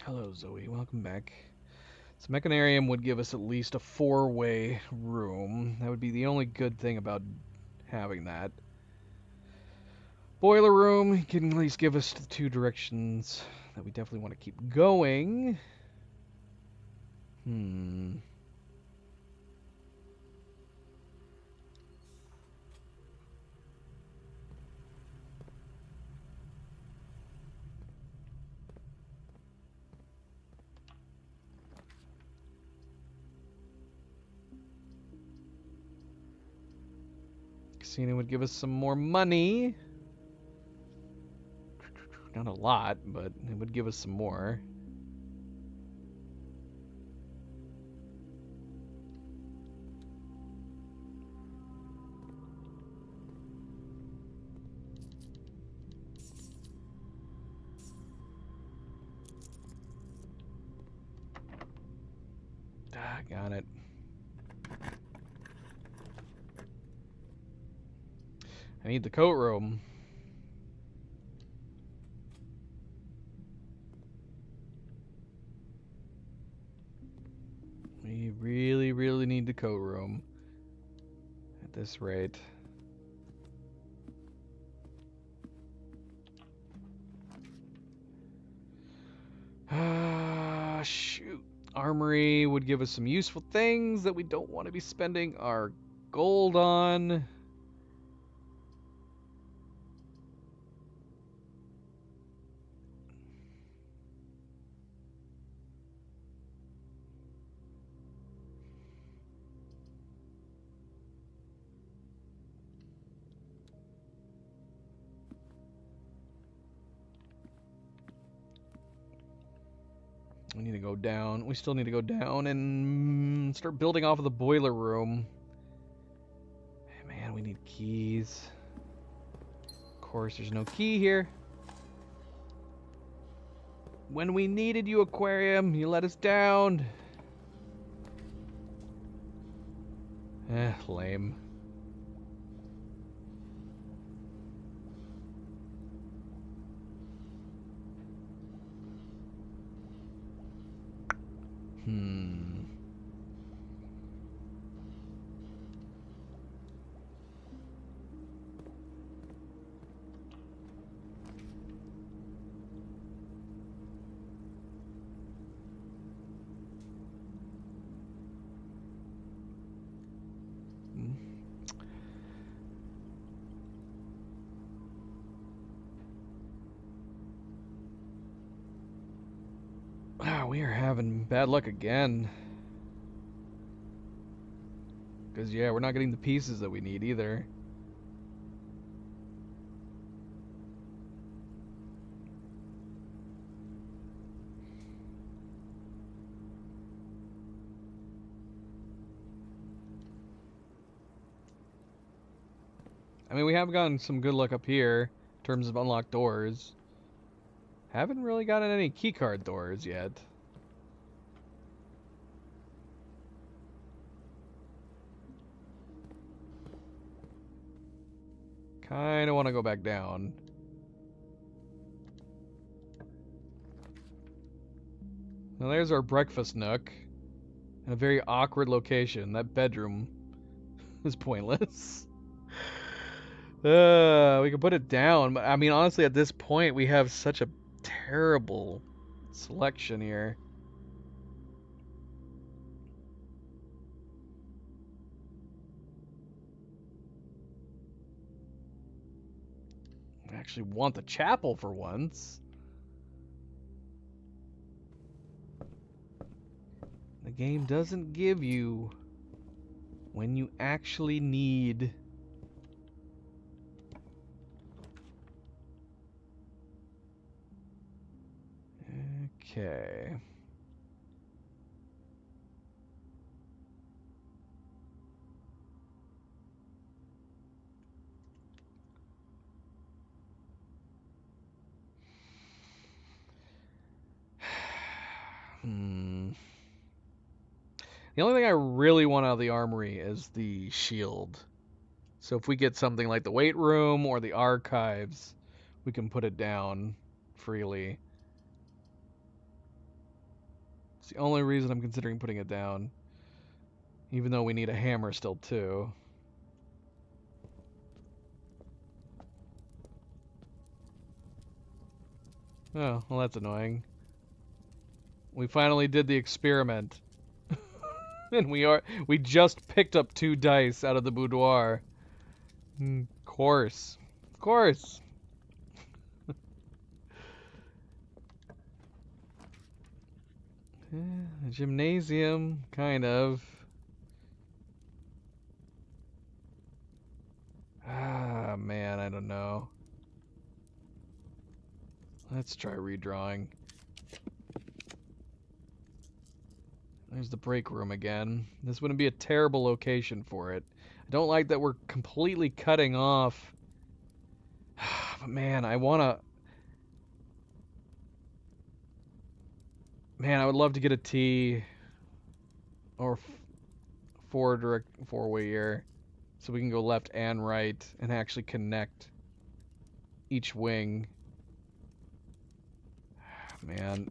Hello, Zoe. Welcome back. So Mechanarium would give us at least a 4-way room. That would be the only good thing about having that. Boiler room can at least give us the 2 directions that we definitely want to keep going. Casino would give us some more money. Not a lot, but it would give us some more. Got it. I need the coat room. We really, really need the coat room at this rate. Shoot. Armory would give us some useful things that we don't want to be spending our gold on. We need to go down. We still need to go down and start building off of the boiler room. Man, we need keys. Of course, there's no key here. When we needed you, Aquarium, you let us down. Lame. Ah, we are having bad luck again. Because, yeah, we're not getting the pieces that we need either. I mean, we have gotten some good luck up here in terms of unlocked doors. Haven't really gotten any keycard doors yet. Kinda want to go back down. Now there's our breakfast nook. In a very awkward location. That bedroom is pointless. We can put it down, but I mean, honestly, at this point, we have such a terrible selection here. I actually want the chapel for once. The game doesn't give you when you actually need. Okay. The only thing I really want out of the armory is the shield. So if we get something like the weight room or the archives, we can put it down freely. It's the only reason I'm considering putting it down. Even though we need a hammer still too. Oh, well that's annoying. We finally did the experiment. And we just picked up 2 dice out of the boudoir. Of course. Of course. A gymnasium, kind of. Ah, man, I don't know. Let's try redrawing. There's the break room again. This wouldn't be a terrible location for it. I don't like that we're completely cutting off. But man, I wanna... Man, I would love to get a T or four-way here so we can go left and right and actually connect each wing. Man.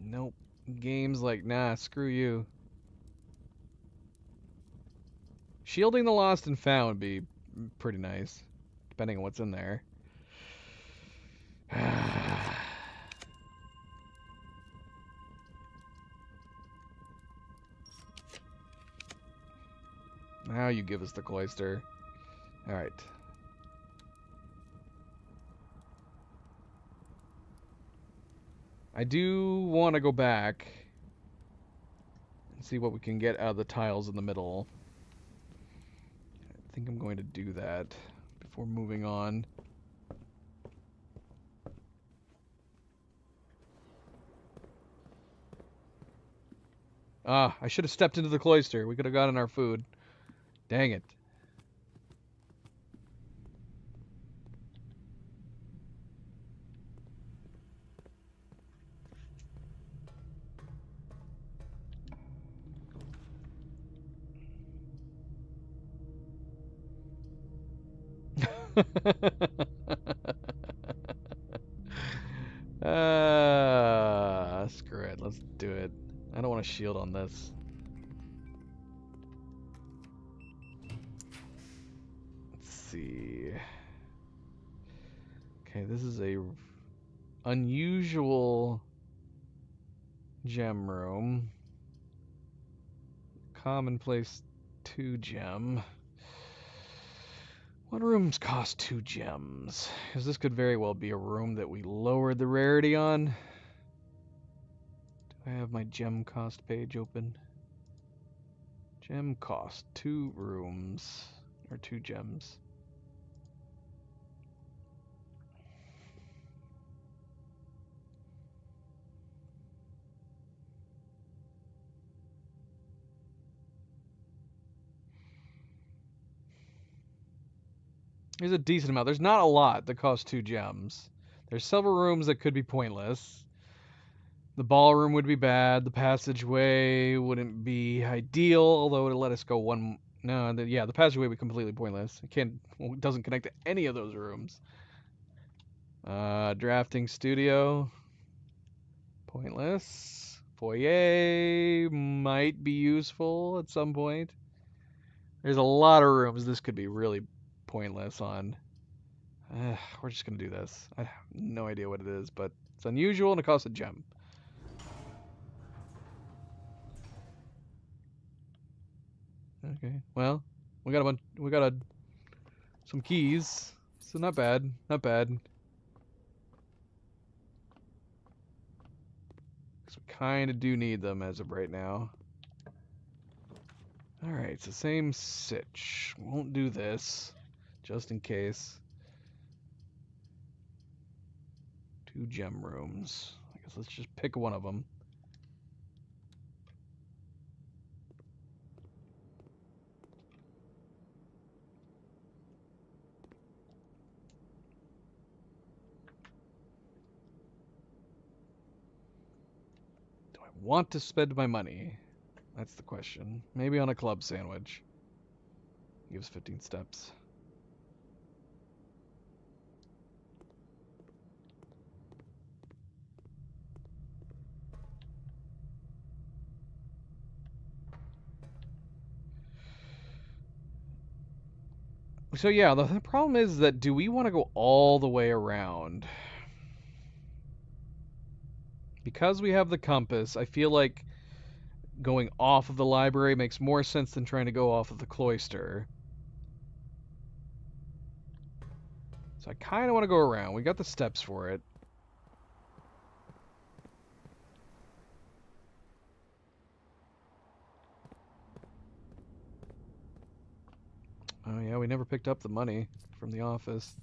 Nope. Games like, nah, screw you. Shielding the lost and found would be pretty nice, depending on what's in there. Now you give us the cloister. Alright. I do want to go back and see what we can get out of the tiles in the middle. I think I'm going to do that before moving on. Ah, I should have stepped into the cloister. We could have gotten our food. Dang it. Screw it. Let's do it. I don't want a shield on this. Let's see. Okay, this is a unusual gem room. Commonplace 2 gem. What rooms cost 2 gems? Because this could very well be a room that we lowered the rarity on. I have my gem cost page open. Gem cost, 2 rooms, or 2 gems. There's a decent amount. There's not a lot that costs 2 gems. There's several rooms that could be pointless. The ballroom would be bad. The passageway wouldn't be ideal, although it would let us go one. No, yeah, the passageway would be completely pointless. It doesn't connect to any of those rooms. Drafting studio, pointless. Foyer might be useful at some point. There's a lot of rooms this could be really pointless on. We're just gonna do this. I have no idea what it is, but it's unusual and it costs a gem. Okay, well, we got some keys, so not bad, not bad. Because we kind of do need them as of right now. All right, it's the same sitch. Won't do this, just in case. 2 gem rooms. I guess let's just pick one of them. Want to spend my money? That's the question. Maybe on a club sandwich. Gives 15 steps. So yeah, the problem is that do we want to go all the way around? Because we have the compass, I feel like going off of the library makes more sense than trying to go off of the cloister. So I kind of want to go around. We got the steps for it. Oh yeah, we never picked up the money from the office.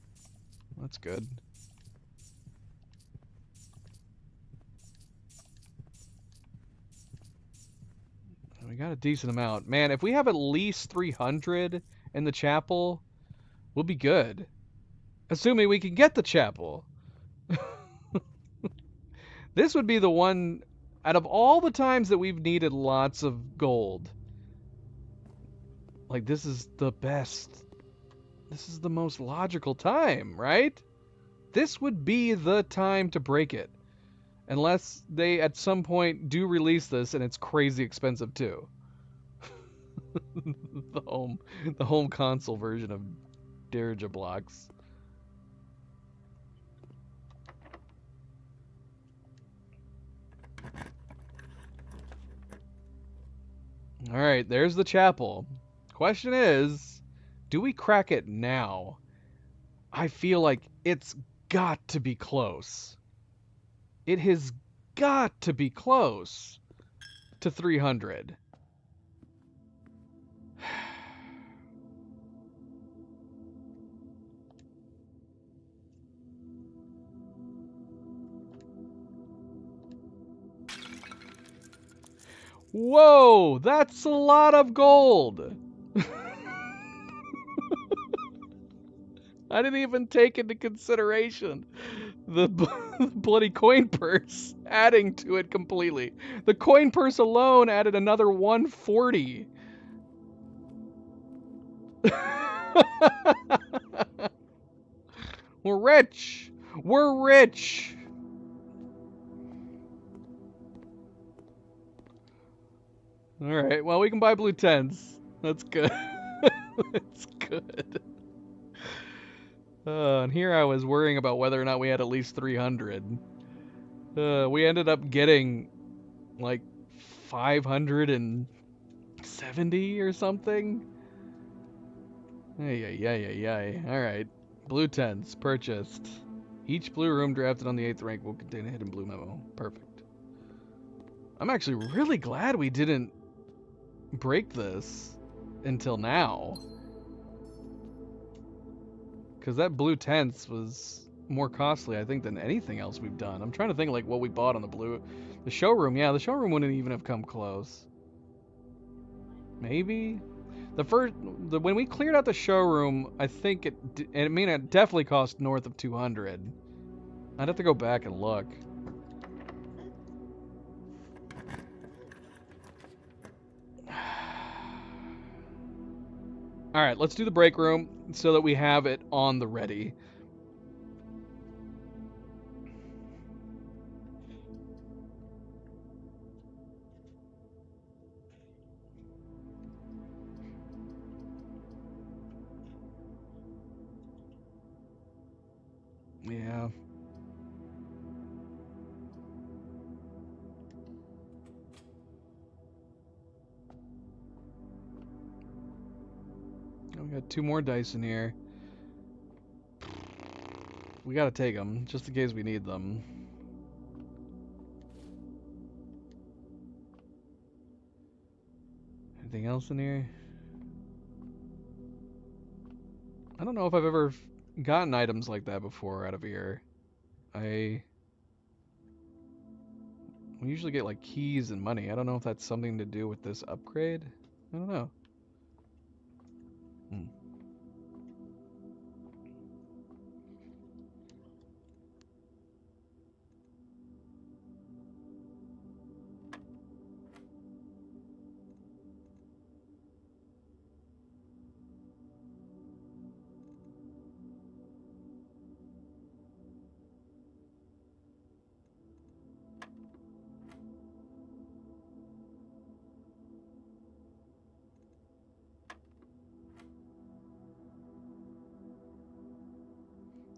That's good. We got a decent amount. Man, if we have at least 300 in the chapel, we'll be good. Assuming we can get the chapel. This would be the one, out of all the times that we've needed lots of gold, like, this is the best. This is the most logical time, right? This would be the time to break it. Unless they, at some point, do release this and it's crazy expensive, too. the home console version of Dirge Blocks. Alright, there's the chapel. Question is, do we crack it now? I feel like it's got to be close. It has got to be close to 300. Whoa, that's a lot of gold. I didn't even take into consideration the bloody coin purse adding to it completely. The coin purse alone added another 140. We're rich. We're rich. All right. Well, we can buy blue 10s. That's good. That's good. And here I was worrying about whether or not we had at least 300. We ended up getting like 570 or something. Ay. All right. Blue 10s purchased. Each blue room drafted on the 8th rank will contain a hidden blue memo. Perfect. I'm actually really glad we didn't break this until now. Because that blue tents was more costly, I think, than anything else we've done. I'm trying to think like what we bought on the showroom. Yeah, the showroom wouldn't even have come close. Maybe when we cleared out the showroom, I think it definitely cost north of 200. I'd have to go back and look. All right, let's do the break room so that we have it on the ready. Yeah. We got 2 more dice in here. We gotta take them, just in case we need them. Anything else in here? I don't know if I've ever gotten items like that before out of here. We usually get like keys and money. I don't know if that's something to do with this upgrade. I don't know.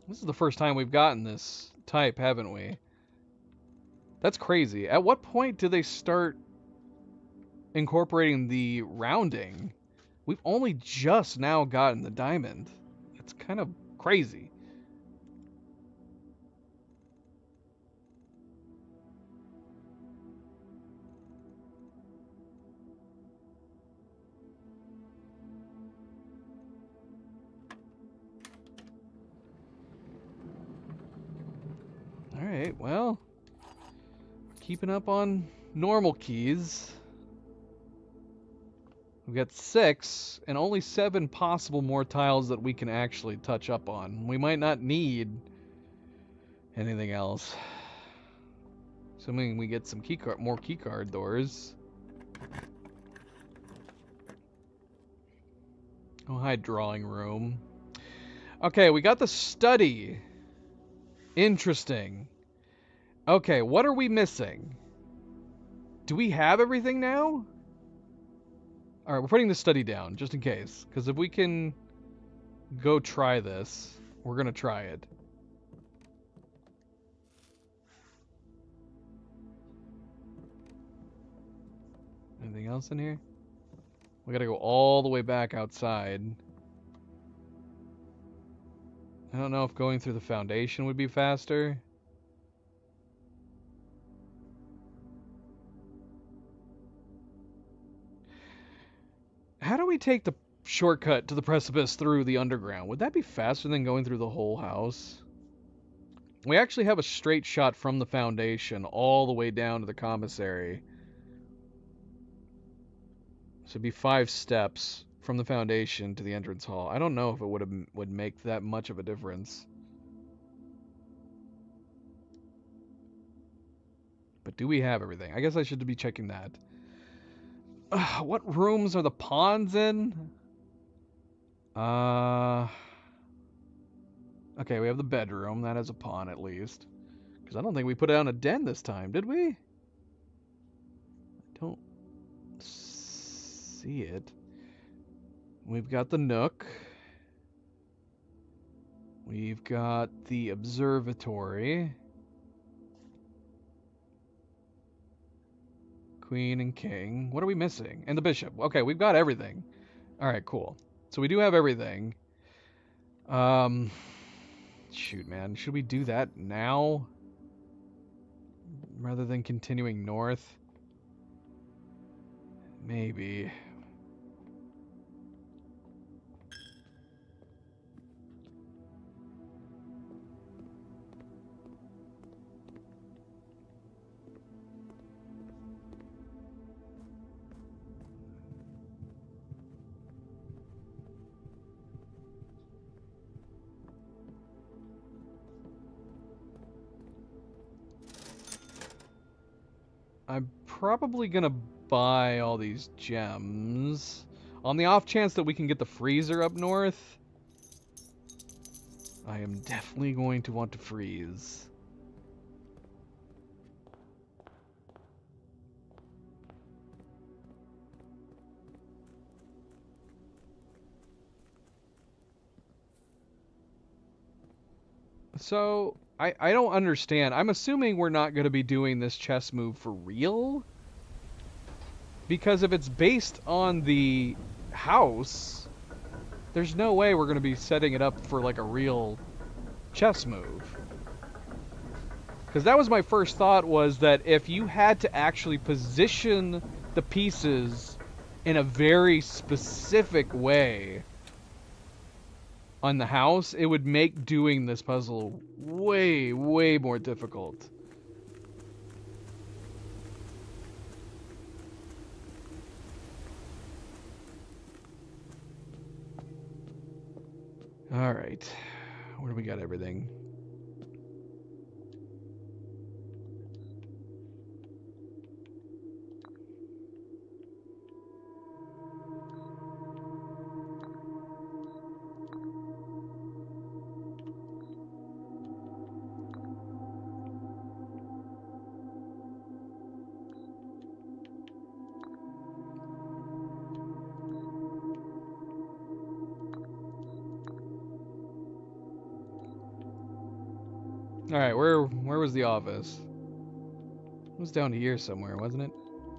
This is the first time we've gotten this type, haven't we? That's crazy. At what point do they start incorporating the rounding? We've only just now gotten the diamond. It's kind of crazy. Alright, well, keeping up on normal keys. We've got 6 and only 7 possible more tiles that we can actually touch up on. We might not need anything else. Assuming we get some more keycard doors. Oh, hi, drawing room. Okay, we got the study. Interesting. Okay, what are we missing? Do we have everything now? Alright, we're putting the study down, just in case. Because if we can go try this, we're going to try it. Anything else in here? We got to go all the way back outside. I don't know if going through the foundation would be faster. How do we take the shortcut to the precipice through the underground? Would that be faster than going through the whole house? We actually have a straight shot from the foundation all the way down to the commissary. So it'd be 5 steps from the foundation to the entrance hall. I don't know if it would make that much of a difference. But do we have everything? I guess I should be checking that. What rooms are the pawns in? Okay, we have the bedroom. That has a pawn at least. Because I don't think we put down a den this time, did we? I don't see it. We've got the nook. We've got the observatory. Queen and king. What are we missing? And the bishop. Okay, we've got everything. Alright, cool. So we do have everything. Shoot, man. Should we do that now? Rather than continuing north? Maybe. I'm probably gonna buy all these gems. On the off chance that we can get the freezer up north, I am definitely going to want to freeze. So, I don't understand. I'm assuming we're not going to be doing this chess move for real? Because if it's based on the house, there's no way we're going to be setting it up for like a real chess move. Because that was my first thought, was that if you had to actually position the pieces in a very specific way on the house, it would make doing this puzzle way, way more difficult. Alright. Where do we got everything? Alright, where was the office? It was down here somewhere, wasn't it?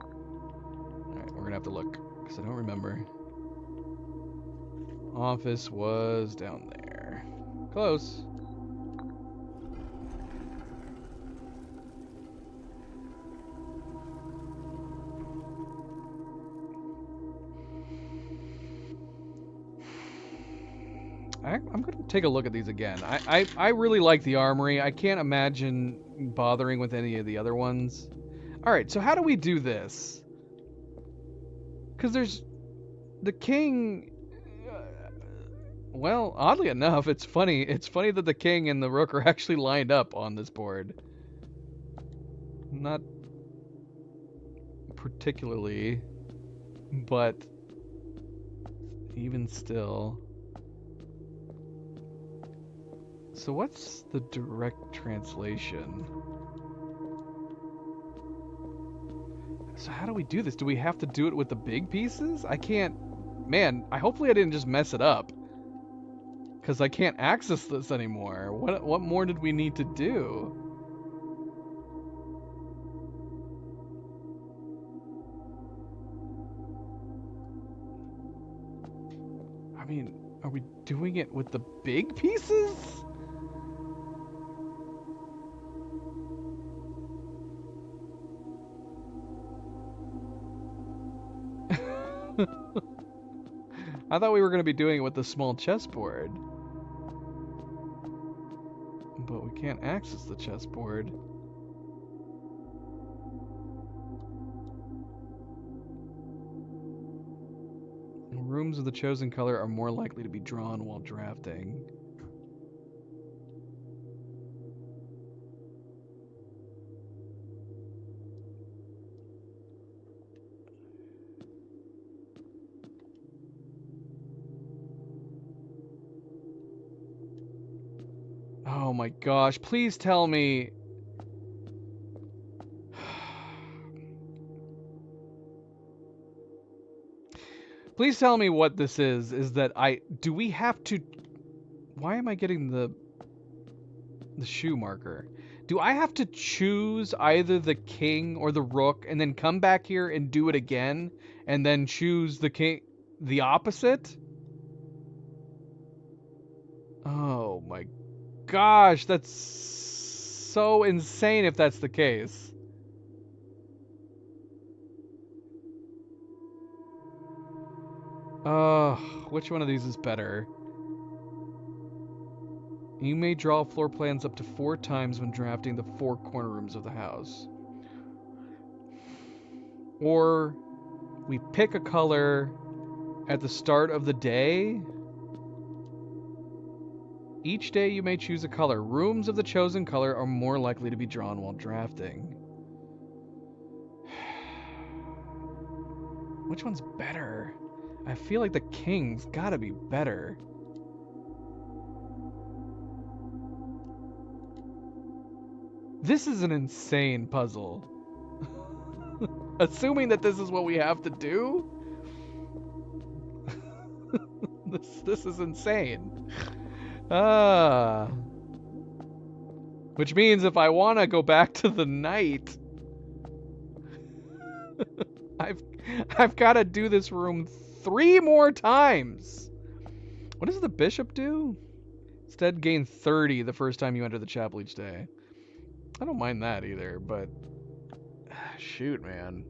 Alright, we're gonna have to look, because I don't remember. Office was down there. Close. I'm going to take a look at these again. I really like the armory. I can't imagine bothering with any of the other ones. Alright, so how do we do this? Because there's... The king... well, oddly enough, it's funny. It's funny that the king and the rook are actually lined up on this board. Not particularly, but even still... So what's the direct translation? So how do we do this? Do we have to do it with the big pieces? I can't... Man, hopefully I didn't just mess it up. Because I can't access this anymore. What more did we need to do? I mean, are we doing it with the big pieces? I thought we were going to be doing it with the small chessboard. But we can't access the chessboard. Rooms of the chosen color are more likely to be drawn while drafting. Oh my gosh, please tell me. Please tell me what this is. Is that do we have to... Why am I getting the shoe marker? Do I have to choose either the king or the rook and then come back here and do it again and then choose the king, the opposite? Oh my gosh, that's so insane if that's the case. Which one of these is better? You may draw floor plans up to 4 times when drafting the 4 corner rooms of the house. Or we pick a color at the start of the day. Each day you may choose a color. Rooms of the chosen color are more likely to be drawn while drafting. Which one's better? I feel like the king's gotta be better. This is an insane puzzle. Assuming that this is what we have to do? This is insane. Which means if I want to go back to the night, I've got to do this room 3 more times. What does the bishop do? Instead, gain 30 the first time you enter the chapel each day. I don't mind that either, but shoot, man.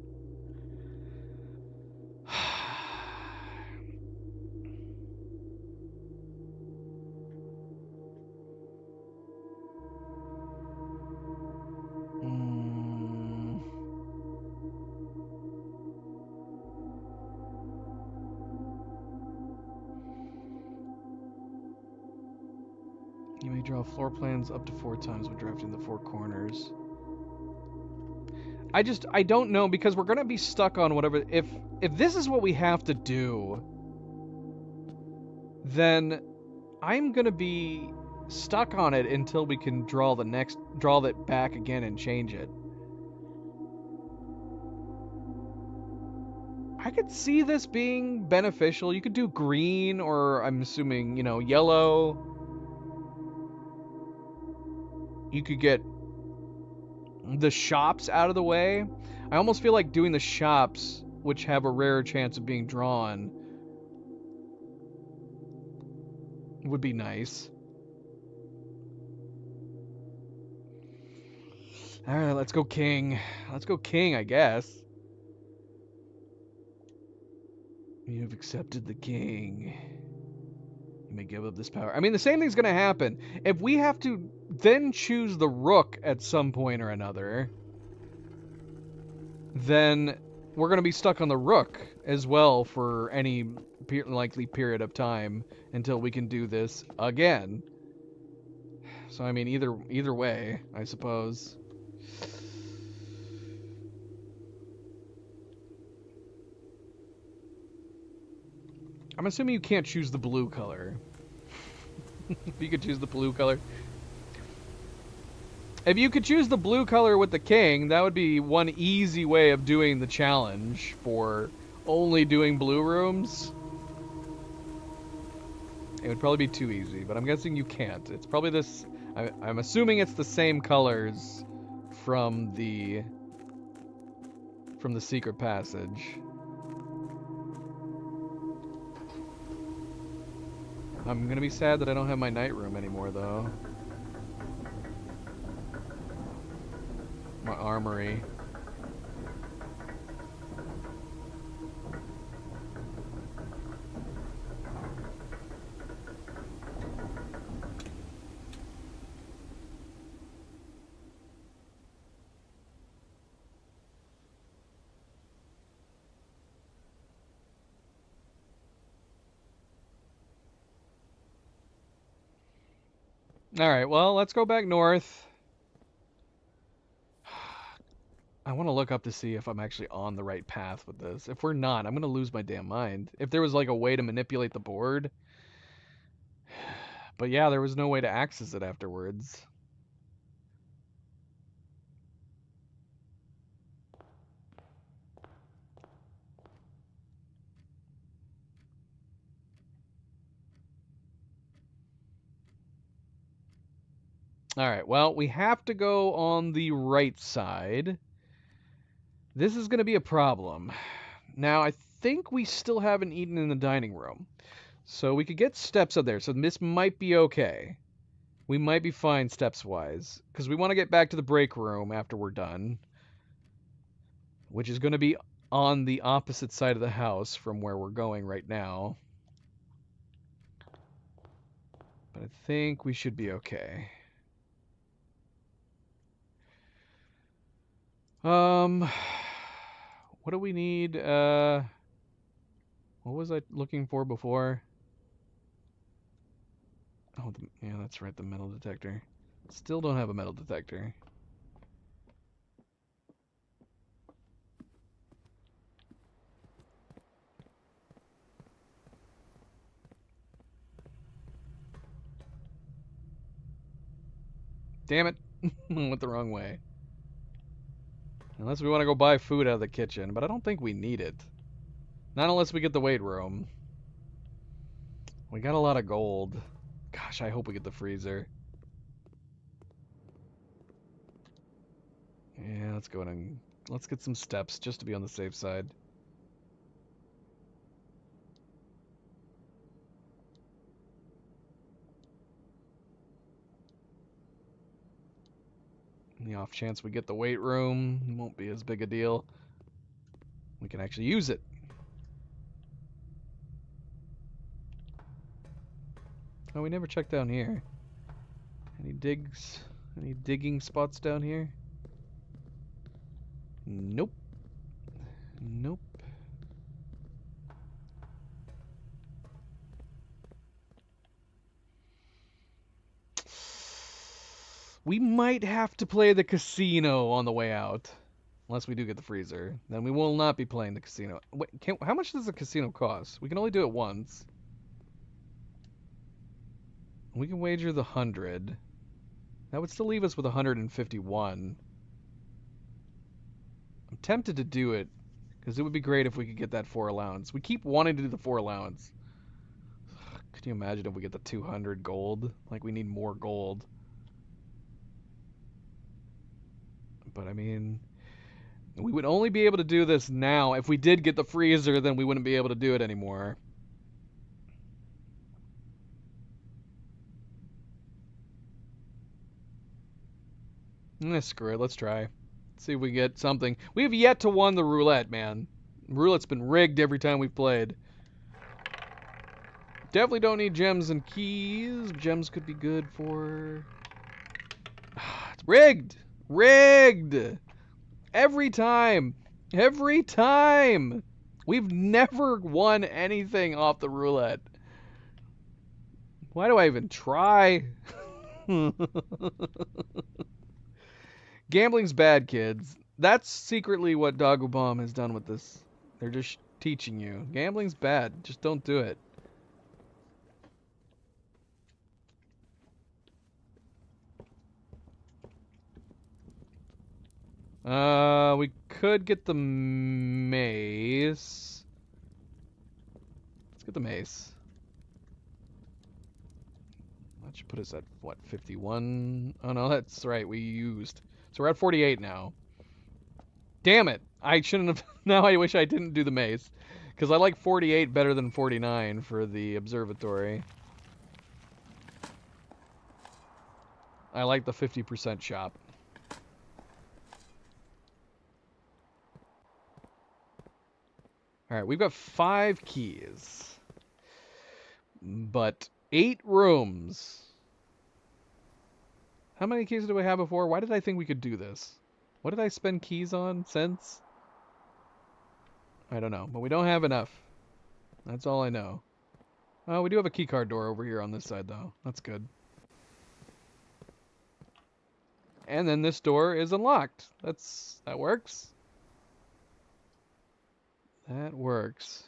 You may draw floor plans up to 4 times when drafting the 4 corners. I don't know, because we're gonna be stuck on whatever. If this is what we have to do, then I'm gonna be stuck on it until we can draw that back again and change it. I could see this being beneficial. You could do green, or I'm assuming, yellow. You could get the shops out of the way. I almost feel like doing the shops, which have a rarer chance of being drawn, would be nice. Alright, let's go king. Let's go king, I guess. You've accepted the king. You may give up this power. I mean, the same thing's going to happen. If we have to then choose the rook at some point or another, then we're going to be stuck on the rook as well for any likely period of time until we can do this again. So, I mean, either way, I suppose. I'm assuming you can't choose the blue color. If you could choose the blue color. If you could choose the blue color with the king, that would be one easy way of doing the challenge for only doing blue rooms. It would probably be too easy, but I'm guessing you can't. It's probably this... I'm assuming it's the same colors from the secret passage. I'm gonna be sad that I don't have my night room anymore, though. My armory. Alright, well, let's go back north. I want to look up to see if I'm actually on the right path with this. If we're not, I'm going to lose my damn mind. If there was like a way to manipulate the board. But yeah, there was no way to access it afterwards. Alright, well, we have to go on the right side. This is going to be a problem. Now, I think we still haven't eaten in the dining room. So we could get steps up there. So this might be okay. We might be fine steps-wise. Because we want to get back to the break room after we're done. Which is going to be on the opposite side of the house from where we're going right now. But I think we should be okay. What do we need? What was I looking for before? Oh, yeah, that's right, the metal detector. Still don't have a metal detector. Damn it. Went the wrong way. Unless we want to go buy food out of the kitchen, but I don't think we need it. Not unless we get the weight room. We got a lot of gold. Gosh, I hope we get the freezer. Yeah, let's go and let's get some steps just to be on the safe side. In the off chance we get the weight room, it won't be as big a deal. We can actually use it. Oh, we never checked down here. Any digs? Any digging spots down here? Nope. Nope. We might have to play the casino on the way out. Unless we do get the freezer. Then we will not be playing the casino. Wait, how much does the casino cost? We can only do it once. We can wager the 100. That would still leave us with 151. I'm tempted to do it, because it would be great if we could get that 4 allowance. We keep wanting to do the 4 allowance. Could you imagine if we get the 200 gold? Like, we need more gold. But, I mean, we would only be able to do this now. If we did get the freezer, then we wouldn't be able to do it anymore. Screw it. Let's try. See if we get something. We have yet to win the roulette, man. Roulette's been rigged every time we've played. Definitely don't need gems and keys. Gems could be good for... It's rigged! Rigged! Every time! Every time! We've never won anything off the roulette. Why do I even try? Gambling's bad, kids. That's secretly what Doggo Bomb has done with this. They're just teaching you. Gambling's bad. Just don't do it. We could get the mace. Let's get the mace. That should put us at, what, 51? Oh, no, that's right. We used. So we're at 48 now. Damn it. I shouldn't have. Now I wish I didn't do the mace. Because I like 48 better than 49 for the observatory. I like the 50% shop. Alright, we've got 5 keys. But 8 rooms. How many keys do we have before? Why did I think we could do this? What did I spend keys on since? I don't know, but we don't have enough. That's all I know. Oh, we do have a keycard door over here on this side, though. That's good. And then this door is unlocked. That works. That works.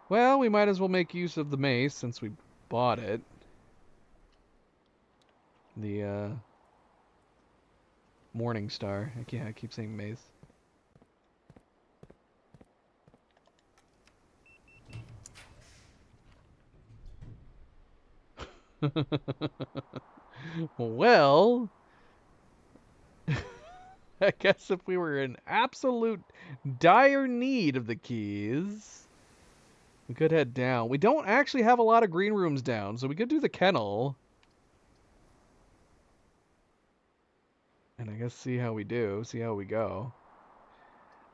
Well, we might as well make use of the mace since we bought it. The, Morning Star. I keep saying mace. Well, I guess if we were in absolute dire need of the keys, we could head down. We don't actually have a lot of green rooms down, so we could do the kennel. And I guess see how we do, see how we go.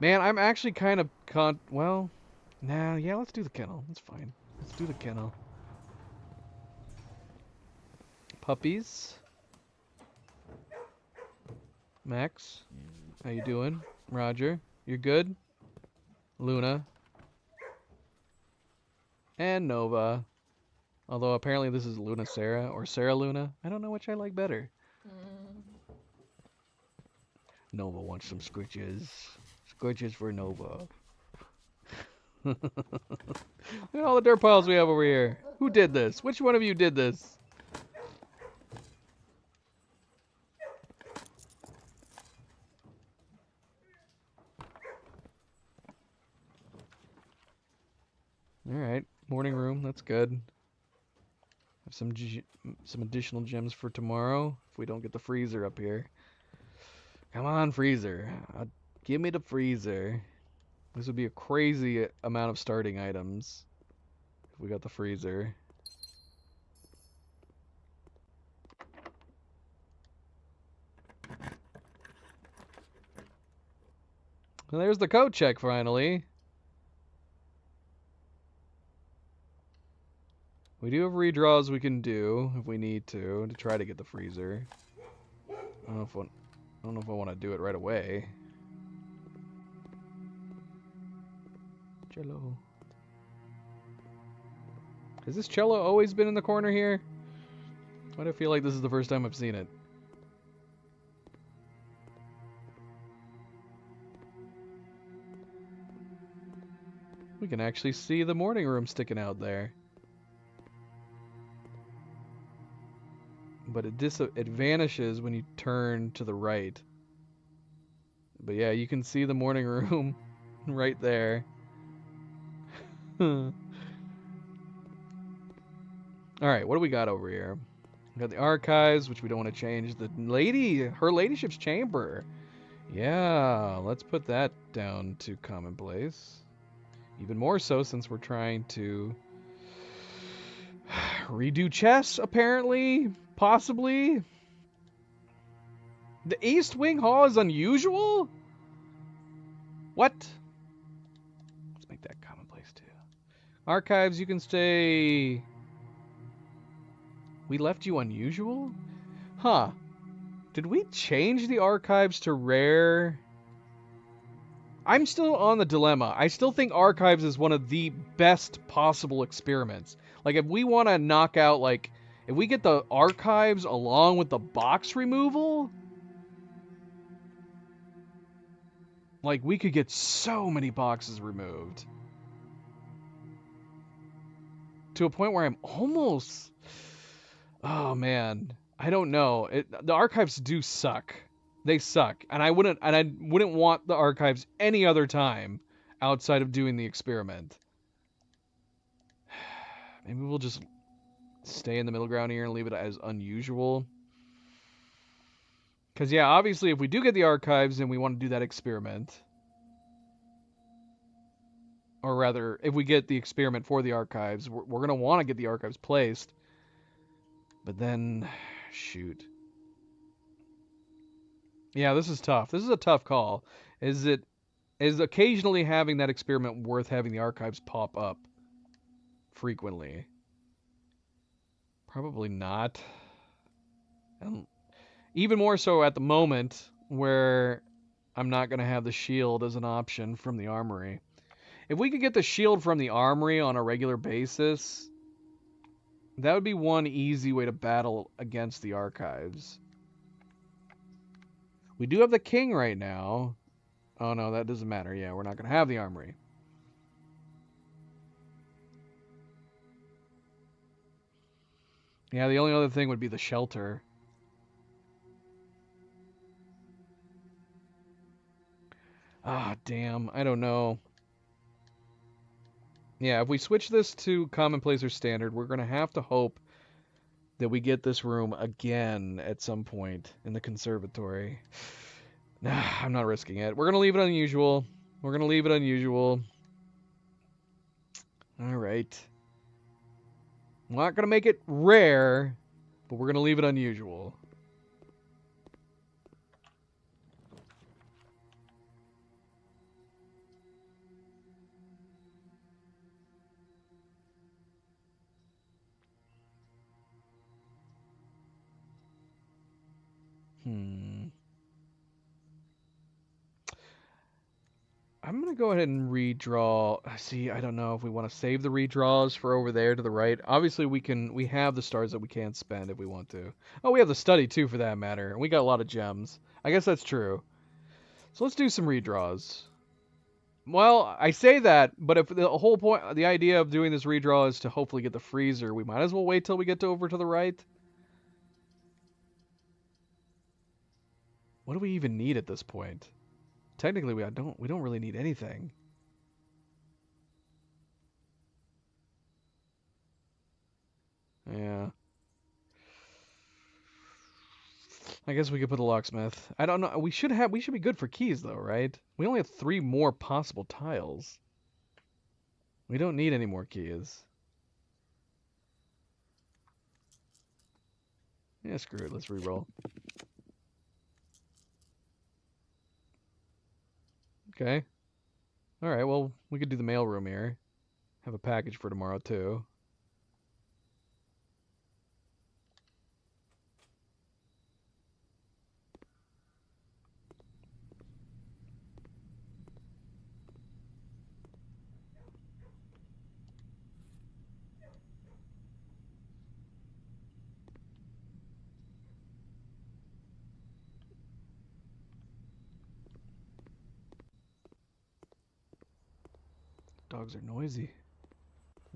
Man, I'm actually kind of well, nah, yeah, let's do the kennel. That's fine. Let's do the kennel. Puppies. Max, how you doing? Roger, you're good? Luna. And Nova. Although apparently this is Luna Sarah or Sarah Luna. I don't know which I like better. Nova wants some scritches. Scritches for Nova. Look at all the dirt piles we have over here. Who did this? Which one of you did this? Alright, morning room, that's good. Have some additional gems for tomorrow if we don't get the freezer up here. Come on, freezer. Give me the freezer. This would be a crazy amount of starting items if we got the freezer. And there's the code check finally. We do have redraws we can do if we need to try to get the freezer. I don't know if I want to do it right away. Cello. Has this cello always been in the corner here? Why do I feel like this is the first time I've seen it? We can actually see the morning room sticking out there. But it vanishes when you turn to the right. But yeah, you can see the morning room right there. Alright, what do we got over here? We got the archives, which we don't want to change. Her ladyship's chamber. Yeah, let's put that down to commonplace. Even more so since we're trying to redo chess, apparently. Possibly. The East Wing Hall is unusual? What? Let's make that commonplace too. Archives, you can stay... We left you unusual? Huh. Did we change the archives to rare? I'm still on the dilemma. I still think archives is one of the best possible experiments. Like, if we want to knock out, like... If we get the archives along with the box removal... Like, we could get so many boxes removed. To a point where I'm almost... Oh, man. I don't know. The archives do suck. They suck. And I wouldn't want the archives any other time outside of doing the experiment. Maybe we'll just stay in the middle ground here and leave it as unusual. Because, yeah, obviously, if we do get the archives and we want to do that experiment... Or rather, if we get the experiment for the archives, we're going to want to get the archives placed. But then, shoot. Yeah, this is tough. This is a tough call. Is occasionally having that experiment worth having the archives pop up frequently? Probably not. And even more so at the moment where I'm not going to have the shield as an option from the armory. If we could get the shield from the armory on a regular basis, that would be one easy way to battle against the archives. We do have the king right now. Oh no, that doesn't matter. Yeah, we're not going to have the armory. Yeah, the only other thing would be the shelter. Ah, damn. I don't know. Yeah, if we switch this to commonplace or standard, we're going to have to hope that we get this room again at some point in the conservatory. Nah, I'm not risking it. We're going to leave it unusual. We're going to leave it unusual. Alright. I'm not going to make it rare, but we're going to leave it unusual. I'm gonna go ahead and redraw. See, I don't know if we want to save the redraws for over there to the right. Obviously, we have the stars that we can spend if we want to. Oh, we have the study too, for that matter, and we got a lot of gems. I guess that's true. So let's do some redraws. Well, I say that, but if the whole point, the idea of doing this redraw is to hopefully get the freezer, we might as well wait till we get to over to the right. What do we even need at this point? Technically, we don't really need anything. Yeah. I guess we could put a locksmith. I don't know. We should be good for keys though, right? We only have 3 more possible tiles. We don't need any more keys. Yeah, screw it. Let's re-roll. Okay. All right. Well, we could do the mail room here. Have a package for tomorrow too. Dogs are noisy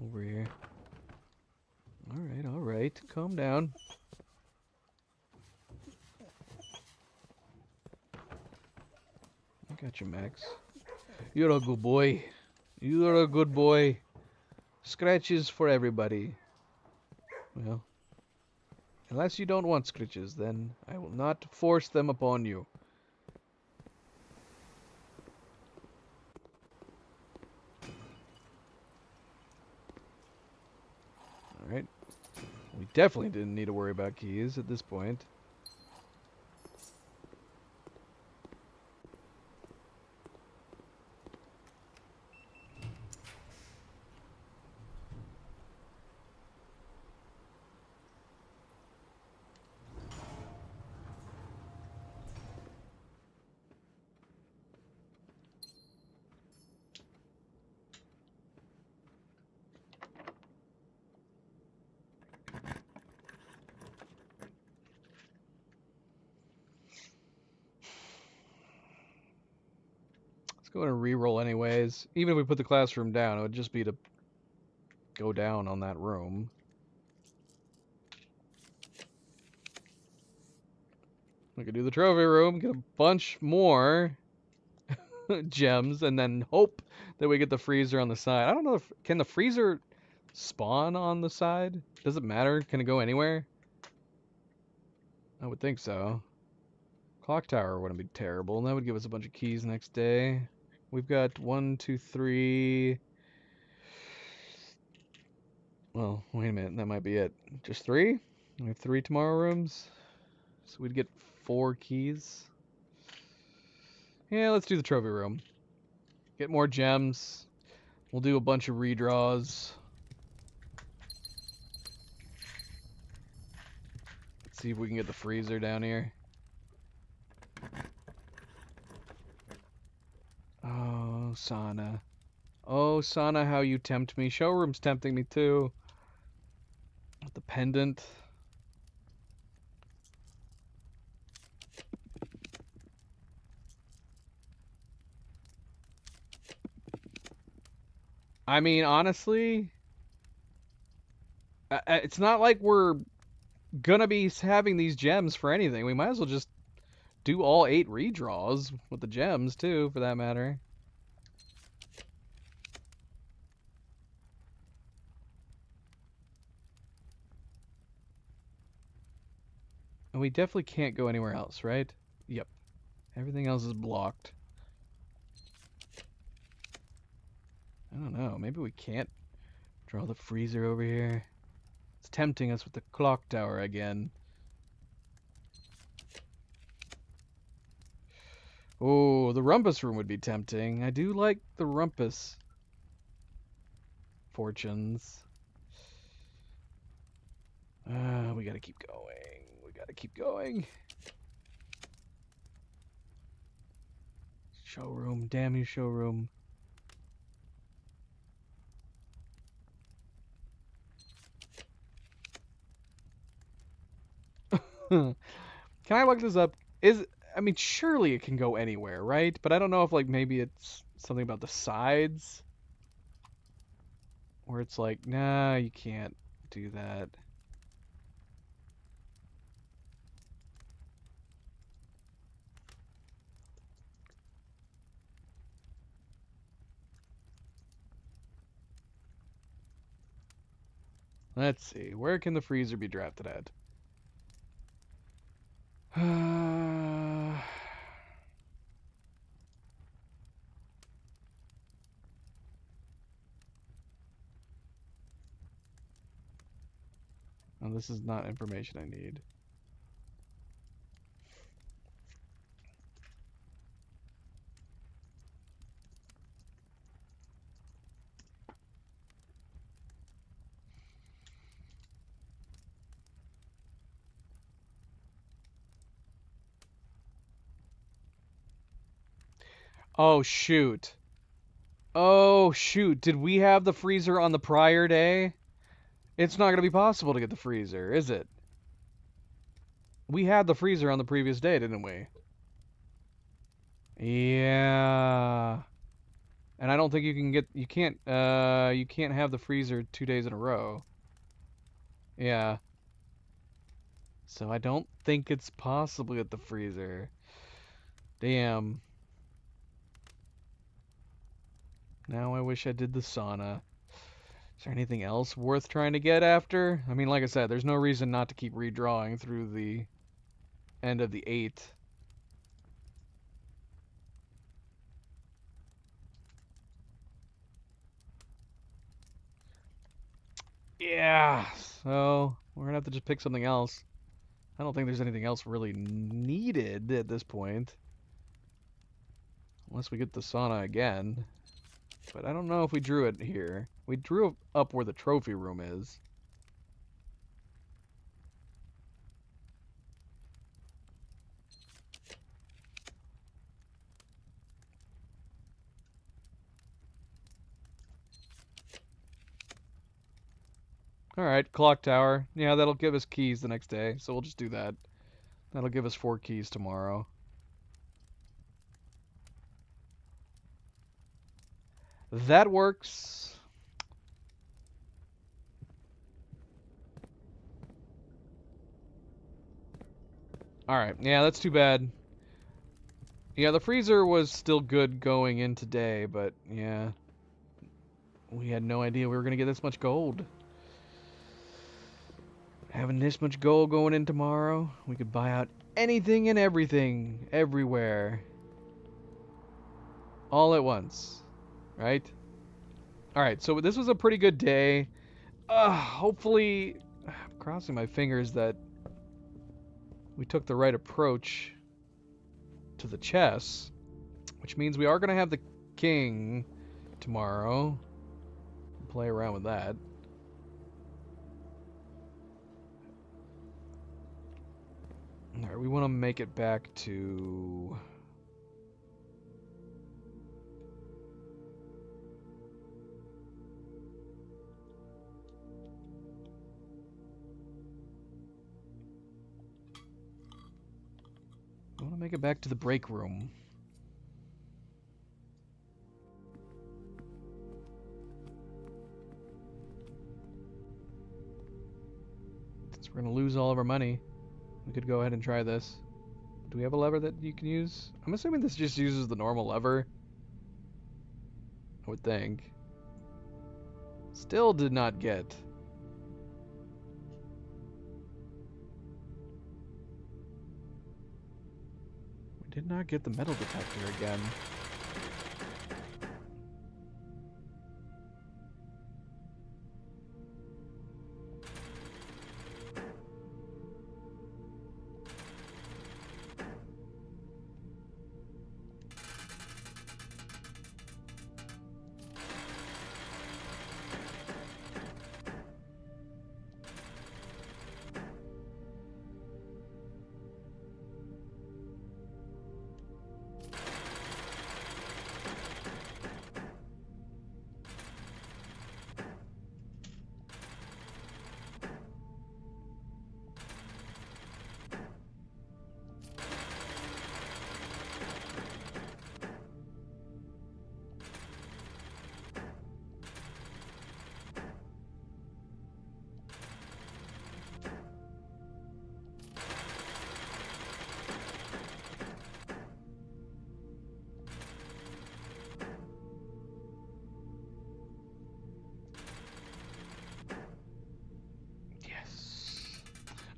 over here. All right. Calm down. I got you, Max. You're a good boy. You're a good boy. Scratches for everybody. Well, unless you don't want scratches, then I will not force them upon you. Alright. We definitely didn't need to worry about keys at this point. Let's go ahead and re-roll anyways. Even if we put the classroom down, it would just be to go down on that room. We could do the trophy room, get a bunch more gems, and then hope that we get the freezer on the side. I don't know if... Can the freezer spawn on the side? Does it matter? Can it go anywhere? I would think so. Clock tower wouldn't be terrible, and that would give us a bunch of keys next day. We've got 1, 2, 3... Well, wait a minute, that might be it. Just 3? We have 3 tomorrow rooms. So we'd get 4 keys. Yeah, let's do the trophy room. Get more gems. We'll do a bunch of redraws. Let's see if we can get the freezer down here. Oh, Sana. Oh, Sana, how you tempt me. Showroom's tempting me too. With the pendant. I mean, honestly, it's not like we're gonna be having these gems for anything. We might as well just do all 8 redraws with the gems too, for that matter. And we definitely can't go anywhere else, right? Yep. Everything else is blocked. I don't know. Maybe we can't draw the freezer over here. It's tempting us with the clock tower again. Oh, the rumpus room would be tempting. I do like the rumpus fortunes. We gotta keep going. We gotta keep going. Showroom, damn you, showroom. Can I look this up? I mean, surely it can go anywhere, right? But I don't know if, like, maybe it's something about the sides. Where it's like, nah, you can't do that. Let's see. Where can the freezer be drafted at? Oh, this is not information I need. Oh, shoot. Oh, shoot. Did we have the freezer on the prior day? It's not going to be possible to get the freezer, is it? We had the freezer on the previous day, didn't we? Yeah. And I don't think you can't have the freezer 2 days in a row. Yeah. So I don't think it's possible to get the freezer. Damn. Now I wish I did the sauna. Is there anything else worth trying to get after? I mean, like I said, there's no reason not to keep redrawing through the end of the 8. Yeah, so we're gonna have to just pick something else. I don't think there's anything else really needed at this point. Unless we get the sauna again. But I don't know if we drew it here. We drew up where the trophy room is. Alright, clock tower. Yeah, that'll give us keys the next day, so we'll just do that. That'll give us 4 keys tomorrow. That works. Alright, yeah, that's too bad. Yeah, the freezer was still good going in today, but yeah. We had no idea we were going to get this much gold. Having this much gold going in tomorrow, we could buy out anything and everything, everywhere. All at once, right? Alright, so this was a pretty good day. Hopefully, I'm crossing my fingers that we took the right approach to the chess, which means we are going to have the king tomorrow. Play around with that. Alright, we want to make it back to... I want to make it back to the break room. Since we're going to lose all of our money, we could go ahead and try this. Do we have a lever that you can use? I'm assuming this just uses the normal lever. I would think. Still did not get. We did not get the metal detector again.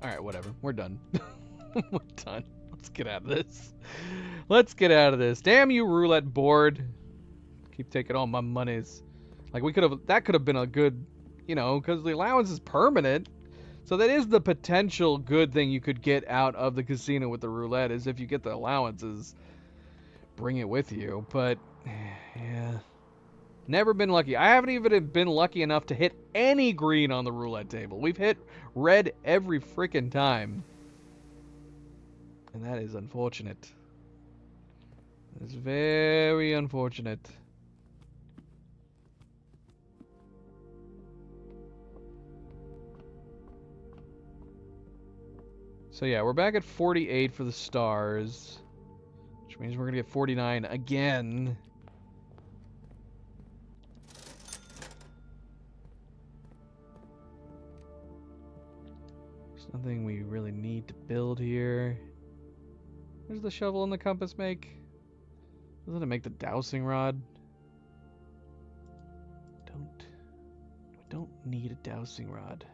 Alright, whatever. We're done. We're done. Let's get out of this. Let's get out of this. Damn you, roulette board. Keep taking all my monies. Like, that could have been a good, you know, because the allowance is permanent. So that is the potential good thing you could get out of the casino with the roulette, is if you get the allowances, bring it with you. But, yeah. Never been lucky. I haven't even been lucky enough to hit any green on the roulette table. We've hit red every freaking time. And that is unfortunate. It's very unfortunate. So yeah, we're back at 48 for the stars, which means we're gonna get 49 again. There's nothing we really need to build here. What does the shovel and the compass make? Doesn't it make the dowsing rod? We don't need a dowsing rod.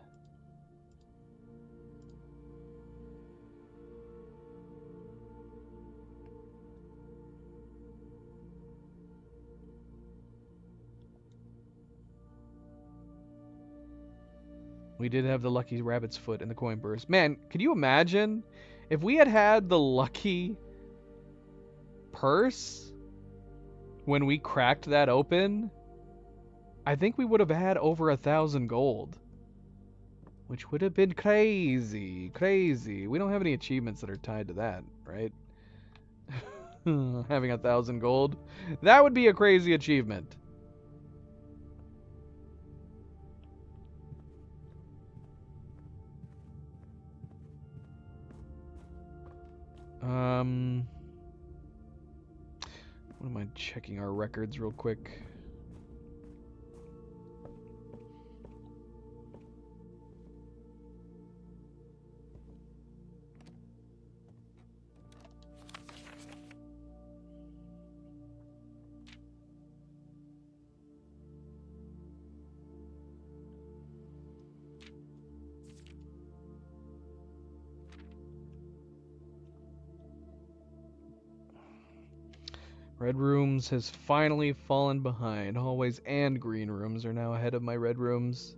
We did have the lucky rabbit's foot in the coin purse. Man, could you imagine if we had had the lucky purse when we cracked that open? I think we would have had over 1,000 gold, which would have been crazy, crazy. We don't have any achievements that are tied to that, right? Having 1,000 gold, that would be a crazy achievement. What am I checking our records real quick? Red rooms has finally fallen behind. Hallways and green rooms are now ahead of my red rooms.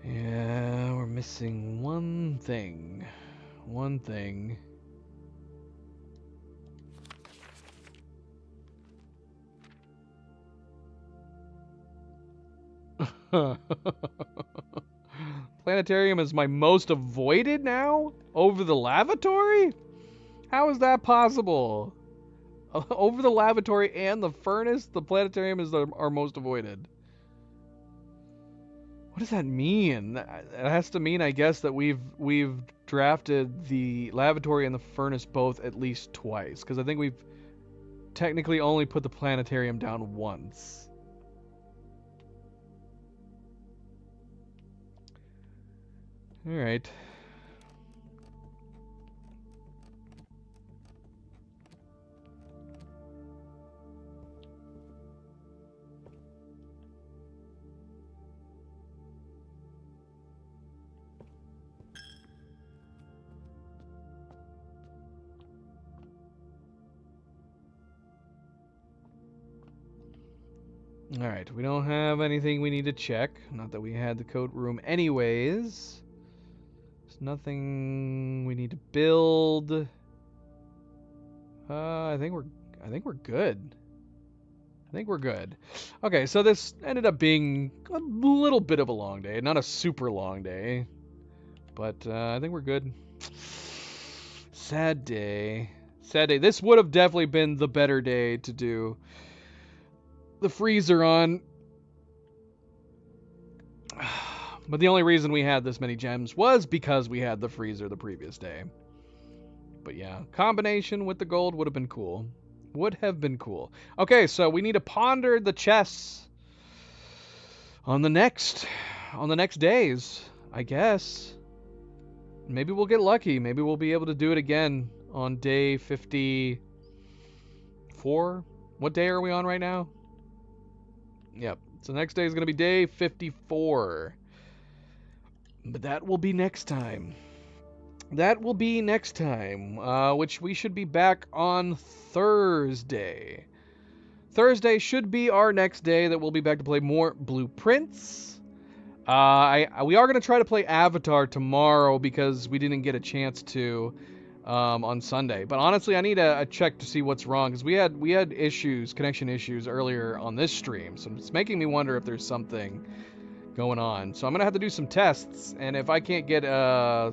Yeah, we're missing one thing. One thing. Planetarium is my most avoided now? Over the lavatory? How is that possible? Over the lavatory and the furnace, the planetarium is our most avoided. What does that mean? It has to mean, I guess, that we've drafted the lavatory and the furnace both at least twice, because I think we've technically only put the planetarium down once. All right. Alright, we don't have anything we need to check. Not that we had the code room anyways. There's nothing we need to build. I think we're good. I think we're good. Okay, so this ended up being a little bit of a long day. Not a super long day. But I think we're good. Sad day. Sad day. This would have definitely been the better day to do the freezer on. But the only reason we had this many gems was because we had the freezer the previous day. But yeah, combination with the gold would have been cool. Would have been cool. Okay, so we need to ponder the chests on the next days, I guess. Maybe we'll get lucky. Maybe we'll be able to do it again on day 54. What day are we on right now? Yep. So next day is going to be day 54. But that will be next time. That will be next time, which we should be back on Thursday. Thursday should be our next day that we'll be back to play more Blueprints. We are going to try to play Avatar tomorrow because we didn't get a chance to on Sunday. But honestly, I need a check to see what's wrong because we had issues, connection issues earlier on this stream. So it's making me wonder if there's something going on. So I'm going to have to do some tests, and if I can't get a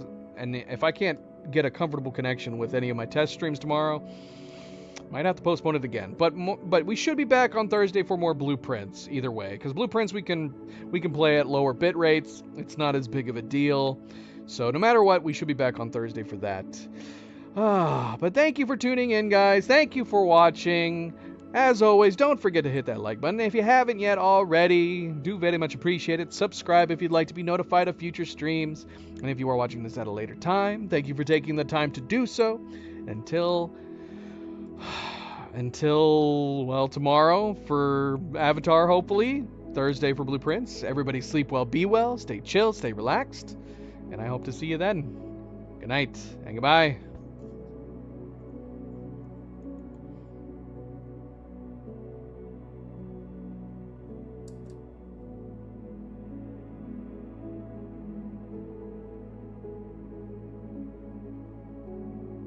comfortable connection with any of my test streams tomorrow, might have to postpone it again. But we should be back on Thursday for more Blueprints either way, because Blueprints we can play at lower bit rates. It's not as big of a deal. So no matter what, we should be back on Thursday for that. But thank you for tuning in, guys. Thank you for watching. As always, don't forget to hit that like button if you haven't yet already. Do very much appreciate it. Subscribe if you'd like to be notified of future streams. And if you are watching this at a later time, thank you for taking the time to do so. Until well, tomorrow for Avatar, hopefully. Thursday for Blueprints. Everybody sleep well, be well, stay chill, stay relaxed. And I hope to see you then. Good night and goodbye.